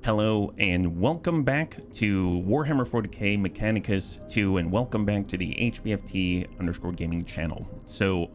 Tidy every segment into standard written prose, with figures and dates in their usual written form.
Hello and welcome back to Warhammer 40k Mechanicus II, and welcome back to the HBFT_gaming channel. So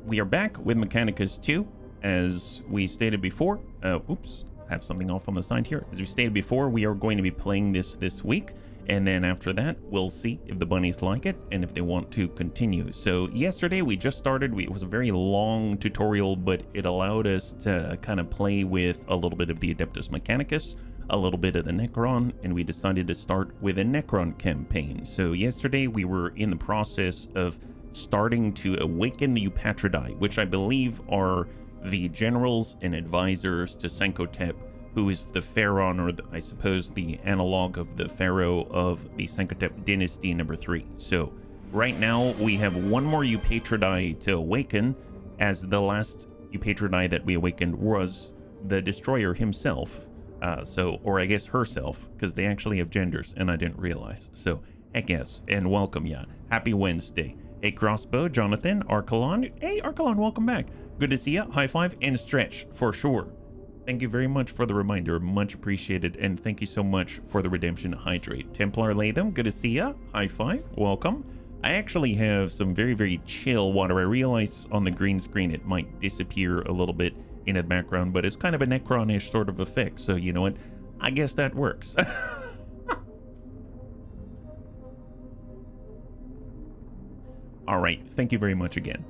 we are back with Mechanicus II, as we stated before. Oops, I have something off on the side here. As we stated before, we are going to be playing this week, and then after that we'll see if the bunnies like it and if they want to continue. So yesterday we just started. It was a very long tutorial, but it allowed us to kind of play with a little bit of the Adeptus Mechanicus, a little bit of the Necron, and we decided to start with a Necron campaign. So yesterday we were in the process of starting to awaken the Eupatridae, which I believe are the generals and advisors to Sankhotep, who is the pharaoh, or I suppose the analog of the pharaoh of the Sankhotep dynasty number 3. So right now we have one more Eupatridae to awaken, as the last Eupatridae that we awakened was the destroyer himself. Or I guess herself, because they actually have genders and I didn't realize. So heck yes, and welcome, yeah. Happy Wednesday. Hey Crossbow, Jonathan, Archelon. Hey Archelon, welcome back. Good to see ya. High five and stretch for sure. Thank you very much for the reminder, much appreciated, and thank you so much for the redemption hydrate. Templar Latham, good to see ya. High five, welcome. I actually have some very chill water. I realize on the green screen it might disappear a little bit in the background, but it's kind of a Necron-ish sort of effect, so you know what, I guess that works. All right, thank you very much again.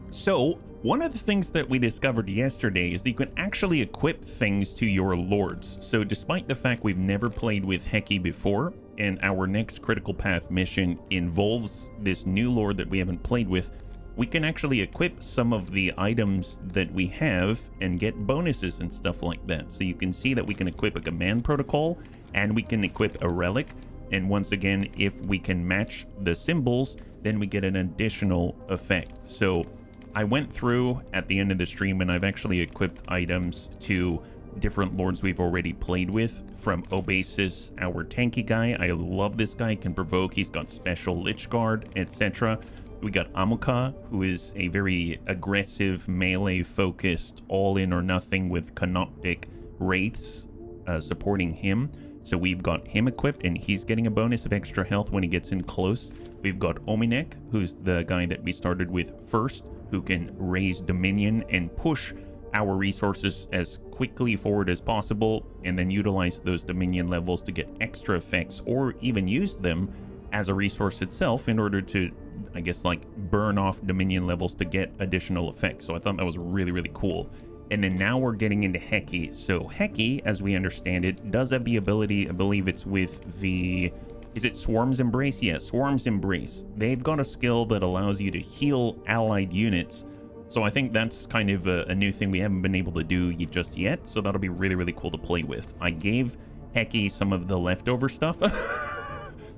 So one of the things that we discovered yesterday is that you can actually equip things to your lords. So despite the fact we've never played with Heki before, and our next critical path mission involves this new lord that we haven't played with, we can actually equip some of the items that we have and get bonuses and stuff like that. So you can see that we can equip a command protocol and we can equip a relic. And once again, if we can match the symbols, then we get an additional effect. So I went through at the end of the stream and I've actually equipped items to different lords we've already played with. From Obasis, our tanky guy. I love this guy, can provoke, he's got special Lich Guard, etc. We got Amuka, who is a very aggressive, melee-focused, all-in-or-nothing with Canoptic Wraiths supporting him. So we've got him equipped, and he's getting a bonus of extra health when he gets in close. We've got Ominek, who's the guy that we started with first, who can raise Dominion and push our resources as quickly forward as possible, and then utilize those Dominion levels to get extra effects, or even use them as a resource itself in order to, I guess, like burn off Dominion levels to get additional effects. So I thought that was really cool. And then now we're getting into Heki. So Heki, as we understand it, does have the ability, I believe it's with the, is it Swarm's Embrace? Yeah, Swarm's Embrace. They've got a skill that allows you to heal allied units. So I think that's kind of a new thing we haven't been able to do just yet. So that'll be really cool to play with. I gave Heki some of the leftover stuff.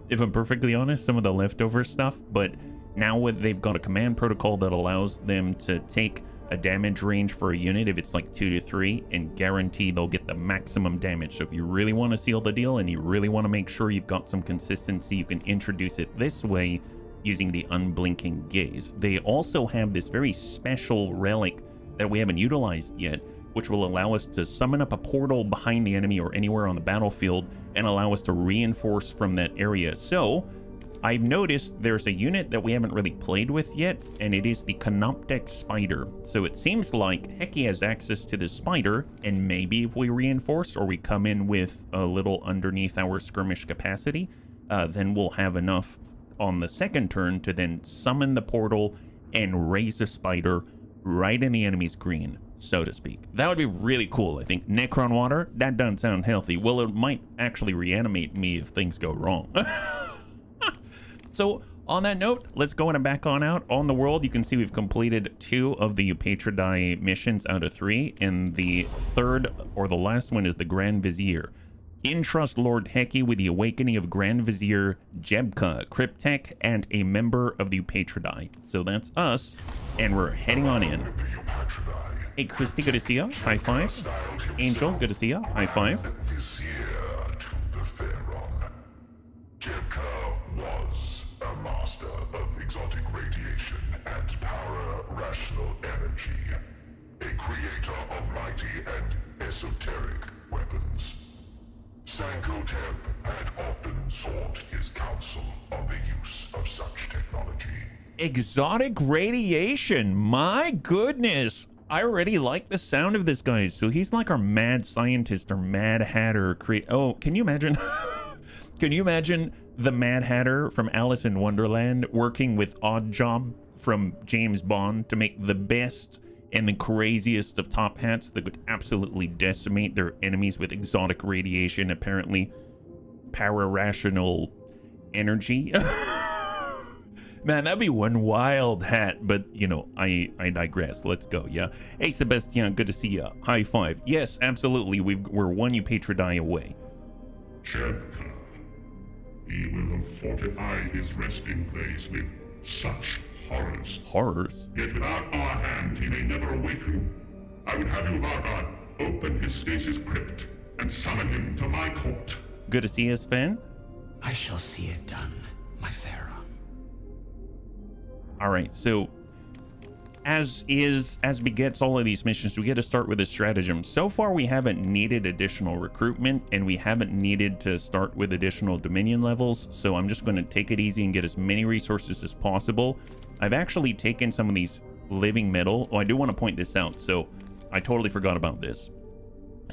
If I'm perfectly honest, some of the leftover stuff, but now they've got a command protocol that allows them to take a damage range for a unit if it's like 2 to 3 and guarantee they'll get the maximum damage. So if you really want to seal the deal and you really want to make sure you've got some consistency, you can introduce it this way using the unblinking gaze. They also have this very special relic that we haven't utilized yet, which will allow us to summon up a portal behind the enemy or anywhere on the battlefield and allow us to reinforce from that area. So I've noticed there's a unit that we haven't really played with yet, and it is the Canoptic Spider. So it seems like Heki has access to the spider, and maybe if we reinforce or we come in with a little underneath our skirmish capacity, then we'll have enough on the second turn to then summon the portal and raise the spider right in the enemy's green, so to speak. That would be really cool. I think Necron water, that doesn't sound healthy. Well, it might actually reanimate me if things go wrong. So on that note, let's go and back on out on the world. You can see we've completed 2 of the Eupatridae missions out of 3, and the third or the last one is the Grand Vizier. Entrust Lord Heki with the awakening of Grand Vizier Jebka, Cryptek, and a member of the Eupatridae. So that's us, and we're heading on in. Hey Christy, good to see ya. High five. Angel, good to see ya. High five. A master of exotic radiation and para-rational energy, a creator of mighty and esoteric weapons. Sankhotep had often sought his counsel on the use of such technology. Exotic radiation, my goodness. I already like the sound of this guy. So he's like our mad scientist or mad hatter. Oh, can you imagine? Can you imagine the Mad Hatter from Alice in Wonderland working with Oddjob from James Bond to make the best and the craziest of top hats that would absolutely decimate their enemies with exotic radiation, apparently para-rational energy? Man, that'd be one wild hat, but you know, I digress. Let's go, yeah? Hey, Sebastian, good to see ya. High five. Yes, absolutely, we're one Eupatridii away. Jebka. He will fortify his resting place with such horrors. Horrors? Yet without our hand, he may never awaken. I would have you, Vargard, open his stasis crypt and summon him to my court. Good to see you, Sven. I shall see it done, my Pharaoh. All right, so as begets all of these missions, we get to start with a stratagem. So far, we haven't needed additional recruitment, and we haven't needed to start with additional Dominion levels, so I'm just going to take it easy and get as many resources as possible. I've actually taken some of these living metal. Oh, I do want to point this out, so I totally forgot about this.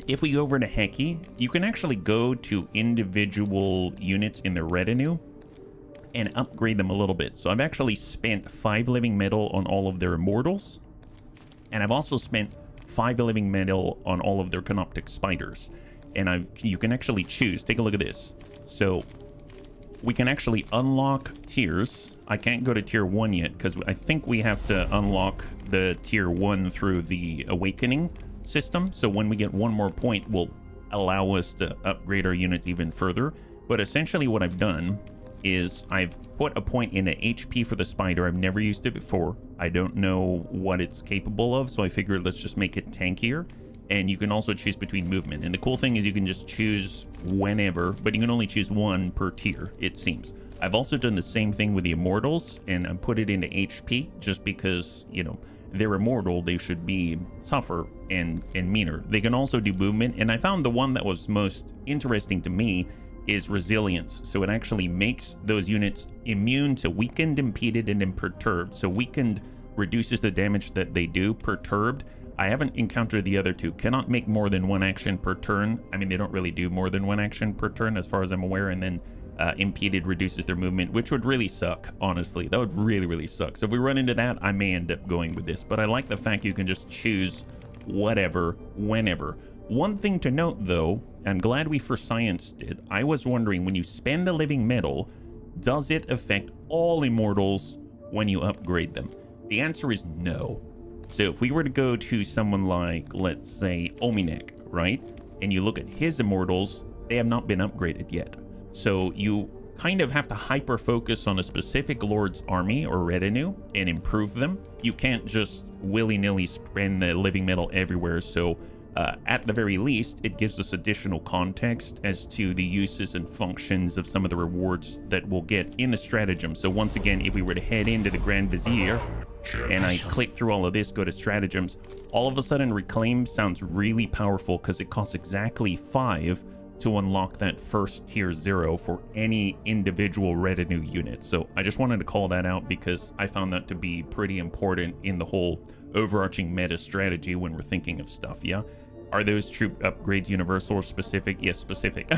If we go over to Heki, you can actually go to individual units in the retinue and upgrade them a little bit. So I've actually spent 5 living metal on all of their immortals, and I've also spent 5 living metal on all of their canoptic spiders. And you can actually choose. Take a look at this. So we can actually unlock tiers. I can't go to tier 1 yet because I think we have to unlock the tier 1 through the awakening system. So when we get 1 more point, will allow us to upgrade our units even further. But essentially what I've done is I've put a point in the HP for the spider. I've never used it before. I don't know what it's capable of, so I figured let's just make it tankier. And you can also choose between movement. And the cool thing is you can just choose whenever, but you can only choose 1 per tier, it seems. I've also done the same thing with the immortals, and I put it into HP just because, you know, they're immortal, they should be tougher and meaner. They can also do movement, and I found the one that was most interesting to me is resilience. So it actually makes those units immune to weakened, impeded, and then perturbed. So weakened reduces the damage that they do. Perturbed, I haven't encountered the other two. Cannot make more than 1 action per turn. I mean, they don't really do more than 1 action per turn as far as I'm aware. And then impeded reduces their movement, which would really suck, honestly. That would really suck. So if we run into that, I may end up going with this. But I like the fact you can just choose whatever, whenever. One thing to note, though, I'm glad we for science did. I was wondering, when you spend the living metal, does it affect all immortals when you upgrade them? The answer is no. So if we were to go to someone like, let's say, Ominek, right? And you look at his immortals, they have not been upgraded yet. So you kind of have to hyper focus on a specific lord's army or retinue and improve them. You can't just willy-nilly spend the living metal everywhere. So at the very least, it gives us additional context as to the uses and functions of some of the rewards that we'll get in the stratagem. So once again, if we were to head into the Grand Vizier and I click through all of this, go to stratagems, all of a sudden Reclaim sounds really powerful because it costs exactly 5 to unlock that first tier 0 for any individual retinue unit. So I just wanted to call that out because I found that to be pretty important in the whole overarching meta strategy when we're thinking of stuff, yeah? Are those troop upgrades universal or specific? Yes, specific.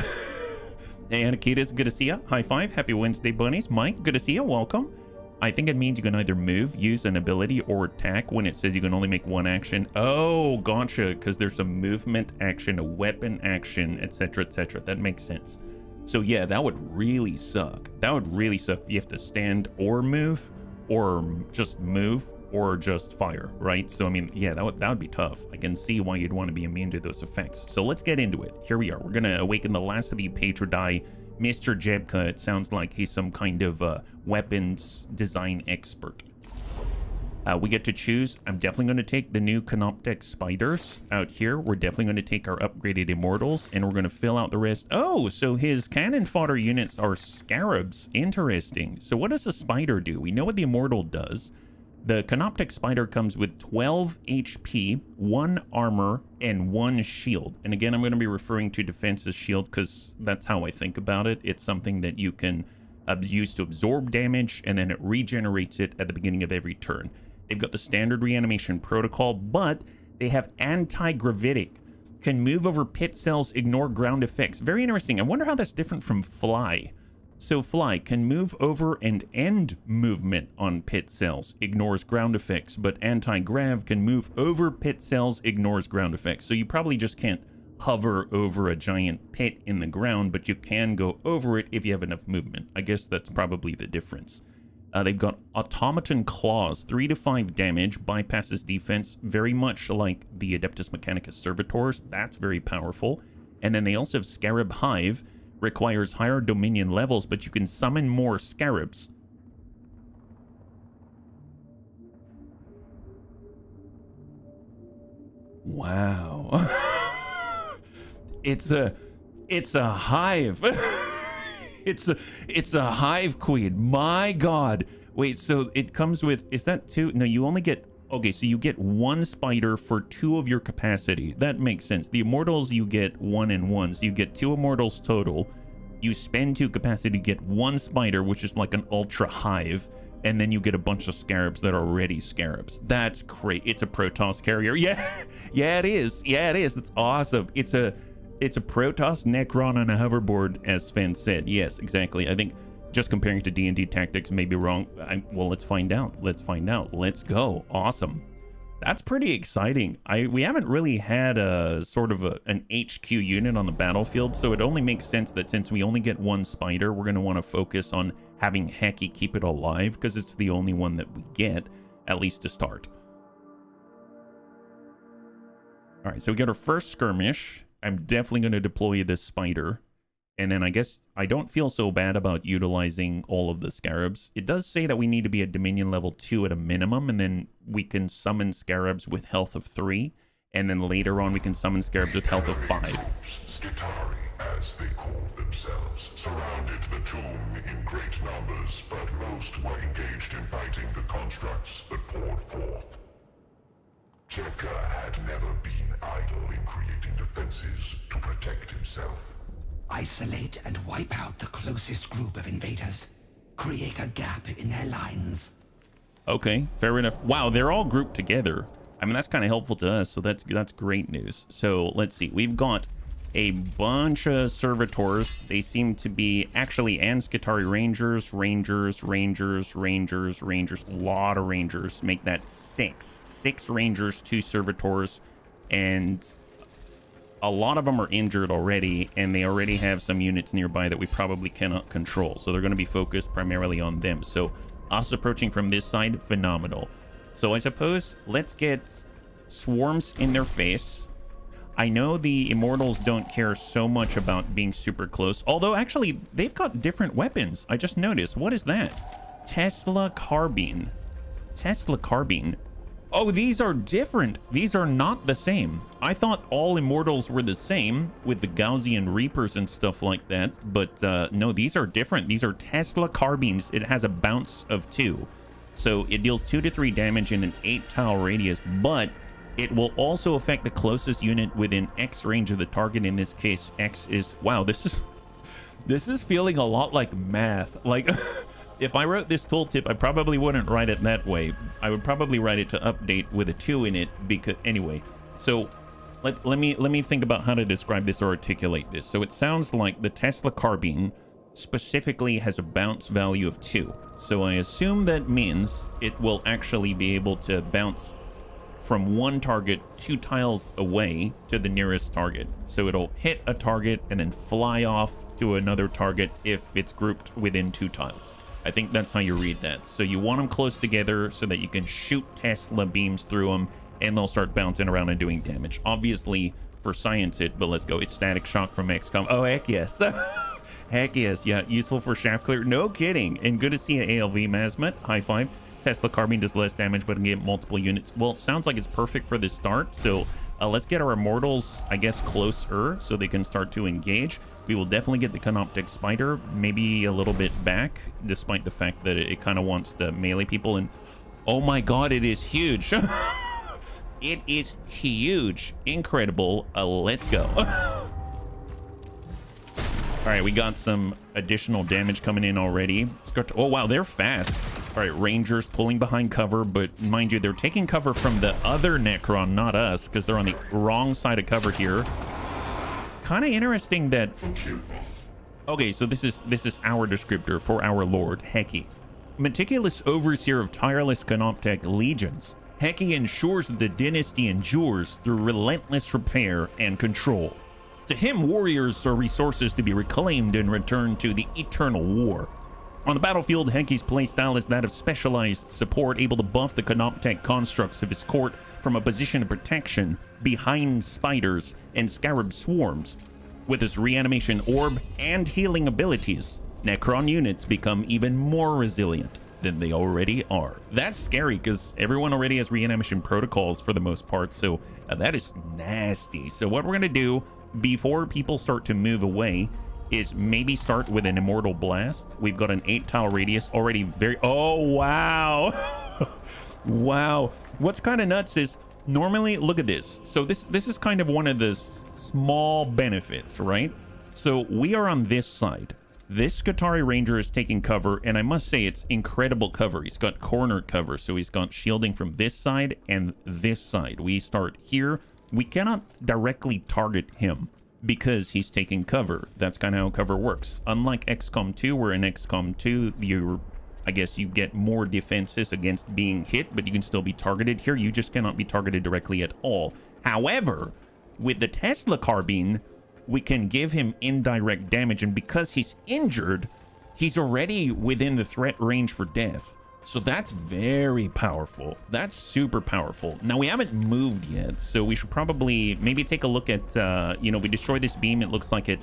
Hey, Anakitas, good to see ya. High five. Happy Wednesday, bunnies. Mike, good to see ya. Welcome. I think it means you can either move, use an ability, or attack when it says you can only make 1 action. Oh, gotcha, because there's a movement action, a weapon action, etc., etc. That makes sense. So yeah, that would really suck. That would really suck if you have to stand or move, or just move, or just fire, right? So I mean, yeah, that would be tough. I can see why you'd want to be immune to those effects. So let's get into it. Here we are. We're gonna awaken the last of the Eupatridii, Mr. Jebka. It sounds like he's some kind of weapons design expert. We get to choose. I'm definitely going to take the new Canoptek spiders out here. We're definitely going to take our upgraded immortals, and we're going to fill out the rest. Oh, so his cannon fodder units are scarabs. Interesting. So what does a spider do? We know what the immortal does. The Canoptic Spider comes with 12 HP, 1 armor, and 1 shield. And again, I'm going to be referring to defense as shield because that's how I think about it. It's something that you can use to absorb damage, and then it regenerates it at the beginning of every turn. They've got the standard reanimation protocol, but they have anti-gravitic. Can move over pit cells, ignore ground effects. Very interesting. I wonder how that's different from fly. So fly can move over and end movement on pit cells, ignores ground effects, but anti-grav can move over pit cells, ignores ground effects. So you probably just can't hover over a giant pit in the ground, but you can go over it if you have enough movement. I guess that's probably the difference. They've got Automaton Claws, 3 to 5 damage, bypasses defense, very much like the Adeptus Mechanicus servitors. That's very powerful. And then they also have Scarab Hive, requires higher dominion levels, but you can summon more scarabs. Wow. It's a hive. it's a hive queen. My god. Wait, so it comes with, is that 2? No, you only get, okay, so you get 1 spider for 2 of your capacity. That makes sense. The immortals, you get 1 and 1, so you get 2 immortals total. You spend 2 capacity to get 1 spider, which is like an ultra hive, and then you get a bunch of scarabs that are already scarabs. That's great. It's a Protoss carrier. Yeah, yeah, it is. Yeah, it is. That's awesome. It's a Protoss Necron on a hoverboard, as Sven said. Yes, exactly. I think just comparing to D&D tactics may be wrong. Well, let's find out. Let's find out. Let's go. Awesome. That's pretty exciting. We haven't really had a sort of an HQ unit on the battlefield, so it only makes sense that since we only get 1 spider, we're going to want to focus on having Heki keep it alive, because it's the only one that we get, at least to start. All right, so we got our first skirmish. I'm definitely going to deploy this spider. And then I guess I don't feel so bad about utilizing all of the scarabs. It does say that we need to be at Dominion level 2 at a minimum, and then we can summon scarabs with health of 3, and then later on we can summon scarabs with health of 5. Skitari, as they called themselves, surrounded the tomb in great numbers, but most were engaged in fighting the constructs that poured forth. Kepka had never been idle in creating defenses to protect himself. Isolate and wipe out the closest group of invaders. Create a gap in their lines. Okay, fair enough. Wow, they're all grouped together. I mean, that's kind of helpful to us, so that's great news. So let's see. We've got a bunch of servitors. They seem to be actually Skitari Rangers. A lot of Rangers. Make that 6. 6 Rangers, 2 servitors, and a lot of them are injured already, and they already have some units nearby that we probably cannot control. So they're going to be focused primarily on them. So us approaching from this side, phenomenal. So I suppose let's get swarms in their face. I know the Immortals don't care so much about being super close, although actually they've got different weapons. I just noticed. What is that? Tesla Carbine. Tesla Carbine. Oh, these are different. These are not the same. I thought all Immortals were the same with the Gaussian Reapers and stuff like that, but no, these are different. These are Tesla Carbines. It has a bounce of 2. So it deals 2 to 3 damage in an 8-tile radius, but it will also affect the closest unit within X range of the target. In this case, X is... Wow, this is feeling a lot like math. Like... If I wrote this tooltip, I probably wouldn't write it that way. I would probably write it to update with a 2 in it, because anyway. So let me think about how to describe this or articulate this. So it sounds like the Tesla Carbine specifically has a bounce value of 2. So I assume that means it will actually be able to bounce from one target 2 tiles away to the nearest target. So it'll hit a target and then fly off to another target if it's grouped within 2 tiles. I think that's how you read that. So you want them close together so that you can shoot Tesla beams through them, and they'll start bouncing around and doing damage. Obviously, for science it, but let's go. It's static shock from XCOM. Oh, heck yes. Heck yes. Yeah, useful for shaft clear. No kidding. And good to see an ALV Mazmet. High five. Tesla Carbine does less damage, but can get multiple units. Well, it sounds like it's perfect for the start. So let's get our Immortals, I guess, closer so they can start to engage. We will definitely get the Canoptic Spider, maybe a little bit back, despite the fact that it kind of wants the melee people. And Oh my god, it is huge. It is huge. Incredible. Let's go. All right, we got some additional damage coming in already. Oh, wow, they're fast. All right, Rangers pulling behind cover, but mind you, they're taking cover from the other Necron, not us, because they're on the wrong side of cover here. Kind of interesting that... Okay, so this is our descriptor for our lord, Heki. Meticulous overseer of tireless Canoptech legions, Heki ensures that the dynasty endures through relentless repair and control. To him, warriors are resources to be reclaimed and returned to the eternal war. On the battlefield, Heki's playstyle is that of specialized support, able to buff the Canoptech constructs of his court from a position of protection behind spiders and scarab swarms. With his reanimation orb and healing abilities, Necron units become even more resilient than they already are. That's scary because everyone already has reanimation protocols for the most part, so that is nasty. So what we're going to do before people start to move away is maybe start with an Immortal Blast. We've got an 8-tile radius already very... Oh, wow. Wow. What's kind of nuts is normally, look at this. So this is kind of one of the small benefits, right? So we are on this side. This Skitarii Ranger is taking cover, and I must say it's incredible cover. He's got corner cover, so he's got shielding from this side and this side. We start here. We cannot directly target him because he's taking cover. That's kind of how cover works. Unlike XCOM 2, where in XCOM 2, I guess you get more defenses against being hit, but you can still be targeted. Here, you just cannot be targeted directly at all. However, with the Tesla carbine, we can give him indirect damage, and because he's injured, he's already within the threat range for death. So that's very powerful. That's super powerful. Now, we haven't moved yet, so we should probably maybe take a look at, we destroy this beam. It looks like it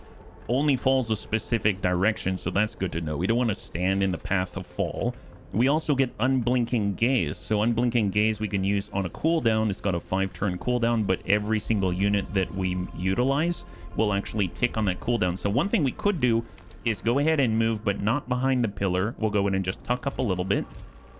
only falls a specific direction, so that's good to know. We don't want to stand in the path of fall. We also get Unblinking Gaze. So Unblinking Gaze we can use on a cooldown. It's got a 5-turn cooldown, but every single unit that we utilize will actually tick on that cooldown. So one thing we could do is go ahead and move, but not behind the pillar. We'll go in and just tuck up a little bit,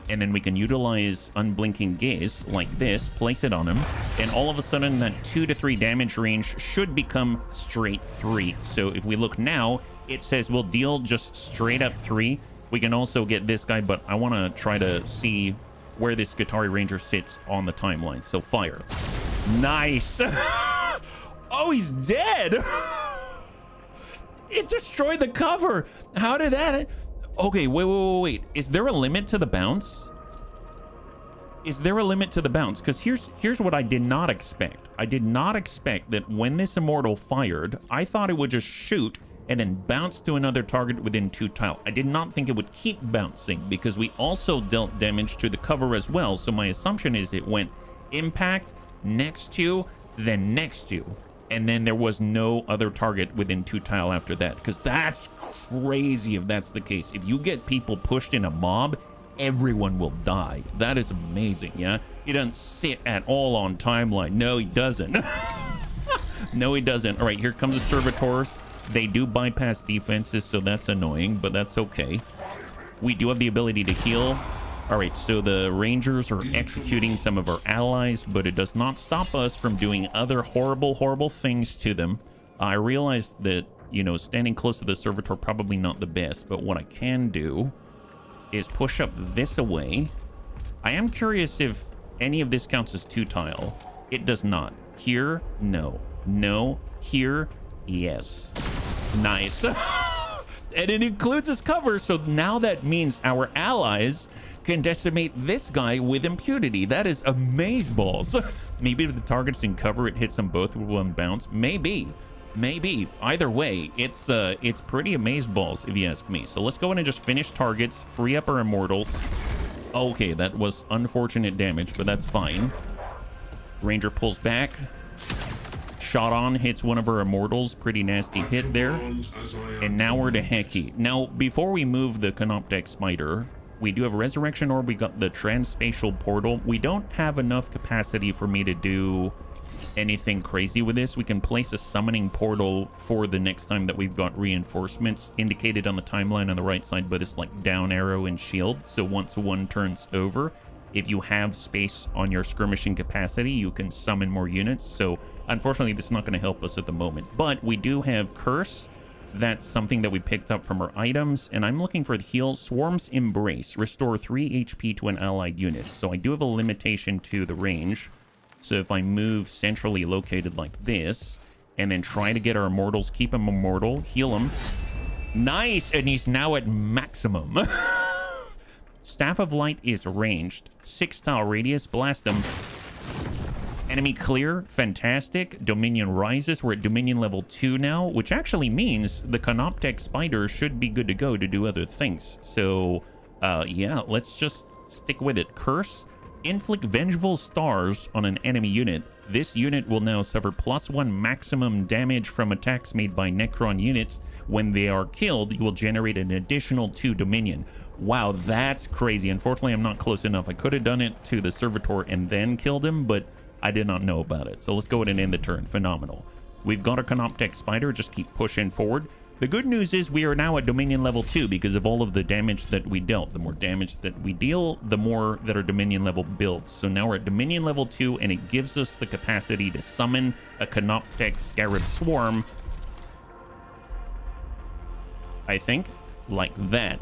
and then we can utilize Unblinking Gaze like this, place it on him, and all of a sudden that 2 to 3 damage range should become straight 3. So if we look now, it says we'll deal just straight up 3. We can also get this guy, but I want to try to see where this Skitarii Ranger sits on the timeline. So fire. Nice. Oh, he's dead. It destroyed the cover. How did that... Okay, wait. Is there a limit to the bounce? Is there a limit to the bounce? Because here's what I did not expect. I did not expect that when this Immortal fired, I thought it would just shoot and then bounce to another target within 2 tile. I did not think it would keep bouncing because we also dealt damage to the cover as well. So my assumption is it went impact, next to, then next to. And then there was no other target within 2 tile after that, because that's crazy if that's the case. If you get people pushed in a mob, everyone will die. That is amazing, yeah? He doesn't sit at all on timeline. No, he doesn't. No, he doesn't. All right, here comes the Servitors. They do bypass defenses, so that's annoying, but that's okay. We do have the ability to heal. All right, so the Rangers are executing some of our allies, but it does not stop us from doing other horrible things to them. I realize that, standing close to the Servitor probably not the best, but what I can do is push up this away. I am curious if any of this counts as 2 tile. It does not. Here, no. No. Here, yes. Nice. And it includes his cover, so now that means our allies can decimate this guy with impunity. That is amazeballs. Maybe if the target's in cover, it hits them both with 1 bounce. Maybe. Either way, it's pretty amazeballs if you ask me. So let's go in and just finish targets, free up our Immortals. Okay, that was unfortunate damage, but that's fine. Ranger pulls back. Shot on, hits one of our Immortals. Pretty nasty hit there. And now we're to Heki. Now, before we move the Canoptech Spider, we do have a Resurrection Orb. We got the Transspatial Portal. We don't have enough capacity for me to do anything crazy with this. We can place a Summoning Portal for the next time that we've got reinforcements indicated on the timeline on the right side by this like down arrow and shield. So once one turns over, if you have space on your skirmishing capacity, you can summon more units. So unfortunately, this is not going to help us at the moment. But we do have Curse. That's something that we picked up from our items. And I'm looking for the heal. Swarm's Embrace. Restore 3 HP to an allied unit. So I do have a limitation to the range. So if I move centrally located like this, and then try to get our immortals, keep him immortal, heal him. Nice! And he's now at maximum. Staff of Light is ranged. 6 tile radius. Blast him. Enemy clear. Fantastic. Dominion rises. We're at Dominion level 2 now, which actually means the Canoptech Spider should be good to go to do other things. So, yeah, let's just stick with it. Curse. Inflict Vengeful Stars on an enemy unit. This unit will now suffer +1 maximum damage from attacks made by Necron units. When they are killed, you will generate an additional 2 Dominion. Wow, that's crazy. Unfortunately, I'm not close enough. I could have done it to the Servitor and then killed him, but I did not know about it. So let's go ahead and end the turn. Phenomenal. We've got our Canoptech Spider. Just keep pushing forward. The good news is we are now at Dominion level 2 because of all of the damage that we dealt. The more damage that we deal, the more that our Dominion level builds. So now we're at Dominion level 2, and it gives us the capacity to summon a Canoptech Scarab Swarm. I think like that.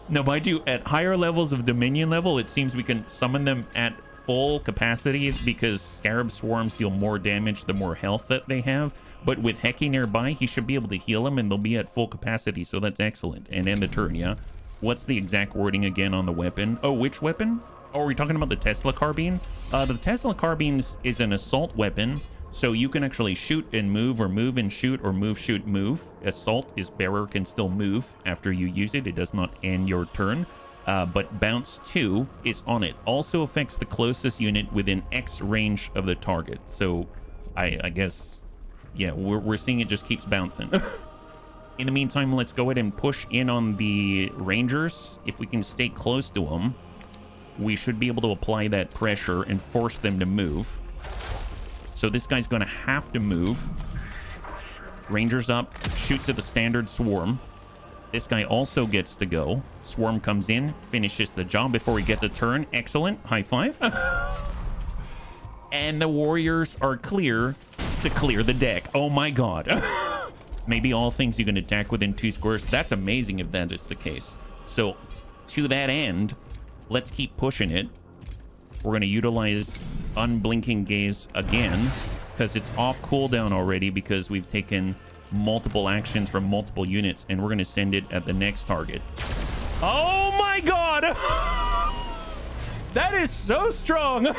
Now, mind you, at higher levels of Dominion level, it seems we can summon them at full capacity because Scarab Swarms deal more damage the more health that they have. But with Heki nearby, he should be able to heal them and they'll be at full capacity, so that's excellent. And end the turn, yeah? What's the exact wording again on the weapon? Oh, which weapon? Oh, are we talking about the Tesla Carbine? The Tesla Carbine is an assault weapon, so you can actually shoot and move, or move and shoot, or move, shoot, move. Assault is bearer can still move after you use it. It does not end your turn. But Bounce 2 is on it. Also affects the closest unit within X range of the target. So I guess, yeah, we're seeing it just keeps bouncing. In the meantime, let's go ahead and push in on the Rangers. If we can stay close to them, we should be able to apply that pressure and force them to move. So this guy's going to have to move. Rangers up, shoots at the standard Swarm. This guy also gets to go. Swarm comes in, finishes the job before he gets a turn. Excellent. High five. And the Warriors are clear to clear the deck. Oh my god. Maybe all things you can attack within 2 squares. That's amazing if that is the case. So to that end, let's keep pushing it. We're going to utilize Unblinking Gaze again because it's off cooldown already because we've taken multiple actions from multiple units, and we're going to send it at the next target. Oh my god! That is so strong!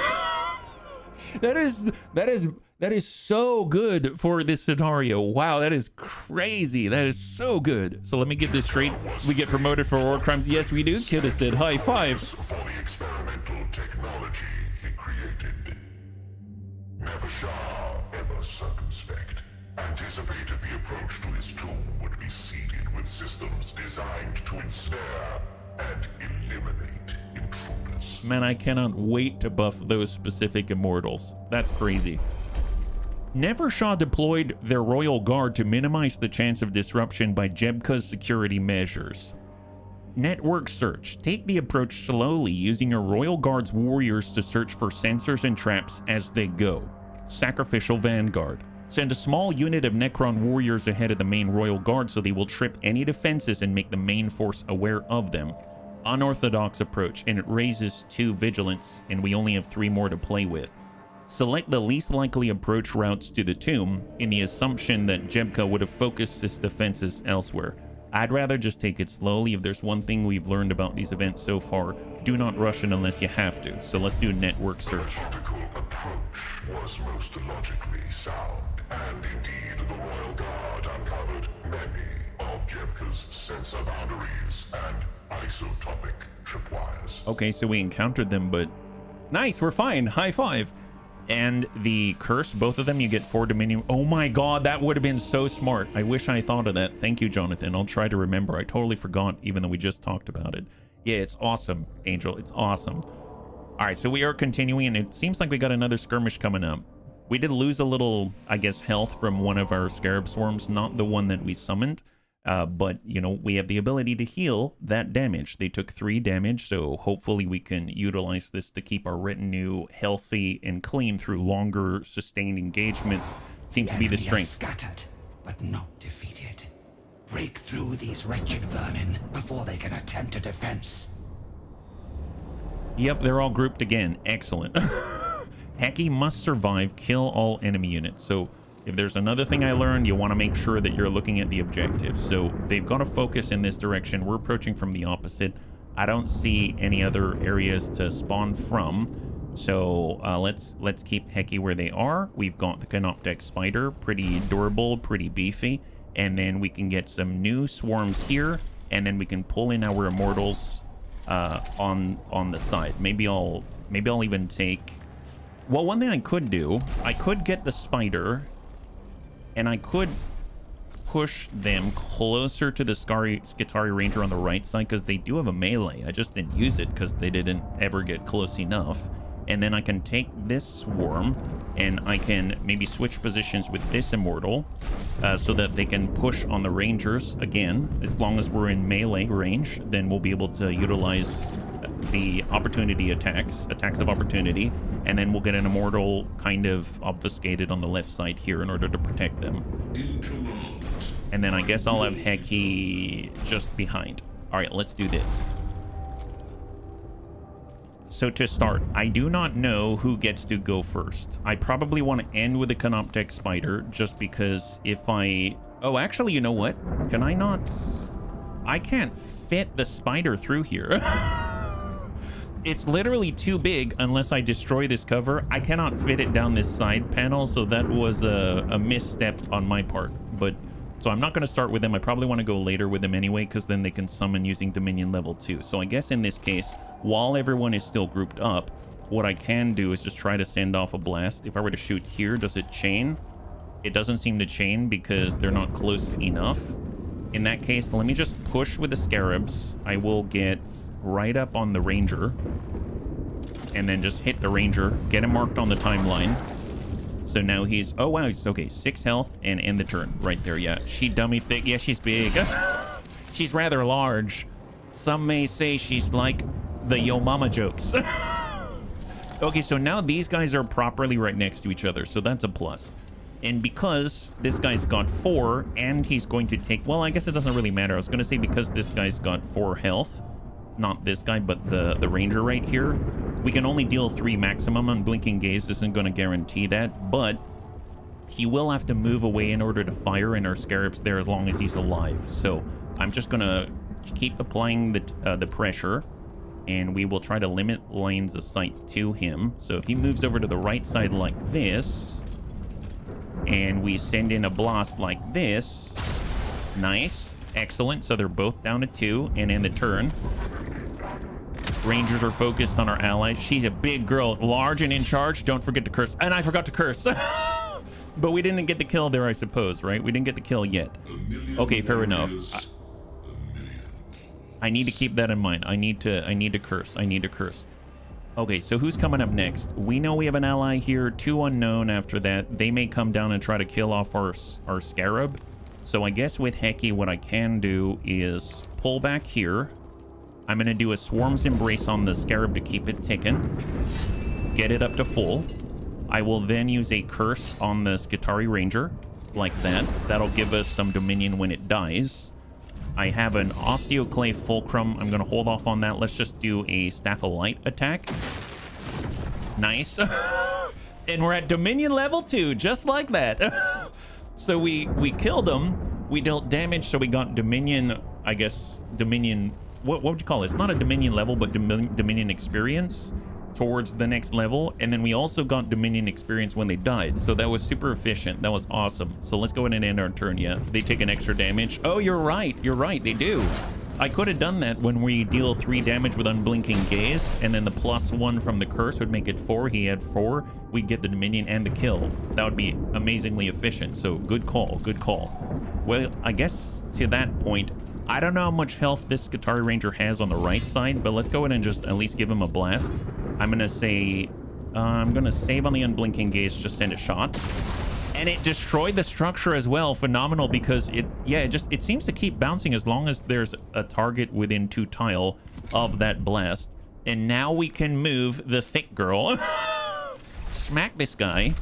That is so good for this scenario. Wow, that is crazy. That is so good. So let me get this straight. We get promoted for war crimes. Yes, we do. Kidda said high five. For the experimental technology he created. Never Shah, ever circumspect, anticipated the approach to his tomb would be seeded with systems designed to ensnare and eliminate intruders. Man, I cannot wait to buff those specific immortals. That's crazy. Nevershah deployed their Royal Guard to minimize the chance of disruption by Jebka's security measures. Network search. Take the approach slowly, using your Royal Guard's warriors to search for sensors and traps as they go. Sacrificial Vanguard. Send a small unit of Necron warriors ahead of the main Royal Guard so they will trip any defenses and make the main force aware of them. Unorthodox approach, and it raises 2 vigilance, and we only have 3 more to play with. Select the least likely approach routes to the tomb in the assumption that Jebka would have focused his defenses elsewhere. I'd rather just take it slowly. If there's one thing we've learned about these events so far, do not rush it unless you have to. So let's do network search. The tactical approach was most logically sound, and indeed the Royal Guard uncovered many of Jebka's sensor boundaries and isotopic tripwires. Okay, so we encountered them, but nice, we're fine. High five. And the curse, both of them, you get 4 Dominion. Oh my god, that would have been so smart. I wish I thought of that. Thank you, Jonathan. I'll try to remember. I totally forgot, even though we just talked about it. Yeah, it's awesome, Angel. It's awesome. All right, so we are continuing, and it seems like we got another skirmish coming up. We did lose a little, I guess, health from one of our Scarab Swarms, not the one that we summoned. But, you know, we have the ability to heal that damage. They took 3 damage, so hopefully we can utilize this to keep our retinue healthy and clean through longer sustained engagements. Seems to be the strength. Scattered, but not defeated. Break through these wretched vermin before they can attempt a defense. Yep, they're all grouped again. Excellent. Heki must survive, kill all enemy units. So if there's another thing I learned, you want to make sure that you're looking at the objective. So they've got to focus in this direction. We're approaching from the opposite. I don't see any other areas to spawn from. So let's keep Heki where they are. We've got the Canoptech Spider, pretty durable, pretty beefy. And then we can get some new swarms here. And then we can pull in our Immortals on the side. Maybe I'll even take... Well, one thing I could do, I could get the Spider... And I could push them closer to the Skitarii Ranger on the right side because they do have a melee. I just didn't use it because they didn't ever get close enough. And then I can take this swarm and I can maybe switch positions with this Immortal so that they can push on the Rangers again. As long as we're in melee range, then we'll be able to utilize the opportunity attacks of opportunity, and then we'll get an Immortal kind of obfuscated on the left side here in order to protect them. And then I guess I'll have Heki just behind. All right, let's do this. So to start, I do not know who gets to go first. I probably want to end with the Canoptech Spider just because if I... Oh, actually, you know what? Can I not... I can't fit the spider through here. It's literally too big unless I destroy this cover. I cannot fit it down this side panel, so that was a misstep on my part. But so I'm not going to start with them. I probably want to go later with them anyway, because then they can summon using Dominion level 2. So I guess in this case, while everyone is still grouped up, what I can do is just try to send off a blast. If I were to shoot here, does it chain? It doesn't seem to chain because they're not close enough. In that case, let me just push with the Scarabs. I will get right up on the Ranger and then just hit the Ranger, get him marked on the timeline. So now he's... Oh, wow. He's okay. 6 health and end the turn right there. Yeah. She dummy thick. Yeah, she's big. She's rather large. Some may say she's like the Yo Mama jokes. Okay, so now these guys are properly right next to each other. So that's a plus. And because this guy's got 4 and he's going to take... Well, I guess it doesn't really matter. I was going to say because this guy's got 4 health. Not this guy, but the Ranger right here. We can only deal 3 maximum on Blinking Gaze. This isn't going to guarantee that. But he will have to move away in order to fire, and our Scarab's there as long as he's alive. So I'm just going to keep applying the pressure. And we will try to limit lanes of sight to him. So if he moves over to the right side like this... And we send in a blast like this. Nice. Excellent. So they're both down to 2 and in the turn. Rangers are focused on our allies. She's a big girl, large and in charge. Don't forget to curse. And I forgot to curse. But we didn't get the kill there, I suppose, right? We didn't get the kill yet. Okay, fair enough. I need to keep that in mind. I need to curse. I need to curse. Okay, so who's coming up next? We know we have an ally here, 2 unknown after that. They may come down and try to kill off our Scarab. So I guess with Heki, what I can do is pull back here. I'm going to do a Swarm's Embrace on the Scarab to keep it ticking. Get it up to full. I will then use a Curse on the Skitarii Ranger, like that. That'll give us some Dominion when it dies. I have an Osteoclave Fulcrum. I'm going to hold off on that. Let's just do a Staff of Light attack. Nice. And we're at Dominion level 2, just like that. So we killed them. We dealt damage, so we got Dominion, I guess, Dominion... What would you call it? It's not a Dominion level, but Dominion experience towards the next level. And then we also got Dominion experience when they died. So that was super efficient. That was awesome. So let's go ahead and end our turn. Yeah, they take an extra damage. Oh, you're right. You're right. They do. I could have done that when we deal 3 damage with Unblinking Gaze. And then the +1 from the curse would make it 4. He had 4. We'd get the Dominion and the kill. That would be amazingly efficient. So good call. Good call. Well, I guess to that point, I don't know how much health this Skitarii Ranger has on the right side, but let's go ahead and just at least give him a blast. I'm going to say, I'm going to save on the Unblinking Gaze, just send a shot. And it destroyed the structure as well. Phenomenal, because it seems to keep bouncing as long as there's a target within 2 tile of that blast. And now we can move the thick girl. Smack this guy.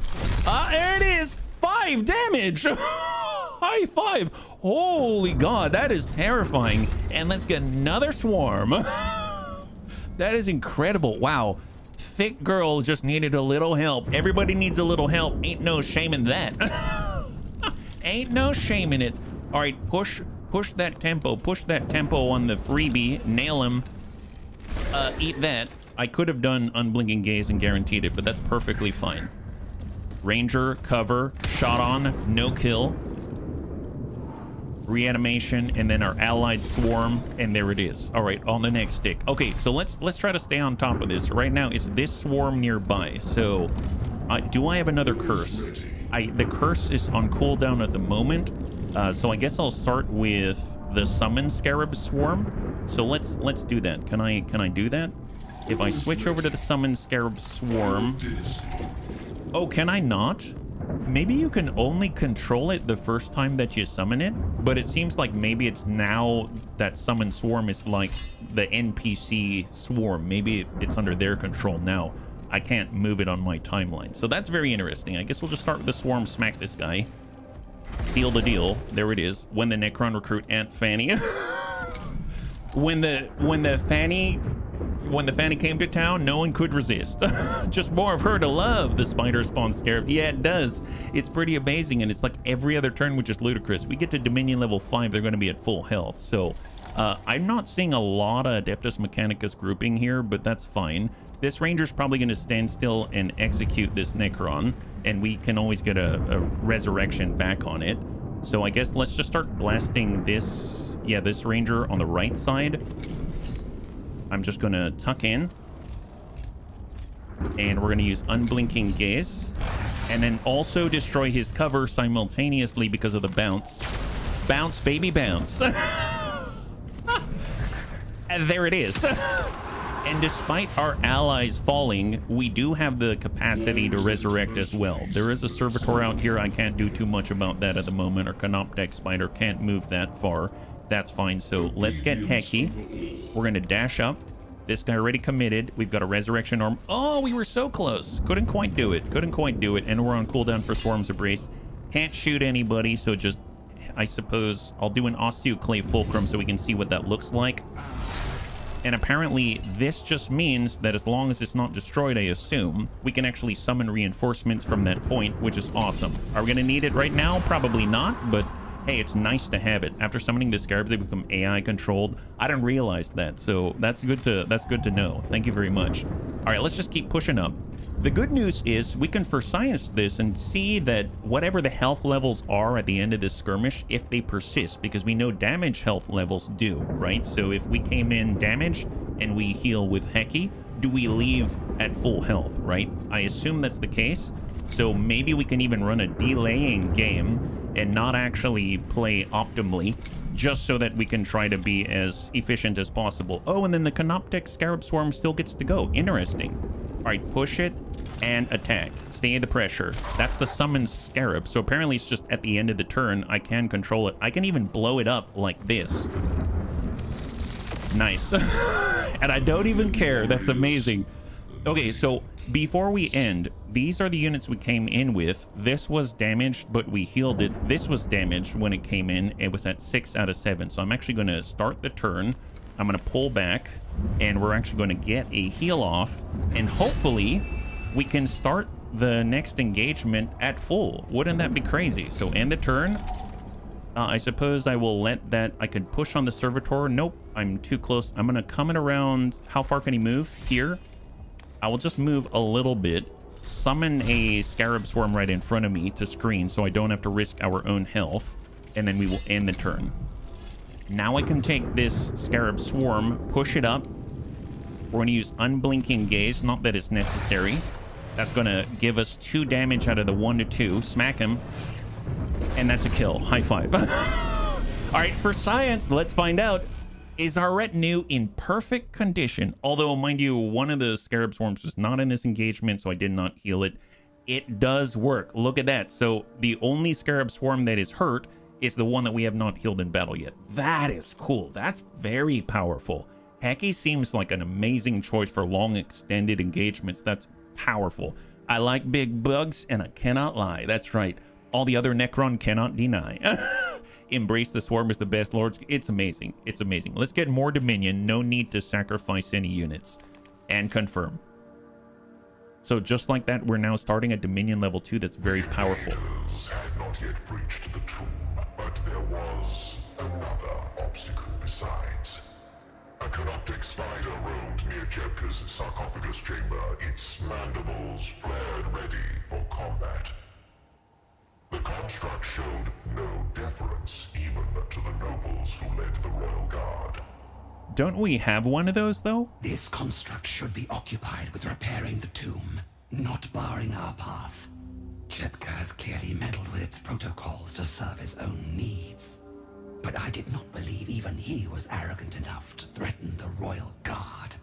There it is. 5 damage. High 5. Holy God, that is terrifying. And let's get another swarm. That is incredible. Wow. Thick girl just needed a little help. Everybody needs a little help. Ain't no shame in that. Ain't no shame in it. All right, push that tempo. Push that tempo on the freebie. Nail him. Eat that. I could have done unblinking gaze and guaranteed it, but that's perfectly fine. Ranger, cover, shot on, no kill. Reanimation, and then our allied swarm, and there it is. All right, on the next stick. Okay, so let's try to stay on top of this. Right now, it's this swarm nearby. So, do I have another curse? The curse is on cooldown at the moment. So I guess I'll start with the summon scarab swarm. So let's do that. Can I do that? If I switch over to the summon scarab swarm. Oh, can I not? Maybe you can only control it the first time that you summon it, but it seems like maybe it's now that summon swarm is like the NPC swarm. Maybe it's under their control now. I can't move it on my timeline. So that's very interesting. I guess we'll just start with the swarm, smack this guy. Seal the deal. There it is. When the Necron recruit Aunt Fanny. when the Fanny came to town, no one could resist. Just more of her to love, the spider spawn scarab. Yeah, it does. It's pretty amazing, and it's like every other turn, which is ludicrous. We get to Dominion level 5, they're going to be at full health. So I'm not seeing a lot of Adeptus Mechanicus grouping here, but that's fine. This Ranger's probably going to stand still and execute this Necron, and we can always get a resurrection back on it. So I guess let's just start blasting this, this Ranger on the right side. I'm just going to tuck in, and we're going to use unblinking gaze, and then also destroy his cover simultaneously because of the bounce. Bounce, baby, bounce. And there it is. And despite our allies falling, we do have the capacity to resurrect as well. There is a servitor out here. I can't do too much about that at the moment. Our Canoptech spider can't move that far. That's fine. So let's get Hecky. We're going to dash up. This guy already committed. We've got a resurrection arm. Oh, we were so close. Couldn't quite do it. Couldn't quite do it. And we're on cooldown for Swarm's Embrace. Can't shoot anybody. So just, I suppose, I'll do an Osteoclave Fulcrum so we can see what that looks like. And apparently this just means that as long as it's not destroyed, I assume, we can actually summon reinforcements from that point, which is awesome. Are we going to need it right now? Probably not, but hey, it's nice to have it. After summoning the scarabs, they become AI controlled. I didn't realize that, so that's good to know. Thank you very much. All right, let's just keep pushing up. The good news is we can for science this and see that whatever the health levels are at the end of this skirmish, if they persist, because we know damage health levels do, right? So if we came in damaged and we heal with Hecky, do we leave at full health, right? I assume that's the case. So maybe we can even run a delaying game and not actually play optimally, just so that we can try to be as efficient as possible. Oh, and then the Canoptech Scarab Swarm still gets to go. Interesting. All right, push it and attack. Stay the pressure. That's the summoned Scarab. So apparently it's just at the end of the turn, I can control it. I can even blow it up like this. Nice. And I don't even care. That's amazing. Okay, so before we end, these are the units we came in with. This was damaged, but we healed it. This was damaged when it came in. It was at 6 out of 7. So I'm actually going to start the turn. I'm going to pull back, and we're actually going to get a heal off. And hopefully, we can start the next engagement at full. Wouldn't that be crazy? So end the turn. I suppose I will let that... I could push on the servitor. Nope, I'm too close. I'm going to come in around... How far can he move? Here. I will just move a little bit, summon a Scarab Swarm right in front of me to screen so I don't have to risk our own health, and then we will end the turn. Now I can take this Scarab Swarm, push it up. We're going to use Unblinking Gaze, not that it's necessary. That's going to give us 2 damage out of the 1 to 2. Smack him, and that's a kill. High five. All right, for science, let's find out. Is our retinue in perfect condition? Although, mind you, one of the Scarab Swarms was not in this engagement, so I did not heal it. It does work. Look at that. So the only Scarab Swarm that is hurt is the one that we have not healed in battle yet. That is cool. That's very powerful. Heki seems like an amazing choice for long extended engagements. That's powerful. I like big bugs, and I cannot lie. That's right. All the other Necron cannot deny. Embrace the Swarm is the best lords. It's amazing. It's amazing. Let's get more Dominion. No need to sacrifice any units. And confirm. So just like that, we're now starting at Dominion level 2. That's very powerful. Had not yet breached the tomb, but there was another obstacle besides. A canoptic spider roamed near Jebka's sarcophagus chamber, its mandibles flared ready for combat. The construct showed no deference even to the nobles who led the royal guard. Don't we have one of those, though? This construct should be occupied with repairing the tomb, not barring our path. Jebka has clearly meddled with its protocols to serve his own needs. But I did not believe even he was arrogant enough to threaten the royal guard.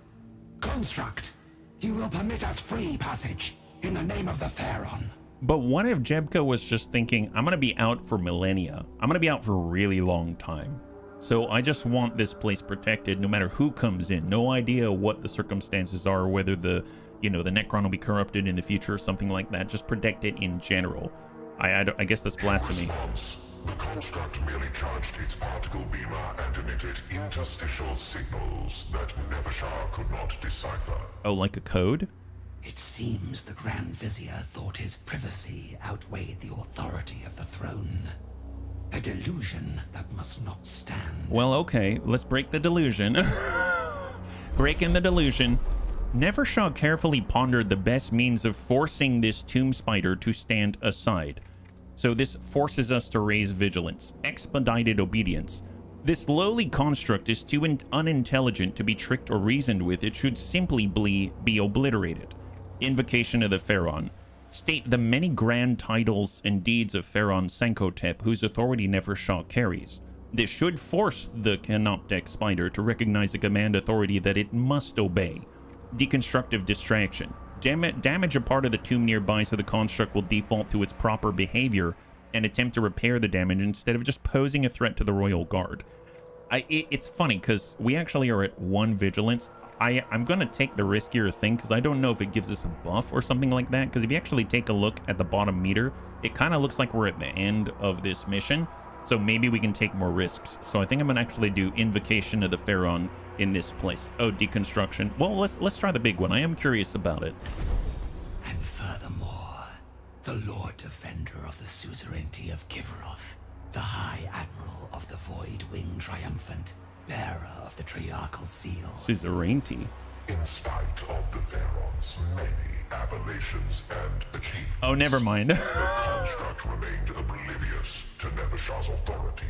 Construct, you will permit us free passage in the name of the Pharaon. But what if Jebka was just thinking, I'm going to be out for millennia. I'm going to be out for a really long time. So I just want this place protected no matter who comes in. No idea what the circumstances are, whether the Necron will be corrupted in the future or something like that. Just protect it in general. I guess that's blasphemy. The construct merely charged its particle beamer and emitted interstitial signals that Nevershah could not decipher. Oh, like a code? It seems the Grand Vizier thought his privacy outweighed the authority of the throne. A delusion that must not stand. Well, okay, let's break the delusion. Breaking the delusion. Nevershah carefully pondered the best means of forcing this tomb spider to stand aside. So this forces us to raise vigilance, expedited obedience. This lowly construct is too unintelligent to be tricked or reasoned with. It should simply be obliterated. Invocation of the Pharaon. State the many grand titles and deeds of Pharaon Sankhotep, whose authority Nevershah carries. This should force the canoptic spider to recognize a command authority that it must obey. Deconstructive distraction. Damage a part of the tomb nearby so the construct will default to its proper behavior and attempt to repair the damage instead of just posing a threat to the royal guard. It's funny because we actually are at 1 vigilance. I'm going to take the riskier thing because I don't know if it gives us a buff or something like that. Because if you actually take a look at the bottom meter, it kind of looks like we're at the end of this mission. So maybe we can take more risks. So I think I'm going to actually do Invocation of the Pharaon in this place. Oh, deconstruction. Well, let's try the big one. I am curious about it. And furthermore, the Lord Defender of the suzerainty of Kivaroth, the High Admiral of the Void Wing Triumphant, bearer of the Triarchal Seal. Suzerainty. In spite of the Pharaon's many appellations and achievements. Oh, never mind. The construct remained oblivious to Nevershah's authority.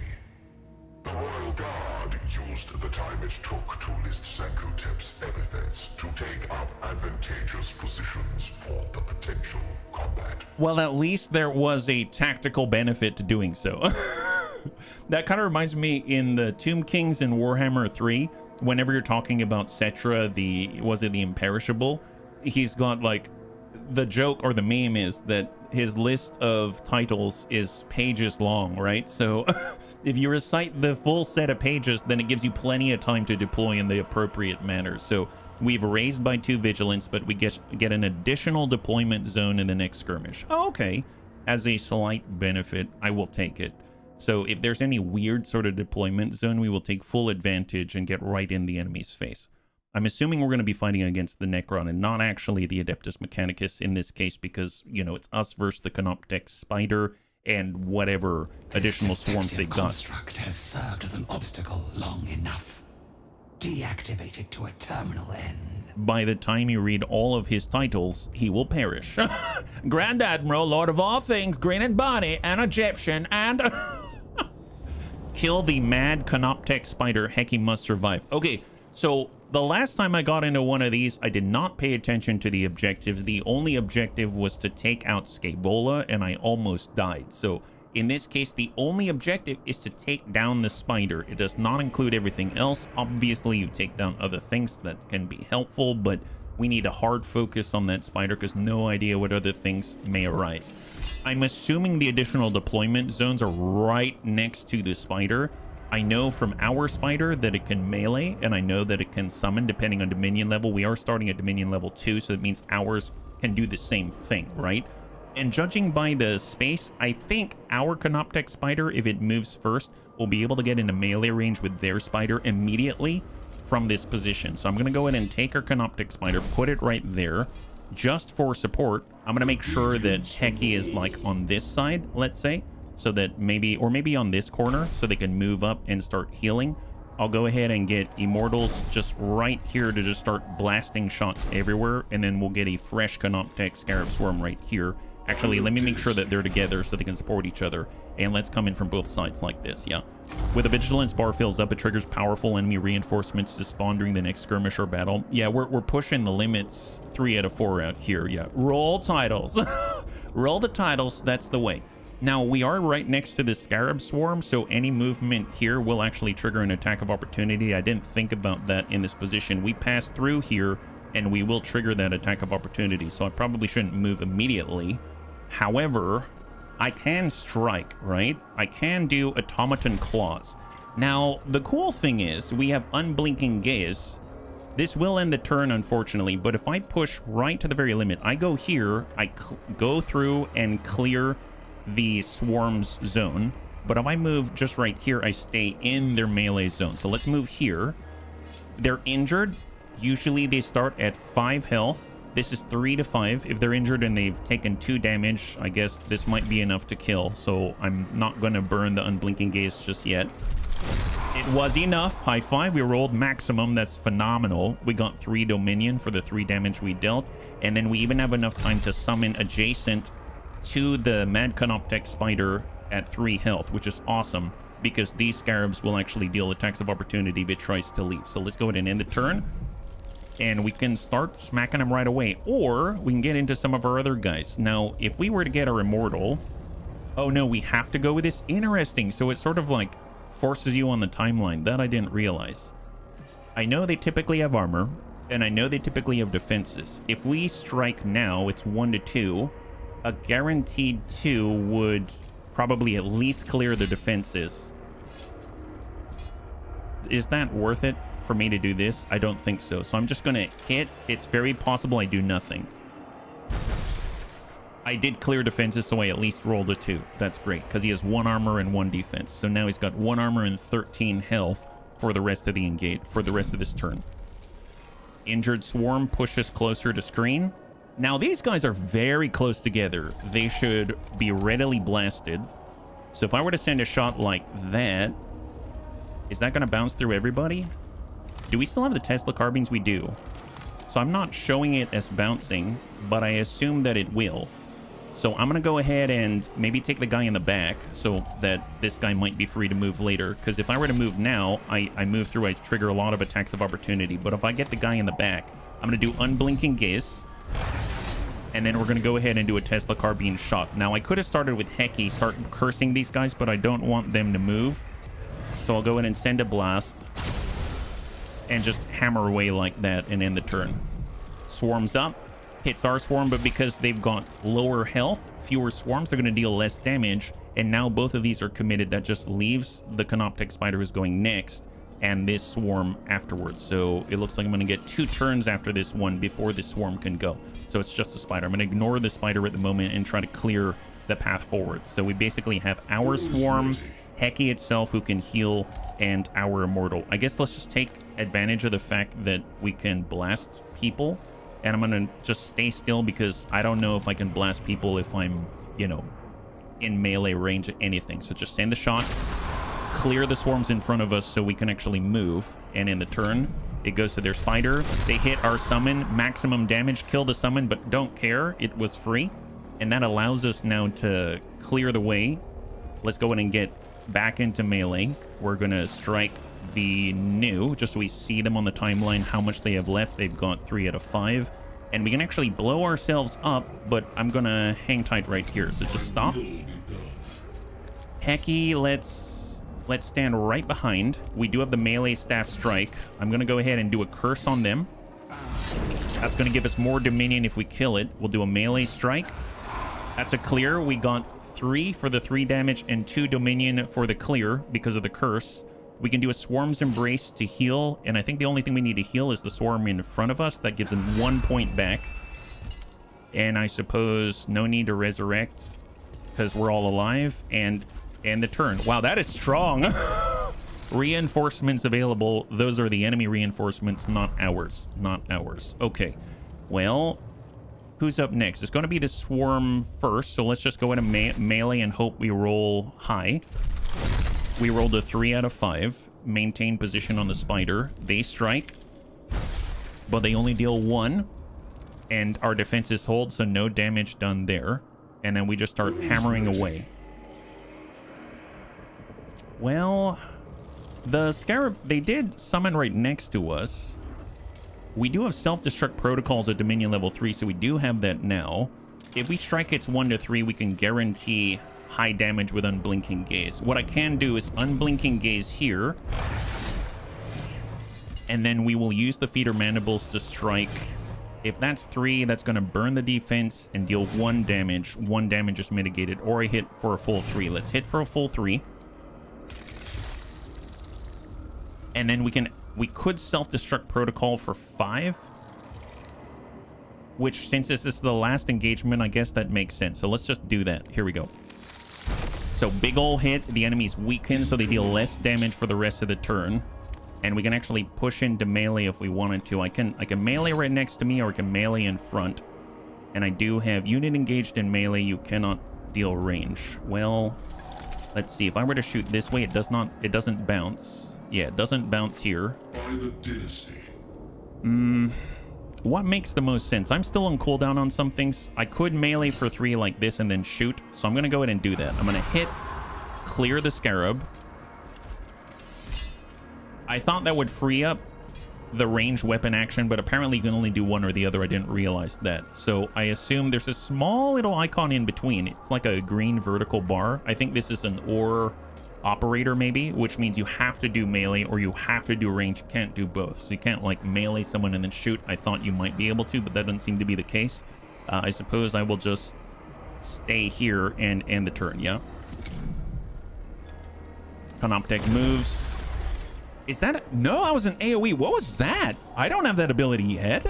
The Royal Guard used the time it took to list Sankhotep's epithets to take up advantageous positions for the potential combat. Well, at least there was a tactical benefit to doing so. That kind of reminds me in the Tomb Kings in Warhammer 3, whenever you're talking about Cetra, the Imperishable, he's got like the joke or the meme is that his list of titles is pages long, right? So if you recite the full set of pages, then it gives you plenty of time to deploy in the appropriate manner. So we've raised by 2 vigilance, but we get an additional deployment zone in the next skirmish. Oh, okay. As a slight benefit, I will take it. So if there's any weird sort of deployment zone, we will take full advantage and get right in the enemy's face. I'm assuming we're going to be fighting against the Necron and not actually the Adeptus Mechanicus in this case because, you know, it's us versus the canoptic spider and whatever additional swarms they've got. The construct has served as an obstacle long enough. Deactivate it to a terminal end. By the time you read all of his titles, he will perish. Grand Admiral, Lord of all things, green in body, and Egyptian, and... Kill the mad canoptic spider. Heki must survive. Okay, so the last time I got into one of these, I did not pay attention to the objectives. The only objective was to take out Scaevola, and I almost died. So in this case, the only objective is to take down the spider. It does not include everything else. Obviously, you take down other things that can be helpful, but we need a hard focus on that spider because no idea what other things may arise. I'm assuming the additional deployment zones are right next to the spider. I know from our spider that it can melee, and I know that it can summon depending on Dominion level. We are starting at Dominion level 2, so that means ours can do the same thing, right? And judging by the space, I think our Canoptech spider, if it moves first, will be able to get into melee range with their spider immediately from this position. So I'm going to go ahead and take our Canoptech spider, put it right there, just for support. I'm going to make sure that Heki is like on this side, let's say, so that maybe on this corner, so they can move up and start healing. I'll go ahead and get Immortals just right here to just start blasting shots everywhere, and then we'll get a fresh Canoptech Scarab Swarm right here. Actually, let me make sure that they're together so they can support each other. And let's come in from both sides like this, yeah. With the Vigilance bar fills up, it triggers powerful enemy reinforcements to spawn during the next skirmish or battle. Yeah, we're pushing the limits 3 out of 4 out here, yeah. Roll titles. Roll the titles, that's the way. Now, we are right next to the Scarab Swarm, so any movement here will actually trigger an attack of opportunity. I didn't think about that in this position. We pass through here, and we will trigger that attack of opportunity, so I probably shouldn't move immediately. However, I can strike, right? I can do Automaton Claws. Now, the cool thing is, we have Unblinking Gaze. This will end the turn, unfortunately, but if I push right to the very limit, I go here, I go through and clear the swarm's zone, but if I move just right here, I stay in their melee zone. So let's move here. They're injured. Usually they start at 5 health. This is 3 to 5. If they're injured and they've taken 2 damage, I guess this might be enough to kill, so I'm not going to burn the Unblinking Gaze just yet. It was enough. High five. We rolled maximum. That's phenomenal. We got 3 Dominion for the 3 damage we dealt, and then we even have enough time to summon adjacent to the Mad Canoptech Spider at 3 health, which is awesome because these Scarabs will actually deal attacks of opportunity if it tries to leave. So let's go ahead and end the turn, and we can start smacking them right away, or we can get into some of our other guys. Now, if we were to get our Immortal... Oh no, we have to go with this? Interesting. So it sort of like forces you on the timeline. That I didn't realize. I know they typically have armor, and I know they typically have defenses. If we strike now, it's 1 to 2. A guaranteed 2 would probably at least clear the defenses. Is that worth it for me to do this? I don't think so. So I'm just going to hit. It's very possible I do nothing. I did clear defenses, so I at least rolled a 2. That's great, because he has 1 armor and 1 defense. So now he's got 1 armor and 13 health for the rest of the engage, for the rest of this turn. Injured Swarm pushes closer to screen. Now, these guys are very close together. They should be readily blasted. So if I were to send a shot like that, is that going to bounce through everybody? Do we still have the Tesla carbines? We do. So I'm not showing it as bouncing, but I assume that it will. So I'm going to go ahead and maybe take the guy in the back so that this guy might be free to move later. Because if I were to move now, I move through, I trigger a lot of attacks of opportunity. But if I get the guy in the back, I'm going to do Unblinking Gaze. And then we're going to go ahead and do a Tesla carbine shot. Now, I could have started with Heki, start cursing these guys, but I don't want them to move. So I'll go ahead and send a blast and just hammer away like that and end the turn. Swarms up, hits our swarm, but because they've got lower health, fewer swarms, they're going to deal less damage. And now both of these are committed. That just leaves the Canoptech Spider who's going next and this swarm afterwards. So it looks like I'm going to get 2 turns after this one before this swarm can go. So it's just a spider. I'm going to ignore the spider at the moment and try to clear the path forward. So we basically have our swarm, Heki itself who can heal, and our Immortal. I guess let's just take advantage of the fact that we can blast people. And I'm going to just stay still because I don't know if I can blast people if I'm, you know, in melee range at anything. So just send the shot. Clear the swarms in front of us so we can actually move, and in the turn it goes to their spider. They hit our summon, maximum damage, kill the summon, but don't care, it was free, and that allows us now to clear the way. Let's go in and get back into melee. We're gonna strike the new, just so we see them on the timeline, how much they have left. They've got 3 out of 5, and we can actually blow ourselves up, but I'm gonna hang tight right here. So just stop. Heki, let's stand right behind. We do have the melee staff strike. I'm going to go ahead and do a curse on them. That's going to give us more dominion if we kill it. We'll do a melee strike. That's a clear. We got 3 for the 3 damage and 2 dominion for the clear because of the curse. We can do a Swarm's Embrace to heal, and I think the only thing we need to heal is the swarm in front of us. That gives him 1 point back. And I suppose no need to resurrect because we're all alive. And the turn. Wow, that is strong. Reinforcements available. Those are the enemy reinforcements, not ours. Not ours. Okay. Well, who's up next? It's going to be the swarm first, so let's just go into melee and hope we roll high. We rolled a 3 out of 5. Maintain position on the spider. They strike, but they only deal 1, and our defenses hold, so no damage done there. And then we just start hammering away. Well, the scarab, they did summon right next to us. We do have self-destruct protocols at Dominion level 3, so we do have that now. If we strike its 1 to 3, we can guarantee high damage with Unblinking Gaze. What I can do is Unblinking Gaze here, and then we will use the Feeder Mandibles to strike. If that's 3, that's going to burn the defense and deal 1 damage. 1 damage is mitigated, or I hit for a full 3. Let's hit for a full 3. And then we could self-destruct protocol for 5, which, since this is the last engagement, I guess that makes sense. So let's just do that. Here we go. So big ol' hit. The enemy's weakened, so they deal less damage for the rest of the turn. And we can actually push into melee if we wanted to. I can melee right next to me, or I can melee in front. And I do have unit engaged in melee. You cannot deal range. Well, let's see. If I were to shoot this way, it doesn't bounce. Yeah, it doesn't bounce here. By the dynasty. What makes the most sense? I'm still on cooldown on some things. I could melee for 3 like this and then shoot. So I'm going to go ahead and do that. I'm going to hit, clear the scarab. I thought that would free up the ranged weapon action, but apparently you can only do one or the other. I didn't realize that. So I assume there's a small little icon in between. It's like a green vertical bar. I think this is an ore operator maybe, which means you have to do melee or you have to do range. You can't do both. So you can't like melee someone and then shoot. I thought you might be able to, but that doesn't seem to be the case. I suppose I will just stay here and end the turn. Yeah. Canoptech moves. Is that no? That was an AoE. What was that? I don't have that ability yet.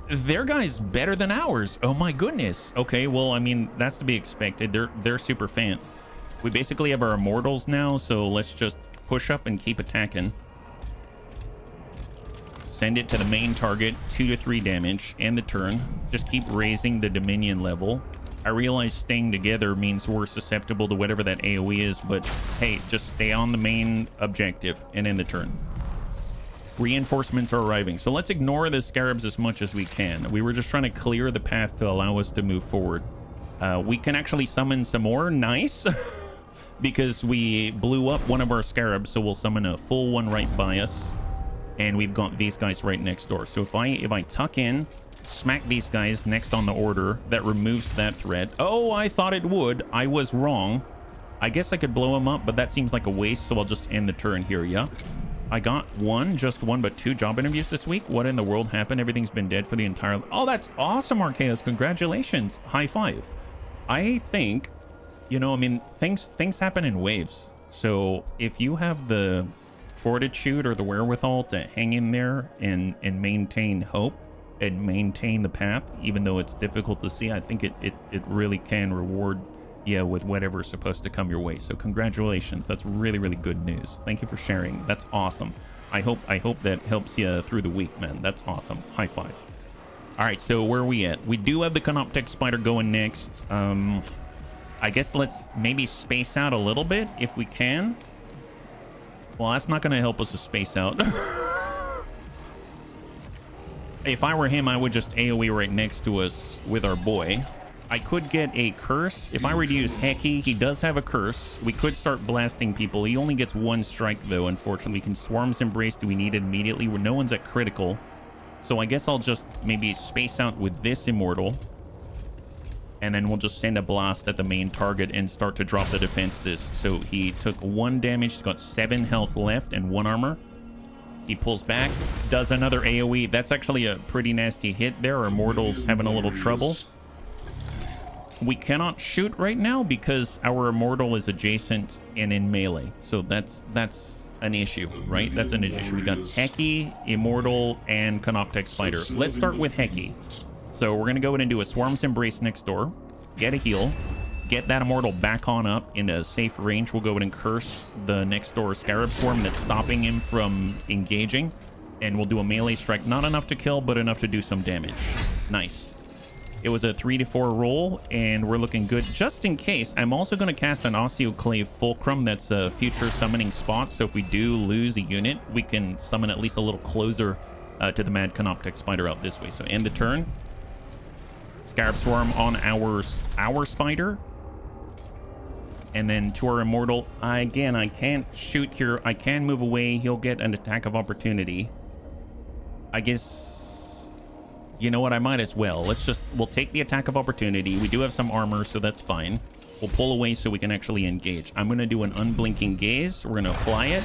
Their guy's better than ours. Oh my goodness. Okay, well, I mean, that's to be expected. They're super fans. We basically have our immortals now, so let's just push up and keep attacking. Send it to the main target, 2 to 3 damage, and the turn. Just keep raising the dominion level. I realize staying together means we're susceptible to whatever that AoE is, but hey, just stay on the main objective and end the turn. Reinforcements are arriving, so let's ignore the scarabs as much as we can. We were just trying to clear the path to allow us to move forward. We can actually summon some more. Nice. Because we blew up one of our scarabs, so we'll summon a full one right by us. And we've got these guys right next door. So if I tuck in, smack these guys next on the order, that removes that threat. Oh, I thought it would. I was wrong. I guess I could blow them up, but that seems like a waste, so I'll just end the turn here, yeah? I got just one, but 2 job interviews this week. What in the world happened? Everything's been dead for the entire... Oh, that's awesome, Arceus. Congratulations. High five. I think... You know, I mean, things happen in waves. So if you have the fortitude or the wherewithal to hang in there and maintain hope and maintain the path, even though it's difficult to see, I think it really can reward you with whatever's supposed to come your way. So congratulations. That's really, really good news. Thank you for sharing. That's awesome. I hope that helps you through the week, man. That's awesome. High five. All right, so where are we at? We do have the Canoptech Spider going next. I guess let's maybe space out a little bit if we can. Well, that's not going to help us to space out. If I were him, I would just AoE right next to us with our boy. I could get a curse. If I were to use Heki, he does have a curse. We could start blasting people. He only gets 1 strike, though, unfortunately. We can Swarm's Embrace. Do we need it immediately? No one's at critical. So I guess I'll just maybe space out with this Immortal. And then we'll just send a blast at the main target and start to drop the defenses. So he took 1 damage. He's got 7 health left and 1 armor. He pulls back, does another AoE. That's actually a pretty nasty hit there. Our Immortal's having a little trouble. We cannot shoot right now because our Immortal is adjacent and in melee. So that's an issue, right? That's an issue. We got Heki, Immortal, and Canoptech Spider. Let's start with Heki. So we're going to go in and do a Swarm's Embrace next door. Get a heal. Get that Immortal back on up in a safe range. We'll go in and curse the next door Scarab Swarm that's stopping him from engaging. And we'll do a melee strike. Not enough to kill, but enough to do some damage. Nice. It was a 3-4 roll, and we're looking good. Just in case, I'm also going to cast an Osteoclave Fulcrum. That's a future summoning spot. So if we do lose a unit, we can summon at least a little closer to the Mad Canoptech Spider out this way. So end the turn. Scarab Swarm on our Spider. And then to our Immortal. Again, I can't shoot here. I can move away. He'll get an attack of opportunity. I guess, you know what? I might as well. We'll take the attack of opportunity. We do have some armor, so that's fine. We'll pull away so we can actually engage. I'm going to do an unblinking gaze. We're going to apply it.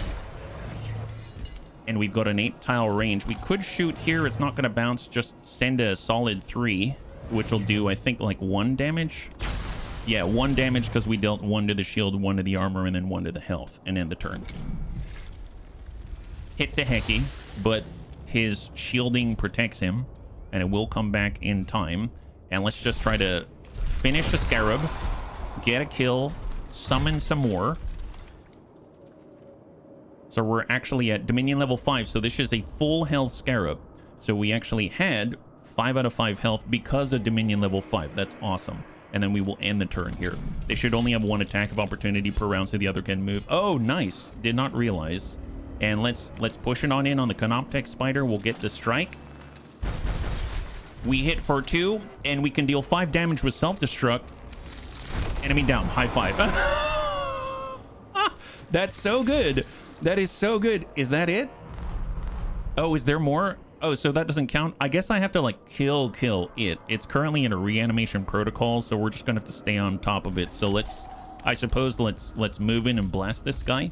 And we've got an 8-tile range. We could shoot here. It's not going to bounce. Just send a solid 3, which will do, I think, like 1 damage. Yeah, 1 damage because we dealt 1 to the shield, 1 to the armor, and then 1 to the health, and end the turn. Hit to Heki, but his shielding protects him, and it will come back in time. And let's just try to finish the Scarab, get a kill, summon some more. So we're actually at Dominion level 5, so this is a full health Scarab. So we actually had 5 out of 5 health because of Dominion level 5. That's awesome. And then we will end the turn here. They should only have 1 attack of opportunity per round so the other can move. Oh, nice. Did not realize. And let's push it on in on the Canoptech Spider. We'll get the strike. We hit for 2, and we can deal 5 damage with self-destruct. Enemy down. High five. That's so good. That is so good. Is that it? Oh, is there more? Oh, so that doesn't count. I guess I have to like kill it. It's currently in a reanimation protocol, so we're just gonna have to stay on top of it. So let's move in and blast this guy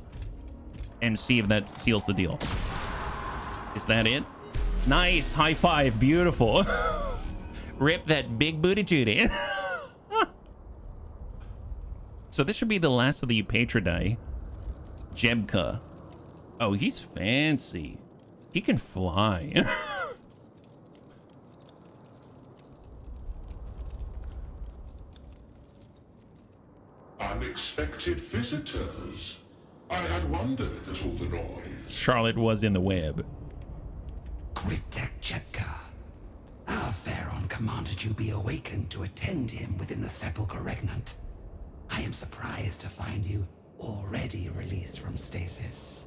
and see if that seals the deal. Is that it? Nice. High five. Beautiful. Rip that big booty Judy. So this should be the last of the Eupatridae. Jebka. Oh, he's fancy. He can fly. Unexpected visitors. I had wondered at all the noise. Charlotte was in the web. Cryptek Jebka. Our Pharaon commanded you be awakened to attend him within the Sepulchre Regnant. I am surprised to find you already released from stasis.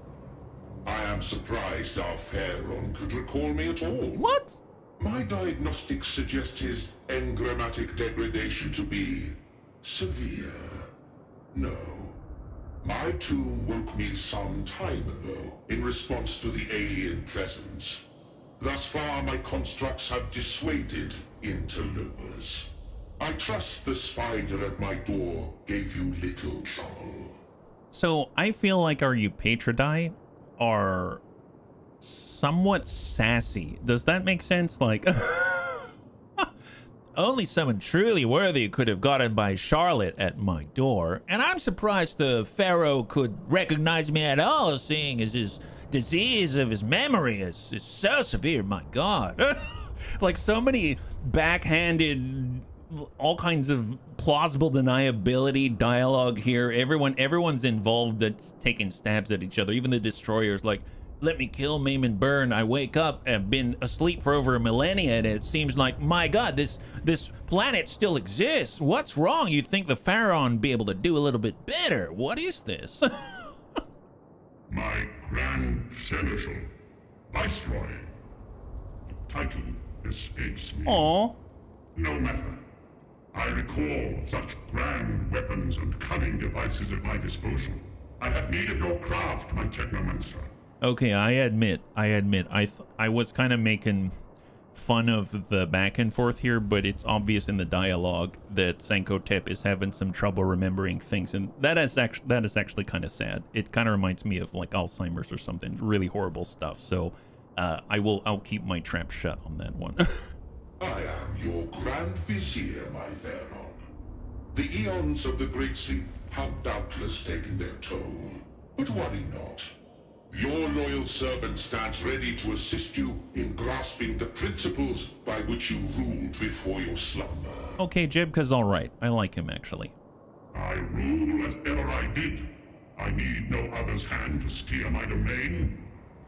I am surprised our Pharaon could recall me at all. What? My diagnostics suggest his engrammatic degradation to be severe. No. My tomb woke me some time ago in response to the alien presence. Thus far, my constructs have dissuaded interlopers. I trust the spider at my door gave you little trouble. So I feel like our Eupatridae are somewhat sassy. Does that make sense? Like, only someone truly worthy could have gotten by Charlotte at my door, and I'm surprised the Pharaoh could recognize me at all, seeing as his disease of his memory is so severe. My God. Like, so many backhanded, all kinds of plausible deniability dialogue here. Everyone's involved that's taking stabs at each other. Even the destroyers, like, let me kill, maim, and burn. I wake up and have been asleep for over a millennia, and it seems like, my God, this planet still exists. What's wrong? You'd think the Pharaoh would be able to do a little bit better. What is this? My Grand Seneschal, Viceroy. The title escapes me. Aww. No matter. I recall such grand weapons and cunning devices at my disposal. I have need of your craft, my technomancer. Okay, I admit, I was kind of making fun of the back and forth here, but it's obvious in the dialogue that Sankhotep is having some trouble remembering things, and that is actually kind of sad. It kind of reminds me of like Alzheimer's or something, really horrible stuff. So I'll keep my trap shut on that one. I am your Grand Vizier, my fair one. The eons of the Great Sleep have doubtless taken their toll, but worry not. Your loyal servant stands ready to assist you in grasping the principles by which you ruled before your slumber. Okay, Jebka's all right. I like him, actually. I rule as ever I did. I need no other's hand to steer my domain.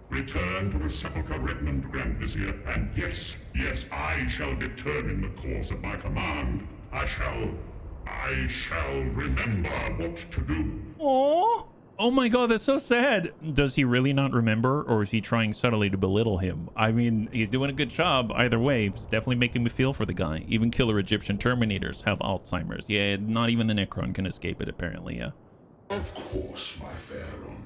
Return to the sepulchre, Redmond, Grand Vizier, and yes, I shall determine the course of my command. I shall remember what to do. Aww. Oh my god, that's so sad. Does he really not remember, or is he trying subtly to belittle him? I mean, he's doing a good job either way. It's definitely making me feel for the guy. Even killer Egyptian Terminators have Alzheimer's. Yeah, not even the Necron can escape it, apparently, yeah. Of course, my fair one.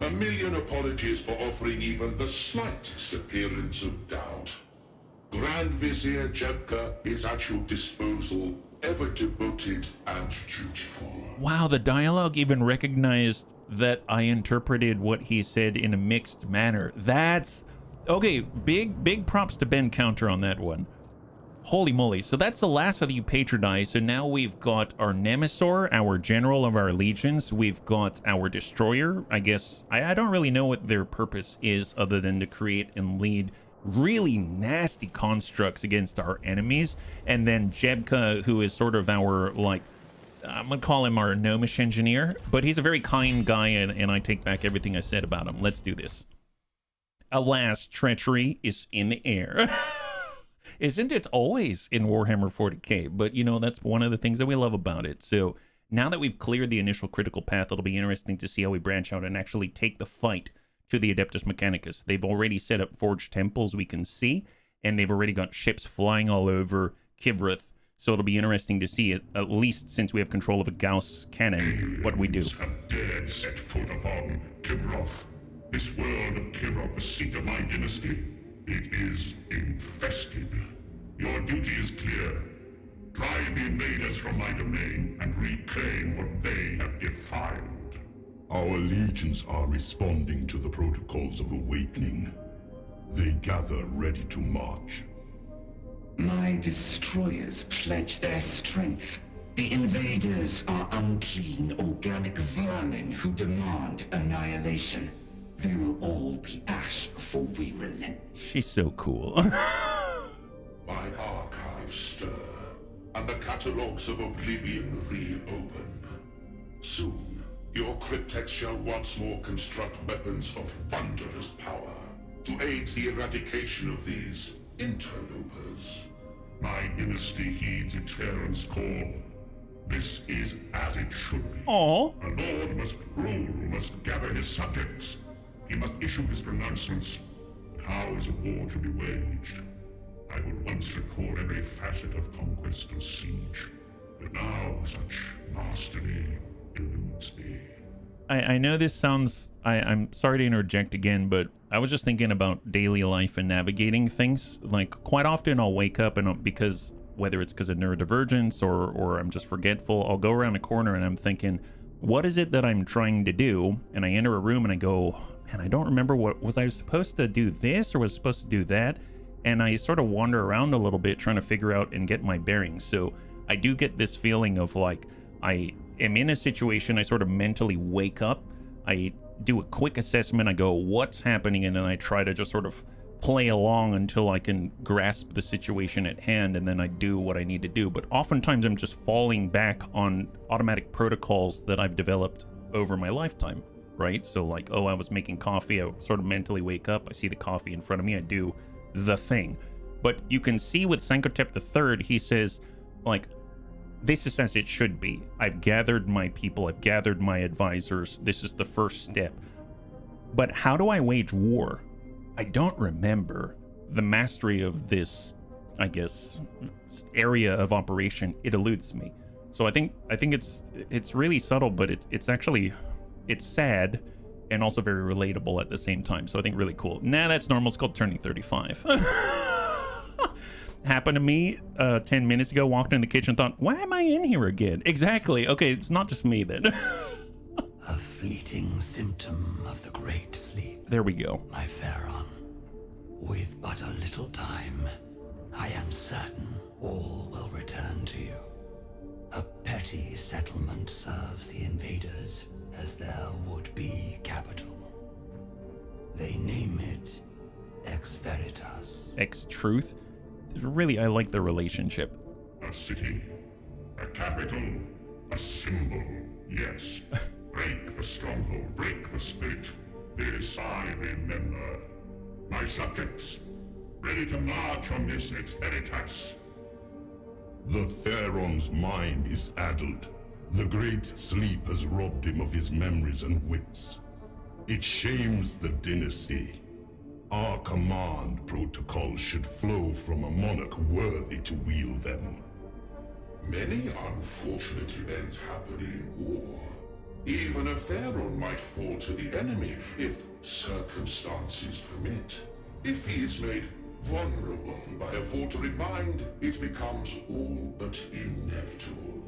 A million apologies for offering even the slightest appearance of doubt. Grand Vizier Jebka is at your disposal, ever devoted and dutiful. Wow, the dialogue even recognized that I interpreted what he said in a mixed manner. That's... okay, big props to Ben Counter on that one. Holy moly. So that's the last of the Patronize. So now we've got our Nemesaur, our general of our legions. We've got our destroyer. I guess I don't really know what their purpose is other than to create and lead really nasty constructs against our enemies. And then Jebka, who is sort of our, like, I'm gonna call him our gnomish engineer, but he's a very kind guy, and I take back everything I said about him. Let's do this. Alas, treachery is in the air. Isn't it always in Warhammer 40k? But, you know, that's one of the things that we love about it. So now that we've cleared the initial critical path, it'll be interesting to see how we branch out and actually take the fight to the Adeptus Mechanicus. They've already set up forged temples, we can see, and they've already got ships flying all over Kivrith. So it'll be interesting to see, at least since we have control of a Gauss cannon, what we do. Have dared set foot upon Kivroth. This world of Kivroth, the seat of my dynasty. It is infested. Your duty is clear. Drive the invaders from my domain and reclaim what they have defiled. Our legions are responding to the protocols of awakening. They gather ready to march. My destroyers pledge their strength. The invaders are unclean organic vermin who demand annihilation. They will all be ash before we relent. She's so cool. My archives stir, and the catalogs of oblivion reopen. Soon, your cryptex shall once more construct weapons of wondrous power to aid the eradication of these interlopers. My dynasty heeds its Pharaoh's call. This is as it should be. Aww. A lord must rule, must gather his subjects. He must issue his pronouncements. How is a war to be waged? I would once record every facet of conquest or siege, but now such mastery eludes me. I know this sounds... I'm sorry to interject again, but I was just thinking about daily life and navigating things. Like, quite often I'll wake up and because, whether it's because of neurodivergence or I'm just forgetful, I'll go around a corner and I'm thinking, what is it that I'm trying to do? And I enter a room and I go, man, I don't remember was I supposed to do this or was I supposed to do that? And I sort of wander around a little bit trying to figure out and get my bearings. So I do get this feeling of like, I am in a situation, I sort of mentally wake up, I do a quick assessment, I go, what's happening? And then I try to just sort of play along until I can grasp the situation at hand, and then I do what I need to do. But oftentimes I'm just falling back on automatic protocols that I've developed over my lifetime, right? So like, oh, I was making coffee, I sort of mentally wake up, I see the coffee in front of me, I do the thing. But you can see with Sankhotep III, he says, like, this is as it should be. I've gathered my people, I've gathered my advisors, this is the first step. But how do I wage war? I don't remember the mastery of this, I guess, area of operation. It eludes me. So I think it's really subtle, but it's actually sad and also very relatable at the same time. So I think really cool. Nah, that's normal. It's called turning 35. happened to me 10 minutes ago. Walked in the kitchen, thought, why am I in here again? Exactly. Okay, it's not just me then. A fleeting symptom of the great sleep, There we go. my Pharaon. With but a little time, I am certain all will return to you. A petty settlement serves the invaders as their would-be capital. They name it Ex Veritas. Ex-Truth. Really, I like the relationship. A city, a capital, a symbol, yes. Break the stronghold, break the spirit. This I remember. My subjects, ready to march on this Ex Veritas. The Theron's mind is addled. The great sleep has robbed him of his memories and wits. It shames the dynasty. Our command protocols should flow from a monarch worthy to wield them. Many unfortunate events happen in war. Even a pharaoh might fall to the enemy if circumstances permit. If he is made vulnerable by a faltering mind, it becomes all but inevitable.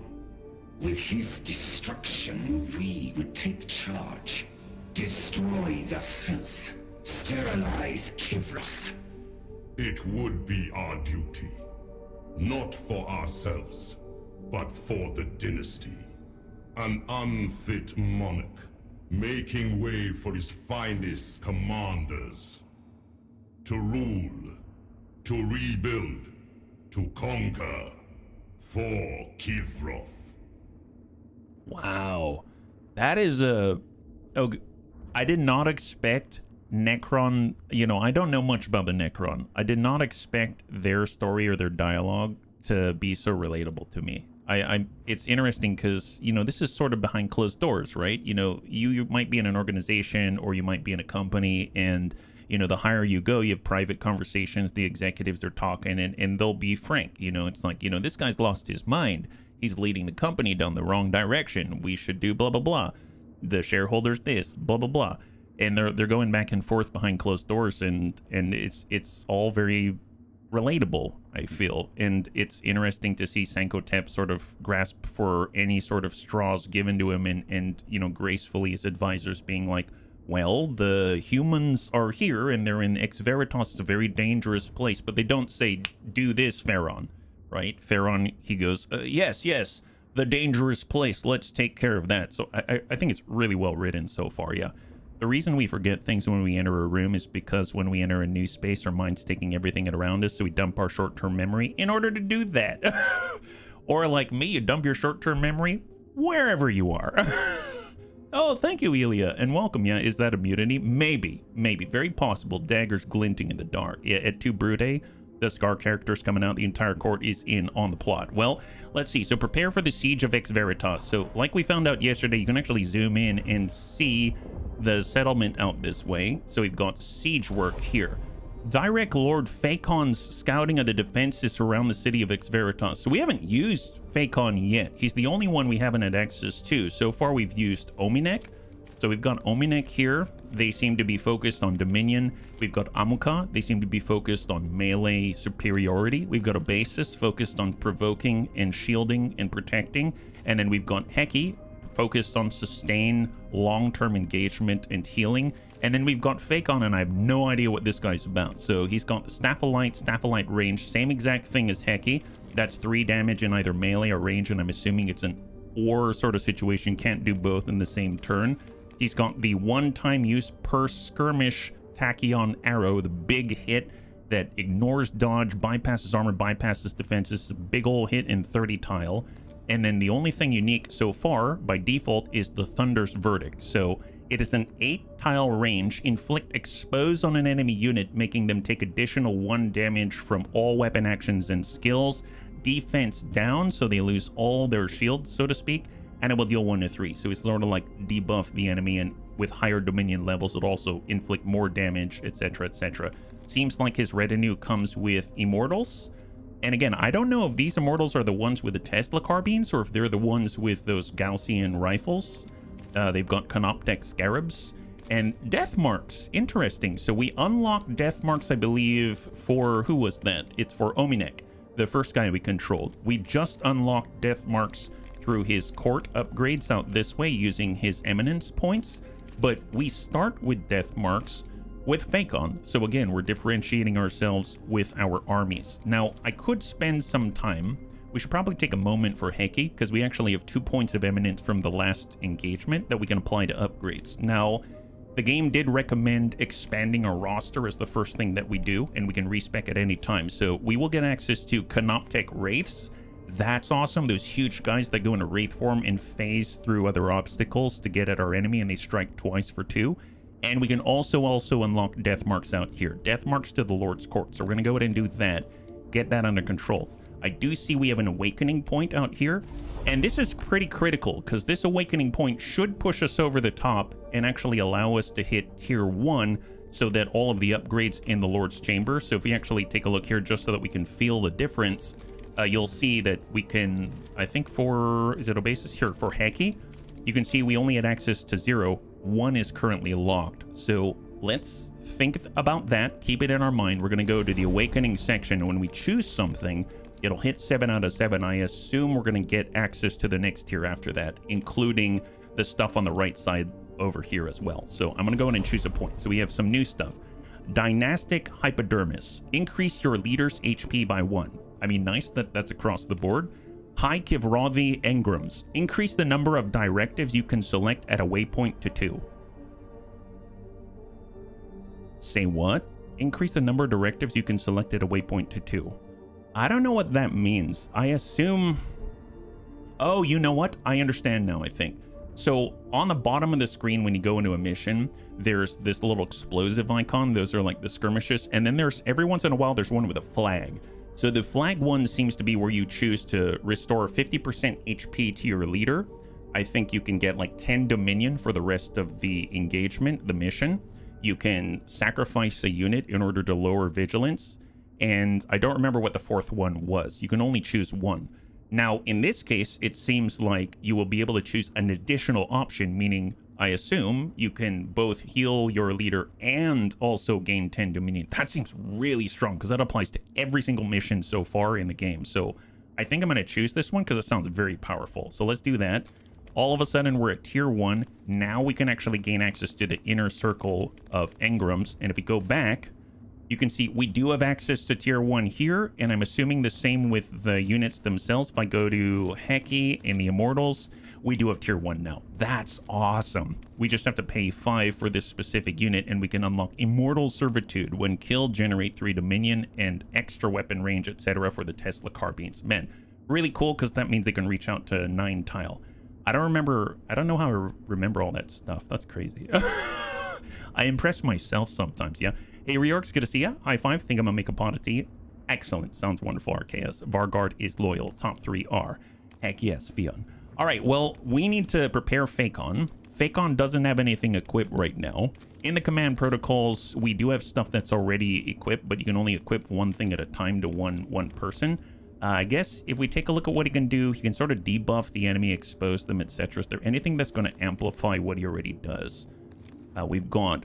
With his destruction, we would take charge. Destroy the filth. Sterilize Kivroth. It would be our duty. Not for ourselves, but for the dynasty. An unfit monarch, making way for his finest commanders. To rule, to rebuild, to conquer, for Kivroth. Wow. That is a... Oh, I did not expect Necron... You know, I don't know much about the Necron. I did not expect their story or their dialogue to be so relatable to me. It's interesting because, you know, this is sort of behind closed doors, right? You know, you might be in an organization or you might be in a company, and, you know, the higher you go, you have private conversations, the executives are talking, and they'll be frank. You know, it's like, you know, this guy's lost his mind. He's leading the company down the wrong direction. We should do blah, blah, blah. The shareholders this, blah, blah, blah. And they're going back and forth behind closed doors, and it's all very relatable, I feel. And it's interesting to see Sankhotep sort of grasp for any sort of straws given to him, and you know, gracefully his advisors being like, well, the humans are here and they're in Ex Veritas. It's a very dangerous place, but they don't say, do this, Pharaon, right? Pharaon, he goes, yes, the dangerous place. Let's take care of that. So I think it's really well written so far, yeah. The reason we forget things when we enter a room is because when we enter a new space, our mind's taking everything around us, so we dump our short-term memory in order to do that. Or like me, you dump your short-term memory wherever you are. Oh, thank you, Elia, and welcome. Yeah, is that immunity? Maybe. Very possible. Daggers glinting in the dark. Yeah, at 2 Brute, the Scar characters coming out, the entire court is in on the plot. Well, let's see. So prepare for the Siege of Ex Veritas. So like we found out yesterday, you can actually zoom in and see the settlement out this way. So we've got siege work here. Direct Lord Phacon's scouting of the defenses around the city of Ex Veritas. So we haven't used Phacon yet. He's the only one we haven't had access to. So far we've used Ominek. So we've got Ominek here. They seem to be focused on Dominion. We've got Amuka. They seem to be focused on melee superiority. We've got a basis focused on provoking and shielding and protecting. And then we've got Heki, focused on sustain, long-term engagement, and healing. And then we've got Phacon, and I have no idea what this guy's about. So he's got the Stapholite range, same exact thing as Heki. That's 3 damage in either melee or range, and I'm assuming it's an or sort of situation, can't do both in the same turn. He's got the one-time use per skirmish Tachyon arrow, the big hit that ignores dodge, bypasses armor, bypasses defenses. It's a big ol' hit in 30 tile. And then the only thing unique so far, by default, is the Thunder's Verdict. So it is an 8-tile range, inflict expose on an enemy unit, making them take additional 1 damage from all weapon actions and skills. Defense down, so they lose all their shields, so to speak, and it will deal 1 to 3. So it's sort of like debuff the enemy, and with higher Dominion levels, it also inflict more damage, etc., etc. Seems like his retinue comes with Immortals. And again, I don't know if these Immortals are the ones with the Tesla carbines or if they're the ones with those Gaussian rifles. They've got Canoptech Scarabs. And death marks, interesting. So we unlocked death marks, I believe, for, who was that? It's for Ominek, the first guy we controlled. We just unlocked death marks through his court upgrades out this way using his eminence points. But we start with death marks with Phacon. So again, we're differentiating ourselves with our armies. Now, I could spend some time. We should probably take a moment for Heki, because we actually have 2 points of eminence from the last engagement that we can apply to upgrades. Now, the game did recommend expanding our roster as the first thing that we do, and we can respec at any time. So we will get access to Canoptech Wraiths. That's awesome. Those huge guys that go into Wraith form and phase through other obstacles to get at our enemy, and they strike twice for 2. And we can also unlock death marks out here. Death marks to the Lord's Court. So we're going to go ahead and do that. Get that under control. I do see we have an awakening point out here. And this is pretty critical, because this awakening point should push us over the top and actually allow us to hit tier 1 so that all of the upgrades in the Lord's Chamber. So if we actually take a look here just so that we can feel the difference, you'll see that we can, I think for, is it Obasis? Here, for Heki, you can see we only had access to 0. 1 is currently locked. So let's think about that. Keep it in our mind. We're going to go to the awakening section. And when we choose something, it'll hit 7 out of 7. I assume we're going to get access to the next tier after that, including the stuff on the right side over here as well. So I'm going to go in and choose a point. So we have some new stuff. Dynastic Hypodermis. Increase your leader's HP by 1. I mean, nice that that's across the board. High Kivravi Engrams. Increase the number of directives you can select at a waypoint to 2. Say what? Increase the number of directives you can select at a waypoint to 2. I don't know what that means. I assume... Oh, you know what? I understand now, I think. So on the bottom of the screen, when you go into a mission, there's this little explosive icon. Those are like the skirmishes. And then there's, every once in a while, there's one with a flag. So the flag one seems to be where you choose to restore 50% HP to your leader. I think you can get like 10 dominion for the rest of the engagement, the mission. You can sacrifice a unit in order to lower vigilance. And I don't remember what the fourth one was. You can only choose one. Now, in this case, it seems like you will be able to choose an additional option, meaning I assume you can both heal your leader and also gain 10 dominion. That seems really strong because that applies to every single mission so far in the game. So I think I'm going to choose this one because it sounds very powerful. So let's do that. All of a sudden, we're at tier 1. Now we can actually gain access to the inner circle of engrams. And if we go back, you can see we do have access to tier 1 here. And I'm assuming the same with the units themselves. If I go to Heki and the Immortals, we do have tier 1 now. That's awesome. We just have to pay 5 for this specific unit, and we can unlock Immortal Servitude. When killed, generate 3 dominion and extra weapon range, etc. for the Tesla carbines. Man, really cool because that means they can reach out to 9 tile. I don't know how I remember all that stuff. That's crazy. I impress myself sometimes, yeah. Hey, Reorx, good to see ya. High five. Think I'm gonna make a pot of tea. Excellent. Sounds wonderful, Archaeus. Vargard is loyal. Top 3 are. Heck yes, Fion. All right, well, we need to prepare Phacon. Phacon doesn't have anything equipped right now. In the command protocols, we do have stuff that's already equipped, but you can only equip one thing at a time to one person. I guess if we take a look at what he can do, he can sort of debuff the enemy, expose them, etc. Is there anything that's going to amplify what he already does? We've got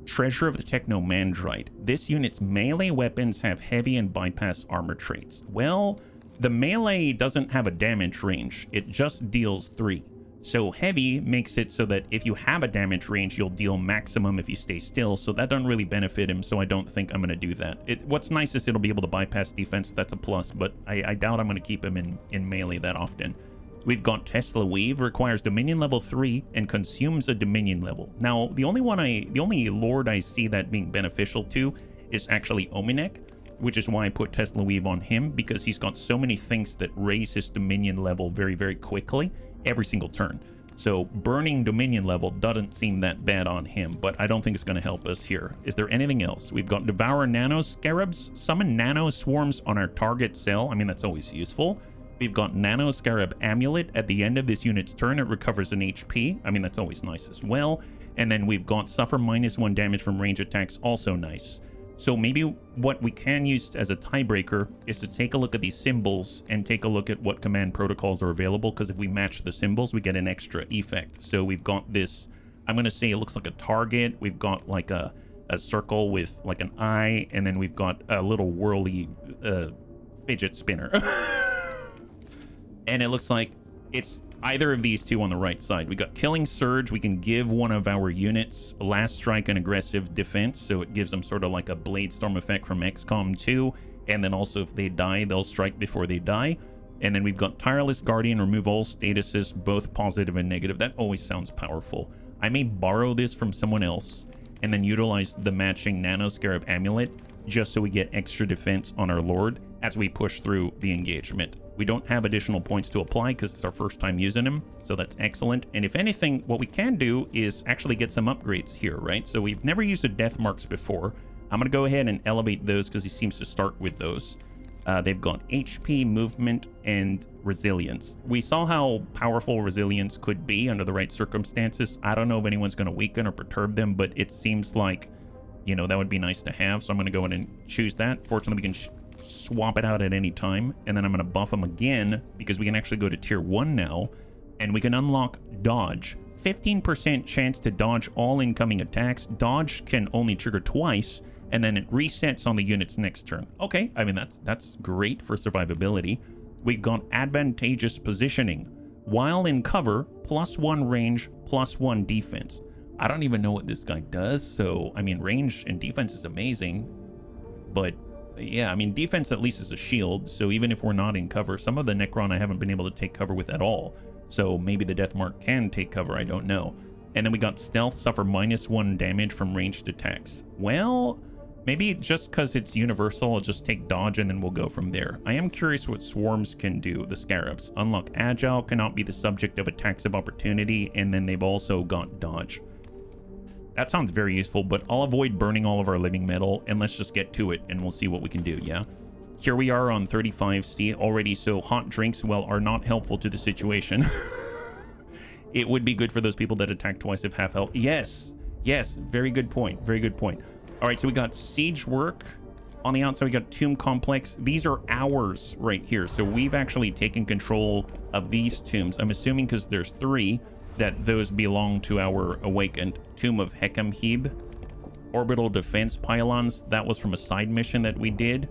Treasure of the Technomandrite. This unit's melee weapons have heavy and bypass armor traits. Well, the melee doesn't have a damage range. It just deals 3. So heavy makes it so that if you have a damage range, you'll deal maximum if you stay still. So that doesn't really benefit him. So I don't think I'm going to do that. What's nice is it'll be able to bypass defense. That's a plus. But I doubt I'm going to keep him in melee that often. We've got Tesla Weave, requires Dominion level 3 and consumes a Dominion level. Now, the only Lord I see that being beneficial to is actually Ominek, which is why I put Tesla Weave on him, because he's got so many things that raise his Dominion level very, very quickly every single turn. So burning Dominion level doesn't seem that bad on him, but I don't think it's going to help us here. Is there anything else? We've got Devour Nano Scarabs, summon Nano Swarms on our target cell. I mean, that's always useful. We've got Nano Scarab Amulet. At the end of this unit's turn, it recovers an HP. I mean, that's always nice as well. And then we've got Suffer -1 damage from range attacks, also nice. So maybe what we can use as a tiebreaker is to take a look at these symbols and take a look at what command protocols are available, because if we match the symbols, we get an extra effect. So we've got this I'm going to say it looks like a target. We've got like a circle with like an eye, and then we've got a little whirly fidget spinner. And it looks like it's either of these two on the right side. We got Killing Surge. We can give one of our units Last Strike and Aggressive Defense, so it gives them sort of like a Blade Storm effect from XCOM 2. And then also if they die, they'll strike before they die. And then we've got Tireless Guardian, remove all statuses, both positive and negative. That always sounds powerful. I may borrow this from someone else and then utilize the matching Nano Scarab Amulet just so we get extra defense on our Lord as we push through the engagement. We don't have additional points to apply because it's our first time using him, so that's excellent. And if anything, what we can do is actually get some upgrades here, right? So we've never used the Death Marks before. I'm going to go ahead and elevate those because he seems to start with those. They've got HP, movement, and resilience. We saw how powerful resilience could be under the right circumstances. I don't know if anyone's going to weaken or perturb them, but it seems like, you know, that would be nice to have. So I'm going to go ahead and choose that. Fortunately, we can swap it out at any time, and then I'm going to buff them again because we can actually go to tier 1 now, and we can unlock dodge. 15% chance to dodge all incoming attacks. Dodge can only trigger twice, and then it resets on the unit's next turn. Okay, I mean, that's great for survivability. We got advantageous positioning. While in cover, +1 range, +1 defense. I don't even know what this guy does, so, I mean, range and defense is amazing, but yeah, I mean, defense at least is a shield, so even if we're not in cover, some of the Necron I haven't been able to take cover with at all, so maybe the Death Mark can take cover, I don't know. And then we got stealth, suffer -1 damage from ranged attacks. Well, maybe just because it's universal, I'll just take dodge and then we'll go from there. I am curious what swarms can do, the scarabs. Unlock agile, cannot be the subject of attacks of opportunity, and then they've also got dodge. That sounds very useful, but I'll avoid burning all of our living metal, and let's just get to it, and we'll see what we can do, yeah? Here we are on 35C already, so hot drinks, well, are not helpful to the situation. It would be good for those people that attack twice if half health. Yes, yes, very good point, very good point. All right, so we got siege work. On the outside, we got tomb complex. These are ours right here, so we've actually taken control of these tombs. I'm assuming because there's 3, that those belong to our awakened. Tomb of Hekemheb, orbital defense pylons, that was from a side mission that we did,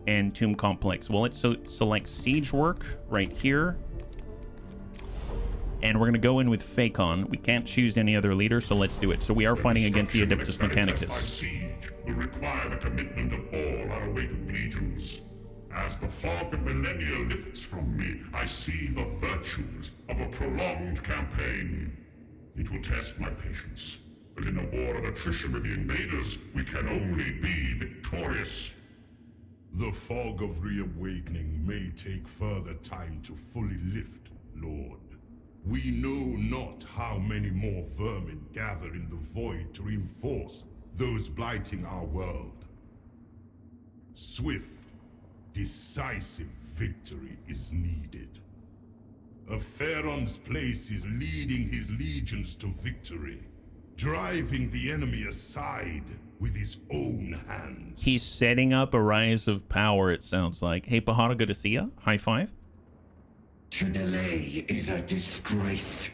and tomb complex. Well, let's select siege work right here, and we're going to go in with Phacon. We can't choose any other leader, so let's do it. So we are fighting against the Adeptus Mechanicus. Siege will require the commitment of all our awakened legions. As the fog of millennia lifts from me, I see the virtues of a prolonged campaign. It will test my patience, but in a war of attrition with the invaders, we can only be victorious. The fog of reawakening may take further time to fully lift, Lord. We know not how many more vermin gather in the void to reinforce those blighting our world. Swift, decisive victory is needed. A Pharaoh's place is leading his legions to victory, driving the enemy aside with his own hands. He's setting up a rise of power, it sounds like. Hey, Pahara, good to see ya. High five. To delay is a disgrace.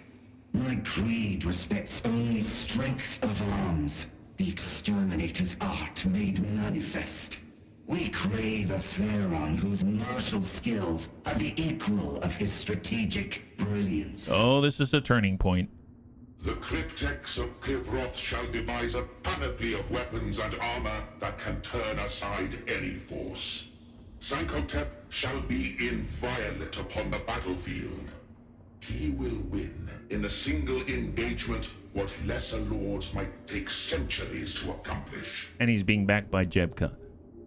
My creed respects only strength of arms, the exterminator's art made manifest. We crave a Pharaoh whose martial skills are the equal of his strategic brilliance. Oh, this is a turning point. The Cryptex of Kivroth shall devise a panoply of weapons and armor that can turn aside any force. Sankhotep shall be inviolate upon the battlefield. He will win in a single engagement what lesser lords might take centuries to accomplish. And he's being backed by Jebka.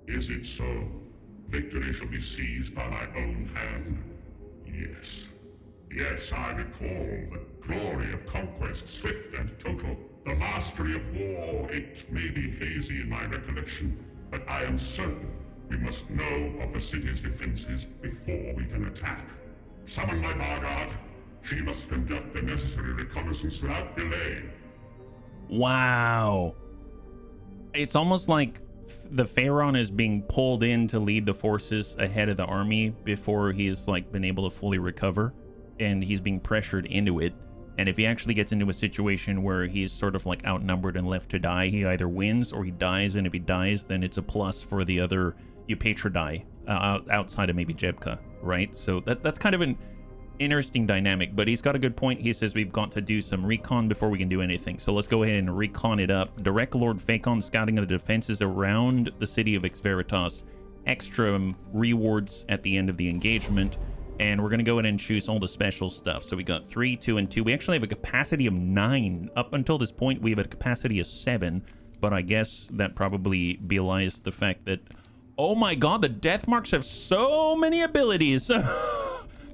Is it so? Victory shall be seized by my own hand? Yes. Yes, I recall the glory of conquest, swift and total. The mastery of war, it may be hazy in my recollection, but I am certain we must know of the city's defenses before we can attack. Summon my Vanguard. She must conduct the necessary reconnaissance without delay. Wow. It's almost like the Pharaoh is being pulled in to lead the forces ahead of the army before he's like been able to fully recover, and he's being pressured into it. And if he actually gets into a situation where he's sort of like outnumbered and left to die, he either wins or he dies. And if he dies, then it's a plus for the other Eupatridae outside of maybe Jebka, right? So that's kind of an interesting dynamic, but he's got a good point. He says we've got to do some recon before we can do anything. So let's go ahead and recon it up. Direct Lord Phacon scouting of the defenses around the city of Ex Veritas. Extra rewards at the end of the engagement. And we're going to go ahead and choose all the special stuff. So we got 3, 2, and 2. We actually have a capacity of 9. Up until this point, we have a capacity of 7. But I guess that probably belies the fact that, oh my god, the Death Marks have so many abilities.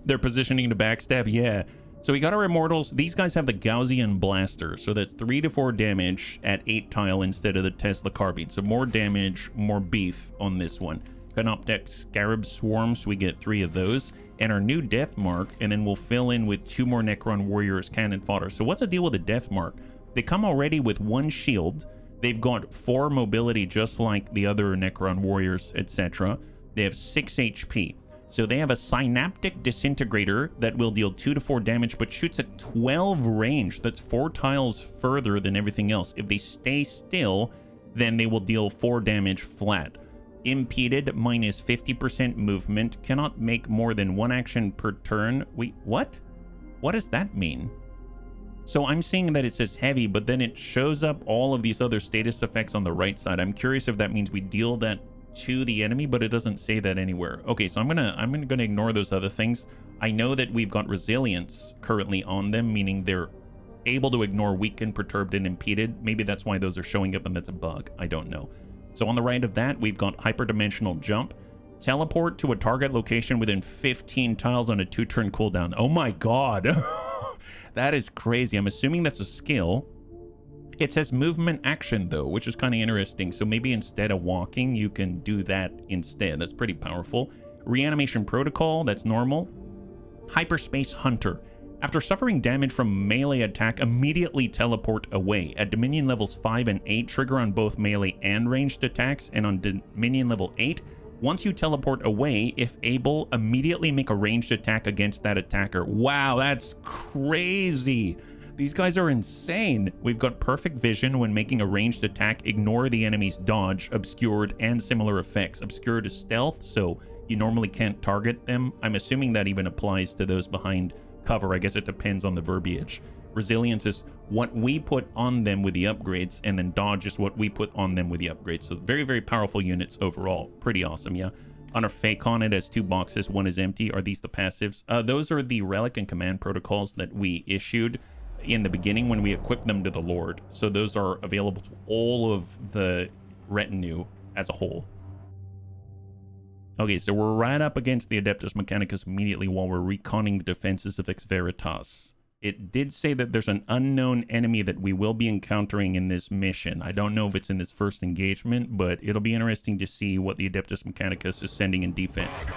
They're positioning to backstab, yeah. So we got our Immortals. These guys have the Gaussian Blaster. So that's 3 to 4 damage at 8 tile instead of the Tesla Carbine. So more damage, more beef on this one. Canoptech Scarab Swarms, we get 3 of those. And our new Death Mark, and then we'll fill in with 2 more Necron Warriors cannon fodder. So what's the deal with the Death Mark? They come already with 1 shield. They've got 4 mobility just like the other Necron Warriors, etc. They have 6 HP. So they have a Synaptic Disintegrator that will deal 2 to 4 damage, but shoots at 12 range. That's 4 tiles further than everything else. If they stay still, then they will deal 4 damage flat. Impeded, minus 50% movement, cannot make more than 1 action per turn. Wait, what? What does that mean? So I'm seeing that it says heavy, but then it shows up all of these other status effects on the right side. I'm curious if that means we deal that to the enemy, but it doesn't say that anywhere. Okay, so I'm gonna ignore those other things. I know that we've got resilience currently on them, meaning they're able to ignore weakened, perturbed, and impeded. Maybe that's why those are showing up and that's a bug. I don't know. So on the right of that, we've got hyperdimensional jump. Teleport to a target location within 15 tiles on a 2-turn cooldown. Oh my god. That is crazy. I'm assuming that's a skill. It says movement action though, which is kind of interesting. So maybe instead of walking, you can do that instead. That's pretty powerful. Reanimation protocol, that's normal. Hyperspace hunter. After suffering damage from melee attack, immediately teleport away. At Dominion levels 5 and 8, trigger on both melee and ranged attacks, and on Dominion level 8, once you teleport away, if able, immediately make a ranged attack against that attacker. Wow, that's crazy. These guys are insane. We've got perfect vision when making a ranged attack, ignore the enemy's dodge, obscured, and similar effects. Obscured is stealth, so you normally can't target them. I'm assuming that even applies to those behind cover. I guess it depends on the verbiage. Resilience is what we put on them with the upgrades, and then dodge is what we put on them with the upgrades. So very, very powerful units overall. Pretty awesome, yeah. On our Phacon, it has 2 boxes. 1 is empty. Are these the passives? Those are the relic and command protocols that we issued in the beginning when we equipped them to the Lord. So those are available to all of the retinue as a whole. Okay, so we're right up against the Adeptus Mechanicus immediately while we're reconning the defenses of Ex Veritas. It did say that there's an unknown enemy that we will be encountering in this mission. I don't know if it's in this first engagement, but it'll be interesting to see what the Adeptus Mechanicus is sending in defense.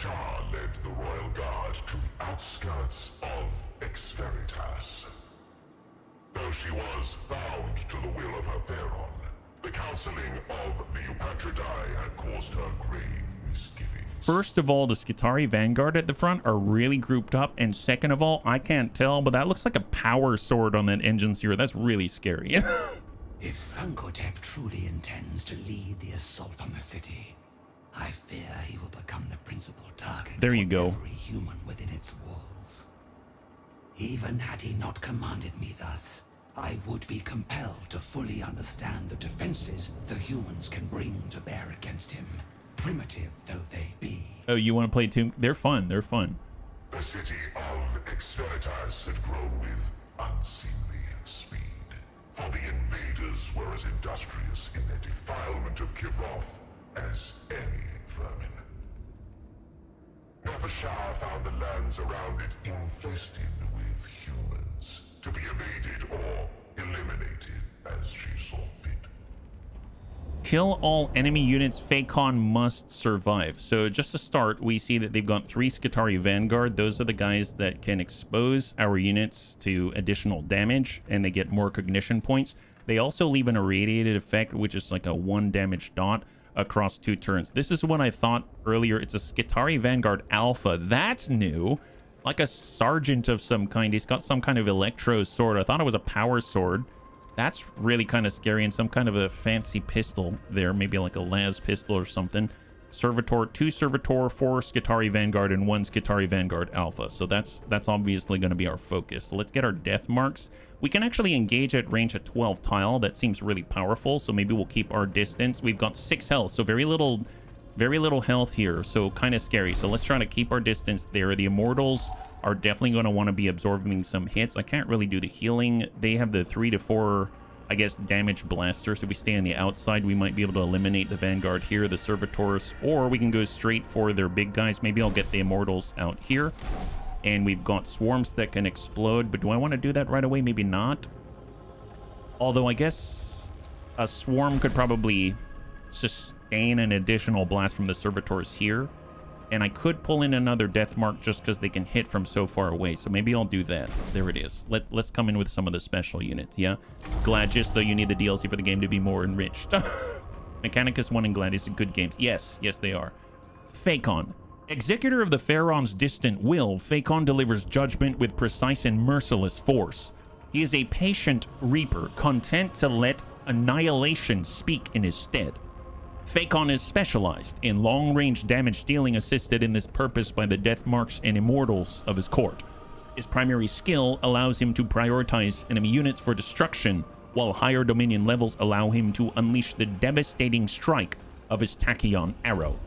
Shah led the Royal Guard to the outskirts of Ex Veritas. Though she was bound to the will of her Pharaon, the counseling of the Eupatridae had caused her grave misgivings. First of all, the Skitarii Vanguard at the front are really grouped up, and second of all, I can't tell, but that looks like a power sword on that engine seer. That's really scary. If Sankhotep truly intends to lead the assault on the city, I fear he will become the principal target there you for go. every human within its walls. Even had he not commanded me thus, I would be compelled to fully understand the defenses the humans can bring to bear against him, primitive though they be. Oh, you want to play too? They're fun. They're fun. The city of Ex Veritas had grown with unseemly speed, for the invaders were as industrious in their defilement of Kivroth as any vermin. Shah found the lands around it infested with humans, to be evaded or eliminated as she saw fit. Kill all enemy units. Phacon must survive. So just to start, we see that they've got 3 Skitarii Vanguard. Those are the guys that can expose our units to additional damage, and they get more cognition points. They also leave an irradiated effect, which is like a 1 damage dot across 2 turns. This is what I thought earlier. It's a Skitarii Vanguard Alpha. That's new. like a sergeant of some kind. He's got some kind of electro sword. I thought it was a power sword. That's really kind of scary, and some kind of a fancy pistol there, maybe like a las pistol or something. Servitor, 2 Servitor, 4 Skitarii Vanguard, and 1 Skitarii Vanguard Alpha. So that's obviously going to be our focus. So let's get our death marks. We can actually engage at range at 12 tile. That seems really powerful, so maybe we'll keep our distance. We've got 6 health, so very little health here, so kind of scary. So let's try to keep our distance there. The Immortals are definitely going to want to be absorbing some hits. I can't really do the healing. They have the 3 to 4... I guess damage blasters. If we stay on the outside, we might be able to eliminate the Vanguard here, the Servitors, or we can go straight for their big guys. Maybe I'll get the Immortals out here. And we've got swarms that can explode, but do I want to do that right away? Maybe not. Although I guess a swarm could probably sustain an additional blast from the Servitors here. And I could pull in another death mark just because they can hit from so far away. So maybe I'll do that. There it is. Let's come in with some of the special units, yeah? Gladius, though, you need the DLC for the game to be more enriched. Mechanicus 1 and Gladius are good games. Yes, they are. Phacon. Executor of the Pharaoh's distant will, Phacon delivers judgment with precise and merciless force. He is a patient reaper, content to let annihilation speak in his stead. Phacon is specialized in long-range damage dealing, assisted in this purpose by the death marks and immortals of his court. His primary skill allows him to prioritize enemy units for destruction, while higher dominion levels allow him to unleash the devastating strike of his tachyon arrow.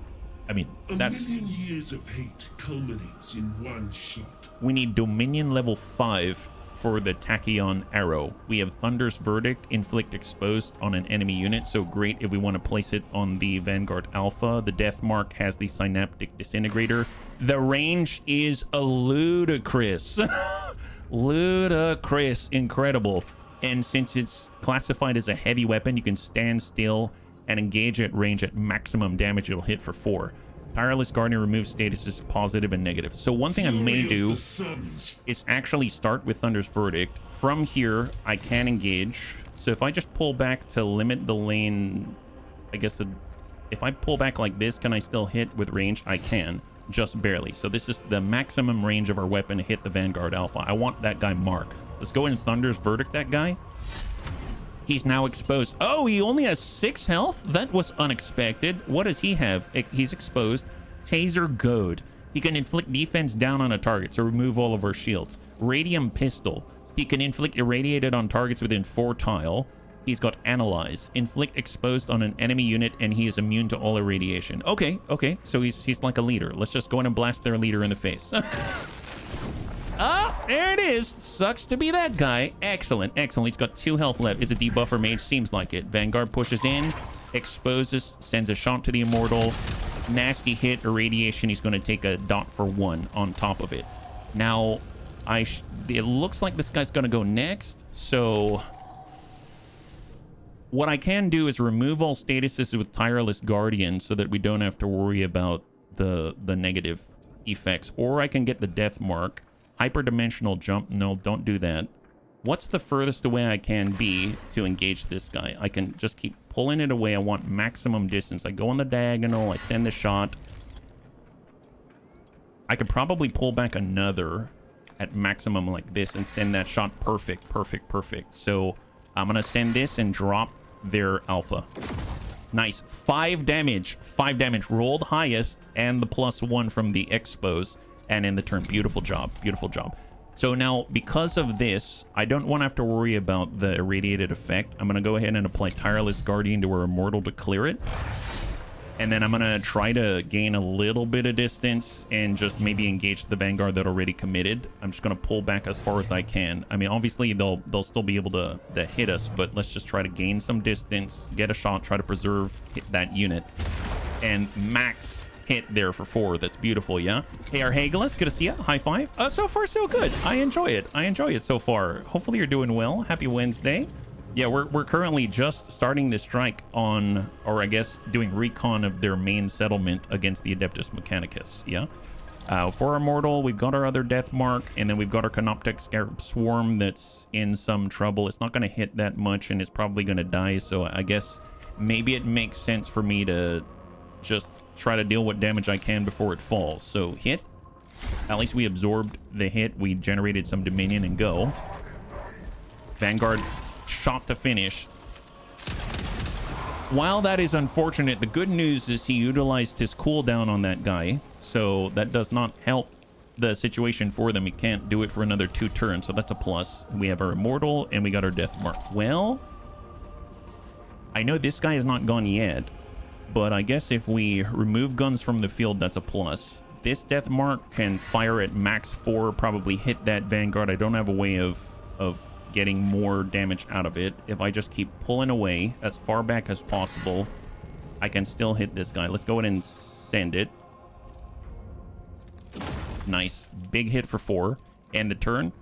I mean, that's... A million years of hate culminates in one shot. We need dominion level 5 for the tachyon arrow. We have Thunder's Verdict, inflict exposed on an enemy unit, so great if we want to place it on the Vanguard Alpha. The death mark has the synaptic disintegrator. The range is ludicrous. Ludicrous, incredible. And since it's classified as a heavy weapon, you can stand still and engage at range at maximum damage. It'll hit for 4. Tireless Guardian removes statuses positive and negative. So one thing I may do is actually start with Thunder's Verdict. From here, I can engage. So if I just pull back to limit the lane, I guess if I pull back like this, can I still hit with range? I can, just barely. So this is the maximum range of our weapon to hit the Vanguard Alpha. I want that guy marked. Let's go in Thunder's Verdict that guy. He's now exposed. Oh, he only has 6 health? That was unexpected. What does he have? He's exposed. Taser Goad. He can inflict defense down on a target, so remove all of our shields. Radium Pistol. He can inflict irradiated on targets within 4 tile. He's got Analyze. Inflict exposed on an enemy unit, and he is immune to all irradiation. Okay. So he's like a leader. Let's just go in and blast their leader in the face. Ah, there it is. Sucks to be that guy. Excellent. He's got 2 health left. It's a debuffer mage. Seems like it. Vanguard pushes in, exposes, sends a shot to the Immortal. Nasty hit, irradiation. He's going to take a dot for 1 on top of it. Now, it looks like this guy's going to go next. So what I can do is remove all statuses with Tireless Guardian so that we don't have to worry about the negative effects. Or I can get the death mark. Hyperdimensional jump. No, don't do that. What's the furthest away I can be to engage this guy? I can just keep pulling it away. I want maximum distance. I go on the diagonal. I send the shot. I could probably pull back another at maximum like this and send that shot. Perfect. So I'm going to send this and drop their alpha. Nice. 5 damage. Rolled highest and the +1 from the expose. And in the turn. Beautiful job. So now, because of this, I don't want to have to worry about the irradiated effect. I'm going to go ahead and apply Tireless Guardian to our Immortal to clear it. And then I'm going to try to gain a little bit of distance and just maybe engage the Vanguard that already committed. I'm just going to pull back as far as I can. I mean, obviously, they'll still be able to hit us, but let's just try to gain some distance, get a shot, try to preserve that unit. And max hit there for 4. That's beautiful, yeah? Hey, Arhagelis, good to see you. High five. So far, so good. I enjoy it so far. Hopefully, you're doing well. Happy Wednesday. Yeah, we're currently just starting this strike on, or I guess doing recon of their main settlement against the Adeptus Mechanicus, yeah? For our Immortal, we've got our other death mark, and then we've got our Canoptek Scarab Swarm that's in some trouble. It's not going to hit that much, and it's probably going to die, so I guess maybe it makes sense for me to just try to deal what damage I can before it falls. So hit, At least we absorbed the hit. We generated some Dominion and go. Vanguard shot to finish. While that is unfortunate, the good news is he utilized his cooldown on that guy. So that does not help the situation for them. He can't do it for another 2 turns. So that's a plus. We have our Immortal and we got our Death Mark. Well, I know this guy is not gone yet, but I guess if we remove guns from the field, that's a plus. This Death Mark can fire at max 4, probably hit that Vanguard. I don't have a way of getting more damage out of it. If I just keep pulling away as far back as possible, I can still hit this guy. Let's go ahead and send it. Nice. Big hit for 4. And the turn.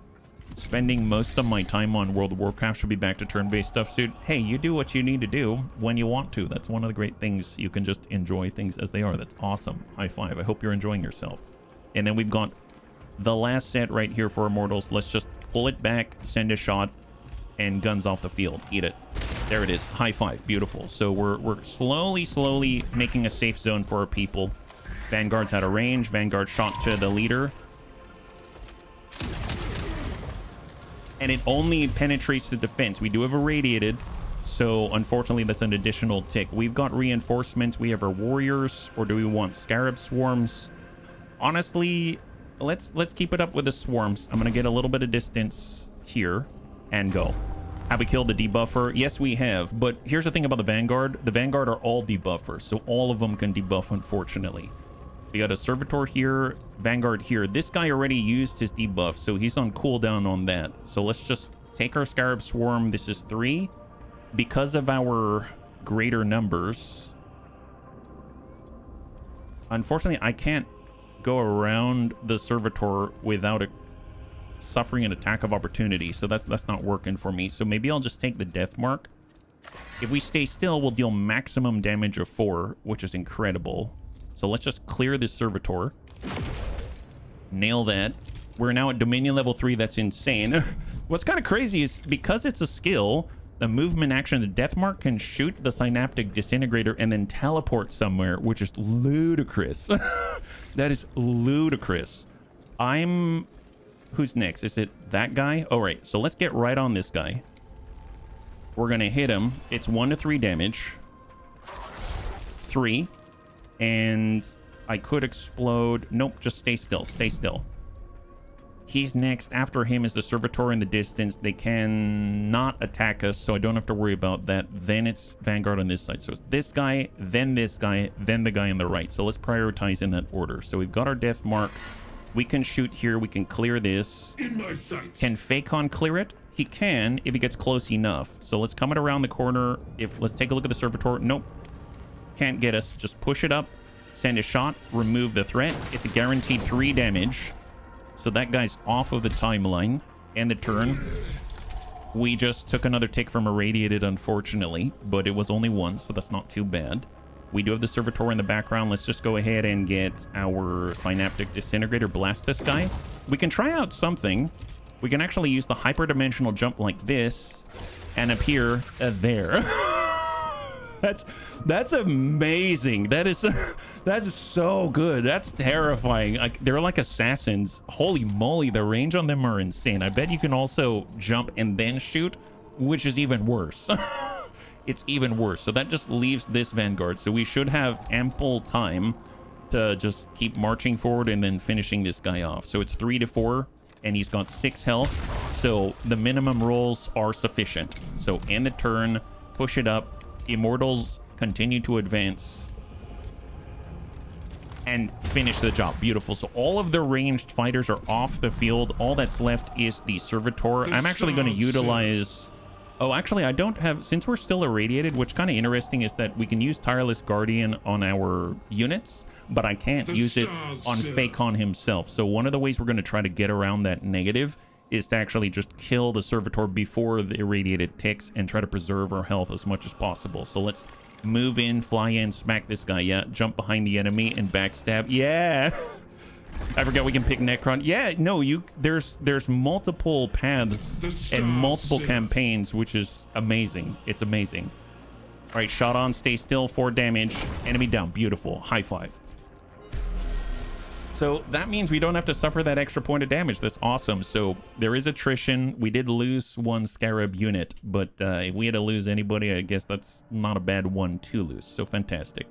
Spending most of my time on World of Warcraft. Should be back to turn-based stuff soon. Hey, you do what you need to do when you want to. That's one of the great things. You can just enjoy things as they are. That's awesome. High five. I hope you're enjoying yourself. And then we've got the last set right here for Immortals. Let's just pull it back, send a shot, and guns off the field. Eat it. There it is. High five. Beautiful. So we're slowly making a safe zone for our people. Vanguard's out of range. Vanguard shot to the leader. And it only penetrates the defense. We do have irradiated, so unfortunately that's an additional tick. We've got reinforcements. We have our warriors, or do we want scarab swarms? Honestly, let's keep it up with the swarms. I'm gonna get a little bit of distance here and go. Have we killed the debuffer? Yes, we have. But here's the thing about the Vanguard. The Vanguard are all debuffers, so all of them can debuff, unfortunately. We got a Servitor here, Vanguard here. This guy already used his debuff, so he's on cooldown on that. So let's just take our Scarab Swarm. This is 3. Because of our greater numbers, unfortunately, I can't go around the Servitor without suffering an attack of opportunity. So that's not working for me. So maybe I'll just take the Death Mark. If we stay still, we'll deal maximum damage of 4, which is incredible. So let's just clear this Servitor. Nail that. We're now at Dominion level 3. That's insane. What's kind of crazy is because it's a skill, the movement action, the Death Mark can shoot the Synaptic Disintegrator and then teleport somewhere, which is ludicrous. That is ludicrous. Who's next? Is it that guy? All right, so let's get right on this guy. We're going to hit him. It's 1 to 3 damage. 3. And I could explode. Nope, just stay still. Stay still. He's next. After him is the Servitor in the distance. They cannot attack us, so I don't have to worry about that. Then it's Vanguard on this side. So it's this guy, then the guy on the right. So let's prioritize in that order. So we've got our Death Mark. We can shoot here. We can clear this. In my sights. Can Fakon clear it? He can if he gets close enough. So let's come it around the corner. Let's take a look at the Servitor. Nope. Can't get us. Just push it up, send a shot, remove the threat. It's a guaranteed 3 damage. So that guy's off of the timeline. And the turn. We just took another tick from irradiated, unfortunately, but it was only 1, so that's not too bad. We do have the Servitor in the background. Let's just go ahead and get our Synaptic Disintegrator. Blast this guy. We can try out something. We can actually use the hyperdimensional jump like this and appear there. That's amazing. That's so good. That's terrifying. They're like assassins. Holy moly, the range on them are insane. I bet you can also jump and then shoot, which is even worse. It's even worse. So that just leaves this Vanguard. So we should have ample time to just keep marching forward and then finishing this guy off. So it's 3 to 4, and he's got 6 health. So the minimum rolls are sufficient. So in the turn, push it up. Immortals continue to advance and finish the job. Beautiful. So all of the ranged fighters are off the field. All that's left is the Servitor. I'm actually going to utilize... Oh, actually, I don't have... Since we're still irradiated, what's kind of interesting is that we can use Tireless Guardian on our units, but I can't use it on Fakon himself. So one of the ways we're going to try to get around that negative is to actually just kill the Servitor before the irradiated ticks and try to preserve our health as much as possible. So let's move in, fly in, smack this guy. Yeah, jump behind the enemy and backstab. Yeah. I forgot we can pick Necron. Yeah, no, there's multiple paths and multiple campaigns, which is amazing. It's amazing. All right, shot on, stay still, 4 damage. Enemy down. Beautiful. High five. So that means we don't have to suffer that extra point of damage. That's awesome. So there is attrition. We did lose one Scarab unit, but if we had to lose anybody, I guess that's not a bad one to lose. So fantastic.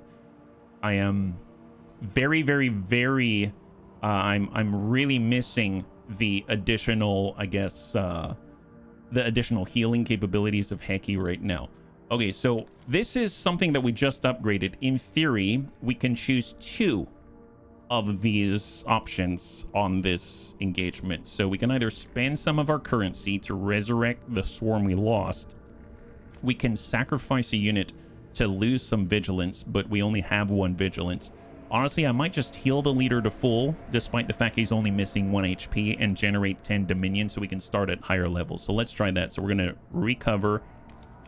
I am very, very, very... I'm really missing the additional, I guess, the additional healing capabilities of Heki right now. Okay, so this is something that we just upgraded. In theory, we can choose 2 of these options on this engagement. So we can either spend some of our currency to resurrect the swarm we lost. We can sacrifice a unit to lose some vigilance, but we only have 1 vigilance. Honestly, I might just heal the leader to full, despite the fact he's only missing 1 HP, and generate 10 Dominion so we can start at higher levels. So let's try that. So we're going to recover,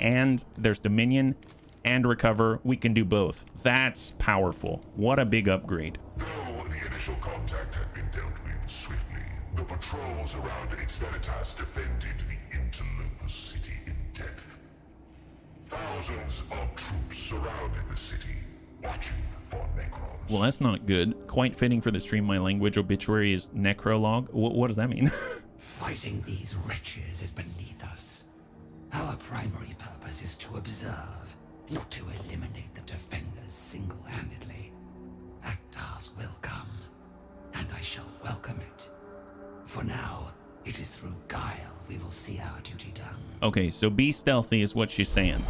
and there's Dominion and recover. We can do both. That's powerful. What a big upgrade. Though the initial contact had been dealt with swiftly, the patrols around Veritas defended the interlopers city in depth. Thousands of troops surrounded the city, watching for Necrons. Well, that's not good. Quite fitting for the Stream My Language obituary is necrolog. What does that mean? Fighting these wretches is beneath us. Our primary purpose is to observe, not to eliminate the defenders single-handedly. That task will come, and I shall welcome it. For now, it is through guile we will see our duty done. Okay, so be stealthy is what she's saying.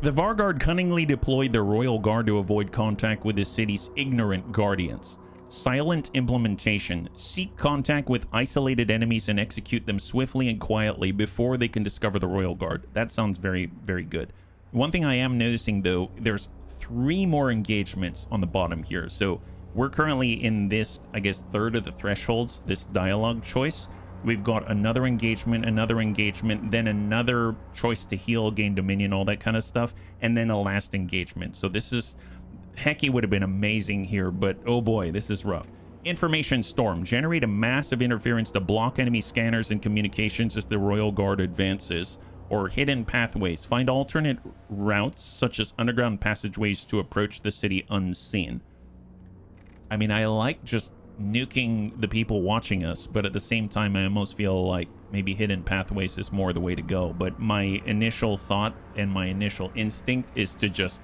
The Varguard cunningly deployed their royal guard to avoid contact with the city's ignorant guardians. Silent implementation. Seek contact with isolated enemies and execute them swiftly and quietly before they can discover the royal guard. That sounds very, very good. One thing I am noticing, though, there's 3 more engagements on the bottom here. So we're currently in this, I guess, third of the thresholds, this dialogue choice. We've got another engagement, then another choice to heal, gain dominion, all that kind of stuff, and then a last engagement. So this is... Heki would have been amazing here, but oh boy, this is rough. Information storm. Generate a massive interference to block enemy scanners and communications as the Royal Guard advances. Or hidden pathways. Find alternate routes, such as underground passageways, to approach the city unseen. I mean, I like just nuking the people watching us, but at the same time, I almost feel like maybe hidden pathways is more the way to go. But my initial thought and my initial instinct is to just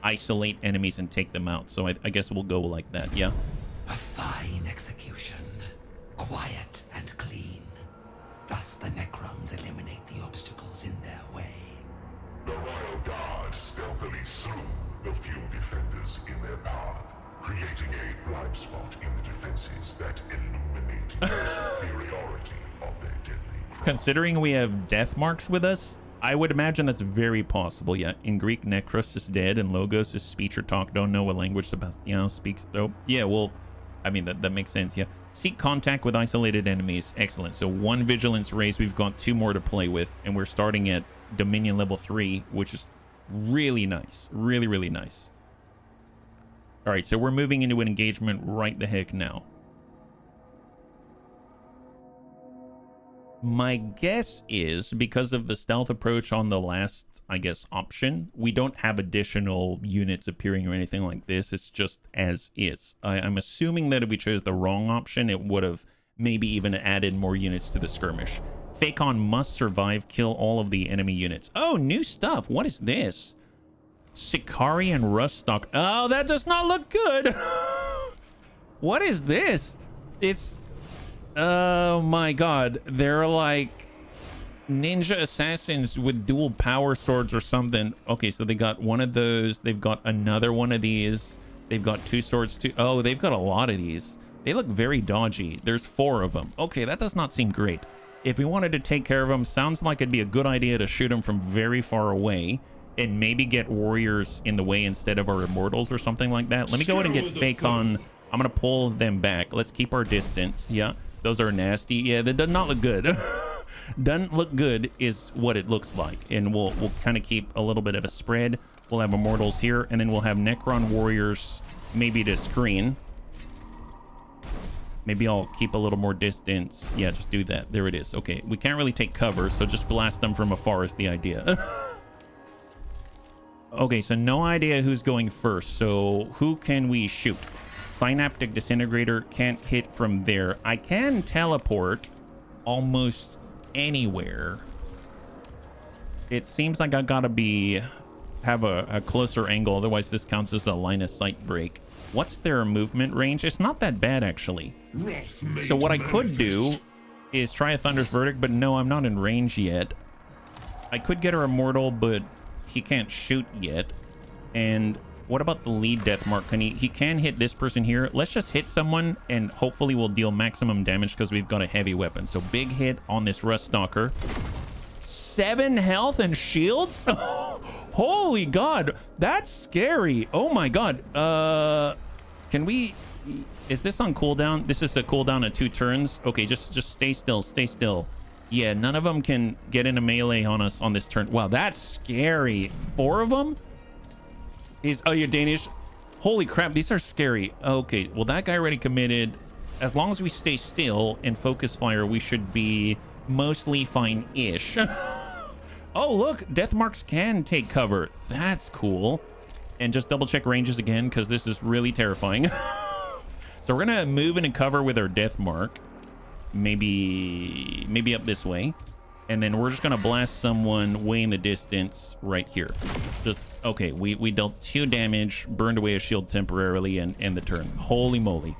isolate enemies and take them out. So I guess we'll go like that, yeah? A fine execution. Quiet and clean. Thus the Necrons eliminate the obstacles in their way. The Royal Guard stealthily slew the few defenders in their path, creating a blind spot in the defenses that illuminated the superiority of their deadly craft. Considering we have death marks with us, I would imagine that's very possible, yeah. In Greek, Necros is dead, and Logos is speech or talk. Don't know what language Sebastian speaks, though. Yeah, well, I mean, that makes sense, yeah. Seek contact with isolated enemies. Excellent. So 1 vigilance raise. We've got 2 more to play with, and we're starting at Dominion level 3, which is really nice. Really, really nice. All right, so we're moving into an engagement right the heck now. My guess is, because of the stealth approach on the last, I guess, option, we don't have additional units appearing or anything like this. It's just as is. I'm assuming that if we chose the wrong option, it would have maybe even added more units to the skirmish. Fakon must survive, kill all of the enemy units. Oh, new stuff. What is this? Sicari and Ruststock. Oh, that does not look good. What is this? It's... Oh my god, they're like ninja assassins with dual power swords or something. Okay, so they got one of those. They've got another one of these. They've got 2 swords too. Oh, they've got a lot of these. They look very dodgy. There's 4 of them. Okay, that does not seem great. If we wanted to take care of them, sounds like it'd be a good idea to shoot them from very far away and maybe get warriors in the way instead of our immortals or something like that. Let me go ahead and get Fakon. I'm gonna pull them back. Let's keep our distance. Yeah. Those are nasty. Yeah, that does not look good. Doesn't look good is what it looks like. And we'll kind of keep a little bit of a spread. We'll have immortals here, and then we'll have Necron warriors maybe to screen. Maybe I'll keep a little more distance. Yeah, just do that. There it is. Okay, we can't really take cover, so just blast them from afar is the idea. Okay, so no idea who's going first. So who can we shoot? Synaptic Disintegrator can't hit from there. I can teleport almost anywhere. It seems like I gotta have a closer angle, otherwise this counts as a line of sight break. What's their movement range? It's not that bad, actually. So what I could do is try a Thunder's Verdict, but no, I'm not in range yet. I could get her immortal, but he can't shoot yet. And what about the lead death mark? He can hit this person here. Let's just hit someone and hopefully we'll deal maximum damage because we've got a heavy weapon. So big hit on this Rust Stalker. 7 health and shields? Holy God, that's scary. Oh my God. Can we... Is this on cooldown? This is a cooldown at 2 turns. Okay, just stay still, stay still. Yeah, none of them can get into melee on us on this turn. Wow, that's scary. 4 of them? Oh, you're Danish? Holy crap, these are scary. Okay, well, that guy already committed. As long as we stay still and focus fire, we should be mostly fine-ish. Oh, look, death marks can take cover. That's cool. And just double check ranges again, because this is really terrifying. So we're gonna move into cover with our death mark. Maybe up this way. And then we're just gonna blast someone way in the distance right here. Just, okay, we dealt 2 damage, burned away a shield temporarily, and end the turn. Holy moly.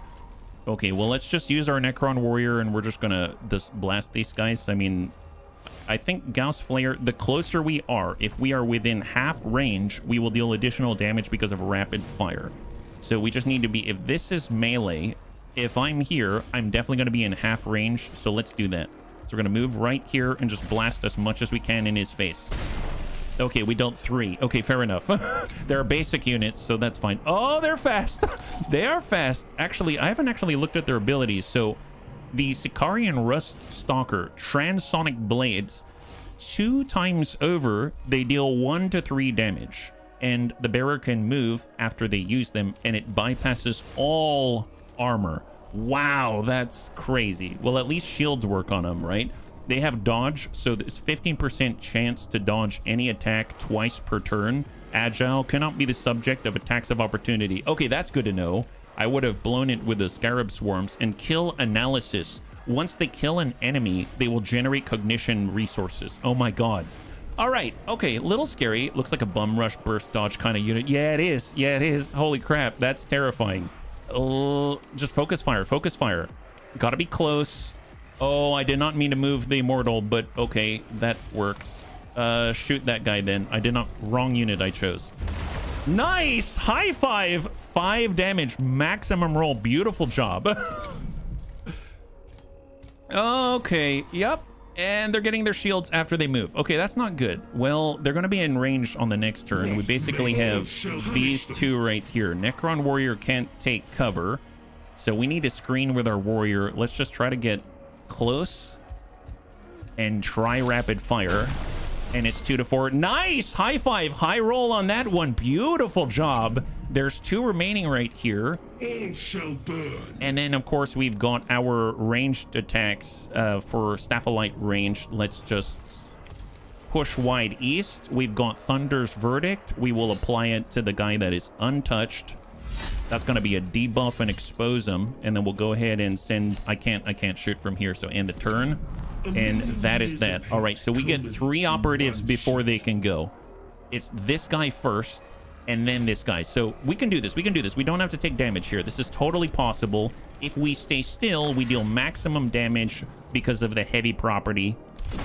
Okay, well, let's just use our Necron warrior, and we're just gonna just blast these guys. I mean, I think Gauss Flare, the closer we are, if we are within half range, we will deal additional damage because of rapid fire. So we just need to be, if this is melee, if I'm here, I'm definitely going to be in half range. So let's do that. So we're going to move right here and just blast as much as we can in his face. Okay, we dealt 3. Okay, fair enough. They're basic units, so that's fine. Oh, they're fast. They are fast. Actually, I haven't actually looked at their abilities. So the Sicarian Rust Stalker Transonic Blades, 2 times over, they deal 1 to 3 damage. And the bearer can move after they use them, and it bypasses all armor. Wow, that's crazy. Well, at least shields work on them, right? They have dodge, so there's 15% chance to dodge any attack twice per turn. Agile cannot be the subject of attacks of opportunity. Okay, that's good to know. I would have blown it with the Scarab Swarms. And kill analysis. Once they kill an enemy, they will generate cognition resources. Oh my God. All right, okay, a little scary. Looks like a bum rush burst dodge kind of unit. Yeah, it is. Yeah, it is. Holy crap, that's terrifying. Just focus fire, focus fire. Gotta be close. Oh, I did not mean to move the immortal, but okay, that works. Shoot that guy then. I did not, wrong unit I chose. Nice, high five. 5 damage, maximum roll. Beautiful job. Okay, yep. And they're getting their shields after they move. Okay, that's not good. Well, they're going to be in range on the next turn. We basically have these 2 right here. Necron Warrior can't take cover, so we need to screen with our Warrior. Let's just try to get close and try rapid fire. And it's 2 to 4. Nice! High five! High roll on that one. Beautiful job. There's 2 remaining right here. All shall burn. And then, of course, we've got our ranged attacks for Stapholite range. Let's just push wide east. We've got Thunder's Verdict. We will apply it to the guy that is untouched. That's going to be a debuff and expose him. And then we'll go ahead and send... I can't shoot from here, so end the turn. And that is that. All right, so we get 3 operatives before they can go. It's this guy first, and then this guy. So we can do this. We can do this. We don't have to take damage here. This is totally possible. If we stay still, we deal maximum damage because of the heavy property.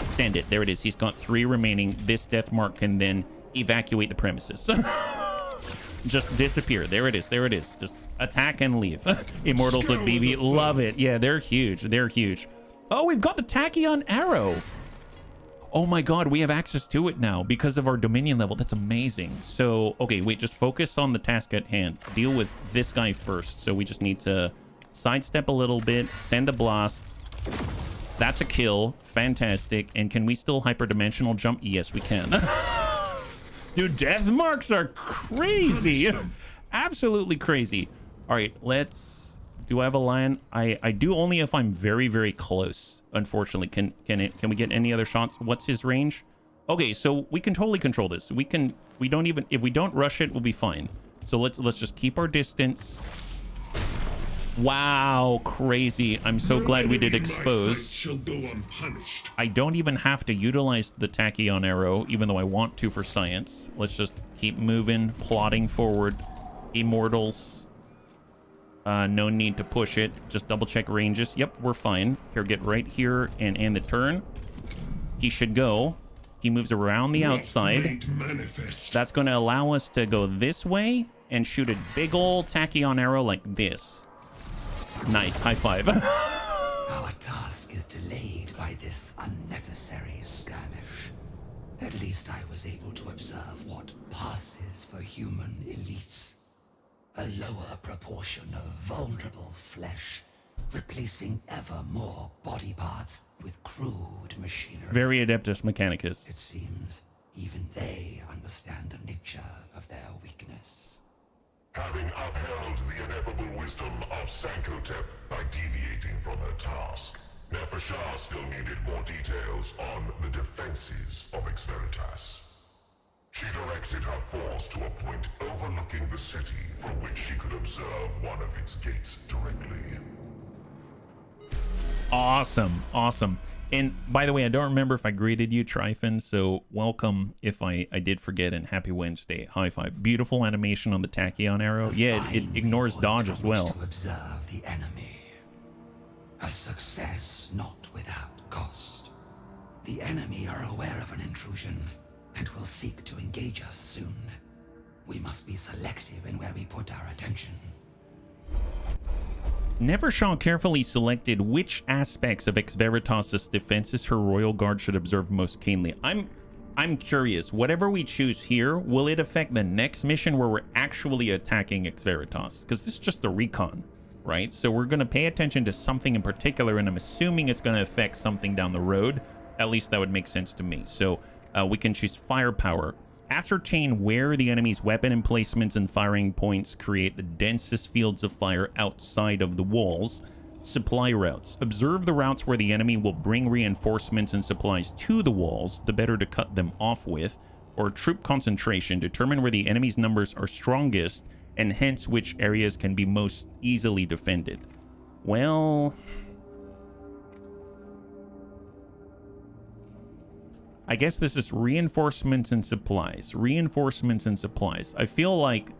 Send it. There it is. He's got 3 remaining. This death mark can then evacuate the premises. Just disappear. There it is. There it is. Just attack and leave. Immortals with BB. Love it. Yeah, they're huge. They're huge. Oh, we've got the Tachyon Arrow. Oh my God, we have access to it now because of our Dominion level. That's amazing. So, okay, wait, just focus on the task at hand. Deal with this guy first. So we just need to sidestep a little bit, send a blast. That's a kill. Fantastic. And can we still hyperdimensional jump? Yes, we can. Dude, death marks are crazy. Absolutely crazy. All right, let's... Do I have a line? I do only if I'm very, very close, unfortunately. Can we get any other shots? What's his range? Okay, so we can totally control this. We don't even... If we don't rush it, we'll be fine. So let's just keep our distance. Wow, crazy. I'm so glad we did expose. Shall go unpunished. I don't even have to utilize the tachyon arrow, even though I want to for science. Let's just keep moving, plodding forward. Immortals. No need to push it. Just double check ranges. Yep, we're fine. Here, get right here and end the turn. He should go. He moves around the outside. That's going to allow us to go this way and shoot a big old tachyon arrow like this. Nice, high five. Our task is delayed by this unnecessary skirmish. At least I was able to observe what passes for human elites. A lower proportion of vulnerable flesh, replacing ever more body parts with crude machinery. Very Adeptus Mechanicus. It seems even they understand the nature of their weakness. Having upheld the ineffable wisdom of Sankhotep by deviating from her task, Nefershah still needed more details on the defenses of Ex Veritas. She directed her force to a point overlooking the city from which she could observe one of its gates directly. Awesome, awesome. And by the way, I don't remember if I greeted you, Tryphon, so welcome if I did forget, and happy Wednesday. High five. Beautiful animation on the tachyon arrow. Yeah, it ignores dodge as well. To observe the enemy. A success not without cost. The enemy are aware of an intrusion and will seek to engage us soon. We must be selective in where we put our attention. Nefershah carefully selected which aspects of Ex Veritas' defenses her royal guard should observe most keenly. I'm curious, whatever we choose here, will it affect the next mission where we're actually attacking Ex Veritas? Because this is just a recon, right? So we're going to pay attention to something in particular, and I'm assuming it's going to affect something down the road. At least that would make sense to me. So we can choose firepower. Ascertain where the enemy's weapon emplacements and firing points create the densest fields of fire outside of the walls. Supply routes. Observe the routes where the enemy will bring reinforcements and supplies to the walls, the better to cut them off with. Or troop concentration. Determine where the enemy's numbers are strongest and hence which areas can be most easily defended. Well, I guess this is reinforcements and supplies. Reinforcements and supplies. I feel like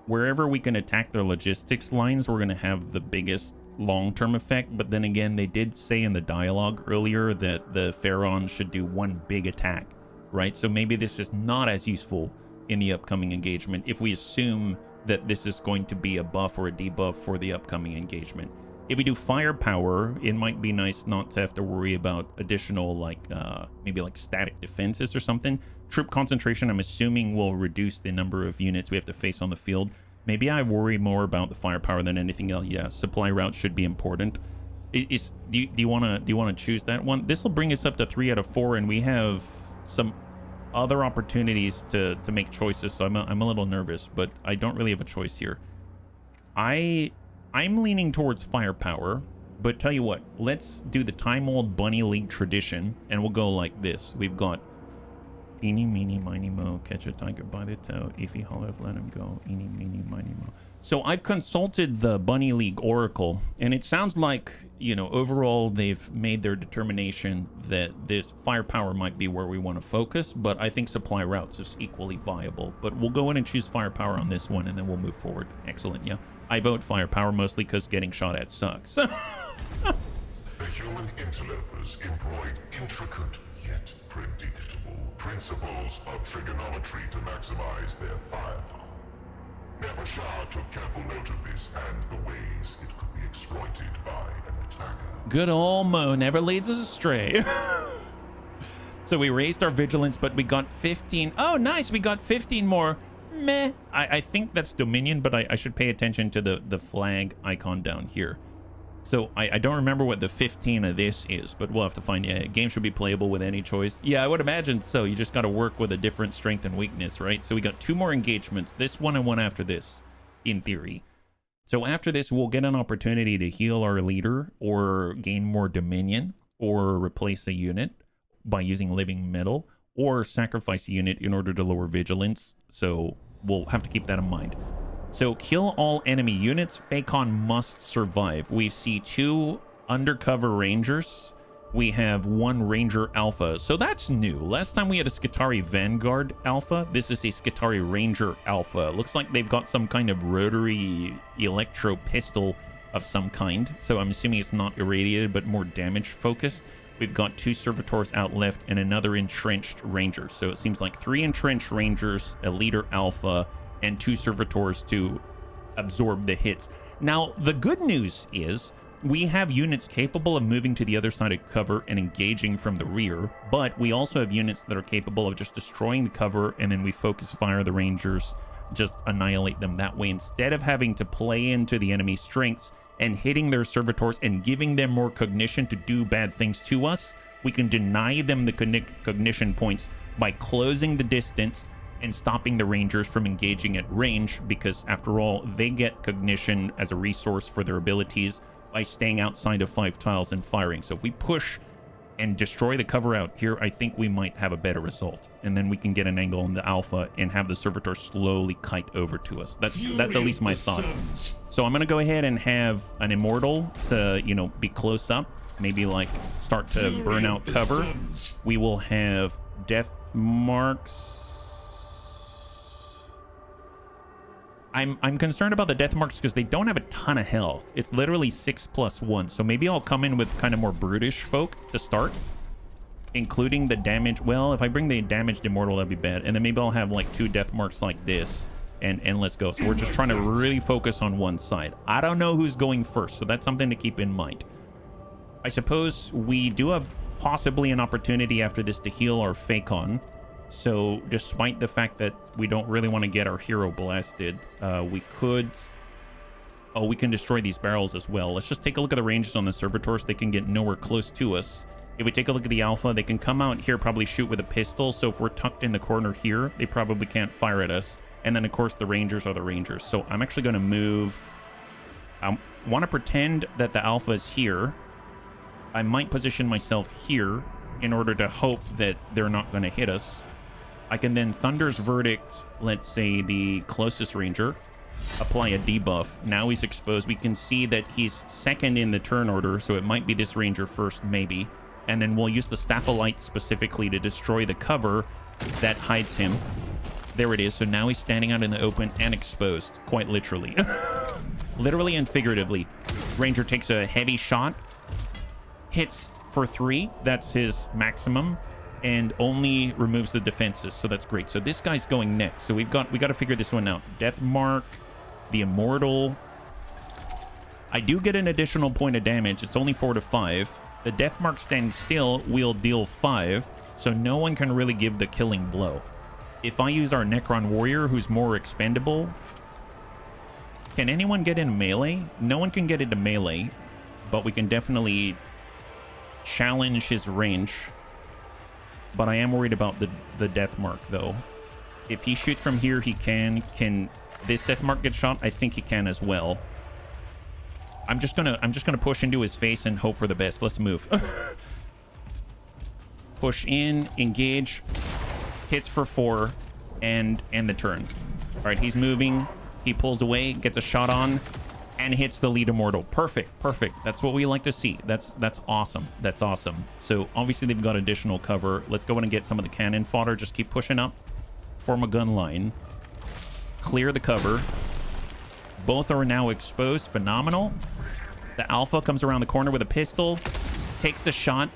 wherever we can attack their logistics lines, we're going to have the biggest long-term effect. But then again, they did say in the dialogue earlier that the Pharaon should do one big attack, right? So maybe this is not as useful in the upcoming engagement if we assume that this is going to be a buff or a debuff for the upcoming engagement. If we do firepower, it might be nice not to have to worry about additional, like, maybe like static defenses or something. Troop concentration, I'm assuming, will reduce the number of units we have to face on the field. Maybe I worry more about the firepower than anything else. Yeah, supply routes should be important. Do you want to choose that one? This will bring us up to 3 out of 4, and we have some other opportunities to make choices. So I'm a little nervous, but I don't really have a choice here. I'm leaning towards firepower, but tell you what, let's do the time-old Bunny League tradition, and we'll go like this. We've got eeny, meeny, miny, mo, catch a tiger by the toe, if he holler, let him go, eeny, meeny, miny, mo. So I've consulted the Bunny League Oracle, and it sounds like, you know, overall they've made their determination that this firepower might be where we want to focus, but I think supply routes is equally viable. But we'll go in and choose firepower on this one, and then we'll move forward. Excellent, yeah. I vote firepower mostly because getting shot at sucks. The human interlopers employed intricate yet predictable principles of trigonometry to maximize their firepower. Nefershah took careful note of this and the ways it could be exploited by an attacker. Good old Mo never leads us astray. So we raised our vigilance, but we got 15. Oh, nice. We got 15 more. Meh. I think that's Dominion, but I should pay attention to the flag icon down here. So I don't remember what the 15 of this is, but we'll have to find. Yeah, game should be playable with any choice. Yeah, I would imagine so. You just got to work with a different strength and weakness, right? So we got 2 more engagements, this one and one after this, in theory. So after this, we'll get an opportunity to heal our leader or gain more Dominion or replace a unit by using living metal or sacrifice a unit in order to lower vigilance. So we'll have to keep that in mind. So kill all enemy units. Phacon must survive. We see 2 undercover rangers. We have 1 ranger alpha. So that's new. Last time we had a Skitarii Vanguard alpha. This is a Skitarii Ranger alpha. Looks like they've got some kind of rotary electro pistol of some kind. So I'm assuming it's not irradiated, but more damage focused. We've got 2 servitors out left and another entrenched ranger. So it seems like 3 entrenched rangers, a leader alpha, and 2 servitors to absorb the hits. Now, the good news is we have units capable of moving to the other side of cover and engaging from the rear, but we also have units that are capable of just destroying the cover, and then we focus fire the rangers, just annihilate them that way, instead of having to play into the enemy's strengths and hitting their servitors and giving them more cognition to do bad things to us. We can deny them the cognition points by closing the distance and stopping the rangers from engaging at range, because after all, they get cognition as a resource for their abilities by staying outside of 5 tiles and firing. So if we push and destroy the cover out here, I think we might have a better result. And then we can get an angle on the alpha and have the servitor slowly kite over to us. That's at least my thought. So I'm going to go ahead and have an immortal to, you know, be close up. Maybe like start to burn out cover. We will have death marks. I'm concerned about the death marks because they don't have a ton of health. It's literally 6+1. So maybe I'll come in with kind of more brutish folk to start, including the damage. Well, if I bring the damaged immortal, that'd be bad. And then maybe I'll have like 2 death marks like this, and let's go. So we're just trying to really focus on one side. I don't know who's going first, so that's something to keep in mind. I suppose we do have possibly an opportunity after this to heal our Phacon. So despite the fact that we don't really want to get our hero blasted, we could... Oh, we can destroy these barrels as well. Let's just take a look at the ranges on the servitors. They can get nowhere close to us. If we take a look at the alpha, they can come out here, probably shoot with a pistol. So if we're tucked in the corner here, they probably can't fire at us. And then, of course, the rangers are the rangers. So I'm actually going to move... I want to pretend that the alpha is here. I might position myself here in order to hope that they're not going to hit us. I can then Thunder's Verdict, let's say the closest ranger, apply a debuff. Now he's exposed. We can see that he's second in the turn order, so it might be this ranger first, maybe. And then we'll use the Staff of Light specifically to destroy the cover that hides him. There it is. So now he's standing out in the open and exposed, quite literally. Literally and figuratively. Ranger takes a heavy shot, hits for 3. That's his maximum. And only removes the defenses, so that's great. So this guy's going next. So we got to figure this one out. Death mark, the immortal. I do get an additional point of damage. It's only 4 to 5. The death mark standing still will deal 5, so no one can really give the killing blow. If I use our Necron warrior, who's more expendable, can anyone get in melee? No one can get into melee, but we can definitely challenge his range. But I am worried about the death mark, though. If he shoots from here, he can. Can this death mark get shot? I think he can as well. I'm just gonna push into his face and hope for the best. Let's move. Push in, engage, hits for 4, and the turn. All right, he's moving. He pulls away, gets a shot on, and hits the lead immortal. Perfect. That's what we like to see. That's awesome. That's awesome. So obviously they've got additional cover. Let's go in and get some of the cannon fodder. Just keep pushing up. Form a gun line. Clear the cover. Both are now exposed. Phenomenal. The alpha comes around the corner with a pistol. Takes the shot.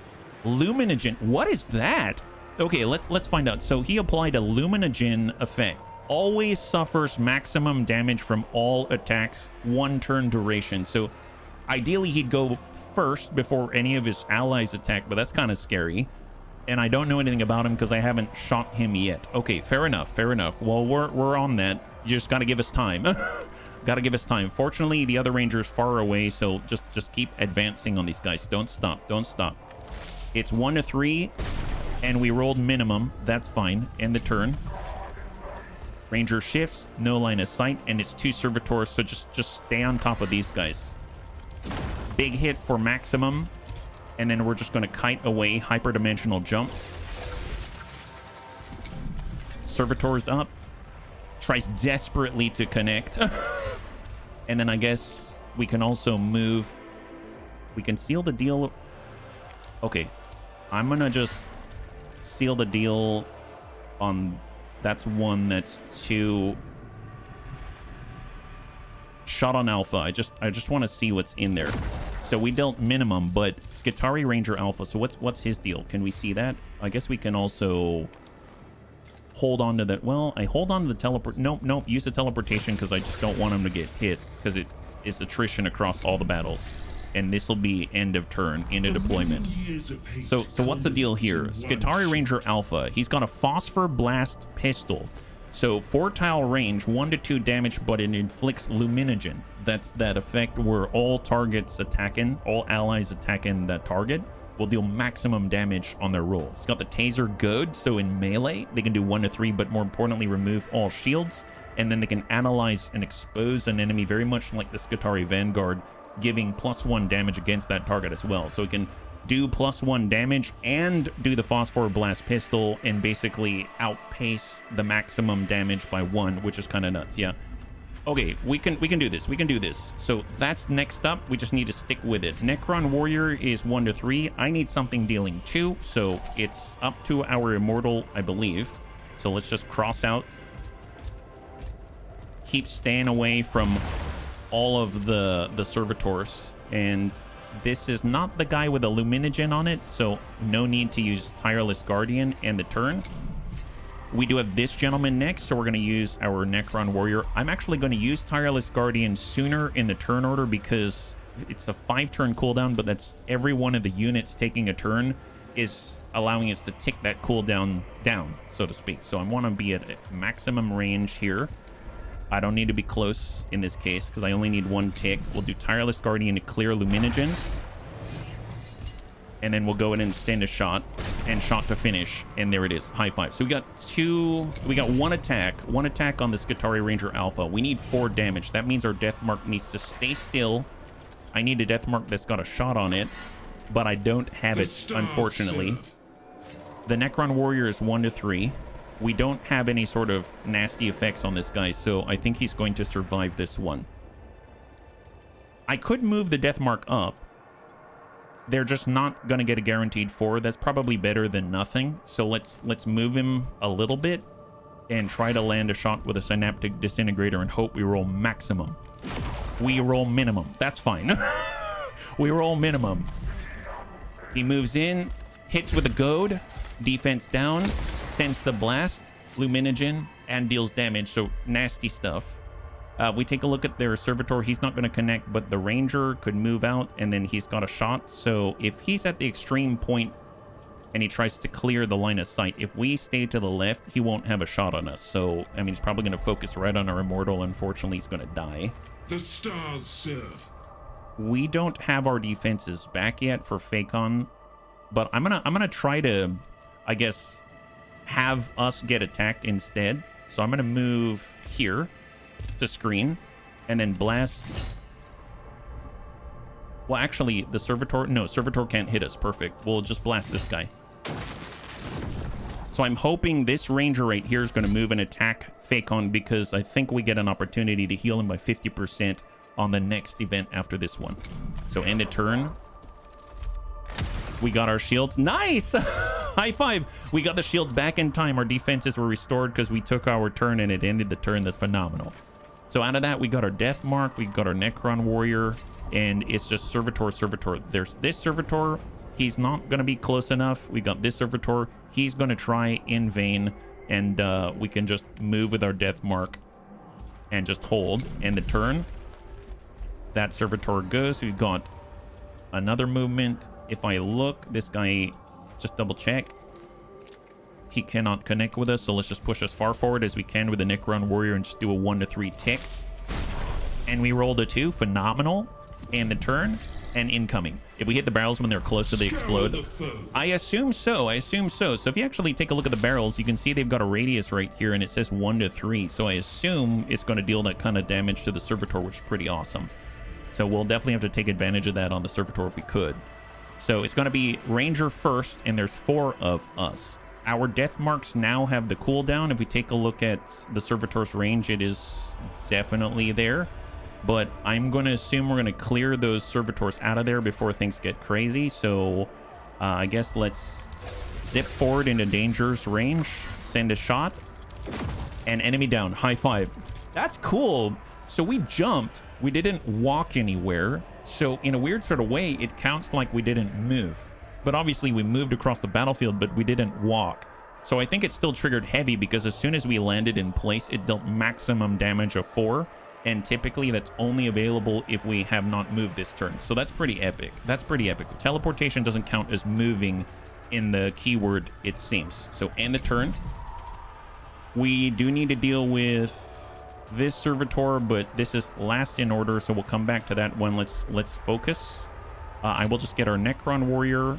Luminogen. What is that? Okay, let's find out. So he applied a Luminogen effect. Always suffers maximum damage from all attacks, 1 turn duration. So ideally he'd go first before any of his allies attack, but that's kind of scary. And I don't know anything about him because I haven't shot him yet. Okay, fair enough. Well, we're on that. You just got to give us time. Got to give us time. Fortunately, the other ranger is far away, so just keep advancing on these guys. Don't stop. It's 1 to 3, and we rolled minimum. That's fine. End the turn. Ranger shifts, no line of sight, and it's 2 servitors, so just stay on top of these guys. Big hit for maximum, and then we're just going to kite away, hyperdimensional jump. Servitors up. Tries desperately to connect. And then I guess we can also move. We can seal the deal. Okay. I'm going to just seal the deal on... That's 1. That's 2. Shot on Alpha. I just want to see what's in there. So we dealt minimum, but Skitarii Ranger Alpha. So what's his deal? Can we see that? I guess we can also hold on to that. Well, I hold on to the teleport. Nope. Use the teleportation because I just don't want him to get hit because it is attrition across all the battles. And this will be end of turn into deployment. So what's the deal here? Skitarii Ranger Alpha. He's got a Phosphor Blast Pistol. So 4 tile range, 1 to 2 damage, but it inflicts Luminogen. That's that effect where all targets attacking, all allies attacking that target will deal maximum damage on their roll. It's got the Taser Goad, so in melee, they can do 1 to 3, but more importantly, remove all shields. And then they can analyze and expose an enemy very much like the Skitarii Vanguard, giving +1 damage against that target as well. So it can do +1 damage and do the Phosphor Blast Pistol and basically outpace the maximum damage by 1, which is kind of nuts. Yeah. Okay, we can do this. We can do this. So that's next up. We just need to stick with it. Necron Warrior is 1 to 3. I need something dealing 2, so it's up to our Immortal, I believe. So let's just cross out. Keep staying away from all of the servitors, and this is not the guy with a Luminogen on it, so no need to use Tireless Guardian and the turn. We do have this gentleman next, so we're going to use our Necron Warrior. I'm actually going to use Tireless Guardian sooner in the turn order because it's a 5-turn cooldown, but that's every one of the units taking a turn is allowing us to tick that cooldown down, so to speak. So I want to be at maximum range here. I don't need to be close in this case because I only need 1 tick. We'll do Tireless Guardian to clear Luminogen. And then we'll go in and send a shot and shot to finish. And there it is. High 5. So we got 1 attack. 1 attack on the Skitarii Ranger Alpha. We need 4 damage. That means our death mark needs to stay still. I need a death mark that's got a shot on it, but I don't have it, unfortunately. The Necron Warrior is 1 to 3. We don't have any sort of nasty effects on this guy, so I think he's going to survive this one. I could move the death mark up. They're just not going to get a guaranteed 4. That's probably better than nothing. So let's move him a little bit and try to land a shot with a Synaptic Disintegrator and hope we roll maximum. We roll minimum. That's fine. We roll minimum. He moves in, hits with a goad, defense down, sends the blast, Luminogen, and deals damage. So nasty stuff. We take a look at their servitor. He's not going to connect, but the ranger could move out, and then he's got a shot. So if he's at the extreme point and he tries to clear the line of sight, if we stay to the left, he won't have a shot on us. So, I mean, he's probably going to focus right on our Immortal. Unfortunately, he's going to die. The stars serve. We don't have our defenses back yet for Fakon, but I'm gonna try to, I guess, have us get attacked instead. So I'm gonna move here to screen and then blast. Well, actually, the servitor, no, servitor can't hit us. Perfect. We'll just blast this guy. So I'm hoping this ranger right here is going to move and attack Fakon because I think we get an opportunity to heal him by 50% on the next event after this one. So end of turn. We got our shields. Nice! High 5. We got the shields back in time. Our defenses were restored because we took our turn and it ended the turn. That's phenomenal. So out of that, we got our death mark. We got our Necron Warrior. And it's just servitor. There's this servitor. He's not going to be close enough. We got this servitor. He's going to try in vain. And we can just move with our death mark and just hold. End the turn. That servitor goes. We've got another movement. If I look, this guy, just double check. He cannot connect with us, so let's just push as far forward as we can with the Necron Warrior and just do a 1 to 3 tick. And we rolled a 2. Phenomenal. And the turn and incoming. If we hit the barrels when they're close, so they explode. I assume so. So if you actually take a look at the barrels, you can see they've got a radius right here, and it says 1 to 3. So I assume it's going to deal that kind of damage to the servitor, which is pretty awesome. So we'll definitely have to take advantage of that on the servitor if we could. So it's going to be Ranger first, and there's 4 of us. Our death marks now have the cooldown. If we take a look at the servitor's range, it is definitely there. But I'm going to assume we're going to clear those servitors out of there before things get crazy. So I guess let's zip forward into dangerous range, send a shot, and enemy down. High five. That's cool. So we jumped. We didn't walk anywhere. So in a weird sort of way, it counts like we didn't move. But obviously we moved across the battlefield, but we didn't walk. So I think it still triggered heavy because as soon as we landed in place, it dealt maximum damage of 4. And typically that's only available if we have not moved this turn. So that's pretty epic. That's pretty epic. Teleportation doesn't count as moving in the keyword, it seems. So end the turn. We do need to deal with this servitor, but this is last in order, so we'll come back to that one. Let's focus. I will just get our Necron warrior,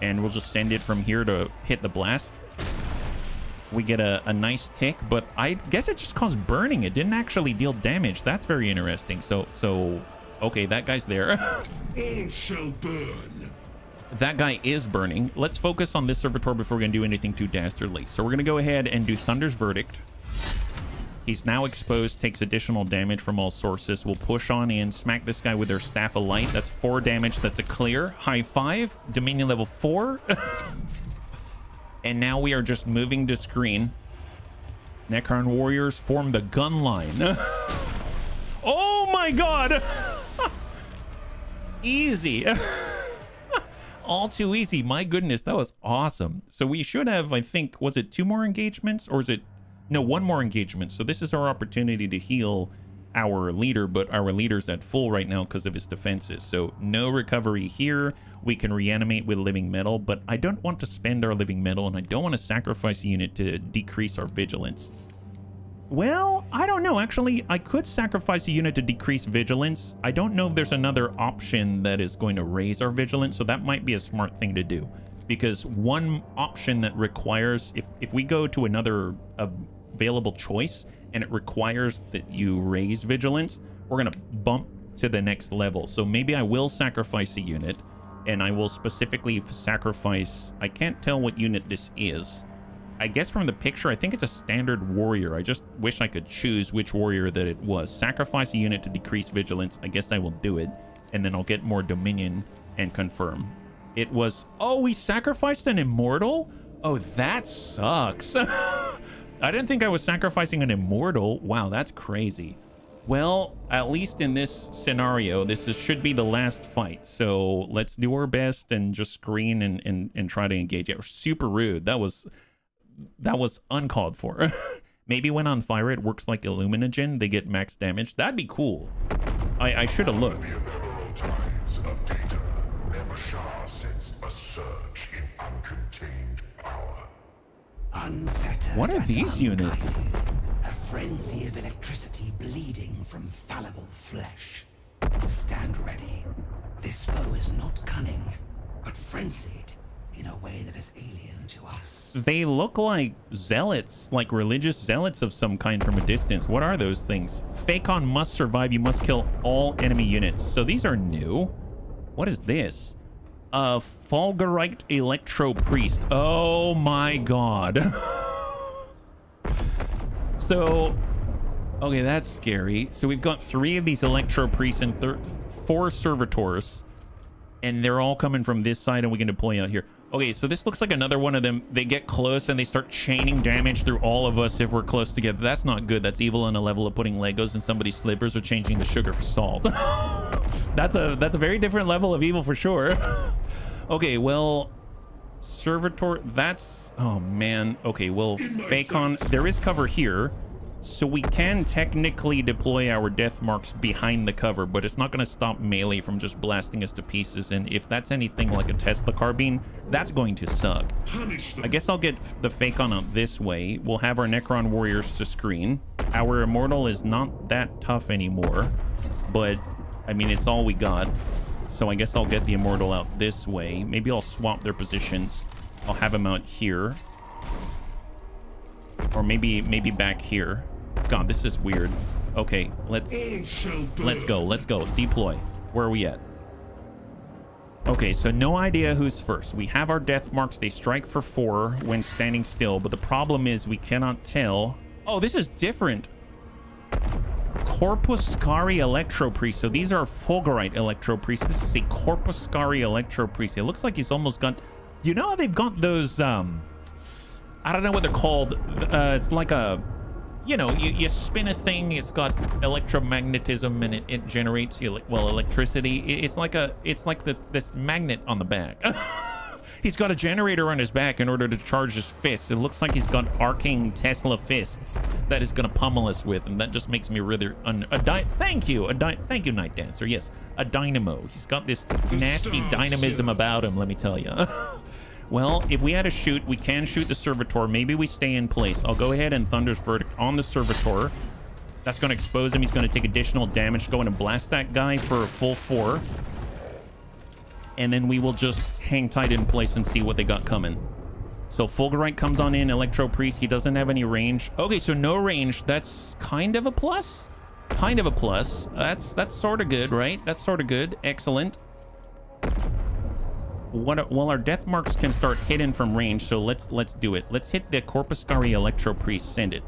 and we'll just send it from here to hit the blast. We get a nice tick, but I guess it just caused burning. It didn't actually deal damage. That's very interesting. So okay, that guy's there. All shall burn. That guy is burning. Let's focus on this servitor before we're going to do anything too dastardly. So we're going to go ahead and do Thunder's Verdict. He's now exposed, takes additional damage from all sources. We'll push on in, smack this guy with their Staff of Light. That's 4 damage. That's a clear. High five. Dominion level 4. And now we are just moving to screen. Necron warriors form the gun line. Oh my god! Easy. All too easy. My goodness, that was awesome. So we should have, I think, was it 2 more engagements? Or is it... No, 1 more engagement. So this is our opportunity to heal our leader, but our leader's at full right now because of his defenses. So no recovery here. We can reanimate with living metal, but I don't want to spend our living metal, and I don't want to sacrifice a unit to decrease our vigilance. Well, I don't know. Actually, I could sacrifice a unit to decrease vigilance. I don't know if there's another option that is going to raise our vigilance, so that might be a smart thing to do. Because one option that requires, if we go to another available choice and it requires that you raise vigilance, we're going to bump to the next level. So maybe I will sacrifice a unit, and I will specifically sacrifice, I can't tell what unit this is. I guess from the picture, I think it's a standard warrior. I just wish I could choose which warrior that it was. Sacrifice a unit to decrease vigilance. I guess I will do it, and then I'll get more dominion and confirm. It was, oh, we sacrificed an immortal? Oh, that sucks. I didn't think I was sacrificing an immortal. Wow, that's crazy. Well, at least in this scenario, should be the last fight. So let's do our best and just screen and try to engage it. Super rude. That was uncalled for. Maybe when on fire it works like Illuminogen, they get max damage. That'd be cool. I should have looked. The ephemeral tides of data never shall sense a surge in uncontained power. Unfettered. What are these and units? unguided, a frenzy of electricity bleeding from fallible flesh. Stand ready. This foe is not cunning, but frenzied in a way that is alien to us. They look like zealots, like religious zealots of some kind from a distance. What are those things? Phacon must survive. You must kill all enemy units. So these are new. What is this? Fulgurite Electro Priest. Oh my god. So, okay, that's scary. So we've got 3 of these Electro Priests and 4 Servitors, and they're all coming from this side, and we can deploy out here. Okay, so this looks like another one of them. They get close and they start chaining damage through all of us if we're close together. That's not good. That's evil on a level of putting Legos in somebody's slippers or changing the sugar for salt. That's a very different level of evil for sure. Okay, well, Servitor, that's, oh man. Okay, well, Phacon, there is cover here, so we can technically deploy our death marks behind the cover, but it's not going to stop melee from just blasting us to pieces. And if that's anything like a Tesla carbine, that's going to suck. I guess I'll get the Phacon out this way. We'll have our Necron warriors to screen. Our immortal is not that tough anymore, but I mean, it's all we got. So I guess I'll get the immortal out this way. Maybe I'll swap their positions. I'll have him out here, or maybe back here. God, this is weird. Okay, let's go. Deploy. Where are we at? Okay, so no idea who's first. We have our death marks. They strike for 4 when standing still, but the problem is we cannot tell. Oh, this is different. Corpuscari Electro Priest. So these are Fulgurite Electro Priest. This is a Corpuscari Electro Priest. It looks like he's almost got... You know how they've got those... I don't know what they're called. It's like a... You know, you spin a thing, it's got electromagnetism, and it generates, well, electricity. It's like this magnet on the back. He's got a generator on his back in order to charge his fists. It looks like he's got arcing Tesla fists that is going to pummel us with, and that just makes me really... Thank you, Night Dancer. Yes, a dynamo. He's got this nasty dynamism about him, let me tell you. Well, if we had to shoot, we can shoot the Servitor. Maybe we stay in place. I'll go ahead and Thunder's Verdict on the Servitor. That's going to expose him. He's going to take additional damage. Go in and blast that guy for a full 4. And then we will just hang tight in place and see what they got coming. So Fulgurite comes on in. Electro Priest, he doesn't have any range. Okay, so no range. That's kind of a plus. Kind of a plus. That's sort of good, right? That's sort of good. Excellent. Well, our death marks can start hitting from range, so let's do it. Let's hit the Corpuscari Electro Priest. Send it.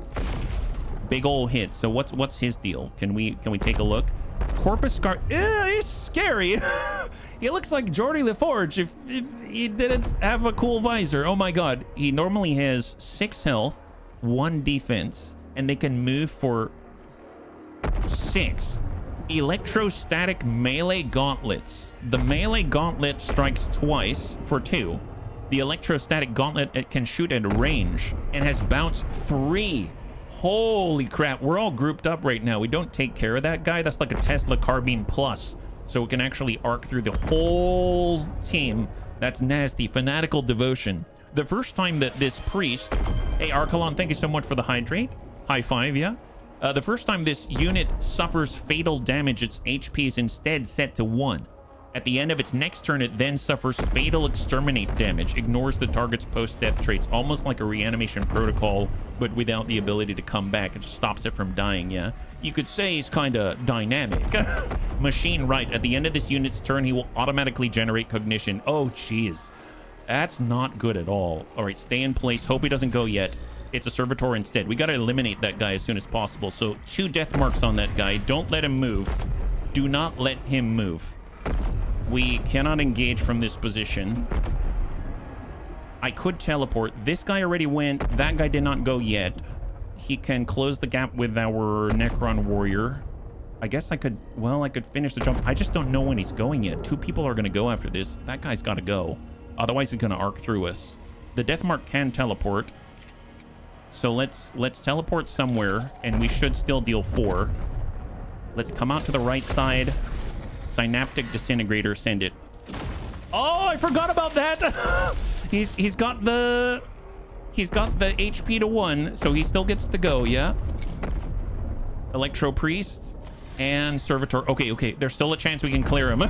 Big ol' hit. So what's his deal? Can we take a look? Corpuscari. He's scary. He looks like Geordie LaForge if he didn't have a cool visor. Oh my god. He normally has 6 health, 1 defense, and they can move for 6. Electrostatic melee gauntlets. The melee gauntlet strikes twice for 2. The electrostatic gauntlet, it can shoot at range and has bounce 3. Holy crap, we're all grouped up right now. We don't take care of that guy. That's like a Tesla Carbine Plus, so it can actually arc through the whole team. That's nasty. Fanatical Devotion. The first time that this priest... Hey, Archelon, thank you so much for the hydrate. High five, yeah? The first time this unit suffers fatal damage, its HP is instead set to 1. At the end of its next turn, it then suffers fatal exterminate damage, ignores the target's post-death traits, almost like a reanimation protocol, but without the ability to come back. It just stops it from dying, yeah? You could say he's kind of dynamic. Machine right. At the end of this unit's turn, he will automatically generate cognition. Oh, jeez. That's not good at all. All right, stay in place. Hope he doesn't go yet. It's a Servitor instead. We got to eliminate that guy as soon as possible. So 2 death marks on that guy. Don't let him move. Do not let him move. We cannot engage from this position. I could teleport. This guy already went. That guy did not go yet. He can close the gap with our Necron warrior. I guess I could, well, I could finish the jump. I just don't know when he's going yet. 2 people are going to go after this. That guy's got to go. Otherwise, he's going to arc through us. The death mark can teleport. So let's teleport somewhere, and we should still deal 4. Let's come out to the right side. Synaptic Disintegrator, send it. Oh, I forgot about that. He's got the HP to 1, so he still gets to go, yeah? Electro Priest and Servitor. Okay. There's still a chance we can clear him.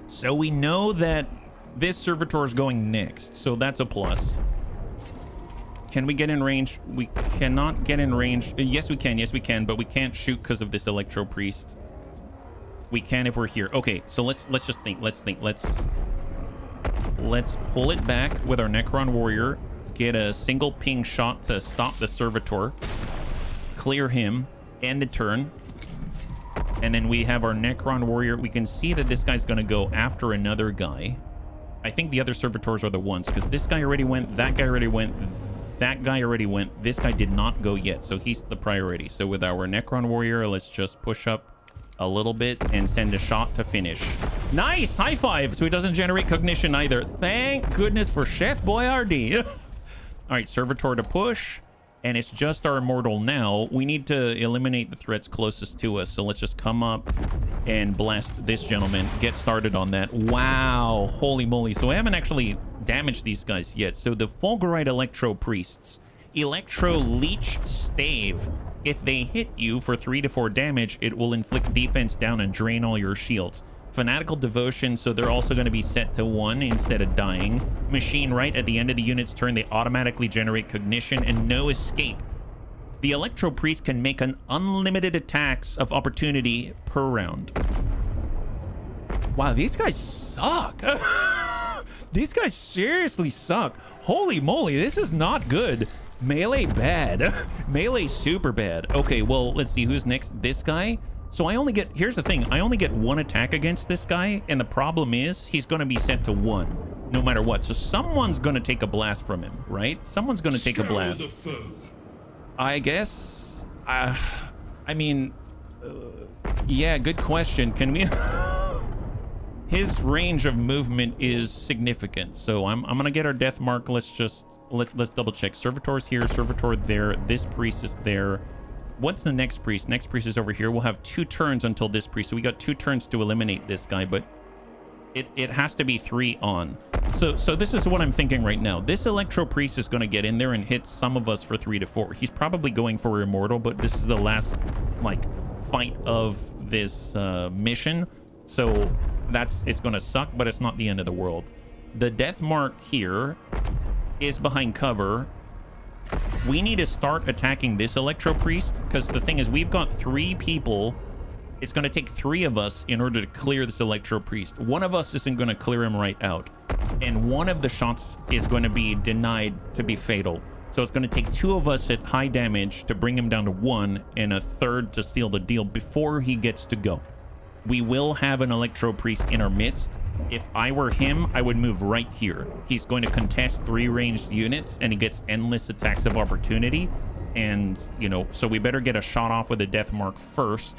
So we know that this Servitor is going next, so that's a plus. Can we get in range? We cannot get in range. Yes, we can, but we can't shoot because of this Electro Priest. We can if we're here. Okay, so let's just think. Let's pull it back with our Necron warrior. Get a single ping shot to stop the Servitor. Clear him. End the turn. And then we have our Necron warrior. We can see that this guy's going to go after another guy. I think the other Servitors are the ones, because this guy already went, that guy already went, that guy already went. This guy did not go yet, so he's the priority. So with our Necron warrior, let's just push up a little bit and send a shot to finish. Nice! High five! So he doesn't generate cognition either. Thank goodness for Chef Boyardee. All right, Servitor to push. And it's just our immortal now. We need to eliminate the threats closest to us. So let's just come up and blast this gentleman. Get started on that. Wow. Holy moly. So I haven't actually damaged these guys yet. So the Fulgurite Electro Priests. Electro Leech Stave. If they hit you for 3 to 4 damage, it will inflict defense down and drain all your shields. Fanatical Devotion, so they're also going to be set to 1 instead of dying. Machine right, at the end of the unit's turn, they automatically generate cognition and no escape. The Electro Priest can make an unlimited attacks of opportunity per round. Wow, these guys suck. These guys seriously suck. Holy moly, this is not good. Melee bad. Melee super bad. Okay, well, let's see who's next. This guy. So I only get, here's the thing, I only get one attack against this guy, and the problem is he's going to be set to 1 no matter what. So someone's going to take a blast from him, right? Someone's going to take a blast. I guess. I mean, yeah, good question. Can we? His range of movement is significant, so I'm gonna get our death mark. Let's double check. Servitor's here, servitor there, this priest is there. What's the next priest? Next priest is over here. We'll have 2 turns until this priest, so we got 2 turns to eliminate this guy, but it has to be 3 on. So this is what I'm thinking right now. This electro priest is going to get in there and hit some of us for 3 to 4. He's probably going for immortal, but this is the last like fight of this mission, so it's going to suck, but it's not the end of the world. The death mark here is behind cover. We need to start attacking this electro priest, because the thing is, we've got 3 people. It's going to take 3 of us in order to clear this electro priest. One of us isn't going to clear him right out, and one of the shots is going to be denied to be fatal. So it's going to take 2 of us at high damage to bring him down to 1, and a third to seal the deal before he gets to go. We will have an electro priest in our midst. If I were him, I would move right here. He's going to contest 3 ranged units, and he gets endless attacks of opportunity. And, you know, so we better get a shot off with a death mark first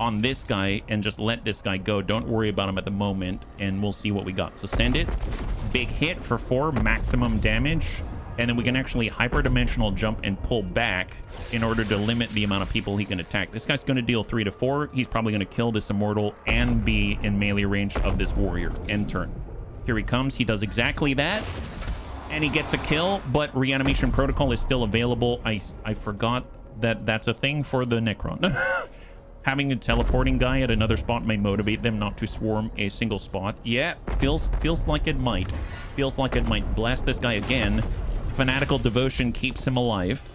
on this guy and just let this guy go. Don't worry about him at the moment, and we'll see what we got. So send it. Big hit for 4 maximum damage. And then we can actually hyperdimensional jump and pull back in order to limit the amount of people he can attack. This guy's going to deal 3 to 4. He's probably going to kill this immortal and be in melee range of this warrior. End turn. Here he comes. He does exactly that. And he gets a kill, but reanimation protocol is still available. I forgot that that's a thing for the Necron. Having a teleporting guy at another spot may motivate them not to swarm a single spot. Yeah, feels like it might. Feels like it might. Blast this guy again. Fanatical devotion keeps him alive,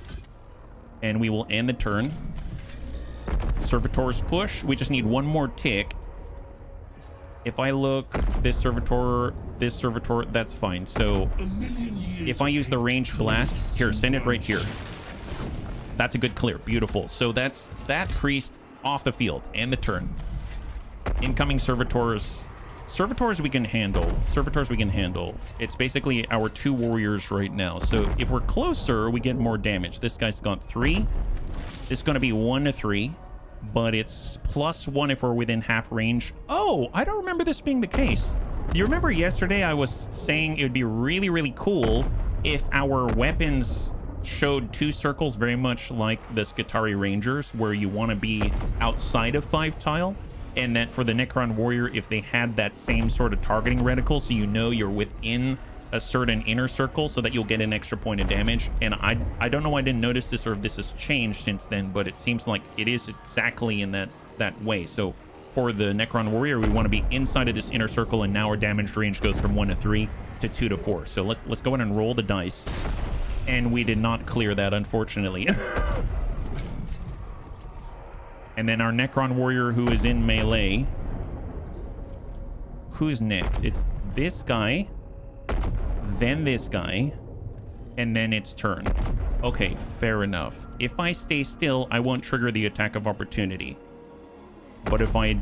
and we will end the turn. Servitor's push. We just need 1 more tick. If I look, this servitor, that's fine. So if I use the ranged blast, here, send it right here. That's a good clear. Beautiful. So that's that priest off the field and the turn. Incoming servitors. Servitors we can handle. Servitors we can handle. It's basically our 2 warriors right now. So if we're closer, we get more damage. This guy's got 3. It's going to be 1 to 3, but it's +1 if we're within half range. Oh, I don't remember this being the case. You remember yesterday I was saying it would be really, really cool if our weapons showed 2 circles, very much like the Skitarii Rangers, where you want to be outside of 5 tile. And that for the Necron warrior, if they had that same sort of targeting reticle, so you know you're within a certain inner circle, so that you'll get an extra point of damage. And I don't know why I didn't notice this, or if this has changed since then, but it seems like it is exactly in that way. So for the Necron warrior, we want to be inside of this inner circle, and now our damage range goes from 1 to 3 to 2 to 4. So let's go ahead and roll the dice. And we did not clear that, unfortunately. And then our Necron warrior, who is in melee. Who's next? It's this guy, then this guy, and then its turn. Okay, fair enough. If I stay still, I won't trigger the attack of opportunity. But if I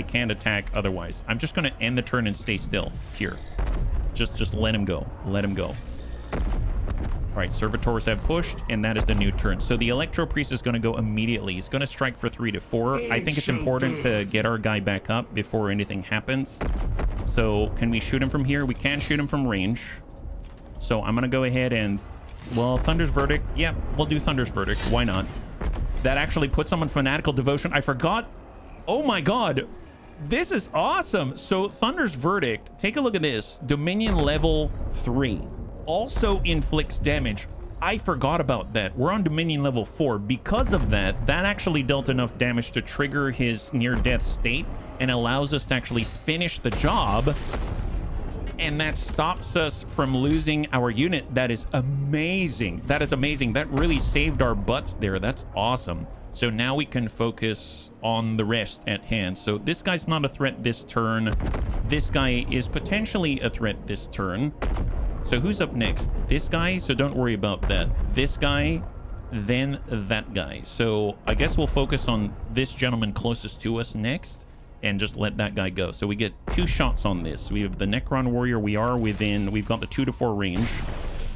can't attack otherwise. I'm just going to end the turn and stay still here. Just let him go. Let him go. All right, servitors have pushed, and that is the new turn. So the electro priest is going to go immediately. He's going to strike for 3 to 4. I think it's important to get our guy back up before anything happens. So can we shoot him from here? We can shoot him from range. So I'm going to go ahead and, well, Thunder's Verdict. Yeah, we'll do Thunder's Verdict. Why not? That actually puts him on Fanatical Devotion. I forgot. Oh my God. This is awesome. So Thunder's Verdict, take a look at this. Dominion level 3. Also inflicts damage. I forgot about that. We're on Dominion level 4. Because of that, that actually dealt enough damage to trigger his near-death state and allows us to actually finish the job. And that stops us from losing our unit. That is amazing. That is amazing. That really saved our butts there. That's awesome. So now we can focus on the rest at hand. So this guy's not a threat this turn. This guy is potentially a threat this turn. So who's up next? This guy, so don't worry about that. This guy, then that guy. So I guess we'll focus on this gentleman closest to us next and just let that guy go. So we get 2 shots on this. We have the Necron warrior. We've got the 2 to 4 range.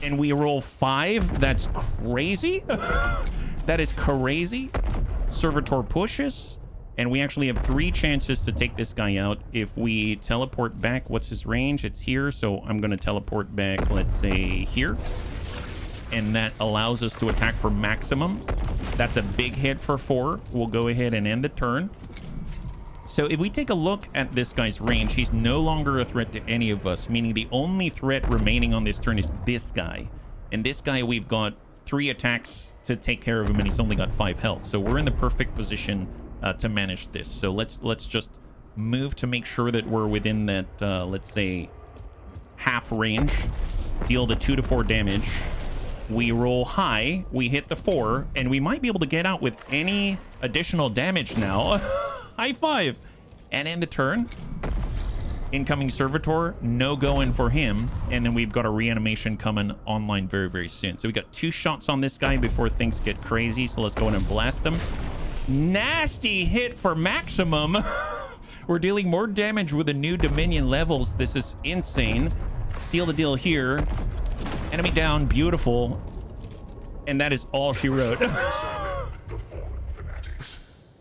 And we roll 5. That's crazy. That is crazy. Servitor pushes. And we actually have 3 chances to take this guy out. If we teleport back, what's his range? It's here. So I'm going to teleport back, let's say here. And that allows us to attack for maximum. That's a big hit for 4. We'll go ahead and end the turn. So if we take a look at this guy's range, he's no longer a threat to any of us, meaning the only threat remaining on this turn is this guy. And this guy, we've got 3 attacks to take care of him, and he's only got 5 health. So we're in the perfect position to manage this. So let's just move to make sure that we're within that, let's say, half range. Deal the 2 to 4 damage. We roll high, we hit the 4, and we might be able to get out with any additional damage now. High 5. And end the turn. Incoming Servitor, no going for him. And then we've got a reanimation coming online very, very soon. So we got 2 shots on this guy before things get crazy. So let's go in and blast him. Nasty hit for maximum. We're dealing more damage with the new Dominion levels. This is insane. Seal the deal here. Enemy down, beautiful. And that is all she wrote. The fallen fanatics.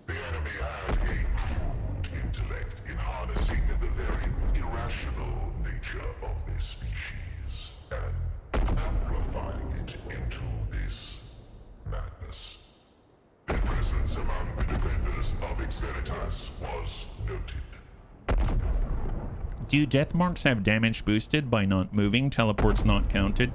The enemy had a crude intellect in harnessing the very irrational nature of this species and amplifying it into this madness. Their presence among the defenders of Ex Veritas was noted. Do death marks have damage boosted by not moving? Teleports not counted.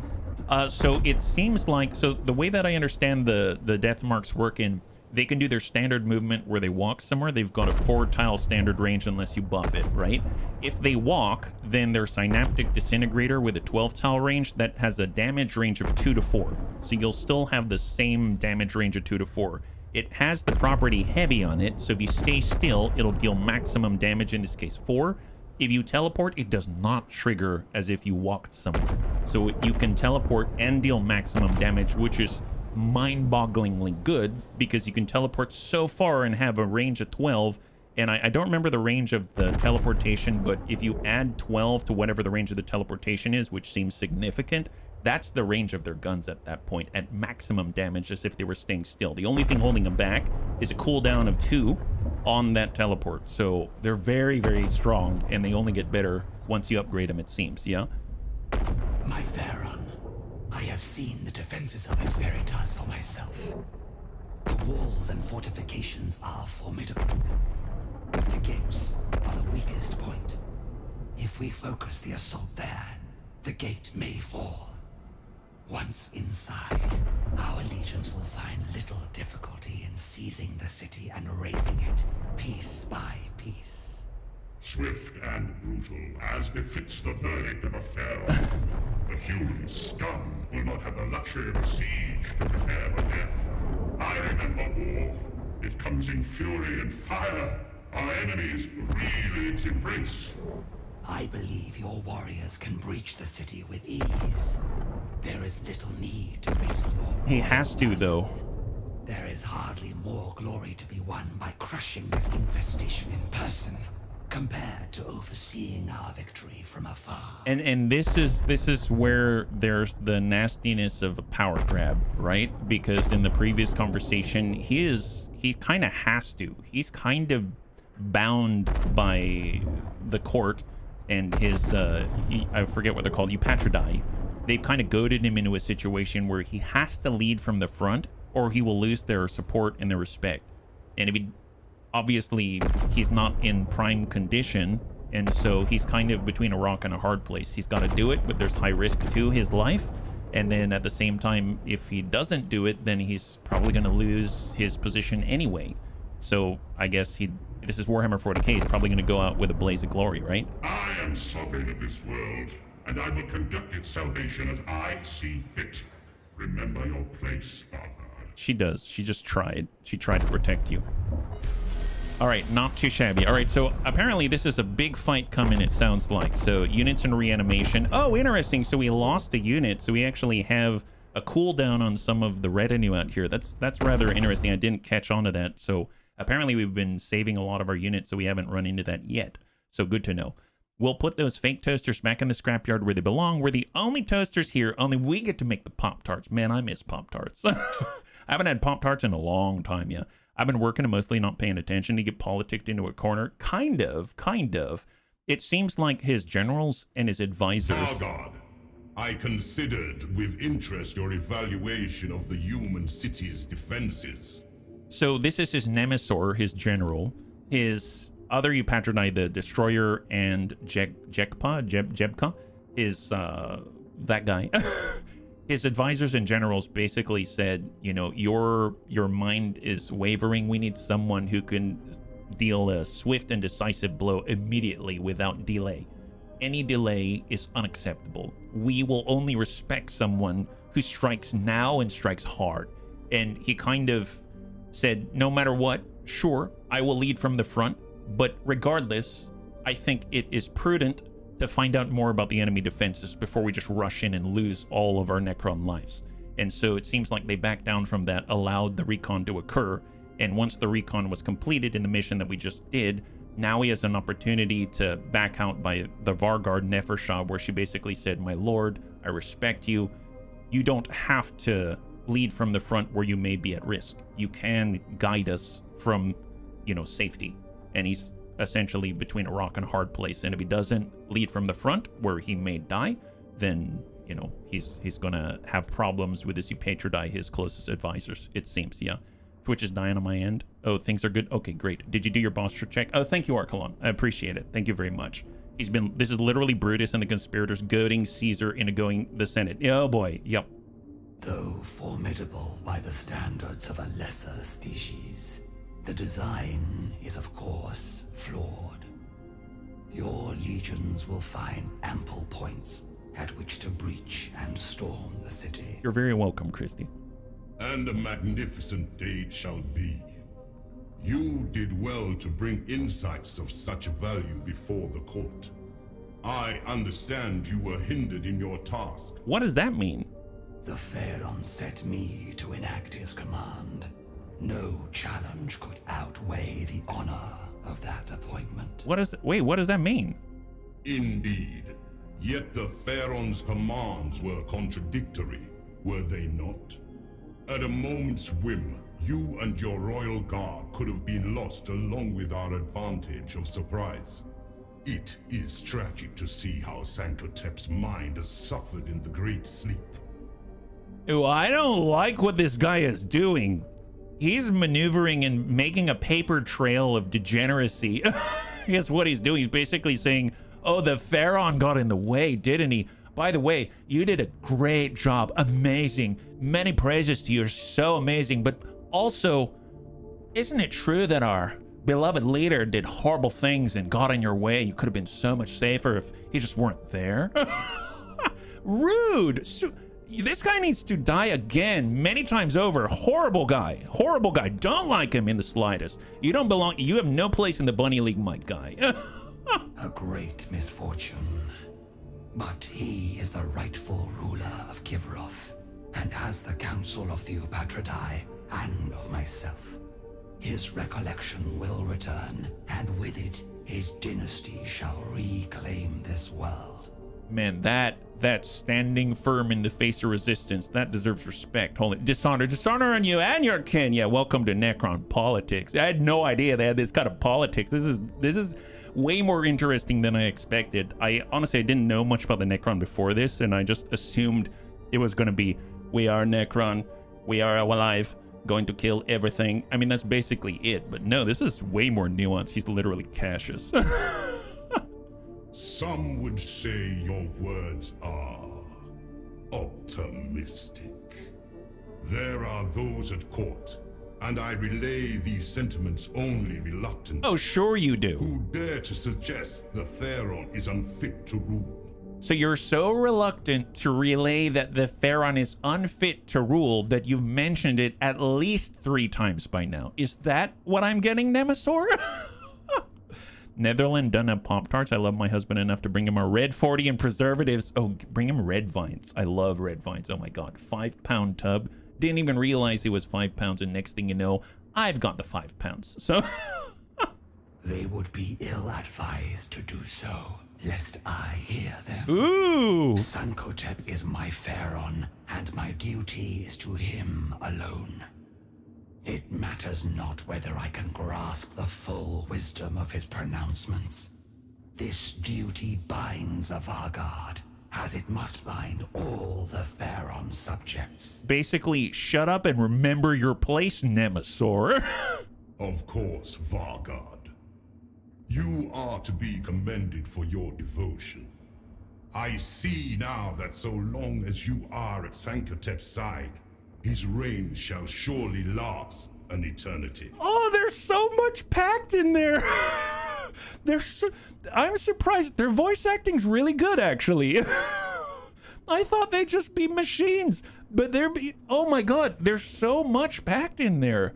So it seems like, so the way that I understand the death marks work in, they can do their standard movement where they walk somewhere. They've got a 4-tile standard range unless you buff it, right? If they walk, then their synaptic disintegrator with a 12-tile range that has a damage range of 2 to 4. So you'll still have the same damage range of 2 to 4. It has the property heavy on it, so if you stay still, it'll deal maximum damage, in this case 4. If you teleport, it does not trigger as if you walked somewhere. So you can teleport and deal maximum damage, which is mind-bogglingly good because you can teleport so far and have a range of 12. And I don't remember the range of the teleportation, but if you add 12 to whatever the range of the teleportation is, which seems significant, that's the range of their guns at that point, at maximum damage, as if they were staying still. The only thing holding them back is a cooldown of 2 on that teleport. So they're very, very strong, and they only get better once you upgrade them, it seems, yeah? My Pharaon, I have seen the defenses of Ex Veritas for myself. The walls and fortifications are formidable. The gates are the weakest point. If we focus the assault there, the gate may fall. Once inside, our legions will find little difficulty in seizing the city and razing it piece by piece. Swift and brutal, as befits the verdict of a pharaoh. The human scum will not have the luxury of a siege to prepare for death. I remember war. It comes in fury and fire. Our enemies reel its embrace. I believe your warriors can breach the city with ease. There is little need to risk your He has to, though. There is hardly more glory to be won by crushing this infestation in person, compared to overseeing our victory from afar. And this is where there's the nastiness of a power grab, right? Because in the previous conversation, he kind of has to. He's kind of bound by the court and his I forget what they're called, Eupatridae. They've kind of goaded him into a situation where he has to lead from the front, or he will lose their support and their respect. And if he obviously he's not in prime condition, and so he's kind of between a rock and a hard place. He's got to do it, but there's high risk to his life. And then at the same time, if he doesn't do it, then he's probably going to lose his position anyway. So I guess this is Warhammer 40k. He's probably going to go out with a blaze of glory, right? I am sovereign of this world, and I will conduct its salvation as I see fit. Remember your place, Fargard. she does. She just tried. She tried to protect you. All right, not too shabby. All right, so apparently this is a big fight coming, it sounds like. So units in reanimation. Oh, interesting. So we lost a unit. So we actually have a cooldown on some of the retinue out here. That's rather interesting. I didn't catch on to that. So apparently we've been saving a lot of our units, so we haven't run into that yet. So good to know. We'll put those fake toasters back in the scrapyard where they belong. We're the only toasters here. Only we get to make the Pop-Tarts. Man, I miss Pop-Tarts. I haven't had Pop-Tarts in a long time yet. I've been working and mostly not paying attention to get politicked into a corner. Kind of. It seems like his generals and his advisors... Oh, God. I considered with interest your evaluation of the human city's defenses. So this is his Nemesor, his general. His other Eupatridae, the Destroyer, and Jebka, is that guy. His advisors and generals basically said, you know, your mind is wavering. We need someone who can deal a swift and decisive blow immediately without delay. Any delay is unacceptable. We will only respect someone who strikes now and strikes hard. And he kind of said, no matter what, sure, I will lead from the front, but regardless, I think it is prudent to find out more about the enemy defenses before we just rush in and lose all of our Necron lives. And so it seems like they backed down from that, allowed the recon to occur, and once the recon was completed in the mission that we just did, now he has an opportunity to back out by the Varguard Nefershah, where she basically said, my lord, I respect you. You don't have to lead from the front where you may be at risk. You can guide us from, you know, safety. And he's essentially between a rock and a hard place. And if he doesn't lead from the front where he may die, then, you know, he's gonna have problems with his Eupatridae, his closest advisors, it seems. Yeah. Twitch is dying on my end. Oh, things are good. Okay, great. Did you do your boss check? Oh, thank you, Archelon. I appreciate it. Thank you very much. This is literally Brutus and the conspirators goading Caesar into going the Senate. Oh boy. Yep. Though formidable by the standards of a lesser species, the design is of course flawed. Your legions will find ample points at which to breach and storm the city. You're very welcome, Christy. And a magnificent day it shall be. You did well to bring insights of such value before the court. I understand you were hindered in your task. What does that mean? The Pharaon set me to enact his command. No challenge could outweigh the honor of that appointment. Wait, what does that mean? Indeed. Yet the Pharaon's commands were contradictory, were they not? At a moment's whim, you and your royal guard could have been lost along with our advantage of surprise. It is tragic to see how Sankhotep's mind has suffered in the great sleep. Oh, I don't like what this guy is doing. He's maneuvering and making a paper trail of degeneracy. Guess what he's doing? He's basically saying, oh, the Pharaon got in the way, didn't he? By the way, you did a great job. Amazing. Many praises to you. You're so amazing. But also, isn't it true that our beloved leader did horrible things and got in your way? You could have been so much safer if he just weren't there. Rude. This guy needs to die again, many times over. Horrible guy. Horrible guy. Don't like him in the slightest. You don't belong. You have no place in the Bunny League, my guy. A great misfortune. But he is the rightful ruler of Kivroth, and as the council of the Eupatridae and of myself, his recollection will return, and with it, his dynasty shall reclaim this world. Man, that standing firm in the face of resistance, that deserves respect. Holy dishonor on you and your kin. Yeah, welcome to Necron politics. I had no idea they had this kind of politics. This is way more interesting than I expected. I honestly didn't know much about the Necron before this, and I just assumed it was going to be, we are Necron, we are alive, going to kill everything. I mean, that's basically it, but no, this is way more nuanced. He's literally Cassius. Some would say your words are optimistic. There are those at court, and I relay these sentiments only reluctantly. Oh, sure you do. Who dare to suggest the Pharaon is unfit to rule. So you're so reluctant to relay that the Pharaon is unfit to rule that you've mentioned it at least 3 times by now. Is that what I'm getting, Nemesaur? Netherland done up Pop-Tarts. I love my husband enough to bring him a red 40 and preservatives. Oh, bring him red vines. I love red vines. Oh my God. 5-pound tub. Didn't even realize it was 5 pounds. And next thing you know, I've got the 5 pounds. So they would be ill-advised to do so, lest I hear them. ooh. Sankhotep is my Pharaon, and my duty is to him alone. It matters not whether I can grasp the full wisdom of his pronouncements. This duty binds a Vargard, as it must bind all the Pharaon's subjects. Basically, shut up and remember your place, Nemesaur. Of course, Vargard. You are to be commended for your devotion. I see now that so long as you are at Sankhotep's side, his reign shall surely last an eternity. Oh, there's so much packed in there. I'm surprised. Their voice acting's really good, actually. I thought they'd just be machines, but oh my God, there's so much packed in there.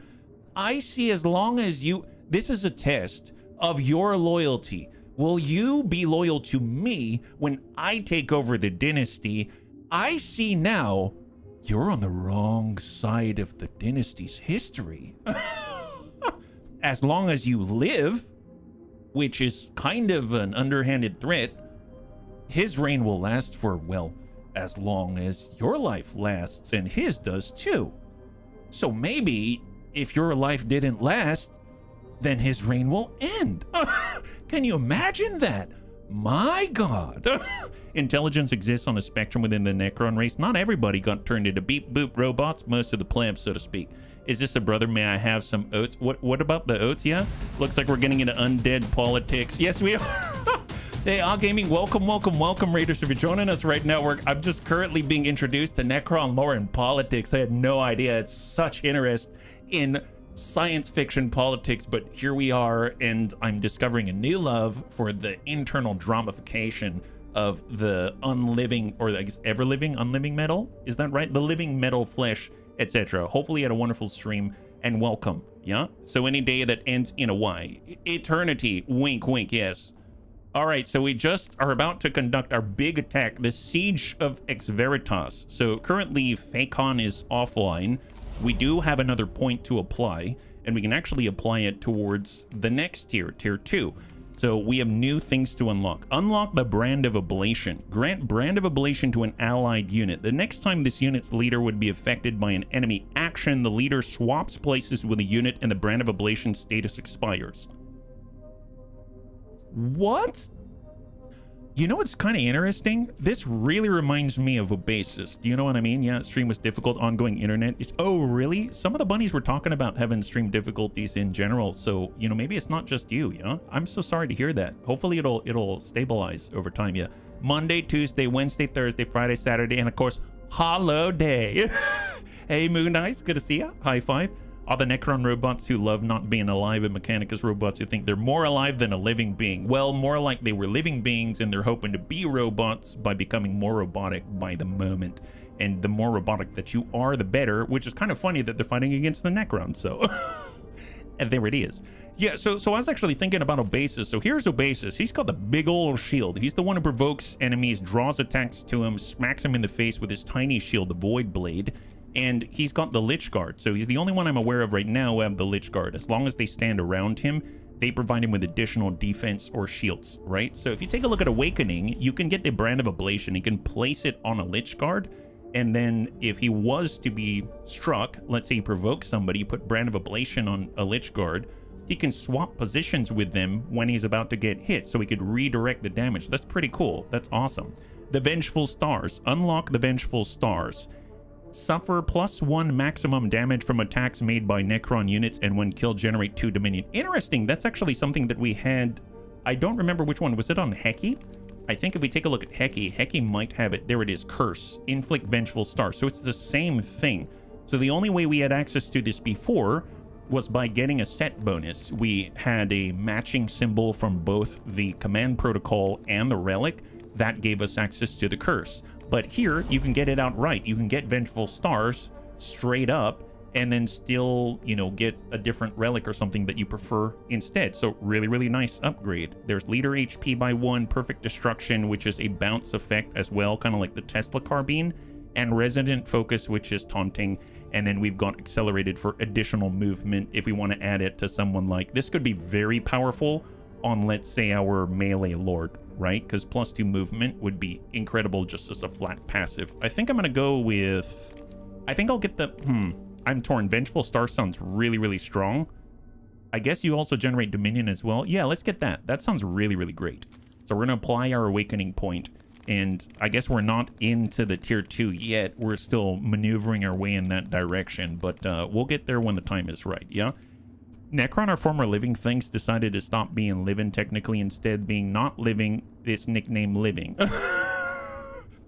I see as long as this is a test of your loyalty. Will you be loyal to me when I take over the dynasty? I see now you're on the wrong side of the dynasty's history. As long as you live, which is kind of an underhanded threat, his reign will last for, well, as long as your life lasts, and his does too. So maybe if your life didn't last, then his reign will end. Can you imagine that? My God. Intelligence exists on a spectrum within the Necron race. Not everybody got turned into beep boop robots, most of the plebs, so to speak. Is this a brother? May I have some oats? What about the oats? Yeah, looks like we're getting into undead politics. Yes, we are. Hey, All Gaming, welcome, Raiders. If you're joining us right now, I'm just currently being introduced to Necron lore and politics. I had no idea. It's such interest in science fiction politics, but here we are, and I'm discovering a new love for the internal dramification of the unliving, or I guess ever-living, unliving metal. Is that right? The living metal flesh, etc. Hopefully you had a wonderful stream, and welcome. Yeah? So any day that ends in a Y. Eternity. Wink, wink, yes. All right, so we just are about to conduct our big attack, the Siege of Ex Veritas. So currently, Phacon is offline. We do have another point to apply, and we can actually apply it towards the next tier, tier 2. So we have new things to unlock. Unlock the Brand of Ablation. Grant Brand of Ablation to an allied unit. The next time this unit's leader would be affected by an enemy action, the leader swaps places with a unit and the Brand of Ablation status expires. What? You know what's kind of interesting? This really reminds me of Oasis. Do you know what I mean? Yeah, stream was difficult, ongoing internet. Oh, really? Some of the bunnies were talking about having stream difficulties in general. So, you know, maybe it's not just you, yeah? I'm so sorry to hear that. Hopefully it'll stabilize over time, yeah. Monday, Tuesday, Wednesday, Thursday, Friday, Saturday, and of course, holiday. Hey, Moon Eyes, good to see ya. High five. All the Necron robots who love not being alive, and Mechanicus robots who think they're more alive than a living being. Well, more like they were living beings and they're hoping to be robots by becoming more robotic by the moment. And the more robotic that you are, the better, which is kind of funny that they're fighting against the Necrons, so. And there it is. Yeah, so I was actually thinking about Oasis. So here's Oasis. He's got the big old shield. He's the one who provokes enemies, draws attacks to him, smacks him in the face with his tiny shield, the Void Blade. And he's got the Lich Guard, so he's the only one I'm aware of right now who have the Lich Guard. As long as they stand around him, they provide him with additional defense or shields, right? So if you take a look at Awakening, you can get the Brand of Ablation. You can place it on a Lich Guard, and then if he was to be struck, let's say he provokes somebody, you put Brand of Ablation on a Lich Guard, he can swap positions with them when he's about to get hit, so he could redirect the damage. That's pretty cool. That's awesome. The Vengeful Stars. Unlock the Vengeful Stars. Suffer +1 maximum damage from attacks made by Necron units, and when killed, generate 2 Dominion. Interesting. That's actually something that we had. I don't remember which one. Was it on Heki? I think if we take a look at Heki might have it. There it is. Curse. Inflict Vengeful Star. So it's the same thing. So the only way we had access to this before was by getting a set bonus. We had a matching symbol from both the command protocol and the relic. that gave us access to the curse. But here, you can get it outright. You can get Vengeful Stars straight up, and then still, you know, get a different relic or something that you prefer instead. So really, really nice upgrade. There's Leader HP by 1, Perfect Destruction, which is a bounce effect as well, kind of like the Tesla Carbine, and Resident Focus, which is taunting. And then we've got Accelerated for additional movement if we want to add it to someone like... This could be very powerful on, let's say, our melee lord, right? Because +2 movement would be incredible just as a flat passive. I think I'm going to go with... I think I'll get the... I'm torn. Vengeful Star sounds really, really strong. I guess you also generate Dominion as well. Yeah, let's get that. That sounds really, really great. So we're going to apply our Awakening Point. And I guess we're not into the tier 2 yet. We're still maneuvering our way in that direction. But we'll get there when the time is right, yeah? Necron, our former living things, decided to stop being living technically, instead being not living, it's nicknamed living.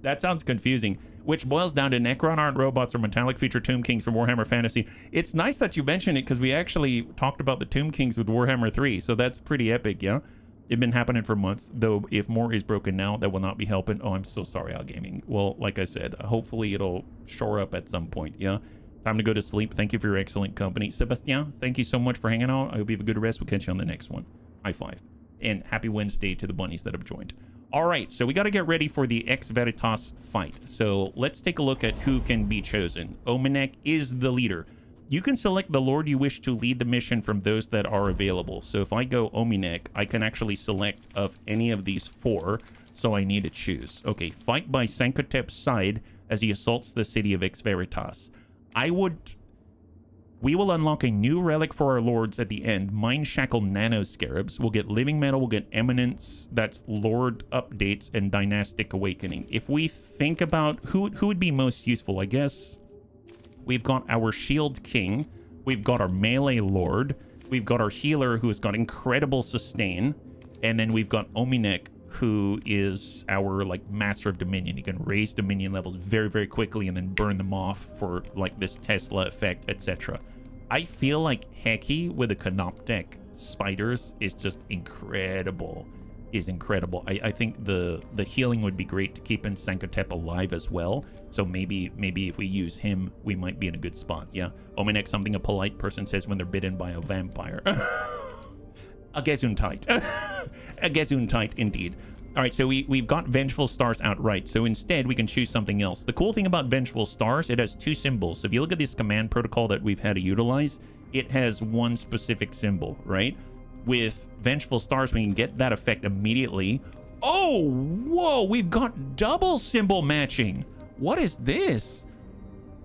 That sounds confusing. Which boils down to Necron aren't robots or metallic feature Tomb Kings from Warhammer Fantasy. It's nice that you mentioned it because we actually talked about the Tomb Kings with Warhammer 3, so that's pretty epic, yeah? It's been happening for months, though if more is broken now, that will not be helping. Oh, I'm so sorry, Gaming. Well, like I said, hopefully it'll shore up at some point, yeah? Time to go to sleep. Thank you for your excellent company. Sebastien, thank you so much for hanging out. I hope you have a good rest. We'll catch you on the next one. High five. And happy Wednesday to the bunnies that have joined. All right, so we got to get ready for the Ex Veritas fight. So let's take a look at who can be chosen. Ominek is the leader. You can select the lord you wish to lead the mission from those that are available. So if I go Ominek, I can actually select of any of these 4. So I need to choose. Okay, fight by Sankhotep's side as he assaults the city of Ex Veritas. We will unlock a new relic for our lords at the end. Mind Shackle Nano Scarabs. We'll get Living Metal, we'll get Eminence, that's Lord updates, and Dynastic Awakening. If we think about who would be most useful, I guess we've got our Shield King, we've got our Melee Lord, we've got our Healer who has got incredible sustain, and then we've got Ominek, who is our like Master of Dominion. He can raise Dominion levels very, very quickly and then burn them off for like this Tesla effect, etc. I feel like Heki with the Canoptek spiders is just incredible. I think the healing would be great to keep in Sankhotep alive as well. So maybe if we use him, we might be in a good spot. Yeah. Ominek, something a polite person says when they're bitten by a vampire. A Gesundheit. A Gesundheit, indeed. All right, so we've got Vengeful Stars outright. So instead, we can choose something else. The cool thing about Vengeful Stars, it has 2 symbols. So if you look at this command protocol that we've had to utilize, it has 1 specific symbol, right? With Vengeful Stars, we can get that effect immediately. Oh, whoa, we've got double symbol matching. What is this?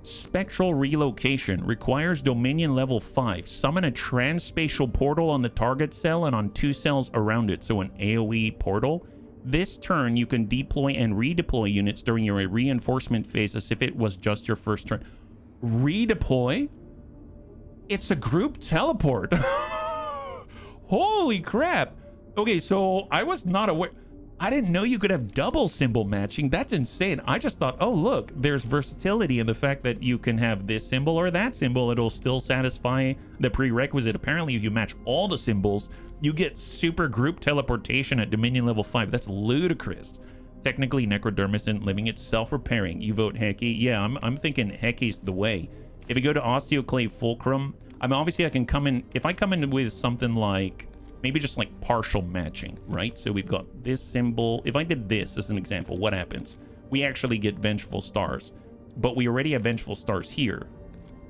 Spectral Relocation requires Dominion level 5. Summon a transspatial portal on the target cell and on 2 cells around it, so an AoE portal. This turn, you can deploy and redeploy units during your reinforcement phase as if it was just your first turn. Redeploy? It's a group teleport. Holy crap. Okay, so I was not aware. I didn't know you could have double symbol matching. That's insane. I just thought, oh, look, there's versatility in the fact that you can have this symbol or that symbol. It'll still satisfy the prerequisite. Apparently, if you match all the symbols, you get super group teleportation at Dominion level 5. That's ludicrous. Technically, Necrodermis isn't living. It's self-repairing. You vote Heki. Yeah, I'm thinking Heki's the way. If you go to Osteoclave Fulcrum, I mean, obviously I can come in. If I come in with something like maybe just like partial matching, right? So we've got this symbol. If I did this as an example, what happens? We actually get Vengeful Stars, but we already have Vengeful Stars here.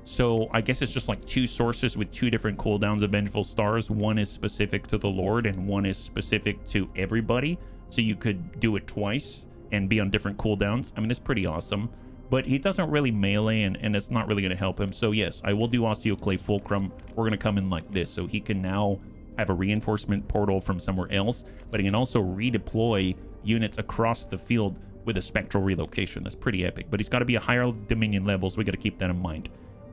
So I guess it's just like 2 sources with 2 different cooldowns of Vengeful Stars. One is specific to the Lord and one is specific to everybody. So you could do it twice and be on different cooldowns. I mean, that's pretty awesome. But he doesn't really melee, and it's not really going to help him. So yes, I will do Osteoclave Fulcrum. We're going to come in like this. So he can now have a reinforcement portal from somewhere else, but he can also redeploy units across the field with a spectral relocation. That's pretty epic, but he's got to be a higher Dominion level, so we got to keep that in mind.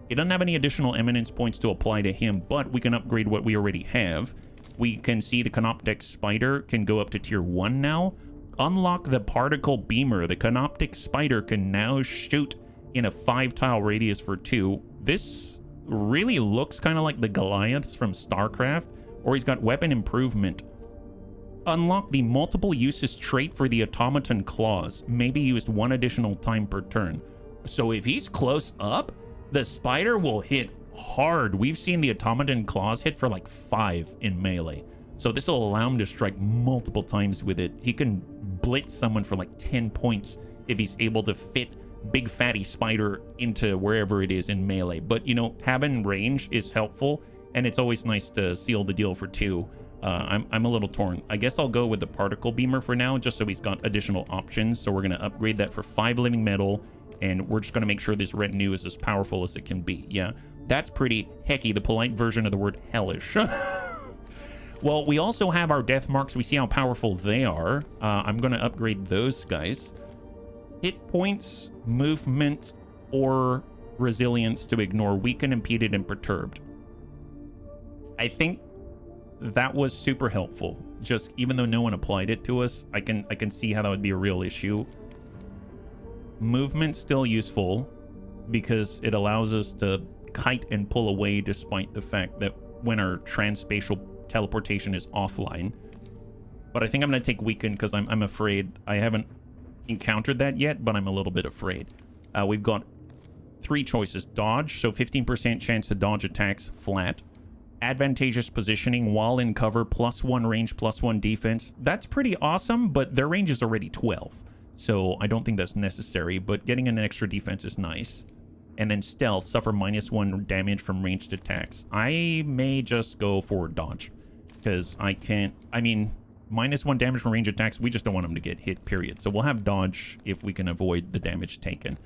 He doesn't have any additional eminence points to apply to him, but we can upgrade what we already have. We can see the Canoptek Spider can go up to tier 1 now. Unlock the Particle Beamer. The Canoptek Spider can now shoot in a 5-tile radius for 2. This really looks kind of like the Goliaths from StarCraft, or he's got weapon improvement. unlock the multiple uses trait for the automaton claws, maybe used 1 additional time per turn. So if he's close up, the spider will hit hard. We've seen the automaton claws hit for like 5 in melee. So this will allow him to strike multiple times with it. He can blitz someone for like 10 points if he's able to fit big fatty spider into wherever it is in melee. But you know, having range is helpful, and it's always nice to seal the deal for 2. I'm a little torn. I guess I'll go with the particle beamer for now, just so he's got additional options. So we're going to upgrade that for 5 living metal, and we're just going to make sure this retinue is as powerful as it can be. Yeah, that's pretty hecky, the polite version of the word hellish. Well, we also have our death marks. We see how powerful they are. I'm going to upgrade those guys. Hit points, movement, or resilience to ignore weakened, impeded, and perturbed. I think that was super helpful. Just even though no one applied it to us, I can see how that would be a real issue. Movement still useful because it allows us to kite and pull away despite the fact that when our transspatial teleportation is offline. But I think I'm going to take weaken because I'm afraid. I haven't encountered that yet, but I'm a little bit afraid. We've got 3 choices. Dodge, so 15% chance to dodge attacks flat. Advantageous positioning while in cover, +1 range, +1 defense. That's pretty awesome, but their range is already 12. So I don't think that's necessary, but getting an extra defense is nice. And then stealth, suffer -1 damage from ranged attacks. I may just go for dodge because I can't, I mean, -1 damage from range attacks, we just don't want them to get hit, period. So we'll have dodge if we can avoid the damage taken.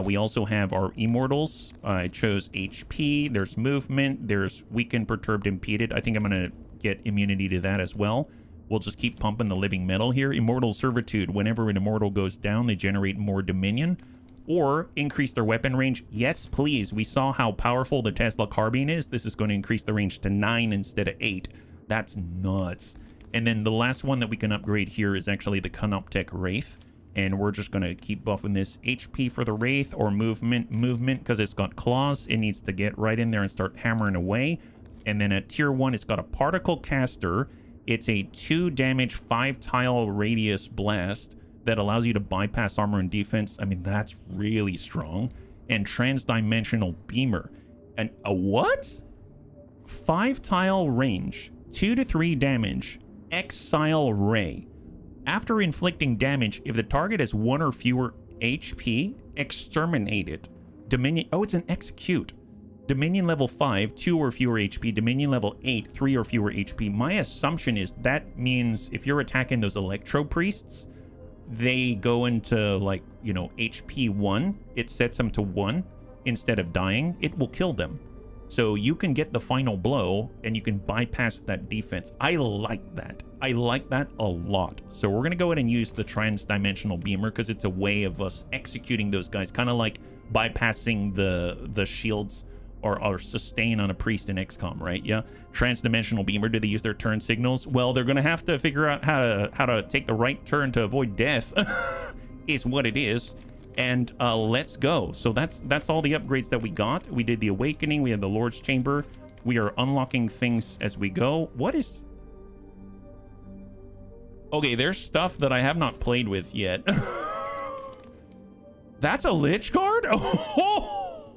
We also have our immortals. I chose HP. There's movement. There's weakened, perturbed, impeded. I think I'm going to get immunity to that as well. We'll just keep pumping the living metal here. Immortal servitude. Whenever an immortal goes down, they generate more dominion. Or increase their weapon range. Yes, please. We saw how powerful the Tesla carbine is. This is going to increase the range to 9 instead of 8. That's nuts. And then the last one that we can upgrade here is actually the Canoptech Wraith. And we're just going to keep buffing this HP for the Wraith, or movement, because it's got claws. It needs to get right in there and start hammering away. And then at tier 1, it's got a particle caster. It's a 2 damage, 5 tile radius blast that allows you to bypass armor and defense. I mean, that's really strong. And transdimensional beamer. And a what? 5 tile range, 2 to 3 damage, exile ray. After inflicting damage, if the target has 1 or fewer HP, exterminate it. Dominion, oh, it's an execute. Dominion level 5, 2 or fewer HP. Dominion level 8, 3 or fewer HP. My assumption is that means if you're attacking those electro priests, they go into, like, you know, HP 1. It sets them to 1 instead of dying. It will kill them. So you can get the final blow and you can bypass that defense. I like that. I like that a lot. So we're going to go ahead and use the transdimensional beamer because it's a way of us executing those guys, kind of like bypassing the shields or sustain on a priest in XCOM, right? Yeah. Transdimensional beamer. Do they use their turn signals? Well, they're going to have to figure out how to take the right turn to avoid death is what it is. And let's go. So that's all the upgrades that we got. We did the awakening. We had the Lord's Chamber. We are unlocking things as we go. What is... Okay, there's stuff that I have not played with yet. That's a Lich card? Oh,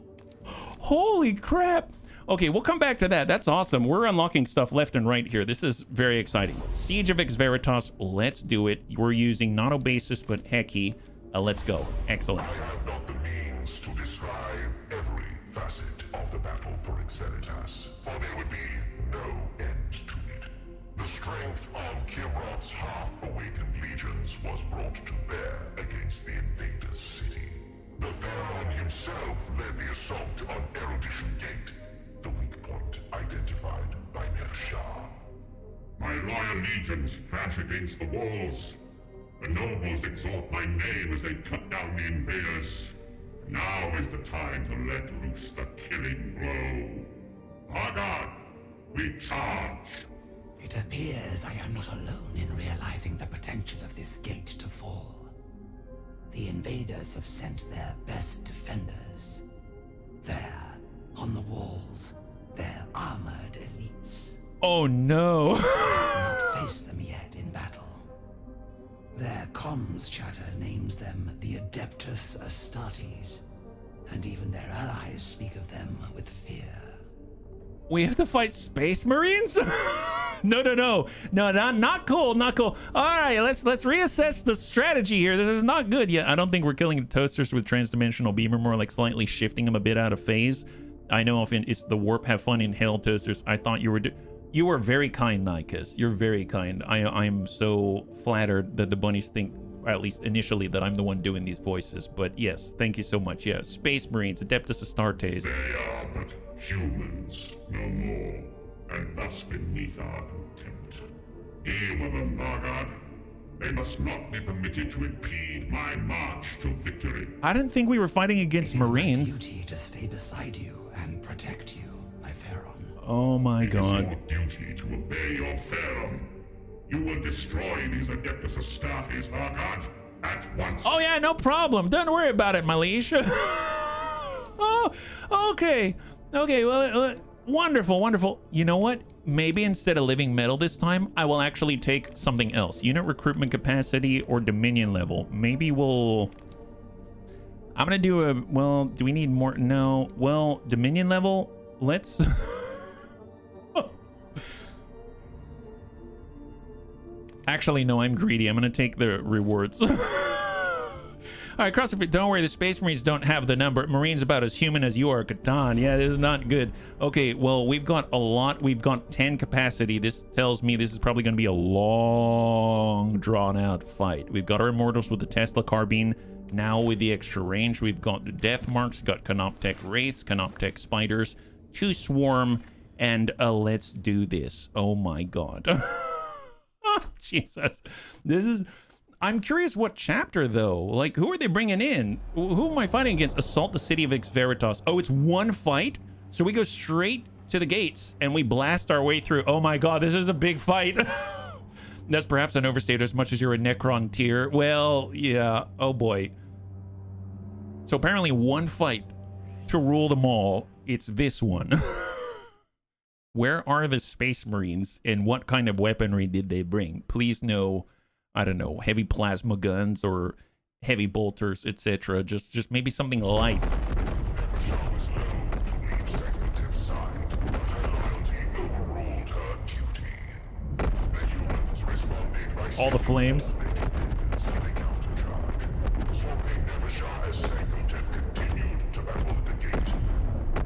holy crap. Okay, we'll come back to that. That's awesome. We're unlocking stuff left and right here. This is very exciting. Siege of Ex Veritas. Let's do it. We're using not Obasis, but Heki. Let's go. Excellent. I have not the means to describe every facet of the battle for Ex Veritas, for there would be no end to it. The strength of Kivroth's half-awakened legions was brought to bear against the invader's city. The Pharaoh himself led the assault on Erudition Gate, the weak point identified by Nefershah. My loyal legions crash against the walls. The nobles exalt my name as they cut down the invaders. Now is the time to let loose the killing blow. Argon, we charge! It appears I am not alone in realizing the potential of this gate to fall. The invaders have sent their best defenders. There, on the walls, their armored elites. Oh no. I have not faced them yet in battle. comms chatter names them the Adeptus Astartes, and even their allies speak of them with fear. We have to fight Space Marines? No, not cool, not cool. All right, let's reassess the strategy here. This is not good yet. I don't think we're killing the toasters with transdimensional beamer, more like slightly shifting them a bit out of phase. I know if it's the warp, have fun in hell, toasters. I thought you were very kind, Nykus. You're very kind. I'm so flattered that the bunnies think, at least initially, that I'm the one doing these voices. But yes, thank you so much. Yeah, Space Marines, Adeptus Astartes. They are but humans, no more, and thus beneath our contempt. Deal with them, Vargard. They must not be permitted to impede my march to victory. I didn't think we were fighting against Marines. It is my duty to stay beside you and protect you, my Pharaon. Oh my God. It is your duty to obey your Pharaon. You will destroy these Adeptus Astartes, Vargard, at once. Oh yeah, no problem. Don't worry about it, my liege. Oh, okay. Okay, well, wonderful. You know what? Maybe instead of living metal this time, I will actually take something else. Unit recruitment capacity or dominion level. Maybe we'll... I'm gonna do a... Well, do we need more? No. Well, dominion level, let's... Actually, no, I'm greedy. I'm gonna take the rewards. All right, CrossFit, don't worry. The Space Marines don't have the number. Marines about as human as you are, Catan. Yeah, this is not good. Okay, well, we've got a lot. We've got 10 capacity. This tells me this is probably going to be a long, drawn-out fight. We've got our Immortals with the Tesla Carbine. Now with the extra range, we've got the Death Marks, got Canoptech Wraiths, Canoptech Spiders, 2 Swarm, and let's do this. Oh, my God. Oh, Jesus. This is... I'm curious what chapter, though. Like, who are they bringing in? Who am I fighting against? Assault the city of Ex Veritas. Oh, it's one fight? So we go straight to the gates and we blast our way through. Oh my God, this is a big fight. That's perhaps an overstatement as much as you're a Necron tier. Well, yeah. Oh boy. So apparently one fight to rule them all. It's this one. Where are the Space Marines and what kind of weaponry did they bring? Please no... I don't know, heavy plasma guns or heavy bolters, etc. Just maybe something light. All the flames.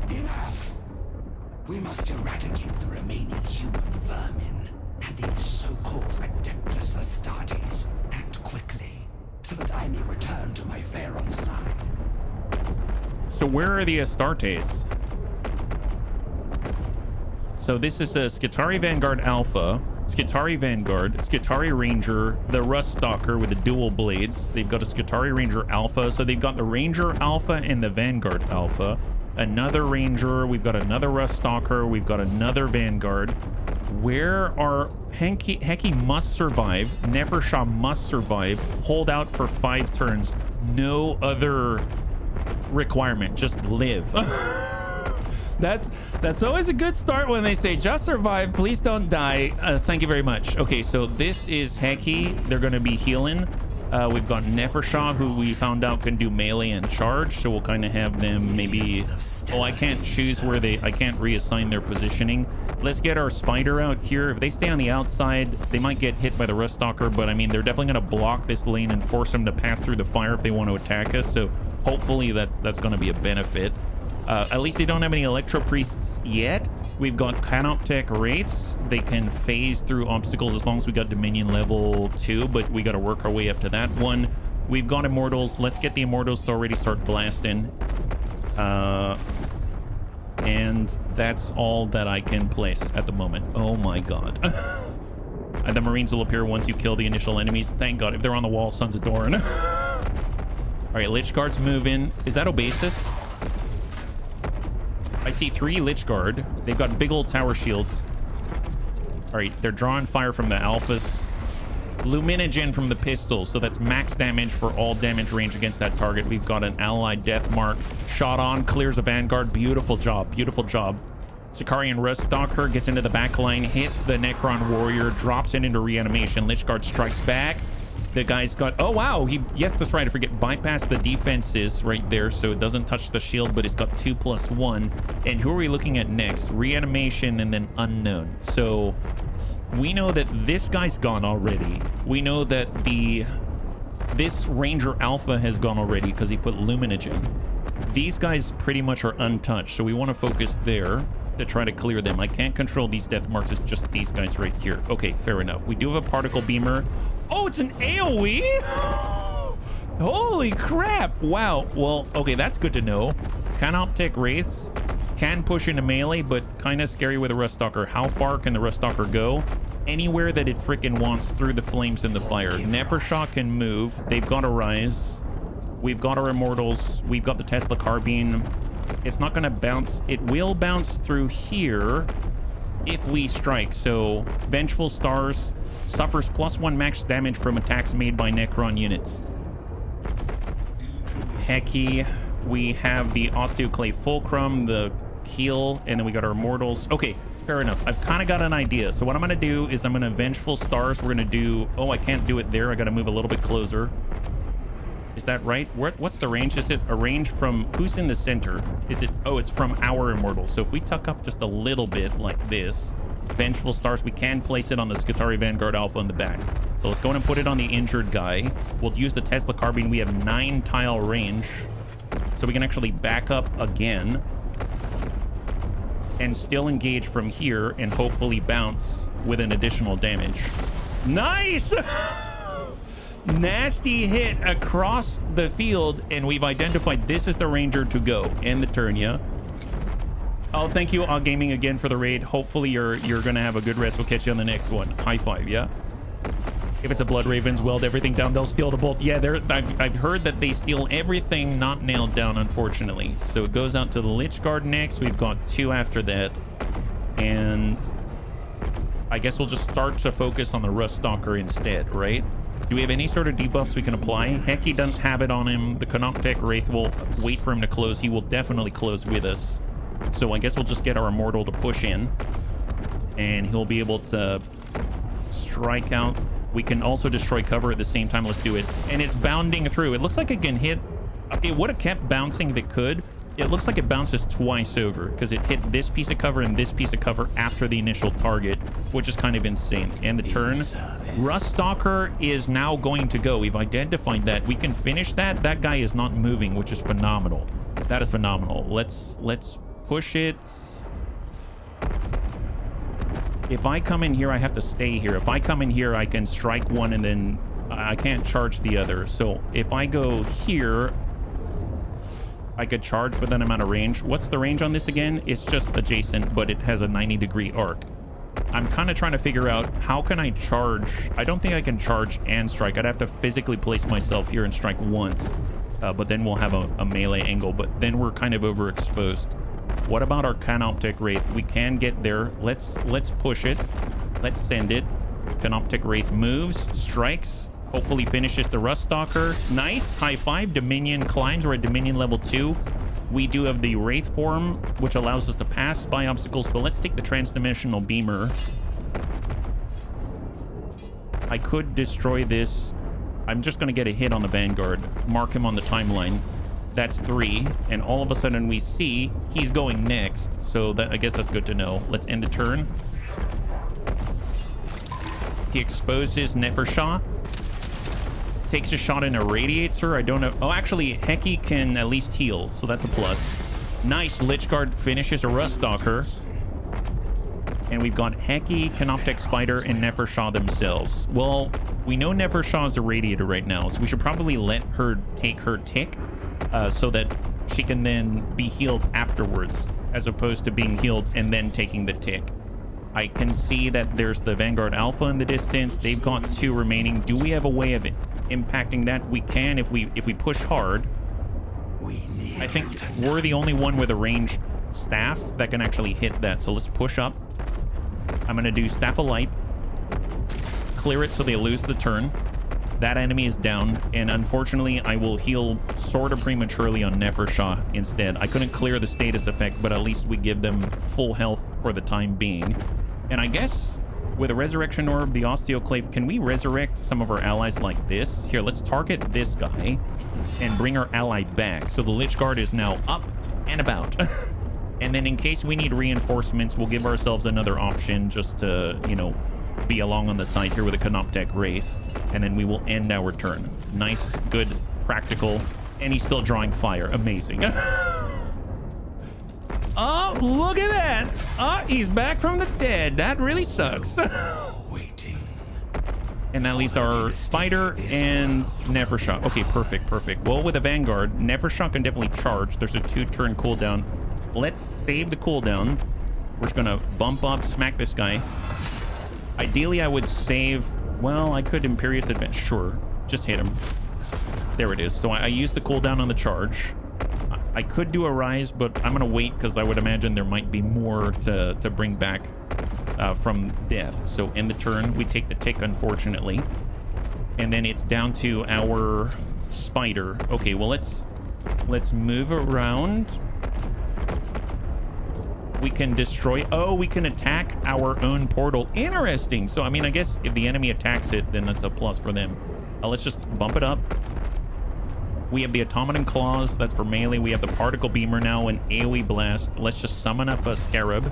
Enough! We must eradicate the remaining human vermin and these so-called Adeptus Astartes, and quickly, so that I may return to my Pharaon's side. So where are the Astartes? So this is a Skitarii Vanguard Alpha, Skitarii Vanguard, Skitarii Ranger, the Rust Stalker with the dual blades. They've got a Skitarii Ranger Alpha, so they've got the Ranger Alpha and the Vanguard Alpha. Another Ranger, we've got another Rust Stalker, we've got another Vanguard. Where are... Heki must survive, Nefershah must survive, hold out for 5 turns, no other requirement, just live. That's always a good start when they say just survive, please don't die. Thank you very much. Okay, so this is Heki. They're going to be healing. We've got Nefershah, who we found out can do melee and charge, so we'll kind of have them maybe... Oh, I can't choose where they... I can't reassign their positioning. Let's get our Spider out here. If they stay on the outside, they might get hit by the Rust Stalker, but I mean, they're definitely going to block this lane and force them to pass through the fire if they want to attack us, so hopefully that's going to be a benefit. At least they don't have any Electro Priests yet. We've got Canoptech Wraiths. They can phase through obstacles as long as we got Dominion level 2, but we got to work our way up to that one. We've got Immortals. Let's get the Immortals to already start blasting. And that's all that I can place at the moment. Oh my God. And the Marines will appear once you kill the initial enemies. Thank God. If they're on the wall, Sons of Dorn. All right, Lich Guards move in. Is that Obasis? I see 3 Lich Guard. They've got big old tower shields. All right, they're drawing fire from the Alphas. Luminogen from the pistol, so that's max damage for all damage range against that target. We've got an allied death mark. Shot on, clears a Vanguard. Beautiful job, beautiful job. Sicarian Rust Stalker gets into the back line, hits the Necron Warrior, drops it into reanimation. Lich Guard strikes back. The guy's got, oh wow, yes, that's right, I forget, bypass the defenses right there, so it doesn't touch the shield, but it's got 2+1. And who are we looking at next? Reanimation and then unknown. So we know that this guy's gone already. We know that this Ranger Alpha has gone already because he put Luminogen. These guys pretty much are untouched, so we want to focus there to try to clear them. I can't control these death marks, it's just these guys right here. Okay, fair enough. We do have a particle beamer. Oh, it's an AoE? Holy crap. Wow. Well, okay, that's good to know. Canoptic Wraiths can push into melee, but kind of scary with a Ruststalker. How far can the Ruststalker go? Anywhere that it freaking wants through the flames and the fire. Nefershah can move. They've got a rise. We've got our Immortals. We've got the Tesla Carbine. It's not going to bounce. It will bounce through here if we strike. So Vengeful Stars suffers +1 max damage from attacks made by Necron units. Hecky, we have the Osteoclave Fulcrum, the heal, and then we got our Immortals. Okay, fair enough. I've kind of got an idea. So what I'm going to do is I'm going to Vengeful Stars. We're going to do... Oh, I can't do it there. I got to move a little bit closer. Is that right? What's the range? Is it a range from... Who's in the center? Is it... Oh, it's from our Immortals. So if we tuck up just a little bit like this... Vengeful Stars, we can place it on the Skitarii Vanguard Alpha in the back. So let's go in and put it on the injured guy. We'll use the Tesla Carbine. We have 9 tile range. So we can actually back up again. And still engage from here and hopefully bounce with an additional damage. Nice! Nasty hit across the field. And we've identified this is the Ranger to go. End the turn, yeah? Oh, thank you, Gaming, again for the raid. Hopefully you're gonna have a good rest. We'll catch you on the next one. High five, yeah? If it's a Blood Ravens, weld everything down. They'll steal the bolt. Yeah, I've heard that they steal everything not nailed down, unfortunately. So it goes out to the Lich Guard next. We've got 2 after that. And I guess we'll just start to focus on the Ruststalker instead, right? Do we have any sort of debuffs we can apply? Hecky doesn't have it on him. The Canoptic Wraith will wait for him to close. He will definitely close with us. So I guess we'll just get our Immortal to push in. And he'll be able to strike out. We can also destroy cover at the same time. Let's do it. And it's bounding through. It looks like it can hit... It would have kept bouncing if it could. It looks like it bounces twice over. Because it hit this piece of cover and this piece of cover after the initial target. Which is kind of insane. And the turn. Ruststalker is now going to go. We've identified that. We can finish that. That guy is not moving, which is phenomenal. That is phenomenal. Let's push it. If I come in here, I have to stay here. If I come in here, I can strike one and then I can't charge the other. So if I go here, I could charge, but then I'm out of range. What's the range on this again? It's just adjacent, but it has a 90-degree arc. I'm kind of trying to figure out how can I charge. I don't think I can charge and strike. I'd have to physically place myself here and strike once. But then we'll have a melee angle, but then we're kind of overexposed. What about our Canoptic Wraith? We can get there. Let's push it. Let's send it. Canoptic Wraith moves, strikes, hopefully finishes the Ruststalker. Nice. High five. Dominion climbs. We're at Dominion level 2. We do have the Wraith form, which allows us to pass by obstacles, but let's take the transdimensional beamer. I could destroy this. I'm just going to get a hit on the Vanguard. Mark him on the timeline. That's 3, and all of a sudden we see he's going next. So that, I guess that's good to know. Let's end the turn. He exposes Nefershah. Takes a shot and irradiates her. I don't know. Oh, actually, Hecky can at least heal, so that's a plus. Nice. Lich Guard finishes a Ruststalker. And we've got Hecky, Canoptic Spider, and Nefershah themselves. Well, we know Nefershah is irradiated right now, so we should probably let her take her tick. So that she can then be healed afterwards, as opposed to being healed and then taking the tick. I can see that there's the Vanguard Alpha in the distance. They've got 2 remaining. Do we have a way of impacting that? We can if we push hard. I think we're the only one with a ranged staff that can actually hit that. So let's push up. I'm going to do Staff of Light. Clear it so they lose the turn. That enemy is down, and unfortunately, I will heal sort of prematurely on Nefershah instead. I couldn't clear the status effect, but at least we give them full health for the time being. And I guess With a resurrection orb, the osteoclave, can we resurrect some of our allies like this? Here, let's target this guy and bring our ally back. So the Lich Guard is now up and about. And then in case we need reinforcements, we'll give ourselves another option just to, you know, be along on the side here with a Canoptech Wraith. And then we will end our turn. Nice, good, practical. And he's still drawing fire. Amazing. Oh, look at that. Oh, he's back from the dead. That really sucks. Waiting. And that leaves our Spider and Nevershock. Okay, perfect, perfect. Well, with a Vanguard, Nevershock can definitely charge. There's a 2-turn cooldown. Let's save the cooldown. We're just gonna bump up, smack this guy. Ideally, I would save... Well, I could Imperious Advance. Sure, just hit him. There it is. So I used the cooldown on the charge. I could do a rise, but I'm gonna wait because I would imagine there might be more to bring back from death. So in the turn, we take the tick, unfortunately. And then it's down to our Spider. Okay, well, let's move around. We can destroy... Oh, we can attack our own portal. Interesting. So, I mean, I guess if the enemy attacks it, then that's a plus for them. Let's just bump it up. We have the Automaton Claws. That's for melee. We have the Particle Beamer now and AoE Blast. Let's just summon up a Scarab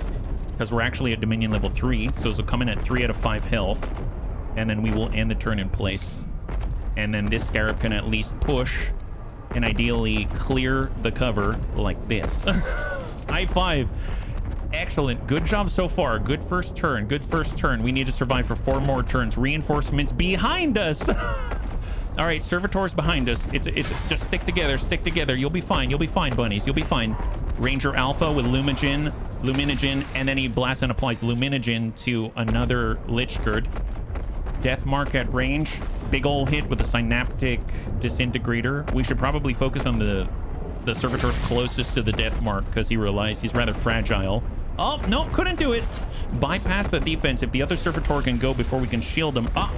because we're actually at Dominion level 3. So this will come in at 3 out of 5 health. And then we will end the turn in place. And then this Scarab can at least push and ideally clear the cover like this. High five. Excellent. Good job so far. Good first turn. Good first turn. We need to survive for 4 more turns. Reinforcements behind us. All right, Servitors behind us. It's just stick together. Stick together. You'll be fine. You'll be fine, bunnies. You'll be fine. Ranger Alpha with Luminogen, and then he blasts and applies Luminogen to another Lich Guard. Death Mark at range. Big ol' hit with a Synaptic Disintegrator. We should probably focus on the Servitors closest to the Death Mark because he realized he's rather fragile. Oh, no, couldn't do it. Bypass the defense. If the other Servitor can go before we can shield him. Ah,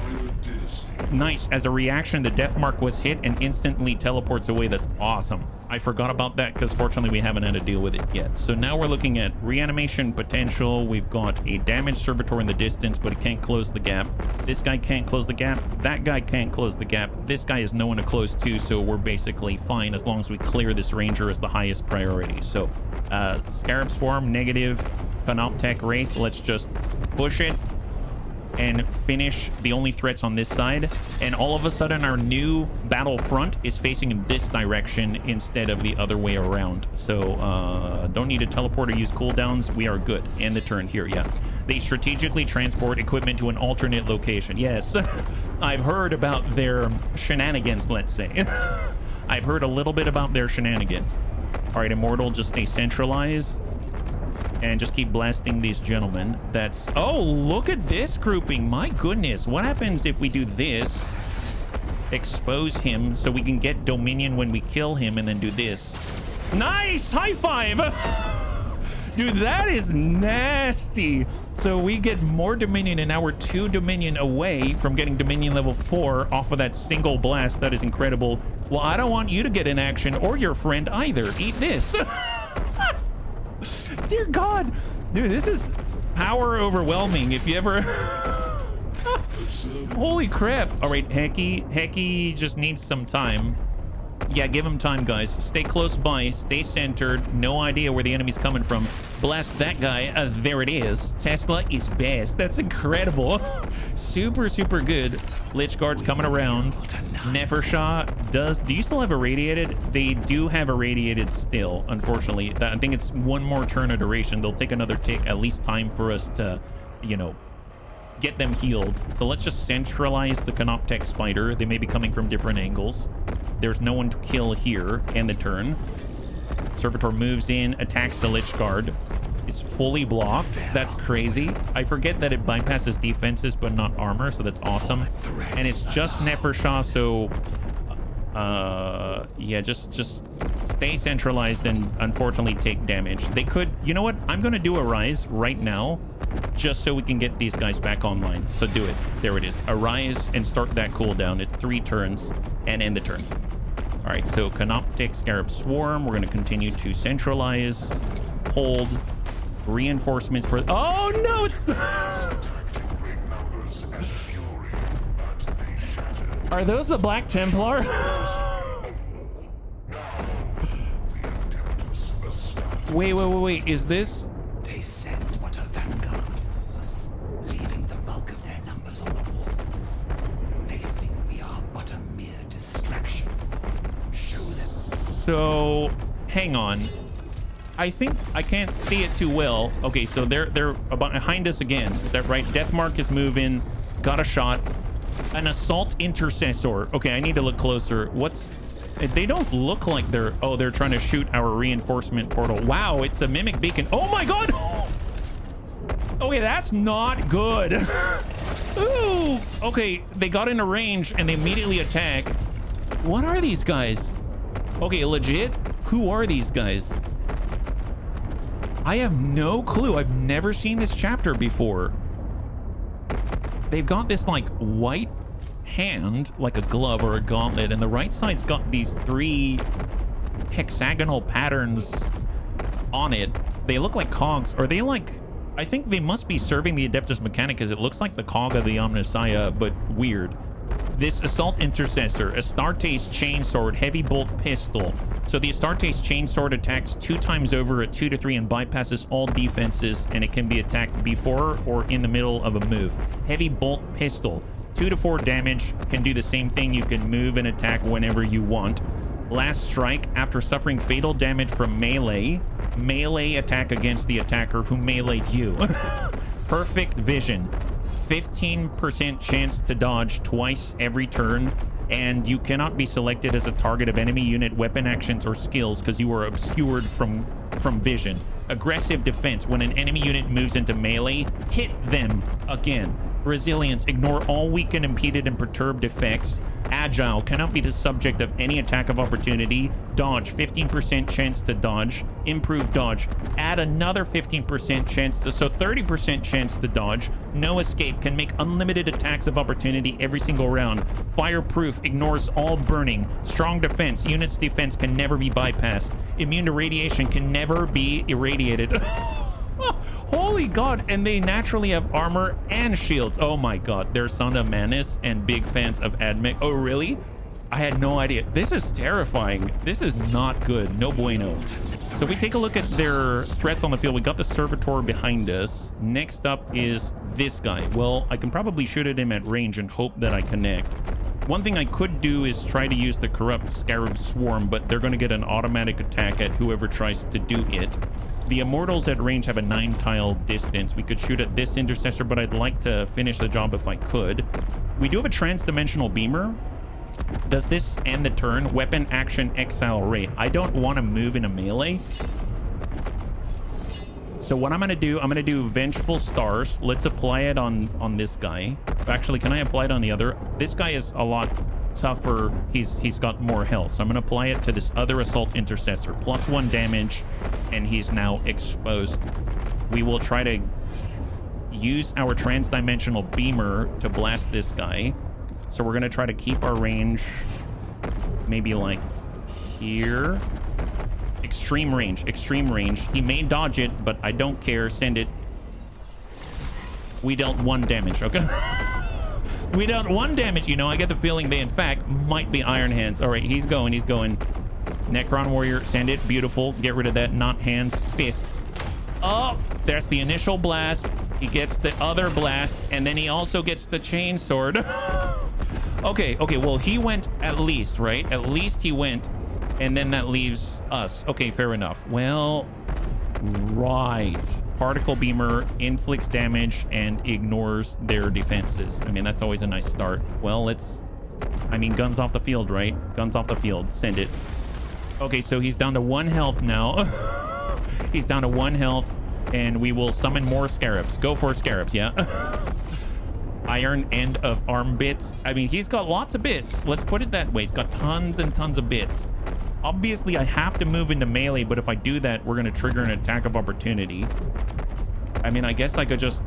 nice. As a reaction, the Death Mark was hit and instantly teleports away. That's awesome. I forgot about that because fortunately we haven't had to deal with it yet. So now we're looking at reanimation potential. We've got a damaged Servitor in the distance, but it can't close the gap. This guy can't close the gap. That guy can't close the gap. This guy is no one to close to, so we're basically fine as long as we clear this Ranger as the highest priority. So Scarab Swarm, negative. Canoptech Wraith, let's just push it and finish the only threats on this side. And all of a sudden, our new battlefront is facing in this direction instead of the other way around. So don't need to teleport or use cooldowns. We are good. End the turn here, yeah. They strategically transport equipment to an alternate location. Yes, I've heard about their shenanigans, let's say. I've heard a little bit about their shenanigans. All right, Immortal, just stay centralized. And just keep blasting these gentlemen. That's... Oh, look at this grouping. My goodness. What happens if we do this? Expose him so we can get Dominion when we kill him and then do this. Nice! High five! Dude, that is nasty. So we get more Dominion and now we're 2 Dominion away from getting Dominion level 4 off of that single blast. That is incredible. Well, I don't want you to get in action or your friend either. Eat this. Dear God, dude, this is power overwhelming. If you ever... Holy crap. All right, Hecky just needs some time. Yeah, give him time, guys. Stay close by, stay centered. No idea where the enemy's coming from. Blast that guy. There it is. Tesla is best. That's incredible. Super, super good. Lich Guard's coming around. Nevershock does... Do you still have irradiated? They do have irradiated still, unfortunately. I think it's 1 more turn of duration. They'll take another tick, at least time for us to, you know, get them healed. So let's just centralize the Canoptech Spider. They may be coming from different angles. There's no one to kill here. End the turn. Servitor moves in, attacks the Lich Guard. It's fully blocked. That's crazy. I forget that it bypasses defenses but not armor, so that's awesome. And it's just Nevershock, so yeah, just stay centralized and unfortunately take damage. They could... You know what? I'm gonna do a rise right now just so we can get these guys back online. So do it. There it is. A rise and start that cooldown. It's 3 turns and end the turn. All right, so Canoptech Scarab Swarm. We're going to continue to centralize, hold, reinforcements for... Oh, no, it's... Are those the Black Templar? Wait. Is this? They send but a vanguard force, leaving the bulk of their numbers on the walls. They think we are but a mere distraction. Show them. So, hang on. I think I can't see it too well. Okay, so they're about behind us again. Is that right? Deathmark is moving. Got a shot. An assault intercessor. Okay, I need to look closer. What's... They don't look like they're... Oh, they're trying to shoot our reinforcement portal. Wow, it's a mimic beacon. Oh my god! Okay, that's not good. Ooh! Okay, they got into range and they immediately attack. What are these guys? Okay, legit? Who are these guys? I have no clue. I've never seen this chapter before. They've got this like white hand, like a glove or a gauntlet, and the right side's got these 3 hexagonal patterns on it. They look like cogs. Are they like... I think they must be serving the Adeptus Mechanicus. It looks like the cog of the Omnissiah, but weird. This Assault Intercessor, Astartes Chainsword, Heavy Bolt Pistol. So the Astartes Chainsword attacks 2 times over at 2 to 3 and bypasses all defenses, and it can be attacked before or in the middle of a move. Heavy Bolt Pistol, 2 to 4 damage, can do the same thing. You can move and attack whenever you want. Last Strike, after suffering fatal damage from melee attack against the attacker who meleeed you. Perfect Vision. 15% chance to dodge twice every turn, and you cannot be selected as a target of enemy unit weapon actions or skills because you are obscured from vision. Aggressive Defense. When an enemy unit moves into melee, hit them again. Resilience. Ignore all weak and impeded and perturbed effects. Agile. Cannot be the subject of any attack of opportunity. Dodge. 15% chance to dodge. Improve dodge. Add another 15% chance to... So 30% chance to dodge. No escape. Can make unlimited attacks of opportunity every single round. Fireproof. Ignores all burning. Strong defense. Unit's defense can never be bypassed. Immune to radiation. Can never be irradiated. Holy god, and they naturally have armor and shields. Oh my god, they're Son of Manus and big fans of Admech. Oh really? I had no idea. This is terrifying. This is not good. No bueno. So we take a look at their threats on the field. We got the Servitor behind us. Next up is this guy. Well, I can probably shoot at him at range and hope that I connect. One thing I could do is try to use the Corrupt Scarab Swarm, but they're going to get an automatic attack at whoever tries to do it. The Immortals at range have a 9-tile distance. We could shoot at this Intercessor, but I'd like to finish the job if I could. We do have a Transdimensional Beamer. Does this end the turn? Weapon Action Exile Rate. I don't want to move in a melee. So what I'm going to do Vengeful Stars. Let's apply it on this guy. Actually, can I apply it on the other? This guy is a lot tougher. He's got more health. So I'm going to apply it to this other Assault Intercessor. +1 damage, and he's now exposed. We will try to use our Transdimensional Beamer to blast this guy. So we're going to try to keep our range maybe like here. Extreme range. Extreme range. He may dodge it, but I don't care. Send it. We dealt 1 damage. Okay. We dealt 1 damage. You know, I get the feeling they, in fact, might be Iron Hands. All right, he's going. He's going. Necron Warrior, send it. Beautiful. Get rid of that. Not hands. Fists. Oh, that's the initial blast. He gets the other blast, and then he also gets the chain sword. Okay, well, he went at least, right? At least he went, and then that leaves us. Okay, fair enough. Well, right. Particle Beamer inflicts damage and ignores their defenses. I mean, that's always a nice start. Well, let's... I mean, guns off the field, right? Guns off the field. Send it. Okay, so he's down to 1 health now. He's down to 1 health, and we will summon more Scarabs. Go for Scarabs, yeah? Iron End of Arm Bits. I mean, he's got lots of bits. Let's put it that way. He's got tons and tons of bits. Obviously, I have to move into melee, but if I do that, we're going to trigger an attack of opportunity. I mean, I guess I could just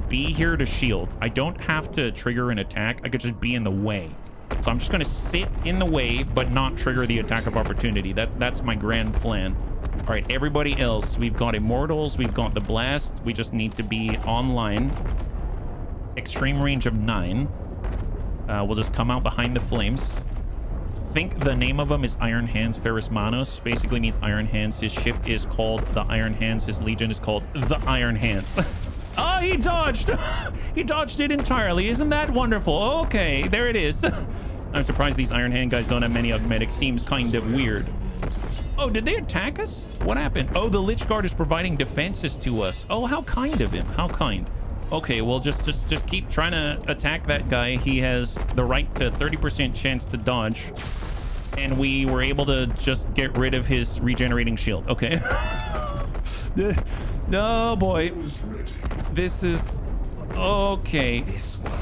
be here to shield. I don't have to trigger an attack. I could just be in the way. So I'm just going to sit in the way, but not trigger the attack of opportunity. That's my grand plan. All right, everybody else. We've got Immortals. We've got the Blast. We just need to be online. Extreme range of 9. We'll just come out behind the flames. Think the name of him is Iron Hands Pharismanos. Basically means Iron Hands. His ship is called the Iron Hands. His legion is called the Iron Hands. Oh, he dodged. He dodged it entirely. Isn't that wonderful? Okay, there it is. I'm surprised these Iron Hand guys don't have many augmetics. Seems kind of weird. Oh, did they attack us? What happened? Oh, the Lich Guard is providing defenses to us. Oh, how kind of him. How kind. Okay, well, just keep trying to attack that guy. He has the right to 30% chance to dodge. And we were able to just get rid of his regenerating shield. Okay. No, boy. This is... Okay.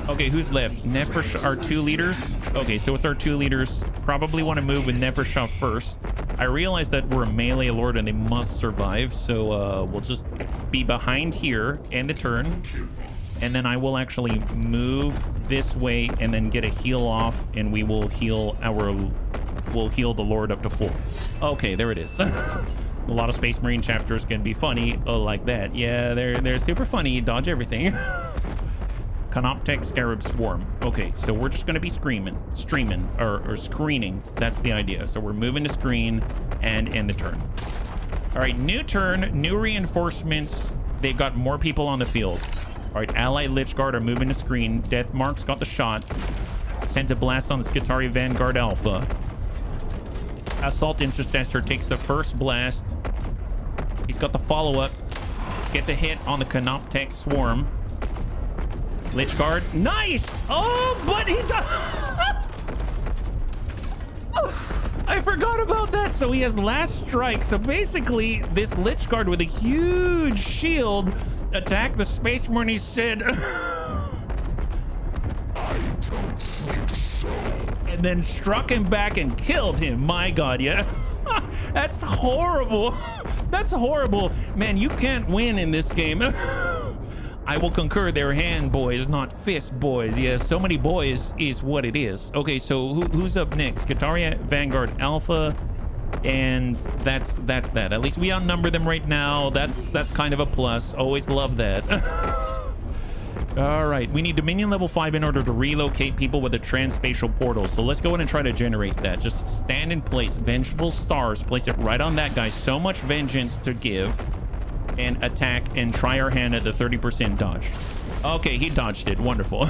Okay, who's left? Nefershah, our 2 leaders? Okay, so it's our 2 leaders. Probably want to move with Nefershah first. I realize that we're a melee lord and they must survive, so we'll just be behind here, end the turn. And then I will actually move this way and then get a heal off, and we will heal we'll heal the lord up to full. Okay, there it is. A lot of Space Marine chapters can be funny like that. Yeah, they're super funny. Dodge everything. Canoptech Scarab Swarm. Okay, so we're just going to be streaming or screening. That's the idea. So we're moving to screen and end the turn. All right, new turn, new reinforcements. They've got more people on the field. All right, Allied Lich Guard are moving to screen. Death Mark's got the shot. Sends a blast on the Skitarii Vanguard Alpha. Assault Intercessor takes the first blast. He's got the follow-up. Gets a hit on the Canoptech Swarm. Lich Guard. Nice! Oh, but he died. I forgot about that. So he has last strike. So basically, this Lich Guard with a huge shield attacked the Space Marine. He said... I don't think so. And then struck him back and killed him. My God, yeah. That's horrible. That's horrible. Man, you can't win in this game. I will concur, they're hand boys, not fist boys. Yeah, so many boys is what it is. Okay, so who's up next? Skitarii Vanguard Alpha. And that's that. At least we outnumber them right now. That's kind of a plus. Always love that. All right, we need Dominion level 5 in order to relocate people with a transspatial portal. So let's go in and try to generate that. Just stand in place. Vengeful Stars. Place it right on that guy. So much vengeance to give. And attack and try our hand at the 30% dodge. Okay, he dodged it. Wonderful.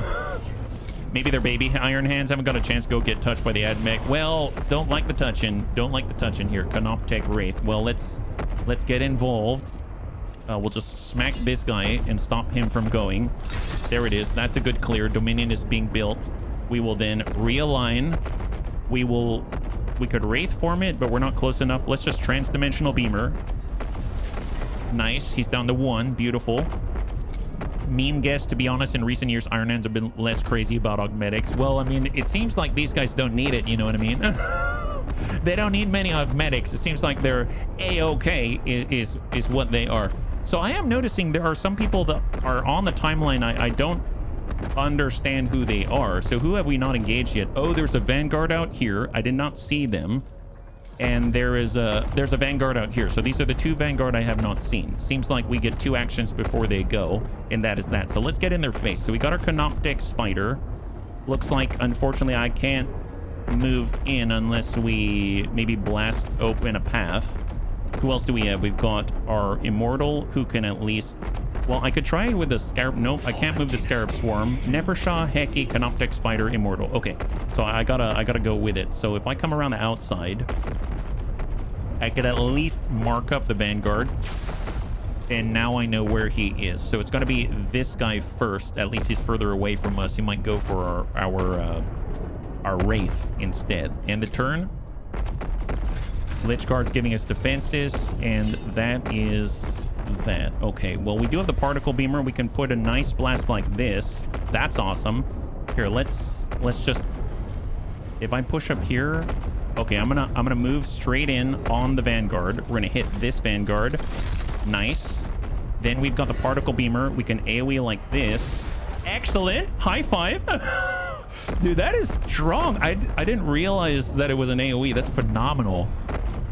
Maybe their baby Iron Hands haven't got a chance to go get touched by the Admech. Well, don't like the touching. Don't like the touching here. Canoptech Wraith. Well, let's get involved. We'll just smack this guy and stop him from going. There it is. That's a good clear. Dominion is being built. We will then realign. We could Wraith form it, but we're not close enough. Let's just Transdimensional Beamer. Nice. He's down to 1. Beautiful. Mean guess, to be honest, in recent years, Iron Hands have been less crazy about augmetics. Well, I mean, it seems like these guys don't need it, you know what I mean? They don't need many augmetics. It seems like they're A-okay is what they are. So I am noticing there are some people that are on the timeline. I don't understand who they are. So who have we not engaged yet? Oh, there's a Vanguard out here. I did not see them. And there's a Vanguard out here. So these are the 2 Vanguard I have not seen. Seems like we get 2 actions before they go, and that is that. So let's get in their face. So we got our Canoptech Spider. Looks like, unfortunately, I can't move in unless we maybe blast open a path. Who else do we have? We've got our Immortal, who can at least... Well, I could try with the Scarab... Nope, I can't move the Scarab Swarm. Nefershah, Heki, Canoptech Spider, Immortal. Okay, so I gotta go with it. So if I come around the outside, I could at least mark up the Vanguard. And now I know where he is. So it's gonna be this guy first. At least he's further away from us. He might go for our Wraith instead. And the turn... Lich Guard's giving us defenses, and that is that. Okay, well, we do have the particle beamer. We can put a nice blast like this. That's awesome. Here, let's just... If I push up here... Okay, I'm gonna move straight in on the Vanguard. We're gonna hit this Vanguard. Nice. Then we've got the particle beamer. We can AoE like this. Excellent. High five. Dude, that is strong. I didn't realize that it was an AoE. That's phenomenal.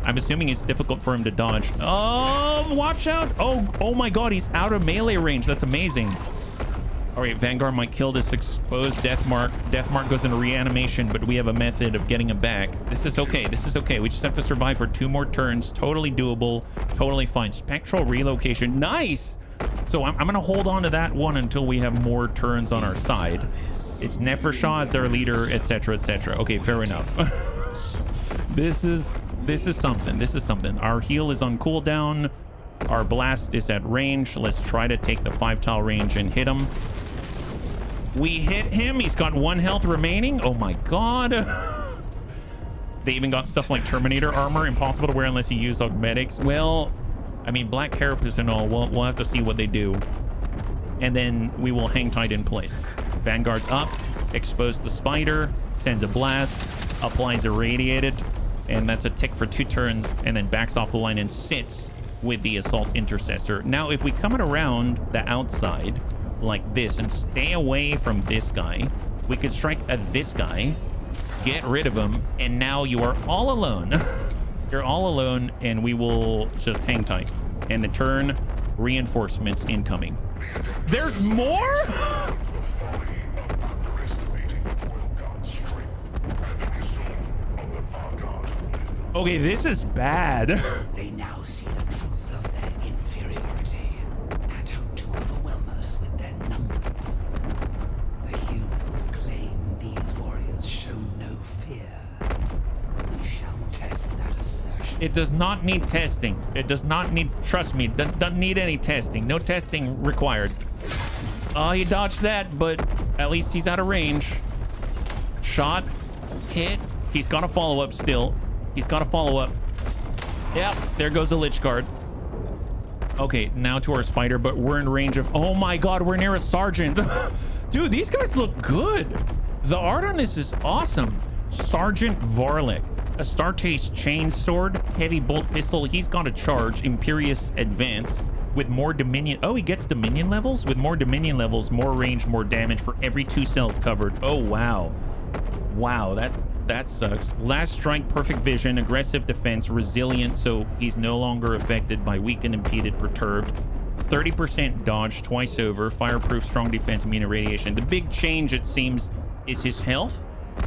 I'm assuming it's difficult for him to dodge. Oh, watch out. Oh my God, he's out of melee range. That's amazing. All right, Vanguard might kill this exposed Death Mark. Death Mark goes into reanimation, but we have a method of getting him back. This is okay. This is okay. We just have to survive for 2 more turns. Totally doable. Totally fine. Spectral relocation. Nice. So I'm going to hold on to that one until we have more turns on our side. It's Nefershah as their leader, etc., etc. Okay, fair enough. This is something. This is something. Our heal is on cooldown. Our blast is at range. Let's try to take the 5-tile range and hit him. We hit him. He's got 1 health remaining. Oh my god. They even got stuff like Terminator armor, impossible to wear unless you use augmetics. Well, I mean, Black Carapace and all, we'll have to see what they do. And then we will hang tight in place. Vanguard's up, expose the spider, sends a blast, applies irradiated, and that's a tick for 2 turns, and then backs off the line and sits with the assault intercessor. Now, if we come around the outside like this and stay away from this guy, we could strike at this guy, get rid of him, and now you are all alone. You're all alone, and we will just hang tight. And the turn, reinforcements incoming. There's more? Okay, this is bad. They now see the truth of their inferiority and hope to overwhelm us with their numbers. The humans claim these warriors show no fear. We shall test that assertion. It does not need testing. It does not need, trust me, doesn't need any testing. No testing required. Oh, he dodged that, but at least he's out of range. Shot, hit. He's got a follow-up still. He's got a follow-up. Yep, there goes a Lich Guard. Okay, now to our spider, but we're in range of... Oh my god, we're near a sergeant. Dude, these guys look good. The art on this is awesome. Sergeant Varlic. Astartes Chainsword, heavy bolt pistol. He's got a charge, Imperious Advance, with more Dominion. Oh, he gets Dominion levels? With more Dominion levels, more range, more damage for every 2 cells covered. Oh, wow. Wow, that sucks. Last strike, perfect vision, aggressive defense, resilient, so he's no longer affected by weakened, impeded, perturbed. 30% dodge twice over, fireproof, strong defense, immune to radiation. The big change, it seems, is his health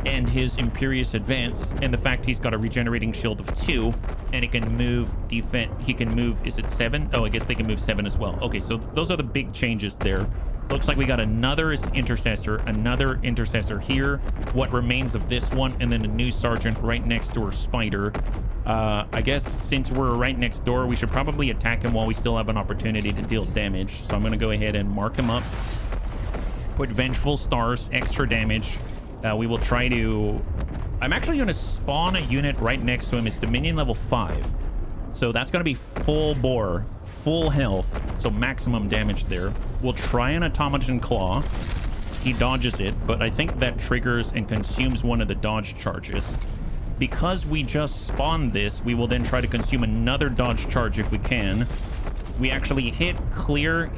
and his Imperious Advance, and the fact he's got a regenerating shield of 2, and he can move defense. He can move, is it 7? Oh, I guess they can move 7 as well. Okay, so those are the big changes there. Looks like we got another intercessor here, what remains of this one, and then a new sergeant right next to our spider. I guess since we're right next door, we should probably attack him while we still have an opportunity to deal damage. So I'm going to go ahead and mark him up, put Vengeful Stars, extra damage. We will try to... I'm actually going to spawn a unit right next to him. It's Dominion level 5. So that's going to be full bore, full health, so maximum damage there. We'll try an Automaton Claw. He dodges it, but I think that triggers and consumes one of the dodge charges. Because we just spawned this, we will then try to consume another dodge charge if we can. We actually hit clear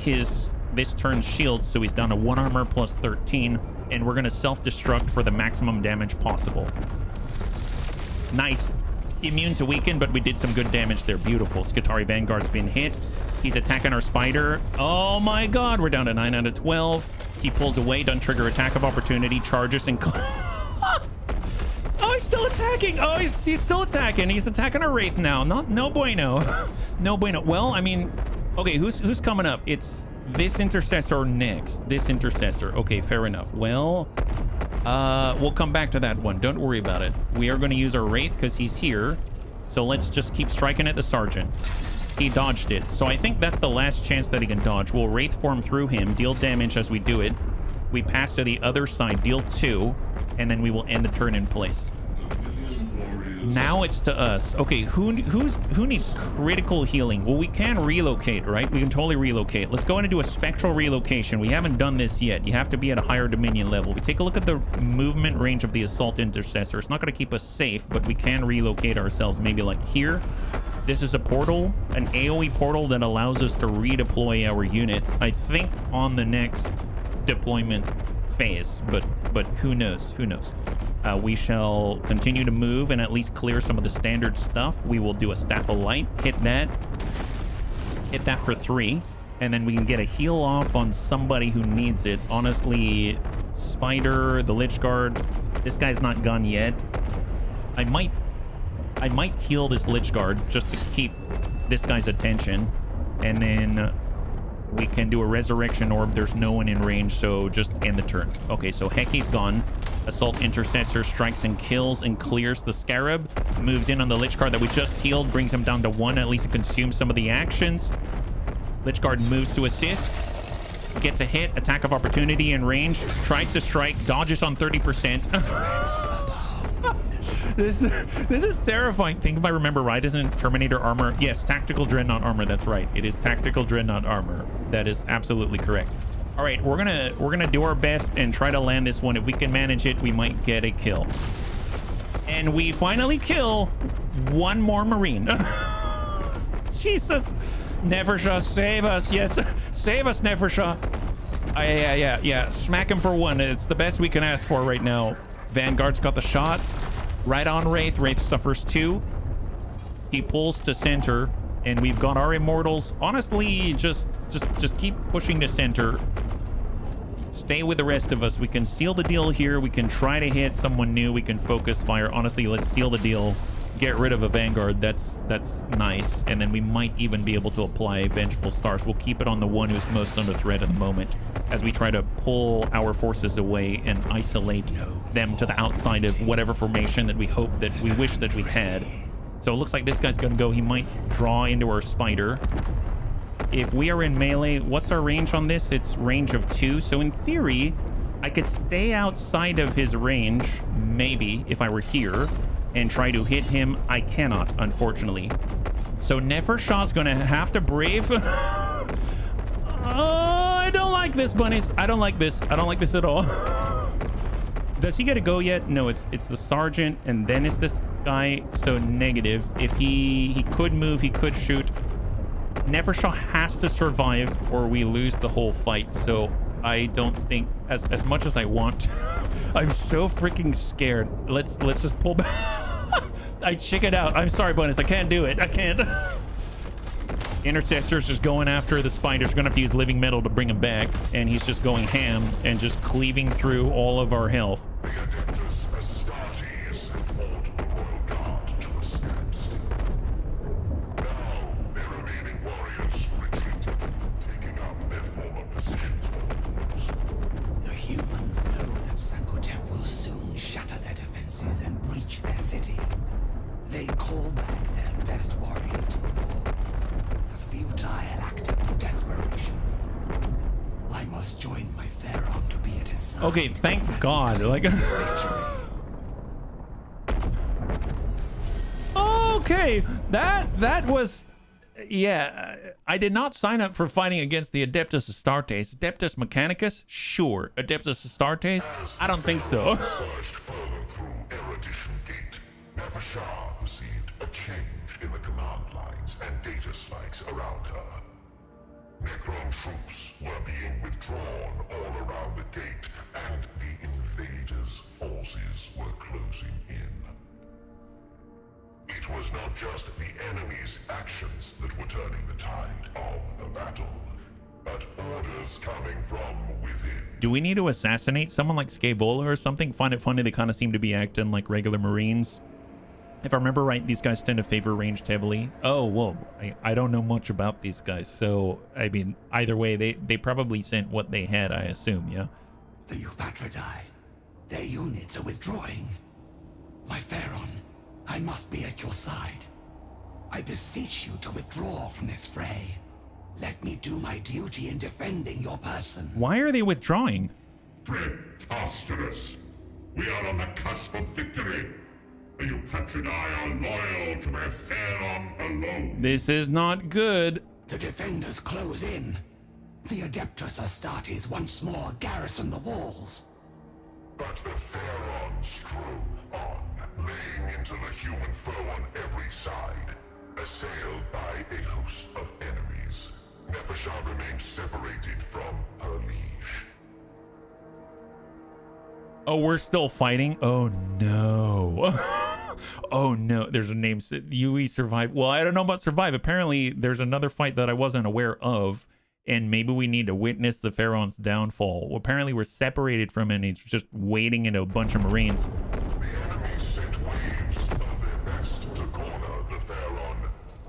this turn's shield, so he's down to 1 armor plus 13, and we're going to self-destruct for the maximum damage possible. Nice. Immune to weaken, but we did some good damage there. Beautiful. Skitarii Vanguard's been hit. He's attacking our spider. Oh my god, we're down to 9 out of 12. He pulls away, doesn't trigger attack of opportunity, charges and... Oh, he's still attacking. Oh, he's still attacking. He's attacking our Wraith now. No bueno. No bueno. Well, I mean, okay, who's coming up? It's this intercessor next. This intercessor. Okay, fair enough. Well, we'll come back to that one. Don't worry about it. We are going to use our Wraith because he's here. So let's just keep striking at the sergeant. He dodged it. So I think that's the last chance that he can dodge. We'll Wraith form through him, deal damage as we do it. We pass to the other side, deal 2, and then we will end the turn in place. Now it's to us. Okay, who needs critical healing? Well, we can relocate, right? We can totally relocate. Let's go in and do a spectral relocation. We haven't done this yet. You have to be at a higher Dominion level. We take a look at the movement range of the Assault Intercessor. It's not going to keep us safe, but we can relocate ourselves maybe like here. This is a portal, an AoE portal that allows us to redeploy our units, I think, on the next deployment phase, but who knows? Who knows? We shall continue to move and at least clear some of the standard stuff. We will do a Staff of Light, hit that for 3. and then we can get a heal off on somebody who needs it. Honestly, Spider, the Lich Guard, this guy's not gone yet. I might heal this Lich Guard just to keep this guy's attention, and then we can do a Resurrection Orb. There's no one in range, so just end the turn. Okay, so Heki's gone. Assault Intercessor strikes and kills and clears the Scarab. Moves in on the Lich Guard that we just healed, brings him down to 1. At least it consumes some of the actions. Lich Guard moves to assist. Gets a hit, attack of opportunity in range. Tries to strike, dodges on 30%. This is terrifying. I think if I remember right, isn't Terminator armor? Yes, tactical dreadnought armor. That's right. It is tactical dreadnought armor. That is absolutely correct. All right, we're gonna do our best and try to land this one. If we can manage it, we might get a kill. And we finally kill one more Marine. Jesus, Nevershaw, save us! Yes, save us, Nevershaw. Yeah. Smack him for 1. It's the best we can ask for right now. Vanguard's got the shot. Right on Wraith. Wraith suffers 2. He pulls to center, and we've got our Immortals. Honestly, just keep pushing to center. Stay with the rest of us. We can seal the deal here. We can try to hit someone new. We can focus fire. Honestly, let's seal the deal. Get rid of a Vanguard. That's nice. And then we might even be able to apply Vengeful Stars. We'll keep it on the one who's most under threat at the moment, as we try to pull our forces away and isolate them to the outside of whatever formation that we wish that we had. So it looks like this guy's gonna go. He might draw into our Spider. If we are in melee, what's our range on this? It's range of 2. So in theory, I could stay outside of his range, maybe, if I were here, and try to hit him. I cannot, unfortunately. So Nevershaw's gonna have to brave. I don't like this, bunnies. I don't like this. I don't like this at all. Does he get a go yet? No, it's the sergeant, and then it's this guy. So negative. If he could move, he could shoot. Nevershaw has to survive, or we lose the whole fight. So I don't think, as much as I want, I'm so freaking scared. Let's just pull back. I chickened out. I'm sorry, bonus. I can't do it. I can't. Intercessor's just going after the Spider's. Gonna have to use living metal to bring him back, and he's just going ham and just cleaving through all of our health. The Adeptus Astartes have fought the Royal Guard to a standstill. Now, their remaining warriors retreat, taking up their former positions on the walls. The humans know that Sankhotep will soon shatter their defenses and breach their city. They call back their best warriors to the walls. A futile act of desperation. I must join my Pharaoh to be at his side. Okay, thank God. Like, okay, that was, yeah. I did not sign up for fighting against the Adeptus Astartes. Adeptus Mechanicus, sure. Adeptus Astartes, I don't think so. Surged further through Erudition Gate, Nevershah perceived a change in the command lines and data spikes around her. Necron troops were being withdrawn all around the gate, and the invaders' forces were closing in. It was not just the enemy's actions that were turning the tide of the battle, but orders coming from within. Do we need to assassinate someone like Scaevola or something? Find it funny they kind of seem to be acting like regular Marines. If I remember right, these guys tend to favor ranged heavily. Oh, well, I don't know much about these guys. So, I mean, either way, they probably sent what they had, I assume, yeah? The Eupatridae. Their units are withdrawing. My Pharaoh, I must be at your side. I beseech you to withdraw from this fray. Let me do my duty in defending your person. Why are they withdrawing? Preposterous. We are on the cusp of victory. The Eupatridae are loyal to their Pharaoh alone. This is not good. The defenders close in. The Adeptus Astartes once more garrison the walls. But the Pharaohs strew on, laying into the human foe on every side, assailed by a host of enemies. Nevershah remained separated from her liege. Oh, we're still fighting? Oh, no. Oh, no. There's a name. UE survived. Well, I don't know about survive. Apparently, there's another fight that I wasn't aware of. and maybe we need to witness the Pharaoh's downfall. Well, apparently we're separated from it, and he's just wading into a bunch of Marines. The enemy sent waves of their best to corner the Pharaoh,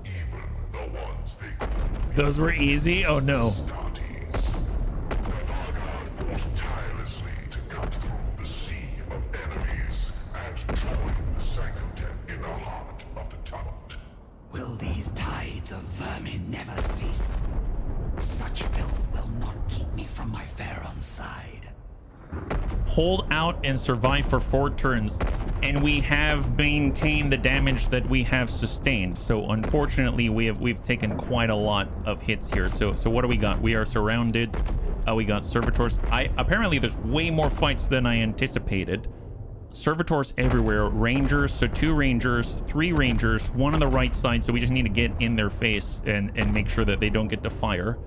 even the ones they called Those were easy? Oh no. Astartes. The Vanguard fought tirelessly to cut through the sea of enemies and join the Sankhotep in the heart of the tumult. Will these tides of vermin never cease? Such filth will not keep me from my Pharaoh's side. Hold out and survive for 4 turns, and we have maintained the damage that we have sustained. So unfortunately, we've taken quite a lot of hits here. So what do we got? We are surrounded. We got servitors. Apparently there's way more fights than I anticipated. Servitors everywhere. Rangers, so 2 rangers, 3 rangers, 1 on the right side. So we just need to get in their face and make sure that they don't get to fire.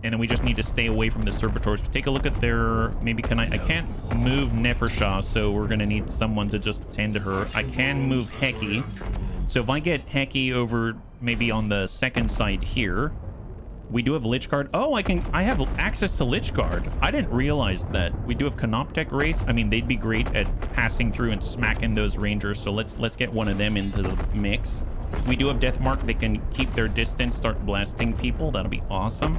And then we just need to stay away from the servitors. Take a look at their, maybe can I can't move Nefershah, so we're gonna need someone to just tend to her. I can move Heki. So if I get Heki over maybe on the second side here, we do have Lich Guard. Oh, I have access to Lich Guard. I didn't realize that. We do have Canoptech Race. I mean, they'd be great at passing through and smacking those rangers. So let's get one of them into the mix. We do have Deathmark. They can keep their distance, start blasting people. That'll be awesome.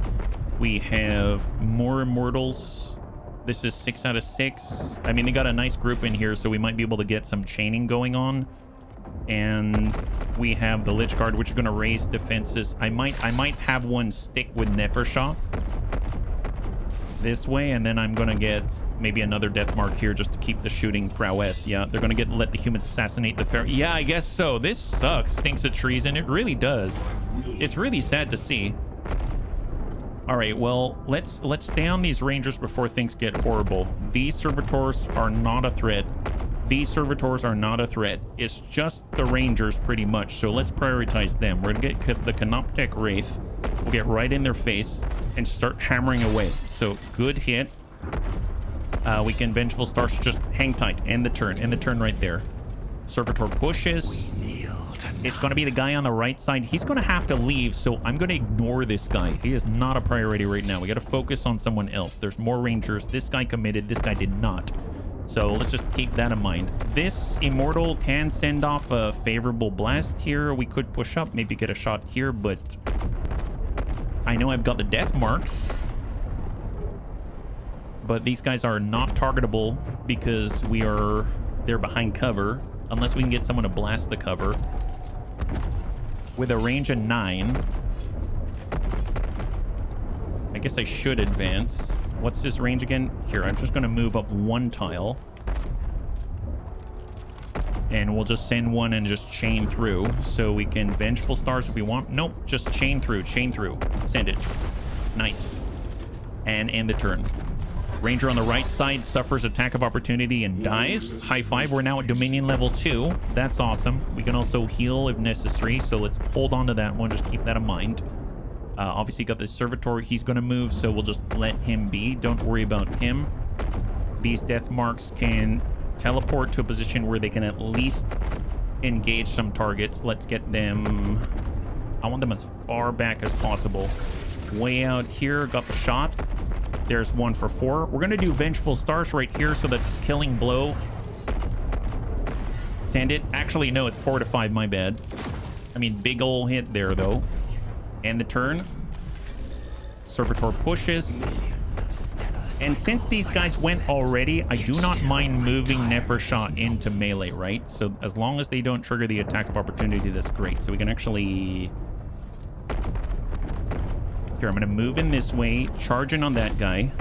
We have more Immortals. This is 6 out of 6. I mean, they got a nice group in here, so we might be able to get some chaining going on. And we have the Lich Guard, which is going to raise defenses. I might have one stick with Nefershah this way, and then I'm going to get maybe another Deathmark here just to keep the shooting prowess. Yeah, they're going to let the humans assassinate the Pharaoh. Yeah, I guess so. This sucks. Stinks of treason. It really does. It's really sad to see. All right, well, let's stay on these rangers before things get horrible. These servitors are not a threat. These servitors are not a threat. It's just the rangers pretty much. So let's prioritize them. We're gonna get the Canoptech Wraith. We'll get right in their face and start hammering away. So good hit. We can Vengeful Stars, just hang tight. End the turn right there. Servitor pushes. It's going to be the guy on the right side. He's going to have to leave, so I'm going to ignore this guy. He is not a priority right now. We got to focus on someone else. There's more rangers. This guy committed. This guy did not. So let's just keep that in mind. This Immortal can send off a favorable blast here. We could push up, maybe get a shot here, but I know I've got the death marks. But these guys are not targetable because they're behind cover, unless we can get someone to blast the cover. With a range of 9, I guess I should advance. What's this range again? Here, I'm just going to move up 1 tile. And we'll just send one and just chain through. So we can Vengeful Stars if we want. Nope, just chain through. Send it. Nice. And end the turn. Ranger on the right side suffers attack of opportunity and dies. High five. We're now at Dominion level 2. That's awesome. We can also heal if necessary. So let's hold on to that one. Just keep that in mind. Obviously got this Servitor. He's going to move, so we'll just let him be. Don't worry about him. These death marks can teleport to a position where they can at least engage some targets. Let's get them... I want them as far back as possible. Way out here. Got the shot. There's 1 for 4. We're going to do Vengeful Stars right here, so that's killing blow. Send it. Actually, no, it's 4 to 5. My bad. I mean, big ol' hit there, though. End the turn. Servitor pushes. And since these guys went already, I do not mind moving Nefershah into melee, right? So as long as they don't trigger the attack of opportunity, that's great. So we can actually... Here, I'm going to move in this way, charge in on that guy.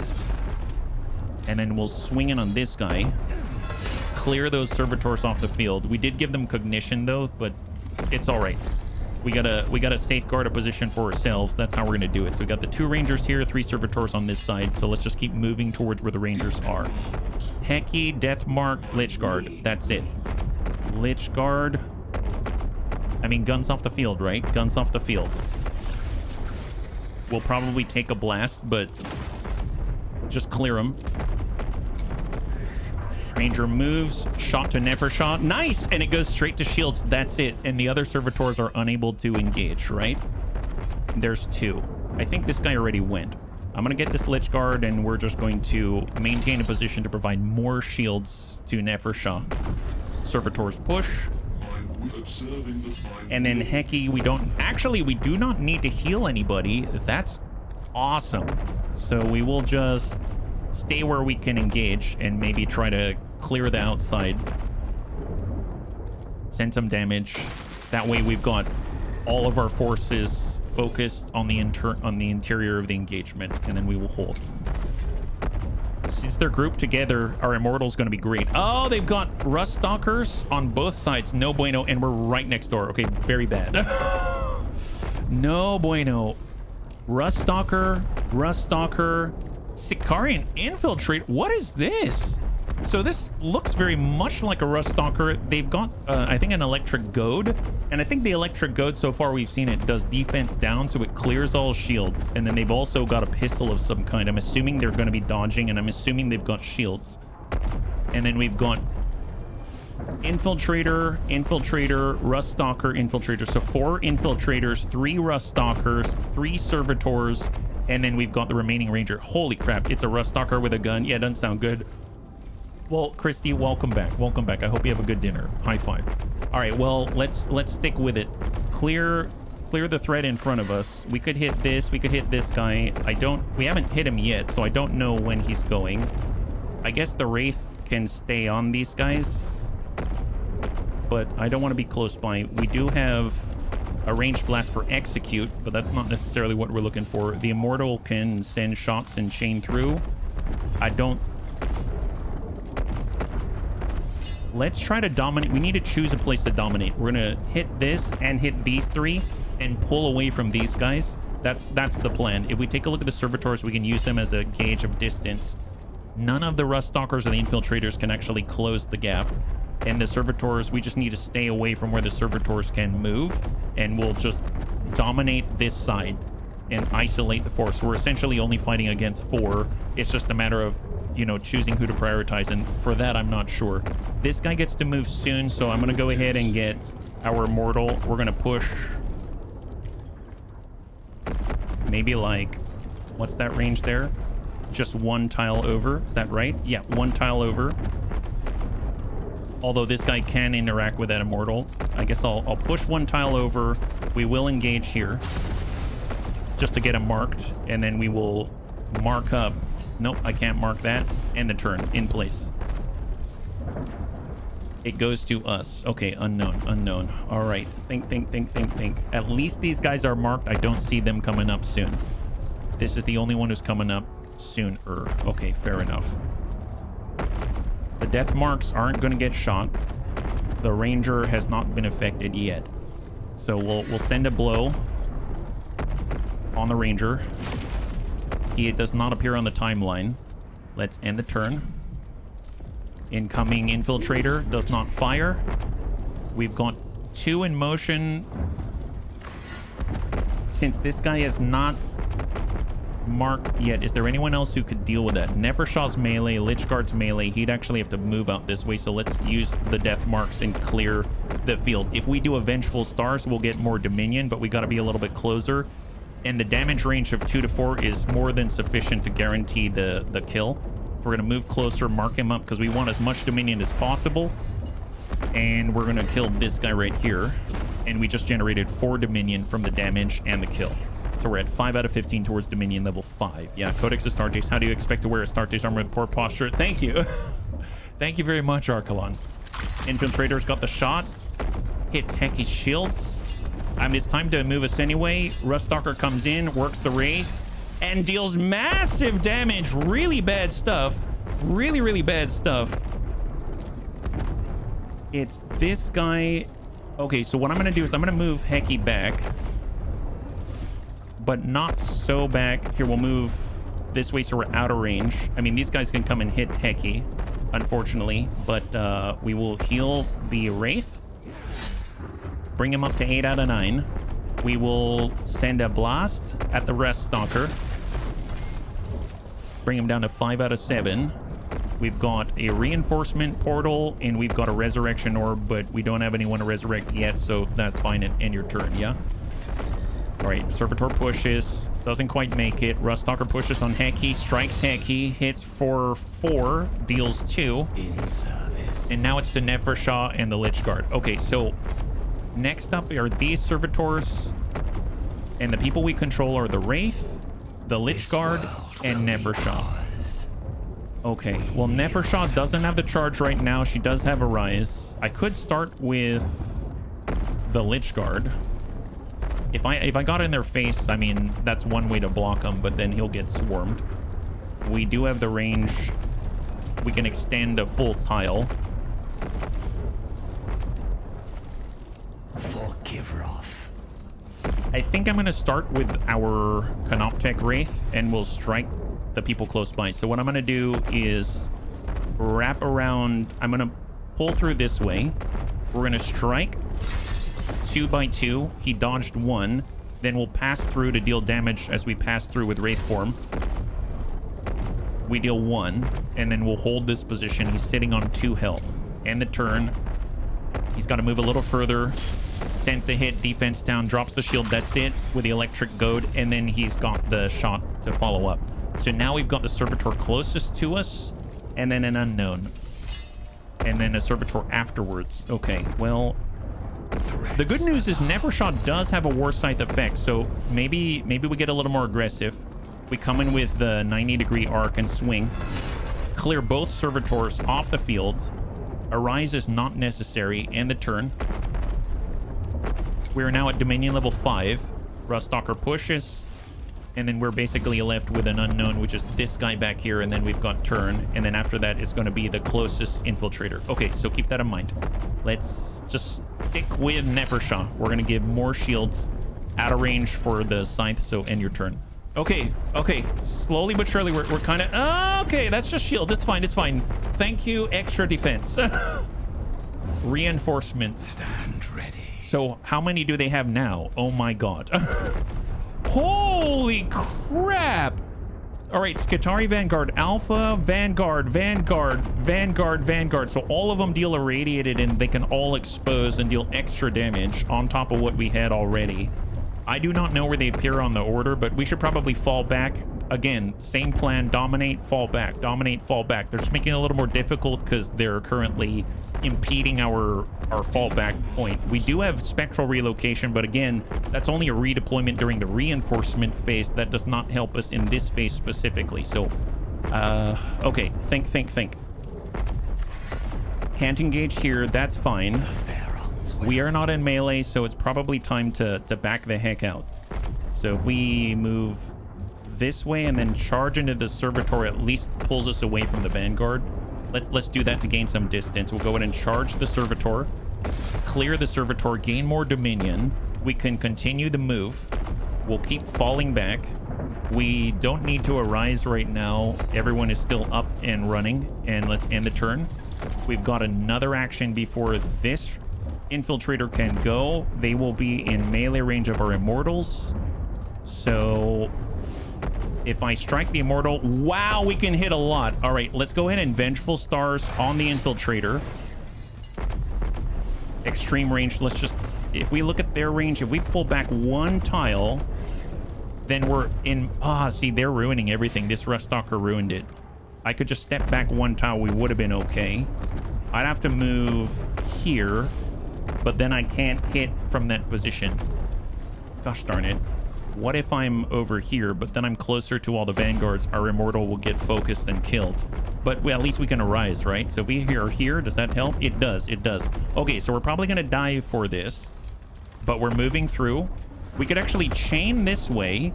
And then we'll swing in on this guy. Clear those servitors off the field. We did give them cognition, though, but it's all right. We gotta safeguard a position for ourselves. That's how we're gonna do it. So we got the 2 rangers here, 3 servitors on this side. So let's just keep moving towards where the rangers are. Heki, Deathmark, Lich Guard. That's it. Lich Guard. I mean, guns off the field, right? Guns off the field. We'll probably take a blast, but just clear them. Ranger moves, shot to Nefershah. Nice! And it goes straight to shields. That's it. And the other servitors are unable to engage, right? There's 2. I think this guy already went. I'm going to get this Lich Guard, and we're just going to maintain a position to provide more shields to Nefershah. Servitors push. And then Heki, we don't... Actually, we do not need to heal anybody. That's awesome. So we will just stay where we can engage and maybe try to clear the outside. Send some damage. That way we've got all of our forces focused on the interior of the engagement, and then we will hold. Since they're grouped together, our Immortal's going to be great. Oh, they've got Rust Stalkers on both sides. No bueno, and we're right next door. Okay, very bad. No bueno. Rust Stalker, Sicarian Infiltrate. What is this? So this looks very much like a Rust Stalker. They've got, I think, an Electric Goad. And I think the Electric Goad, so far we've seen it, does defense down, so it clears all shields. And then they've also got a pistol of some kind. I'm assuming they're going to be dodging, and I'm assuming they've got shields. And then we've got Infiltrator, Rust Stalker, Infiltrator. So 4 Infiltrators, 3 Rust Stalkers, 3 Servitors, and then we've got the remaining Ranger. Holy crap, it's a Rust Stalker with a gun. Yeah, it doesn't sound good. Well, Christy, welcome back. Welcome back. I hope you have a good dinner. High five. All right, well, let's stick with it. Clear the threat in front of us. We could hit this. We could hit this guy. We haven't hit him yet, so I don't know when he's going. I guess the Wraith can stay on these guys, but I don't want to be close by. We do have a ranged blast for execute, but that's not necessarily what we're looking for. The Immortal can send shots and chain through. Let's try to dominate. We need to choose a place to dominate. We're gonna hit this and hit these 3 and pull away from these guys. That's the plan. If we take a look at the Servitors, we can use them as a gauge of distance. None of the Rust Stalkers or the Infiltrators can actually close the gap. And the Servitors, we just need to stay away from where the Servitors can move, and we'll just dominate this side and isolate the force. We're essentially only fighting against 4. It's just a matter of, you know, choosing who to prioritize, and for that I'm not sure. This guy gets to move soon, so I'm gonna go ahead and get our Immortal. We're gonna push maybe like, what's that range there? Just 1 tile over, is that right? Yeah, 1 tile over. Although this guy can interact with that Immortal. I guess I'll push 1 tile over. We will engage here just to get him marked, and then we will mark up. Nope, I can't mark that. And the turn in place. It goes to us. Okay, unknown. All right, think. At least these guys are marked. I don't see them coming up soon. This is the only one who's coming up sooner. Okay, fair enough. The death marks aren't going to get shot. The Ranger has not been affected yet. So we'll send a blow on the Ranger. He does not appear on the timeline. Let's end the turn. Incoming Infiltrator does not fire. We've got 2 in motion. Since this guy is not marked yet, is there anyone else who could deal with that? Nefershah's melee, Lich Guard's melee. He'd actually have to move out this way, so let's use the death marks and clear the field. If we do a Vengeful Stars, we'll get more Dominion, but we got to be a little bit closer. And the damage range of 2 to 4 is more than sufficient to guarantee the kill. We're going to move closer, mark him up, because we want as much Dominion as possible. And we're going to kill this guy right here. And we just generated 4 Dominion from the damage and the kill. So we're at 5 out of 15 towards Dominion level 5. Yeah, Codex Astartes. How do you expect to wear Astartes armor with poor posture? Thank you. Thank you very much, Archelon. Infiltrator's got the shot. Hits Heki's shields. It's time to move us anyway. Rust Stalker comes in, works the Wraith, and deals massive damage. Really bad stuff. Really bad stuff. It's this guy. Okay, so what I'm going to do is I'm going to move Heki back. But not so back. Here, we'll move this way so we're out of range. I mean, these guys can come and hit Heki, unfortunately. But we will heal the Wraith. Bring him up to 8 out of 9. We will send a blast at the Rust Stalker. Bring him down to 5 out of 7. We've got a reinforcement portal, and we've got a resurrection orb, but we don't have anyone to resurrect yet, so that's fine. And end your turn, yeah? All right, Servitor pushes. Doesn't quite make it. Ruststalker pushes on Heki, strikes Heki, hits for 4, deals 2. In service. And now it's to Nefershaw and the Lich Guard. Okay, so next up are these servitors. And the people we control are the Wraith, the Lich Guard, and Nefershaw. Okay, well, Nefershaw doesn't have the charge right now. She does have a rise. I could start with the Lich Guard. If I got in their face, I mean, that's one way to block him, but then he'll get swarmed. We do have the range. We can extend a full tile. For Kivroth. I think I'm going to start with our Canoptech Wraith, and we'll strike the people close by. So what I'm going to do is wrap around. I'm going to pull through this way. We're going to strike 2 by 2. He dodged 1. Then we'll pass through to deal damage as we pass through with Wraith form. We deal 1, and then we'll hold this position. He's sitting on 2 health. And the turn. He's got to move a little further. Sends the hit, defense down, drops the shield. That's it with the electric goad. And then he's got the shot to follow up. So now we've got the servitor closest to us, and then an unknown. And then a servitor afterwards. Okay, well, the good news is Nefershaw does have a War Scythe effect, so maybe we get a little more aggressive. We come in with the 90-degree arc and swing. Clear both servitors off the field. A rise is not necessary, and the turn. We're now at Dominion level 5. Ruststalker pushes, and then we're basically left with an unknown, which is this guy back here, and then we've got turn, and then after that it's going to be the closest infiltrator. Okay, so keep that in mind. Let's just stick with Nefershaw. We're going to give more shields out of range for the scythe, so end your turn. Okay, slowly but surely we're kind of... okay, that's just shield. It's fine, it's fine. Thank you, extra defense. Reinforcements. Stand ready. So how many do they have now? Oh my god. Holy crap! All right, Skitarii Vanguard, Alpha, Vanguard. So all of them deal irradiated, and they can all expose and deal extra damage on top of what we had already. I do not know where they appear on the order, but we should probably fall back. Again, same plan, dominate, fall back, dominate, fall back. They're just making it a little more difficult because they're currently impeding our fallback point. We do have spectral relocation, but again, that's only a redeployment during the reinforcement phase. That does not help us in this phase specifically. So, okay, think. Can't engage here, that's fine. We are not in melee, so it's probably time to back the heck out. So if we move this way and then charge into the servitor, at least pulls us away from the Vanguard. Let's do that to gain some distance. We'll go ahead and charge the servitor, clear the servitor, gain more dominion. We can continue the move. We'll keep falling back. We don't need to arise right now. Everyone is still up and running, and let's end the turn. We've got another action before this infiltrator can go. They will be in melee range of our immortals. So if I strike the immortal, wow, we can hit a lot. All right, let's go ahead and Vengeful Stars on the infiltrator. Extreme range. Let's just, if we look at their range, if we pull back 1 tile, then we're in... see, they're ruining everything. This Ruststalker ruined it. I could just step back 1 tile. We would have been okay. I'd have to move here, but then I can't hit from that position. Gosh darn it. What if I'm over here, but then I'm closer to all the Vanguards? Our immortal will get focused and killed. But well, at least we can arise, right? So if we are here, does that help? It does, it does. Okay, so we're probably going to die for this, but we're moving through. We could actually chain this way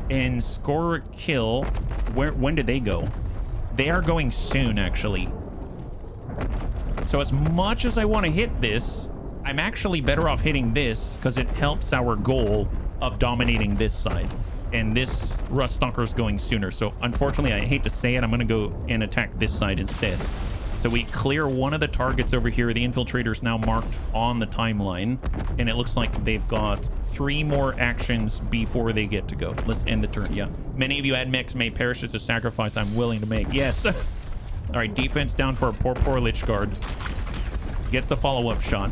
and score a kill. When did they go? They are going soon, actually. So as much as I want to hit this, I'm actually better off hitting this because it helps our goal of dominating this side, and this Ruststalker is going sooner. So unfortunately, I hate to say it, I'm going to go and attack this side instead. So we clear one of the targets over here. The infiltrator's now marked on the timeline, and it looks like they've got 3 more actions before they get to go. Let's end the turn. Yeah, many of you admechs may perish as a sacrifice I'm willing to make. Yes. All right, defense down for a poor Lich Guard. Gets the follow-up shot.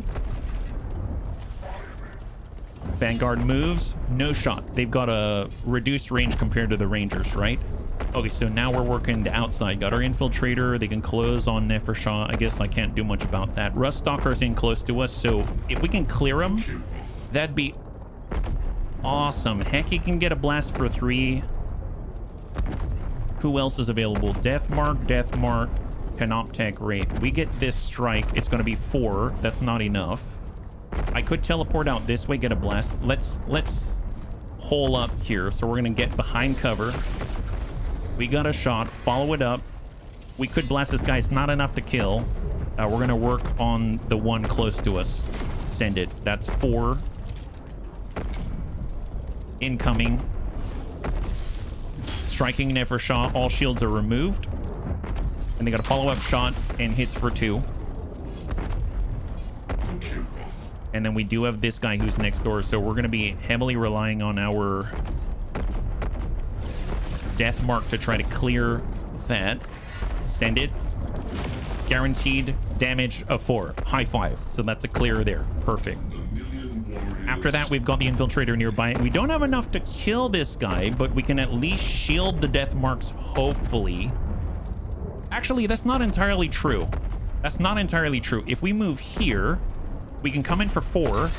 Vanguard moves, no shot. They've got a reduced range compared to the Rangers, right? Okay, so now we're working the outside. Got our Infiltrator. They can close on Nefershah. I guess I can't do much about that. Ruststalker's in close to us, so if we can clear him, that'd be awesome. Heck, he can get a blast for 3. Who else is available? Deathmark, Canoptech, Wraith. We get this strike. It's going to be 4. That's not enough. I could teleport out this way, get a blast. Let's hole up here. So we're going to get behind cover. We got a shot. Follow it up. We could blast this guy. It's not enough to kill. We're going to work on the one close to us. Send it. That's 4. Incoming. Striking Nefershah. All shields are removed. And they got a follow-up shot and hits for 2. And then we do have this guy who's next door. So we're going to be heavily relying on our Deathmark to try to clear that. Send it. Guaranteed damage of 4. High 5. So that's a clear there. Perfect. After that, we've got the Infiltrator nearby. We don't have enough to kill this guy, but we can at least shield the Deathmarks, hopefully. Actually, that's not entirely true. That's not entirely true. If we move here, we can come in for 4,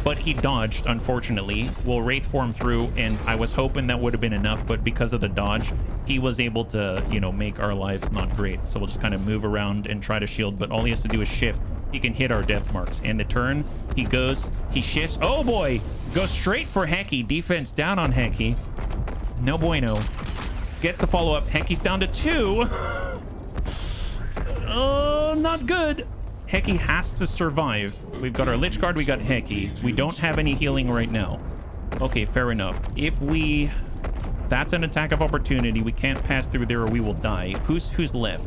but he dodged, unfortunately. We'll Wraith form through, and I was hoping that would have been enough, but because of the dodge, he was able to, you know, make our lives not great. So we'll just kind of move around and try to shield, but all he has to do is shift. He can hit our Deathmarks. And the turn, he goes, he shifts. Oh boy, goes straight for Heki. Defense down on Heki. No bueno. Gets the follow-up. Heki's down to 2. Oh, not good. Heki has to survive. We've got our Lich Guard, we got Heki. We don't have any healing right now. Okay, fair enough. If we... That's an attack of opportunity. We can't pass through there or we will die. Who's left?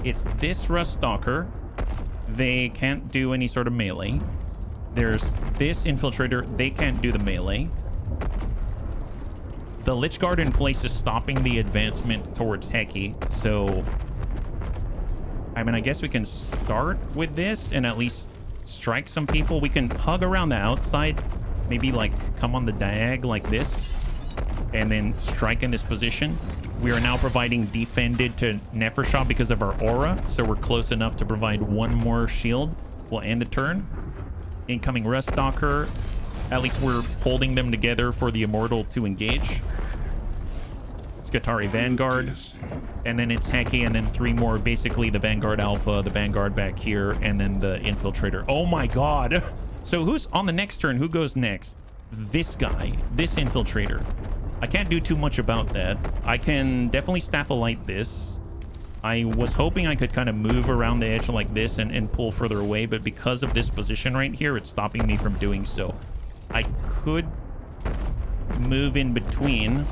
It's this Ruststalker. They can't do any sort of melee. There's this Infiltrator. They can't do the melee. The Lich Guard in place is stopping the advancement towards Heki. So... I mean, I guess we can start with this and at least strike some people. We can hug around the outside, maybe like come on the diag like this, and then strike in this position. We are now providing defended to Nefershah because of our aura, so we're close enough to provide 1 more shield. We'll end the turn. Incoming Ruststalker. At least we're holding them together for the Immortal to engage. Skitarii Vanguard, and then it's Heki, and then 3 more, basically the Vanguard Alpha, the Vanguard back here, and then the Infiltrator. Oh my god. So who's on the next turn? Who goes next? This guy, this Infiltrator. I can't do too much about that. I can definitely Staphylite this. I was hoping I could kind of move around the edge like this and pull further away, but because of this position right here, it's stopping me from doing so. I could move in between.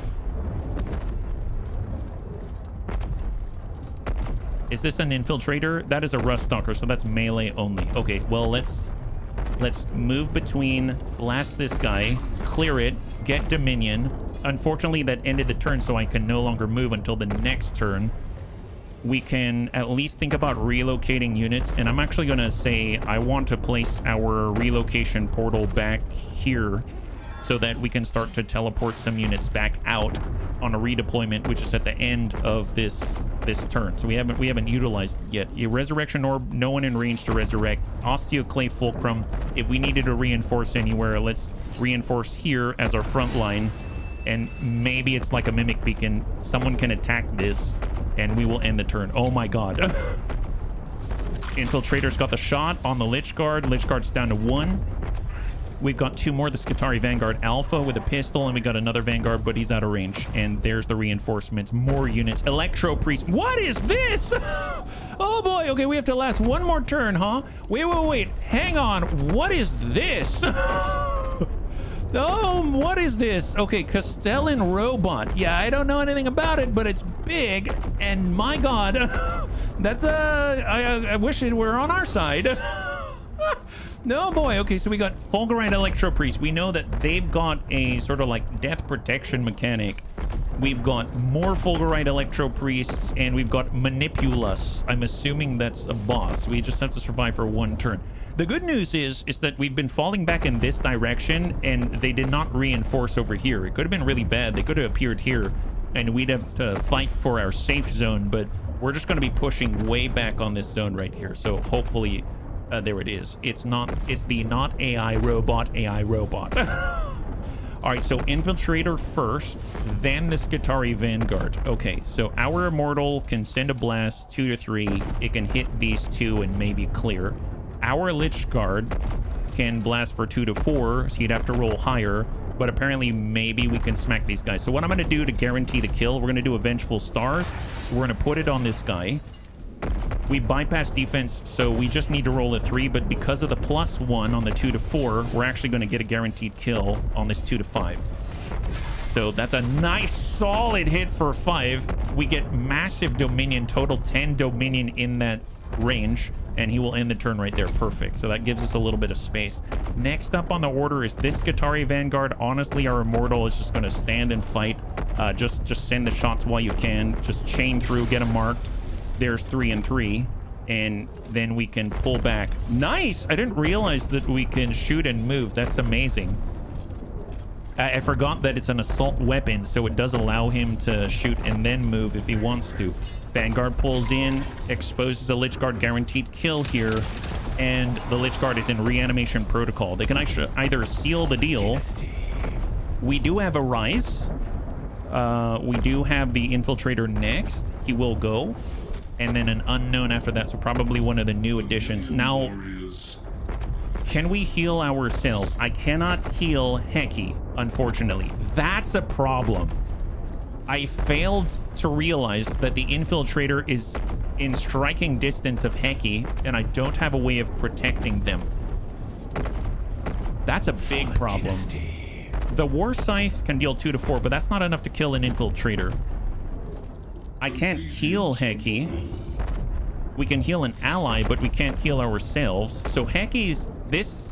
Is this an Infiltrator? That is a Ruststalker, so that's melee only. Okay, well, let's move between, blast this guy, clear it, get Dominion. Unfortunately, that ended the turn, so I can no longer move until the next turn. We can at least think about relocating units, and I'm actually going to say I want to place our relocation portal back here so that we can start to teleport some units back out on a redeployment, which is at the end of this turn. So we haven't utilized it yet. A Resurrection Orb, no one in range to resurrect. Osteoclave Fulcrum. If we needed to reinforce anywhere, let's reinforce here as our front line. And maybe it's like a Mimic Beacon. Someone can attack this, and we will end the turn. Oh my god. Infiltrator's got the shot on the Lich Guard. Lich Guard's down to 1. We've got 2 more, the Skitarii Vanguard Alpha with a pistol, and we got another Vanguard, but he's out of range. And there's the reinforcements. More units. Electro Priest. What is this? Oh boy. Okay, we have to last 1 more turn, huh? Wait. Hang on. What is this? Oh, what is this? Okay, Castellan Robot. Yeah, I don't know anything about it, but it's big, and my god. That's I wish it were on our side. No boy. Okay, so we got Fulgurite Electro Priest. We know that they've got a sort of like death protection mechanic. We've got more Fulgurite Electro Priests, and we've got Manipulus. I'm assuming that's a boss. We just have to survive for 1 turn. The good news is that we've been falling back in this direction, and they did not reinforce over here. It could have been really bad. They could have appeared here, and we'd have to fight for our safe zone, but we're just going to be pushing way back on this zone right here. So hopefully, there it is. It's the not AI robot, AI robot. All right, so Infiltrator first, then the Skitarii Vanguard. Okay, so our Immortal can send a blast 2 to 3. It can hit these two and maybe clear. Our Lich Guard can blast for 2 to 4, so you'd have to roll higher. But apparently, maybe we can smack these guys. So what I'm going to do to guarantee the kill, we're going to do a Vengeful Stars. We're going to put it on this guy. We bypass defense, so we just need to roll a 3, but because of the +1 on the 2 to 4, we're actually going to get a guaranteed kill on this 2 to 5. So that's a nice solid hit for 5. We get massive Dominion, total 10 Dominion in that range, and he will end the turn right there. Perfect. So that gives us a little bit of space. Next up on the order is this Skitarii Vanguard. Honestly, our Immortal is just going to stand and fight. Just send the shots while you can. Just chain through, get them marked. There's 3 and 3, and then we can pull back. Nice! I didn't realize that we can shoot and move. That's amazing. I forgot that it's an assault weapon, so it does allow him to shoot and then move if he wants to. Vanguard pulls in, exposes a Lich Guard guaranteed kill here, and the Lich Guard is in reanimation protocol. They can actually either seal the deal. We do have a Rise. We do have the Infiltrator next. He will go. And then an Unknown after that, so probably one of the new additions. Now, can we heal ourselves? I cannot heal Heki, unfortunately. That's a problem. I failed to realize that the Infiltrator is in striking distance of Heki, and I don't have a way of protecting them. That's a big problem. The War Scythe can deal 2 to 4, but that's not enough to kill an Infiltrator. I can't heal Heki. We can heal an ally, but we can't heal ourselves. So Heki's this...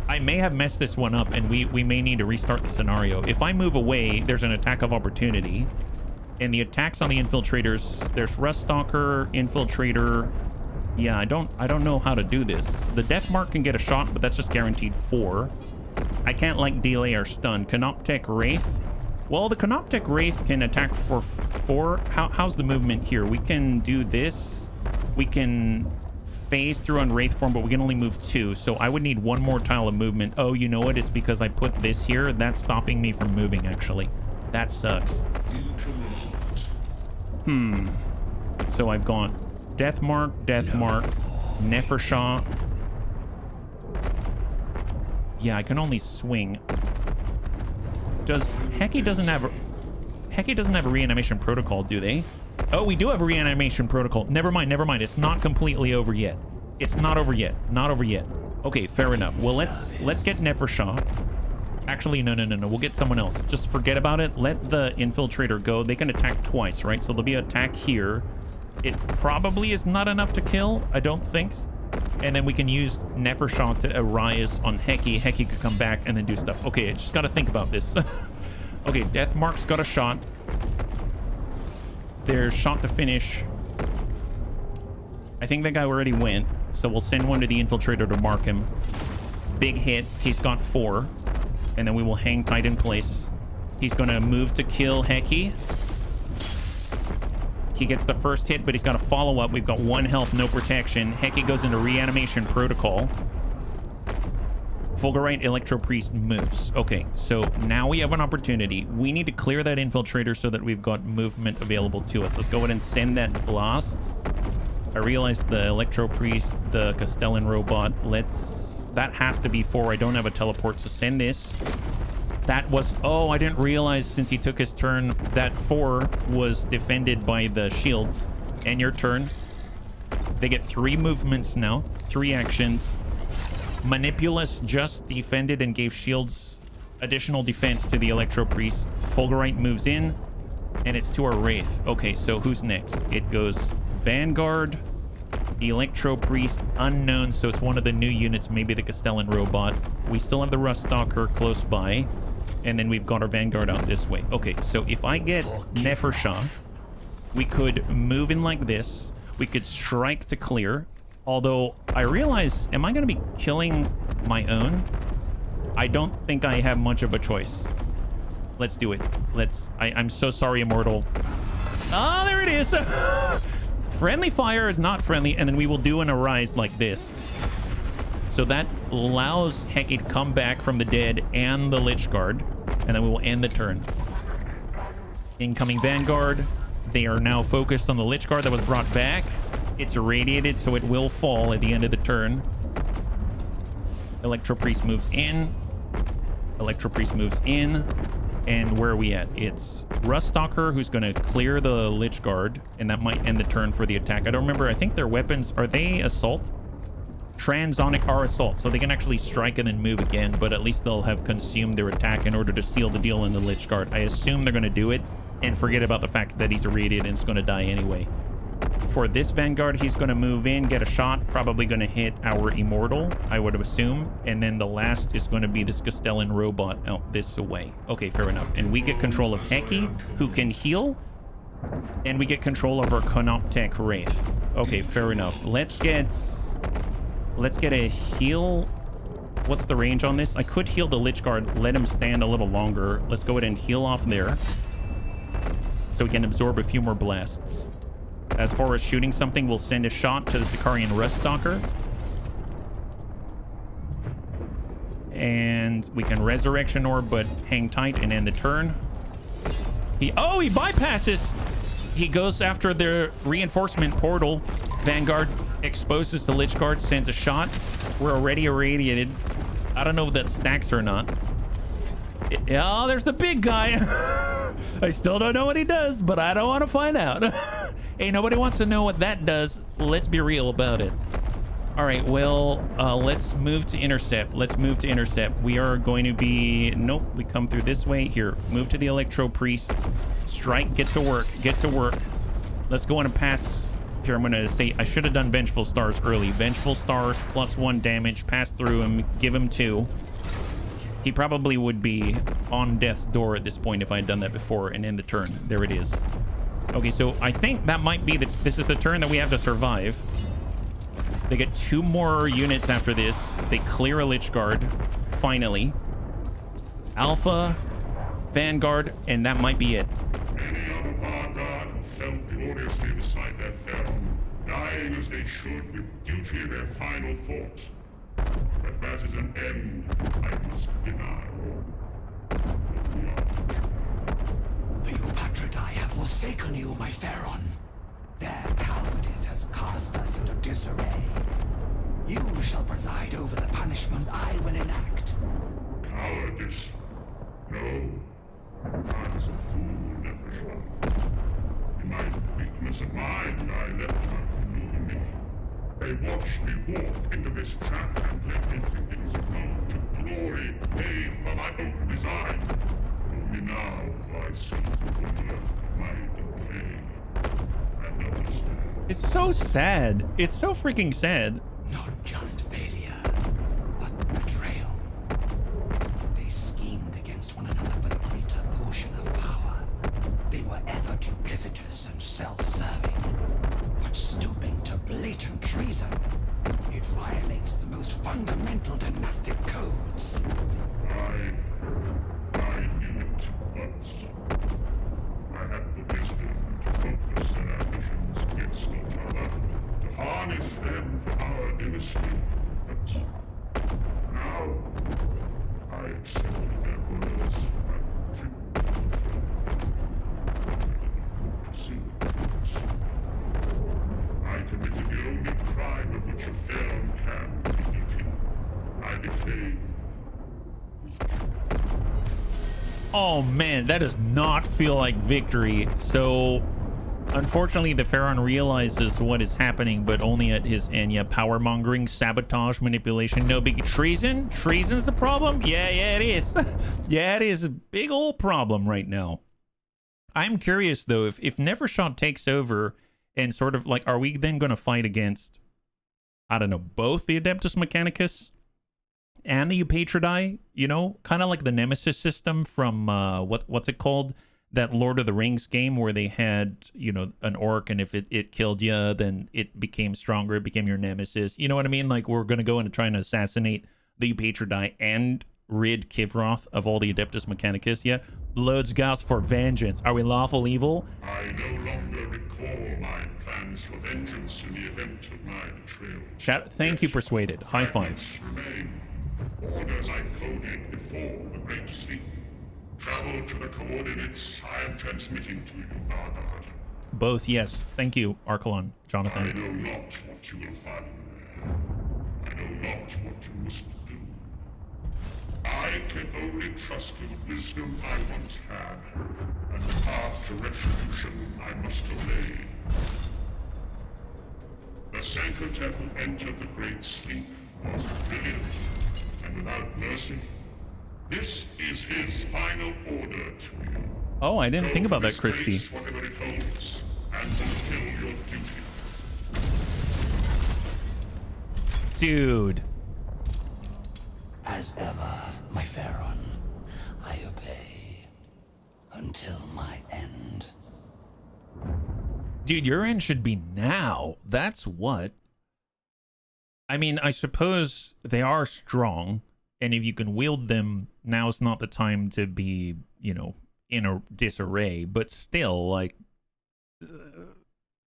I may have messed this one up, and we may need to restart the scenario. If I move away, there's an attack of opportunity. And the attacks on the Infiltrators, there's Ruststalker, Infiltrator. Yeah, I don't know how to do this. The Death Mark can get a shot, but that's just guaranteed 4. I can't, like, delay or stun. Canoptek Wraith. Well, the Canoptek Wraith can attack for 4. How's the movement here? We can do this. We can phase through on Wraith form, but we can only move 2. So I would need 1 more tile of movement. Oh, you know what? It's because I put this here. That's stopping me from moving, actually. That sucks. So I've got Death Mark, Nefershah. Yeah, I can only swing. Heki doesn't have a reanimation protocol, do they? Oh, we do have a reanimation protocol. Never mind. It's not completely over yet. It's not over yet. Not over yet. Okay, fair enough. Well, let's get Nefershah. Actually, no. We'll get someone else. Just forget about it. Let the Infiltrator go. They can attack twice, right? So there'll be an attack here. It probably is not enough to kill. I don't think. And then we can use Nefershah to arise on Heki. Heki could come back and then do stuff. Okay, I just got to think about this. Okay, Death Mark's got a shot. There's shot to finish. I think that guy already went, so we'll send one to the Infiltrator to mark him. Big hit. He's got 4. And then we will hang tight in place. He's going to move to kill Heki. He gets the first hit, but he's got a follow-up. We've got 1 health, no protection. Heki goes into reanimation protocol. Fulgurite Electro Priest moves. Okay, so now we have an opportunity. We need to clear that Infiltrator so that we've got movement available to us. Let's go ahead and send that blast. I realize the Electro Priest, the Castellan robot. That has to be 4. I don't have a teleport, so send this. That was... Oh, I didn't realize since he took his turn that 4 was defended by the shields. And your turn. They get 3 movements now. 3 actions. Manipulus just defended and gave shields additional defense to the Electro Priest. Fulgurite moves in. And it's to our Wraith. Okay, so who's next? It goes Vanguard, Electro Priest, Unknown, so it's one of the new units, maybe the Castellan robot. We still have the Ruststalker close by. And then we've got our Vanguard out this way. Okay, so if I get Nefershah, we could move in like this. We could strike to clear. Although, I realize, am I going to be killing my own? I don't think I have much of a choice. Let's do it. I'm so sorry, Immortal. Ah, there it is. Friendly fire is not friendly, and then we will do an arise like this. So that allows Heki to come back from the dead and the Lich Guard, and then we will end the turn. Incoming Vanguard. They are now focused on the Lich Guard that was brought back. It's irradiated, so it will fall at the end of the turn. Electro Priest moves in. Electro Priest moves in. And where are we at? It's Ruststalker who's going to clear the Lich Guard, and that might end the turn for the attack. I don't remember. I think their weapons, are they assault? Transonic are assault, so they can actually strike and then move again, but at least they'll have consumed their attack in order to seal the deal in the Lich Guard. I assume they're going to do it and forget about the fact that he's irradiated and is going to die anyway. For this Vanguard, he's going to move in, get a shot, probably going to hit our Immortal, I would assume. And then the last is going to be this Castellan robot out this way. Okay, fair enough. And we get control of Heki, who can heal. And we get control of our Canoptech Wraith. Okay, fair enough. Let's get a heal. What's the range on this? I could heal the Lich Guard, let him stand a little longer. Let's go ahead and heal off there, so we can absorb a few more blasts. As far as shooting something, we'll send a shot to the Sicarian Ruststalker. And we can Resurrection Orb, but hang tight and end the turn. He bypasses! He goes after the reinforcement portal. Vanguard exposes the Lich Guard, sends a shot. We're already irradiated. I don't know if that stacks or not. Oh, there's the big guy. I still don't know what he does, but I don't want to find out. Hey, nobody wants to know what that does. Let's be real about it. All right, well, let's move to intercept. We are going to be... Nope, we come through this way. Here, move to the Electro Priest. Strike, get to work. Let's go on and pass... Here, I'm going to say... I should have done Vengeful Stars early. Vengeful Stars, +1 damage. Pass through him, give him 2. He probably would be on death's door at this point if I had done that before and end the turn. There it is. Okay, so I think that might be this is the turn that we have to survive. They get 2 more units after this. They clear a Lich Guard, finally. Alpha, Vanguard, and that might be it. Any other Vanguard who fell gloriously beside their Pharaon, dying as they should with duty their final thought. But that is an end I must deny. The Eupatridae have forsaken you, my Pharaon. Their cowardice has cast us into disarray. You shall preside over the punishment I will enact. Cowardice? No. I was a fool, never. In my weakness of mind, I let them maneuver me. They watched me walk into this trap and let me think it was a road to glory paved by my own design. Only now do I see the work of my decay and understand. It's so sad. It's so freaking sad. Not just failure, but betrayal. They schemed against one another for the greater portion of power. They were ever duplicitous and self-serving, but stooping to blatant treason. It violates the most fundamental dynastic codes. I knew it, but I had the wisdom to focus their ambitions against each other, to harness them for our dynasty. But now, I accepted their words and tribute to the throne. I didn't hope to see what they would see. I committed the only crime of which a Pharaon can be guilty. I became weak. Oh man, that does not feel like victory. So unfortunately the Pharaon realizes what is happening, but only at his end. Yeah, power mongering, sabotage, manipulation, no big treason. Treason's the problem? Yeah, it is. Yeah, it is a big old problem right now. I'm curious though, if Nevershot takes over and sort of like, are we then going to fight against, I don't know, both the Adeptus Mechanicus and the Eupatridae, you know, kind of like the Nemesis system from what's it called? that Lord of the Rings game where they had, you know, an orc, and if it killed you, then it became stronger, it became your nemesis. You know what I mean? Like, we're going to go and try and assassinate the Patrodai and rid Kivroth of all the Adeptus Mechanicus. Yeah, loads gas for vengeance. Are we lawful evil? I no longer recall my plans for vengeance in the event of my betrayal. Chat, thank you, Persuaded. High five. Remain. Orders I coded before the Great Sleep. Travel to the coordinates I am transmitting to you, Vargard. Both, yes. Thank you, Archelon, I Jonathan. know not what you will find there. I know not what you must do. I can only trust to the wisdom I once had, and the path to retribution I must obey. The Sankhotep who entered the Great Sleep was brilliant and without mercy. This is his final order to you. Oh, I didn't think about that, Christy. Face whatever it holds, and fulfill your duty. Dude. As ever, my Pharaon, I obey until my end. Dude, your end should be now. That's what. I mean, I suppose they are strong, and if you can wield them, now's not the time to be, you know, in a disarray, but still, like,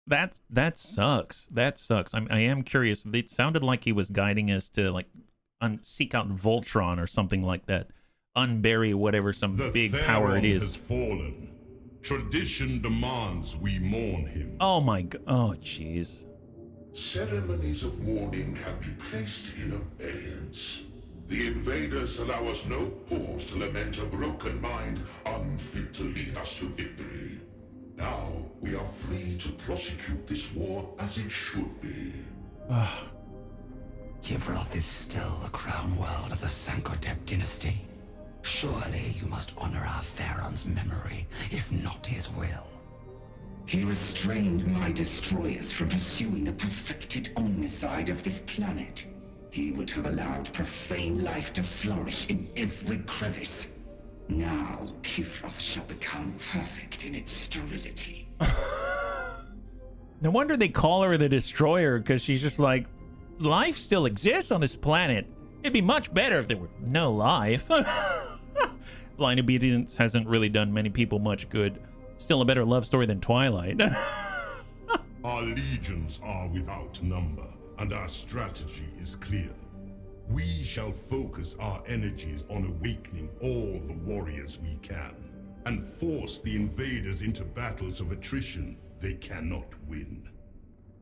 that sucks. That sucks. I am curious. It sounded like he was guiding us to, like, seek out Voltron or something like that. Unbury whatever some big power it is. Has fallen. Tradition demands we mourn him. Oh my god. Oh jeez. Ceremonies of mourning can be placed in abeyance. The invaders allow us no pause to lament a broken mind unfit to lead us to victory. Now we are free to prosecute this war as it should be. Kivroth is still the crown world of the Sankhotep dynasty. Surely you must honor our Pharaon's memory, if not his will. He restrained my destroyers from pursuing the perfected omnicide of this planet. He would have allowed profane life to flourish in every crevice. Now, Kivroth shall become perfect in its sterility. No wonder they call her the Destroyer, because she's just like, life still exists on this planet. It'd be much better if there were no life. Blind obedience hasn't really done many people much good. Still a better love story than Twilight. Our legions are without number, and our strategy is clear. We shall focus our energies on awakening all the warriors we can, and force the invaders into battles of attrition they cannot win.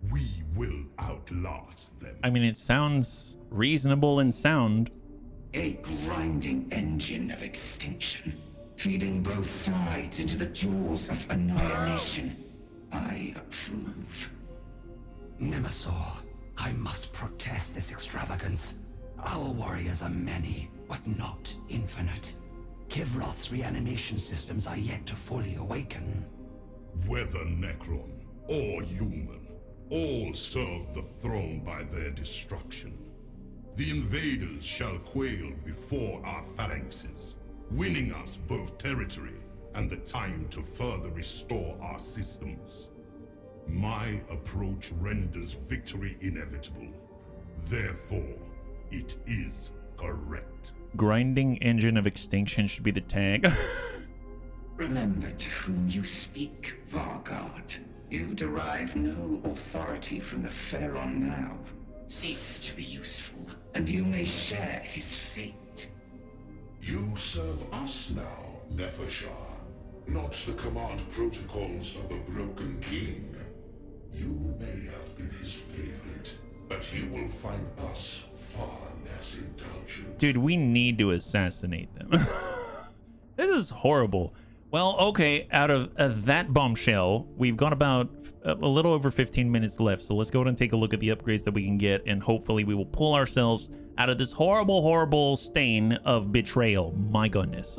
We will outlast them. I mean, it sounds reasonable and sound. A grinding engine of extinction, feeding both sides into the jaws of annihilation. I approve. Nemesaur, I must protest this extravagance. Our warriors are many, but not infinite. Kivroth's reanimation systems are yet to fully awaken. Whether Necron or human, all serve the throne by their destruction. The invaders shall quail before our phalanxes, winning us both territory and the time to further restore our systems. My approach renders victory inevitable. Therefore, it is correct. Grinding engine of extinction should be the tag. Remember to whom you speak, Vargard. You derive no authority from the Pharaon now. Cease to be useful, and you may share his fate. You serve us now, Nefershar, not the command protocols of a broken king. You may have been his favorite, but he will find us far less indulgent. Dude, we need to assassinate them. This is horrible. Well, okay, out of that bombshell, we've got about a little over 15 minutes left, so let's go ahead and take a look at the upgrades that we can get, and hopefully we will pull ourselves out of this horrible, horrible stain of betrayal. My goodness.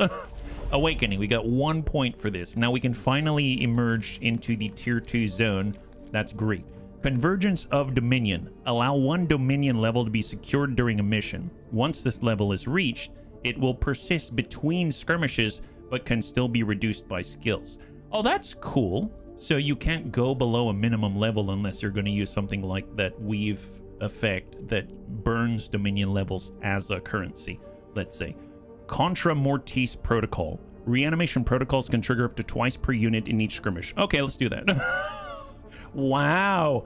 Awakening, we got 1 point for this. Now we can finally emerge into the tier 2 zone. That's great. Convergence of Dominion. Allow one Dominion level to be secured during a mission. Once this level is reached, it will persist between skirmishes but can still be reduced by skills. Oh, that's cool. So you can't go below a minimum level unless you're going to use something like that weave effect that burns Dominion levels as a currency, let's say. Contra Mortis Protocol. Reanimation protocols can trigger up to twice per unit in each skirmish. Okay, let's do that. Wow,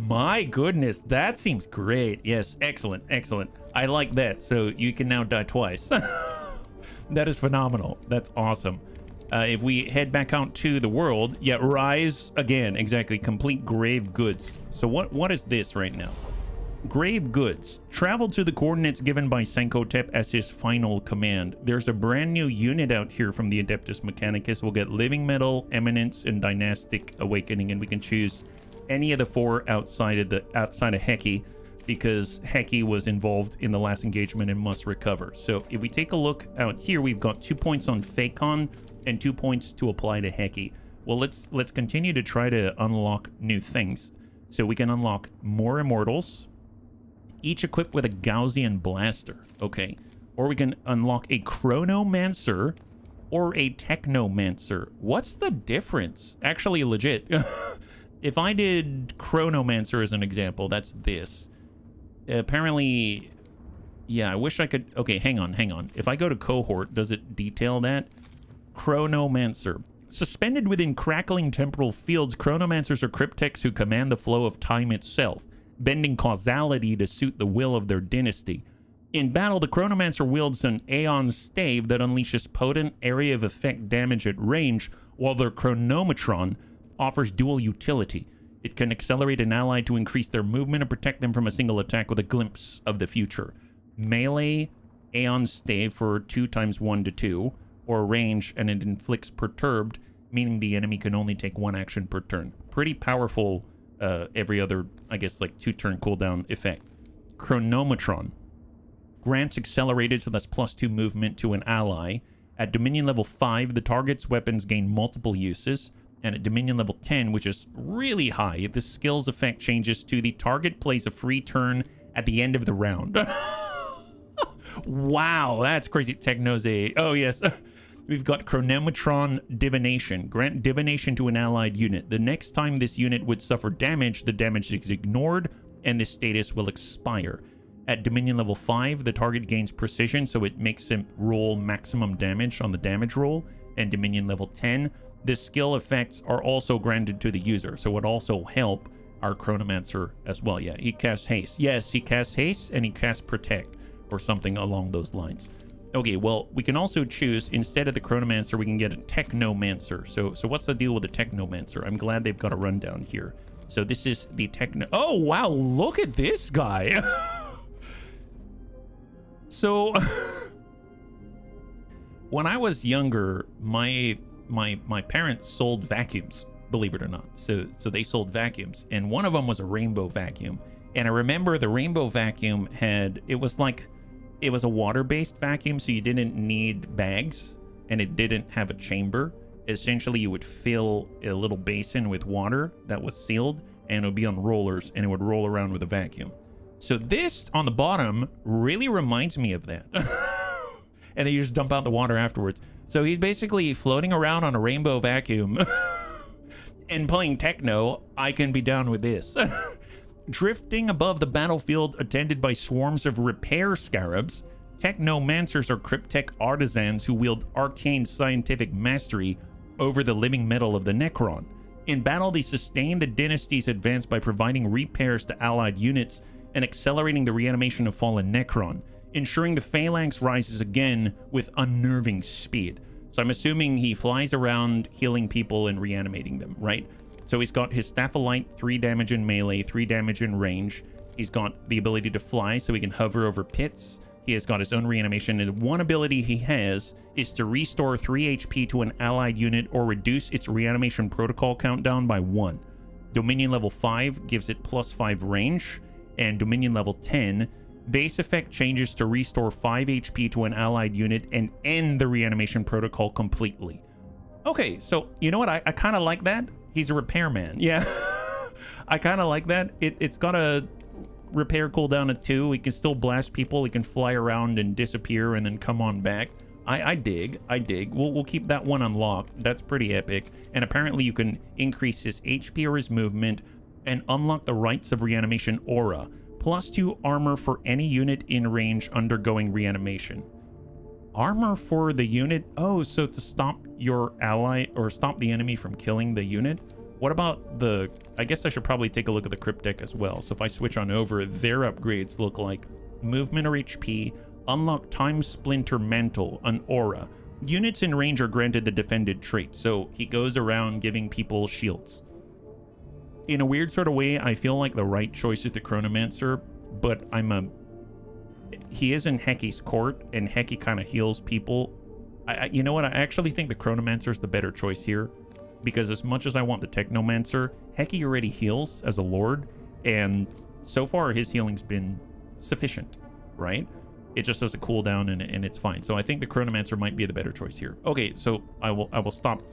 my goodness, that seems great. Yes, excellent, excellent. I like that. So you can now die twice. That is phenomenal. That's awesome. If we head back out to the world, yeah, rise again. Exactly, complete grave goods. So what is this right now? Grave goods. Travel to the coordinates given by Sankhotep as his final command. There's a brand new unit out here from the Adeptus Mechanicus. We'll get Living Metal, Eminence, and Dynastic Awakening, and we can choose any of the 4 outside of Heki, because Heki was involved in the last engagement and must recover. So if we take a look out here, we've got 2 points on Phacon and 2 points to apply to Heki. Well, let's continue to try to unlock new things. So we can unlock more Immortals, each equipped with a Gaussian blaster. Okay. Or we can unlock a Chronomancer or a Technomancer. What's the difference? Actually, legit. If I did Chronomancer as an example, that's this. Apparently, yeah, I wish I could... Okay, hang on. If I go to cohort, does it detail that? Chronomancer. Suspended within crackling temporal fields, Chronomancers are cryptechs who command the flow of time itself, bending causality to suit the will of their dynasty. In battle, the Chronomancer wields an Aeon Stave that unleashes potent area of effect damage at range, while their Chronometron offers dual utility. It can accelerate an ally to increase their movement and protect them from a single attack with a glimpse of the future. Melee, Aeon Stave for 2 × 1 to 2, or range, and it inflicts perturbed, meaning the enemy can only take 1 action per turn. Pretty powerful every other, I guess, like 2-turn cooldown effect. Chronometron grants accelerated, so that's +2 movement to an ally. At Dominion level 5, the target's weapons gain multiple uses. And at Dominion level 10, which is really high, the skill's effect changes to the target plays a free turn at the end of the round. Wow, that's crazy. Technose. Oh, yes. We've got Chronometron Divination. Grant Divination to an allied unit. The next time this unit would suffer damage, the damage is ignored, and this status will expire. At Dominion level 5, the target gains Precision, so it makes him roll maximum damage on the damage roll. And Dominion level 10, the skill effects are also granted to the user, so it would also help our Chronomancer as well. Yeah, he casts Haste. Yes, he casts Haste, and he casts Protect, or something along those lines. Okay, well, we can also choose, instead of the Chronomancer, we can get a Technomancer. So what's the deal with the Technomancer? I'm glad they've got a rundown here. So this is the Techno... Oh, wow, look at this guy! So, when I was younger, my parents sold vacuums, believe it or not. So they sold vacuums, and one of them was a rainbow vacuum. And I remember the rainbow vacuum had... It was a water-based vacuum, so you didn't need bags, and it didn't have a chamber. Essentially, you would fill a little basin with water that was sealed, and it would be on rollers, and it would roll around with a vacuum. So this, on the bottom, really reminds me of that. And then you just dump out the water afterwards. So he's basically floating around on a rainbow vacuum and playing techno. I can be down with this. Drifting above the battlefield, attended by swarms of repair scarabs, Technomancers are cryptech artisans who wield arcane scientific mastery over the living metal of the Necron. In battle, they sustain the dynasty's advance by providing repairs to allied units and accelerating the reanimation of fallen Necron, ensuring the phalanx rises again with unnerving speed. So I'm assuming he flies around healing people and reanimating them, right? So he's got his Staff of Light, 3 damage in melee, 3 damage in range. He's got the ability to fly, so he can hover over pits. He has got his own reanimation, and one ability he has is to restore 3 HP to an allied unit or reduce its reanimation protocol countdown by 1. Dominion level 5 gives it +5 range, and Dominion level 10, base effect changes to restore 5 HP to an allied unit and end the reanimation protocol completely. Okay, so you know what? I kind of like that. He's a repairman. Yeah. I kind of like that. It's got a repair cooldown of 2. He can still blast people. He can fly around and disappear and then come on back. I dig. We'll keep that one unlocked. That's pretty epic. And apparently you can increase his HP or his movement and unlock the Rites of Reanimation aura. +2 armor for any unit in range undergoing reanimation. Armor for the unit? Oh, so to stop your ally or stop the enemy from killing the unit? What about the... I guess I should probably take a look at the crypt deck as well. So if I switch on over, their upgrades look like movement or HP, unlock Time Splinter Mantle, an aura. Units in range are granted the defended trait. So he goes around giving people shields. In a weird sort of way, I feel like the right choice is the Chronomancer, but he is in Heki's court, and Heki kind of heals people. You know what? I actually think the Chronomancer is the better choice here, because as much as I want the Technomancer, Heki already heals as a lord, and so far his healing's been sufficient, right? It just does a cooldown and it's fine. So I think the Chronomancer might be the better choice here. Okay, so I will stop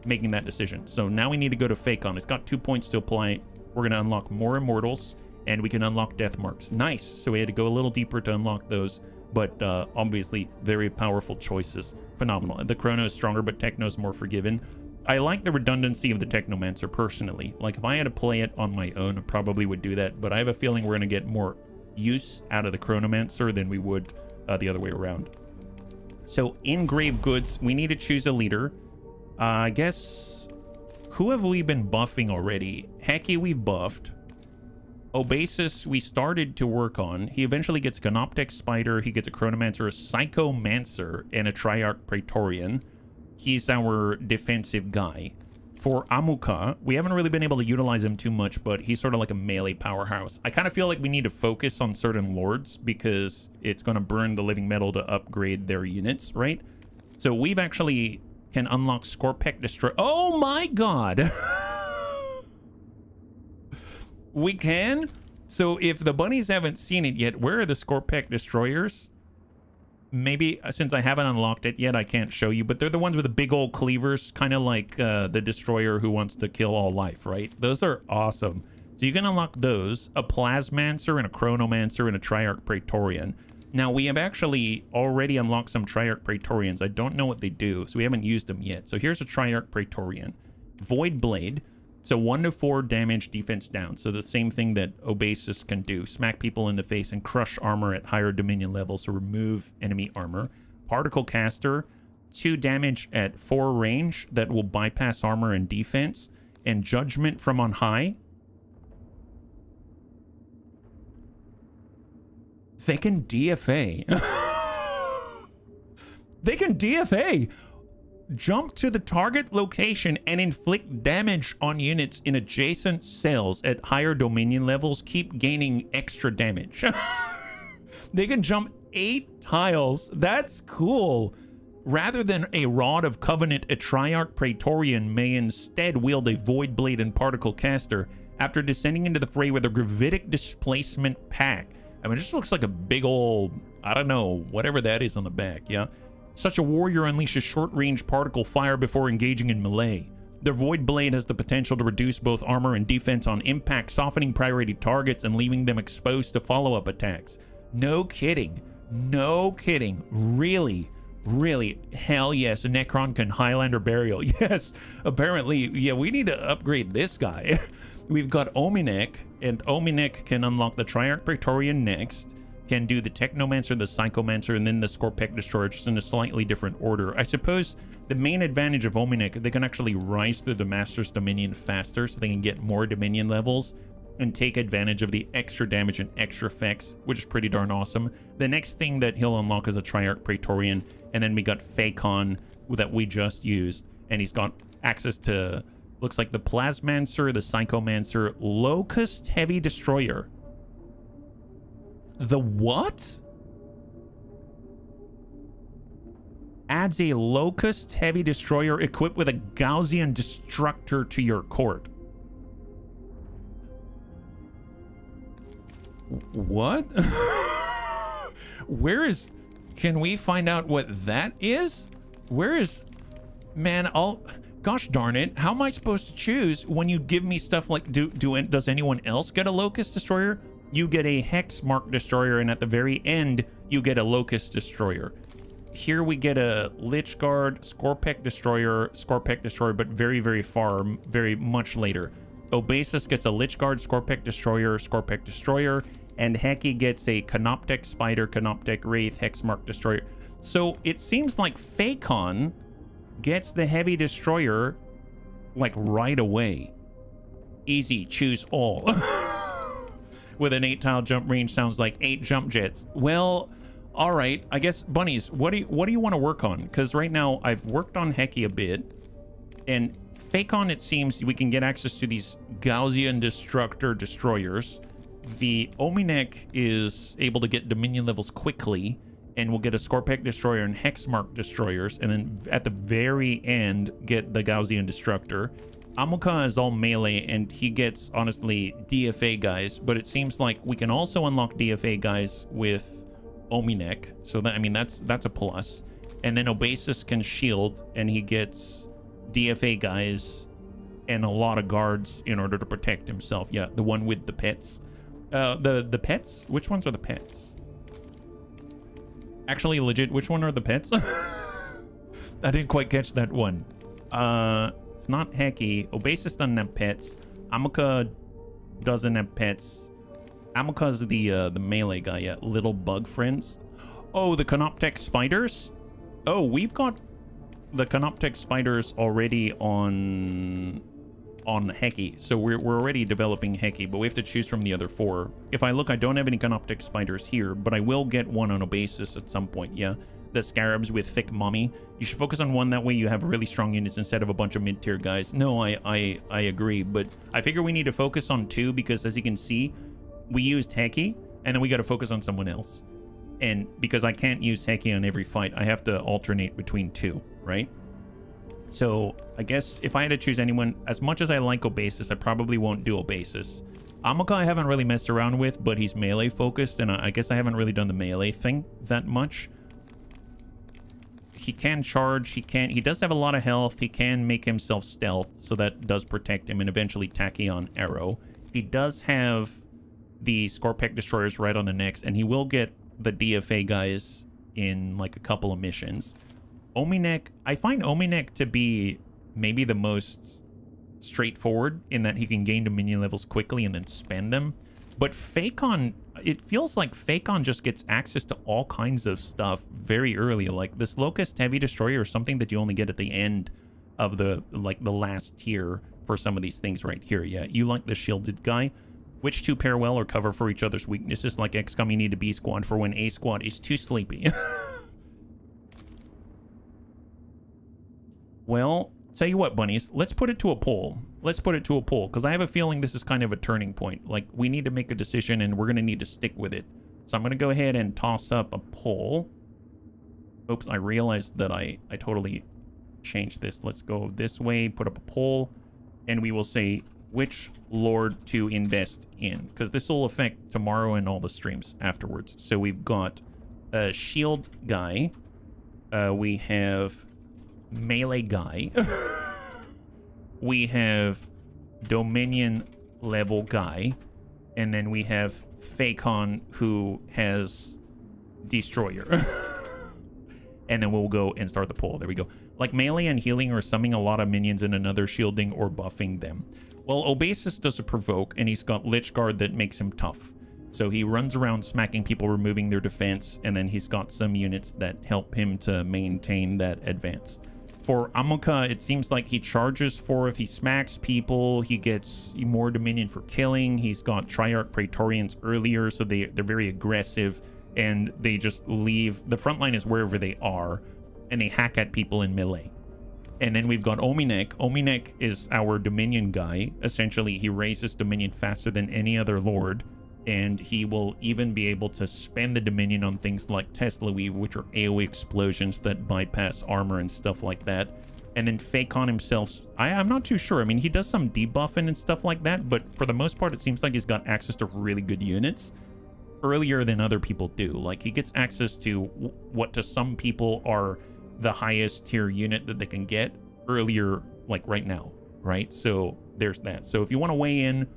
making that decision. So now we need to go to Phacon. It's got 2 points to apply. We're going to unlock more Immortals, and we can unlock Death Marks. Nice. So we had to go a little deeper to unlock those, but obviously very powerful choices. Phenomenal. The Chrono is stronger, but Techno is more forgiving. I like the redundancy of the Technomancer personally. Like if I had to play it on my own, I probably would do that, but I have a feeling we're going to get more use out of the Chronomancer than we would the other way around. So in Grave Goods, we need to choose a leader. I guess, who have we been buffing already? Heki we've buffed. Obasis we started to work on. He eventually gets a Canoptek Spider, he gets a Chronomancer, a Psychomancer, and a Triarch Praetorian. He's our defensive guy. For Amuka, we haven't really been able to utilize him too much, but he's sort of like a melee powerhouse. I kind of feel like we need to focus on certain lords because it's going to burn the living metal to upgrade their units, right? So we've actually can unlock Scorpec Destroy. Oh my god! We can? So if the bunnies haven't seen it yet, where are the Scorpec Destroyers? Maybe since I haven't unlocked it yet, I can't show you, but they're the ones with the big old cleavers, kind of like the Destroyer who wants to kill all life, right? Those are awesome. So you can unlock those, a Plasmancer and a Chronomancer and a Triarch Praetorian. Now, we have actually already unlocked some Triarch Praetorians. I don't know what they do, so we haven't used them yet. So here's a Triarch Praetorian. Void Blade. So 1 to 4 damage, defense down. So the same thing that Obasis can do. Smack people in the face and crush armor at higher Dominion levels to remove enemy armor. Particle Caster. 2 damage at 4 range that will bypass armor and defense. And Judgment from on high. They can DFA. They can DFA. Jump to the target location and inflict damage on units in adjacent cells at higher Dominion levels. Keep gaining extra damage. They can jump 8 tiles. That's cool. Rather than a Rod of Covenant, a Triarch Praetorian may instead wield a Void Blade and Particle Caster after descending into the fray with a Gravitic Displacement Pack. I mean, it just looks like a big old, I don't know, whatever that is on the back, yeah? Such a warrior unleashes short-range particle fire before engaging in melee. Their Void Blade has the potential to reduce both armor and defense on impact, softening priority targets and leaving them exposed to follow-up attacks. No kidding. No kidding. Really? Really? Hell yes, a Necron can Highlander Burial. Yes, apparently, yeah, we need to upgrade this guy. We've got Ominek, and Ominek can unlock the Triarch Praetorian next, can do the Technomancer, the Psychomancer, and then the Scorpec Destroyer, just in a slightly different order. I suppose the main advantage of Ominek, they can actually rise through the Master's Dominion faster, so they can get more Dominion levels and take advantage of the extra damage and extra effects, which is pretty darn awesome. The next thing that he'll unlock is a Triarch Praetorian, and then we got Phacon that we just used, and he's got access to, looks like the Plasmancer, the Psychomancer, Locust Heavy Destroyer. The what? Adds a Locust Heavy Destroyer equipped with a Gaussian Destructor to your court. What? Where is... Can we find out what that is? Where is... Man, gosh darn it. How am I supposed to choose when you give me stuff like... Does anyone else get a Locust Destroyer? You get a Hex Mark Destroyer, and at the very end, you get a Locust Destroyer. here we get a Lich Guard, Scorpec Destroyer, but very, very far, very much later. Obasis gets a Lich Guard, Scorpec Destroyer, and Heki gets a Canoptech Spider, Canoptech Wraith, Hexmark Destroyer. So it seems like Phacon gets the Heavy Destroyer, like, right away. Easy, choose all. With an 8-tile jump range, sounds like 8 jump jets. Well, all right, I guess, bunnies, what do you want to work on? Because right now, I've worked on Heki a bit, and Phacon, it seems we can get access to these Gaussian Destructor Destroyers. The Ominek is able to get Dominion levels quickly, and we'll get a Scorpec Destroyer and Hexmark Destroyers, and then at the very end, get the Gaussian Destructor. Amoka is all melee, and he gets, honestly, DFA guys, but it seems like we can also unlock DFA guys with Ominek, so that, I mean, that's a plus. And then Obasis can shield, and he gets DFA guys and a lot of guards in order to protect himself. Yeah, the one with the pets. The pets? Which ones are the pets? Actually, legit, which one are the pets? I didn't quite catch that one. It's not Heki. Obasis doesn't have pets. Amoka doesn't have pets. Amoka's the melee guy, yeah. Little bug friends. Oh, the Canoptech spiders? Oh, we've got the Canoptech spiders already on Heki. So we're already developing Heki, but we have to choose from the other 4. If I look, I don't have any Canoptech spiders here, but I will get one on Obasis at some point, yeah. The scarabs with thick mummy. You should focus on one, that way you have really strong units instead of a bunch of mid-tier guys. No, I agree, but I figure we need to focus on 2 because, as you can see, we used Heki, and then we got to focus on someone else. And because I can't use Heki on every fight, I have to alternate between 2, right? So I guess if I had to choose anyone, as much as I like Obasis, I probably won't do Obasis. Amoka I haven't really messed around with, but he's melee focused, and I guess I haven't really done the melee thing that much. He can charge, he does have a lot of health, he can make himself stealth, so that does protect him, and eventually Tachyon Arrow. He does have the Scorpec Destroyers right on the next, and he will get the DFA guys in like a couple of missions. Ominek, I find Ominek to be maybe the most straightforward in that he can gain Dominion levels quickly and then spend them. But Phacon, it feels like Phacon just gets access to all kinds of stuff very early. Like this Locust Heavy Destroyer is something that you only get at the end of the last tier for some of these things right here. Yeah, you like the shielded guy. Which 2 pair well or cover for each other's weaknesses? Like XCOM, you need a B squad for when A squad is too sleepy. Well, tell you what, bunnies, let's put it to a poll. Let's put it to a poll, because I have a feeling this is kind of a turning point. Like, we need to make a decision, and we're going to need to stick with it. So I'm going to go ahead and toss up a poll. Oops, I realized that I totally changed this. Let's go this way, put up a poll, and we will say which lord to invest in, because this will affect tomorrow and all the streams afterwards. So we've got a shield guy. We have melee guy. We have Dominion level guy, and then we have Phacon, who has Destroyer. And then we'll go and start the poll. There we go. Like melee and healing or summoning a lot of minions and another shielding or buffing them. Well, Obasis does a provoke, and he's got Lich Guard that makes him tough. So he runs around smacking people, removing their defense, and then he's got some units that help him to maintain that advance. For Amoka, it seems like he charges forth, he smacks people, he gets more Dominion for killing, he's got Triarch Praetorians earlier, so they're very aggressive, and they just leave. The front line is wherever they are, and they hack at people in melee. And then we've got Ominek. Ominek is our Dominion guy. Essentially, he raises Dominion faster than any other Lord, and he will even be able to spend the Dominion on things like Tesla Weave, which are AoE explosions that bypass armor and stuff like that. And then Phacon himself, I'm not too sure. I mean, he does some debuffing and stuff like that, but for the most part, it seems like he's got access to really good units earlier than other people do. Like, he gets access to what to some people are the highest tier unit that they can get earlier, like right now, right? So there's that. So if you want to weigh in,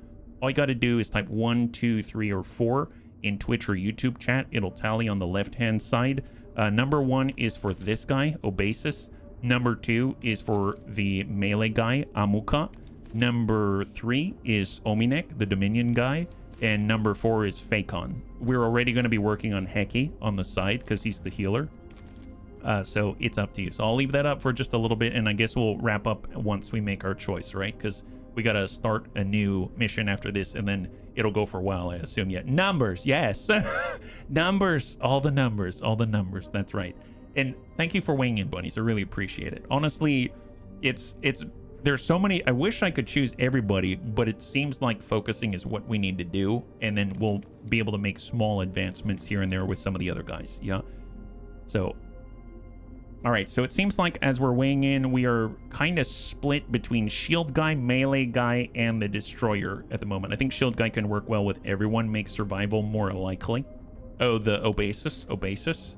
all you got to do is type 1, 2, 3, or 4 in Twitch or YouTube chat, it'll tally on the left-hand side. Number 1 is for this guy, Obasis. Number 2 is for the melee guy, Amuka. Number 3 is Ominek, the Dominion guy. And number 4 is Fakon. We're already going to be working on Heki on the side because he's the healer. So it's up to you. So I'll leave that up for just a little bit, and I guess we'll wrap up once we make our choice, right? Because we got to start a new mission after this, and then it'll go for a while, I assume. Yeah, numbers, yes. Numbers, all the numbers, that's right. And thank you for weighing in, bunnies. I really appreciate it. Honestly, there's so many. I wish I could choose everybody, but it seems like focusing is what we need to do, and then we'll be able to make small advancements here and there with some of the other guys. Yeah. So, all right. So it seems like as we're weighing in, we are kind of split between shield guy, melee guy, and the destroyer at the moment. I think shield guy can work well with everyone, make survival more likely. Oh, the Obasis.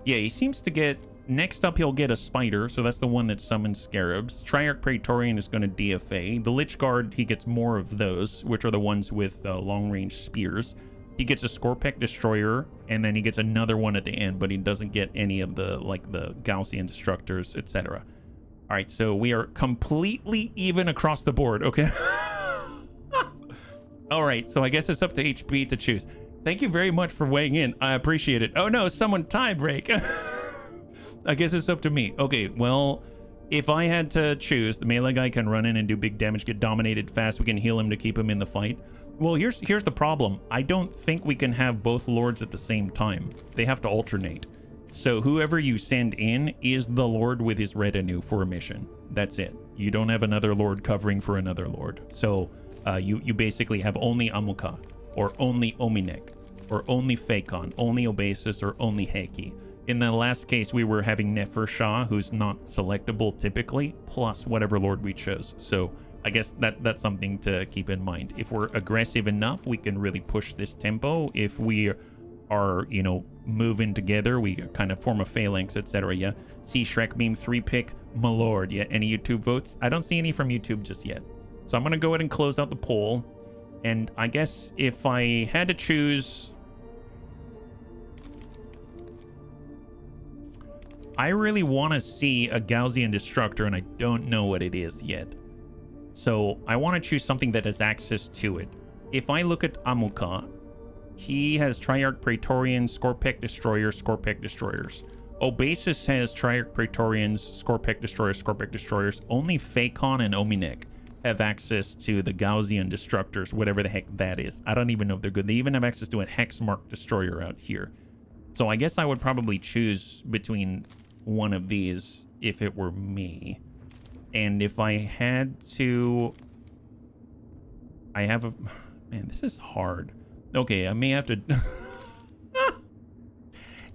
Yeah, he seems to get. Next up, he'll get a spider, so that's the one that summons scarabs. Triarch Praetorian is going to DFA. The Lich Guard, he gets more of those, which are the ones with long-range spears. He gets a Scorpec Destroyer, and then he gets another one at the end, but he doesn't get any of the, like, the Gaussian Destructors, etc. All right, so we are completely even across the board, okay? All right, so I guess it's up to HB to choose. Thank you very much for weighing in. I appreciate it. Oh, no, someone tie break. I guess it's up to me. Okay, well, if I had to choose, the melee guy can run in and do big damage, get dominated fast. We can heal him to keep him in the fight. Well, here's the problem. I don't think we can have both lords at the same time. They have to alternate. So whoever you send in is the lord with his retinue for a mission. That's it. You don't have another lord covering for another lord. So you basically have only Amuka, or only Ominek, or only Fakon, only Obasis, or only Heki. In the last case, we were having Nefer Shah, who's not selectable typically, plus whatever lord we chose. So I guess that's something to keep in mind. If we're aggressive enough, we can really push this tempo. If we are, you know, moving together, we kind of form a phalanx, etc. Yeah. See Shrek meme 3-pick, my lord. Yeah. Any YouTube votes? I don't see any from YouTube just yet. So I'm going to go ahead and close out the poll. And I guess if I had to choose, I really want to see a Gaussian Destructor, and I don't know what it is yet. So I want to choose something that has access to it. If I look at Amuka, he has Triarch Praetorian, Scorpec Destroyers, Scorpec Destroyers. Obasis has Triarch Praetorians, Scorpec Destroyers, Scorpec Destroyers. Only Fakon and Ominek have access to the Gaussian Destructors, whatever the heck that is. I don't even know if they're good. They even have access to a Hexmark Destroyer out here. So I guess I would probably choose between one of these if it were me. And if I had to, I have a, man, this is hard. Okay, I may have to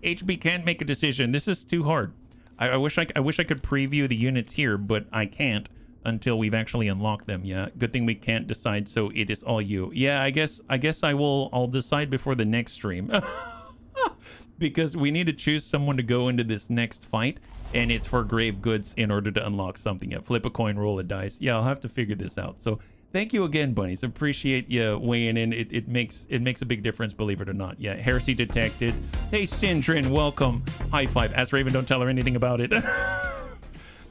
HB can't make a decision. This is too hard. I wish I could preview the units here, but I can't until we've actually unlocked them. Yeah, good thing we can't decide, so it is all you. Yeah, I guess I'll decide before the next stream. Because we need to choose someone to go into this next fight, and it's for grave goods in order to unlock something. Yeah, flip a coin, roll a dice. Yeah, I'll have to figure this out. So thank you again, bunnies. Appreciate you weighing in. It makes a big difference, believe it or not. Yeah, heresy detected. Hey, Sindrin, welcome. High five. Ask Raven, don't tell her anything about it.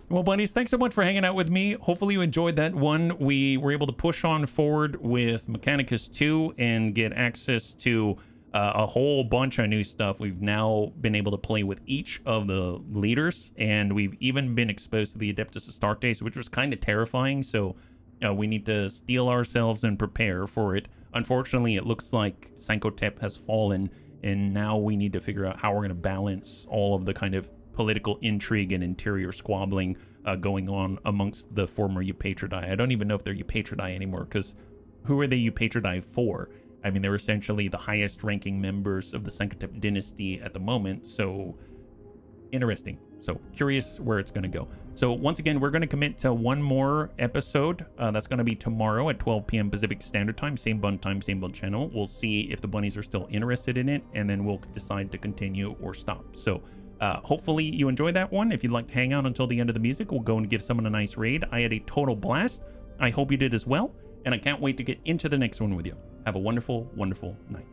Well, bunnies, thanks so much for hanging out with me. Hopefully you enjoyed that one. We were able to push on forward with Mechanicus II and get access to a whole bunch of new stuff. We've now been able to play with each of the leaders, and we've even been exposed to the Adeptus Astartes, which was kind of terrifying. So we need to steel ourselves and prepare for it. Unfortunately, it looks like Sankhotep has fallen, and now we need to figure out how we're going to balance all of the kind of political intrigue and interior squabbling going on amongst the former Eupatridae. I don't even know if they're Eupatridae anymore, because who are they Eupatridae for? I mean, they're essentially the highest ranking members of the Sankhotep dynasty at the moment. So interesting. So curious where it's going to go. So once again, we're going to commit to one more episode. That's going to be tomorrow at 12 p.m. Pacific Standard Time. Same bun time, same bun channel. We'll see if the bunnies are still interested in it, and then we'll decide to continue or stop. So hopefully you enjoyed that one. If you'd like to hang out until the end of the music, we'll go and give someone a nice raid. I had a total blast. I hope you did as well. And I can't wait to get into the next one with you. Have a wonderful, wonderful night.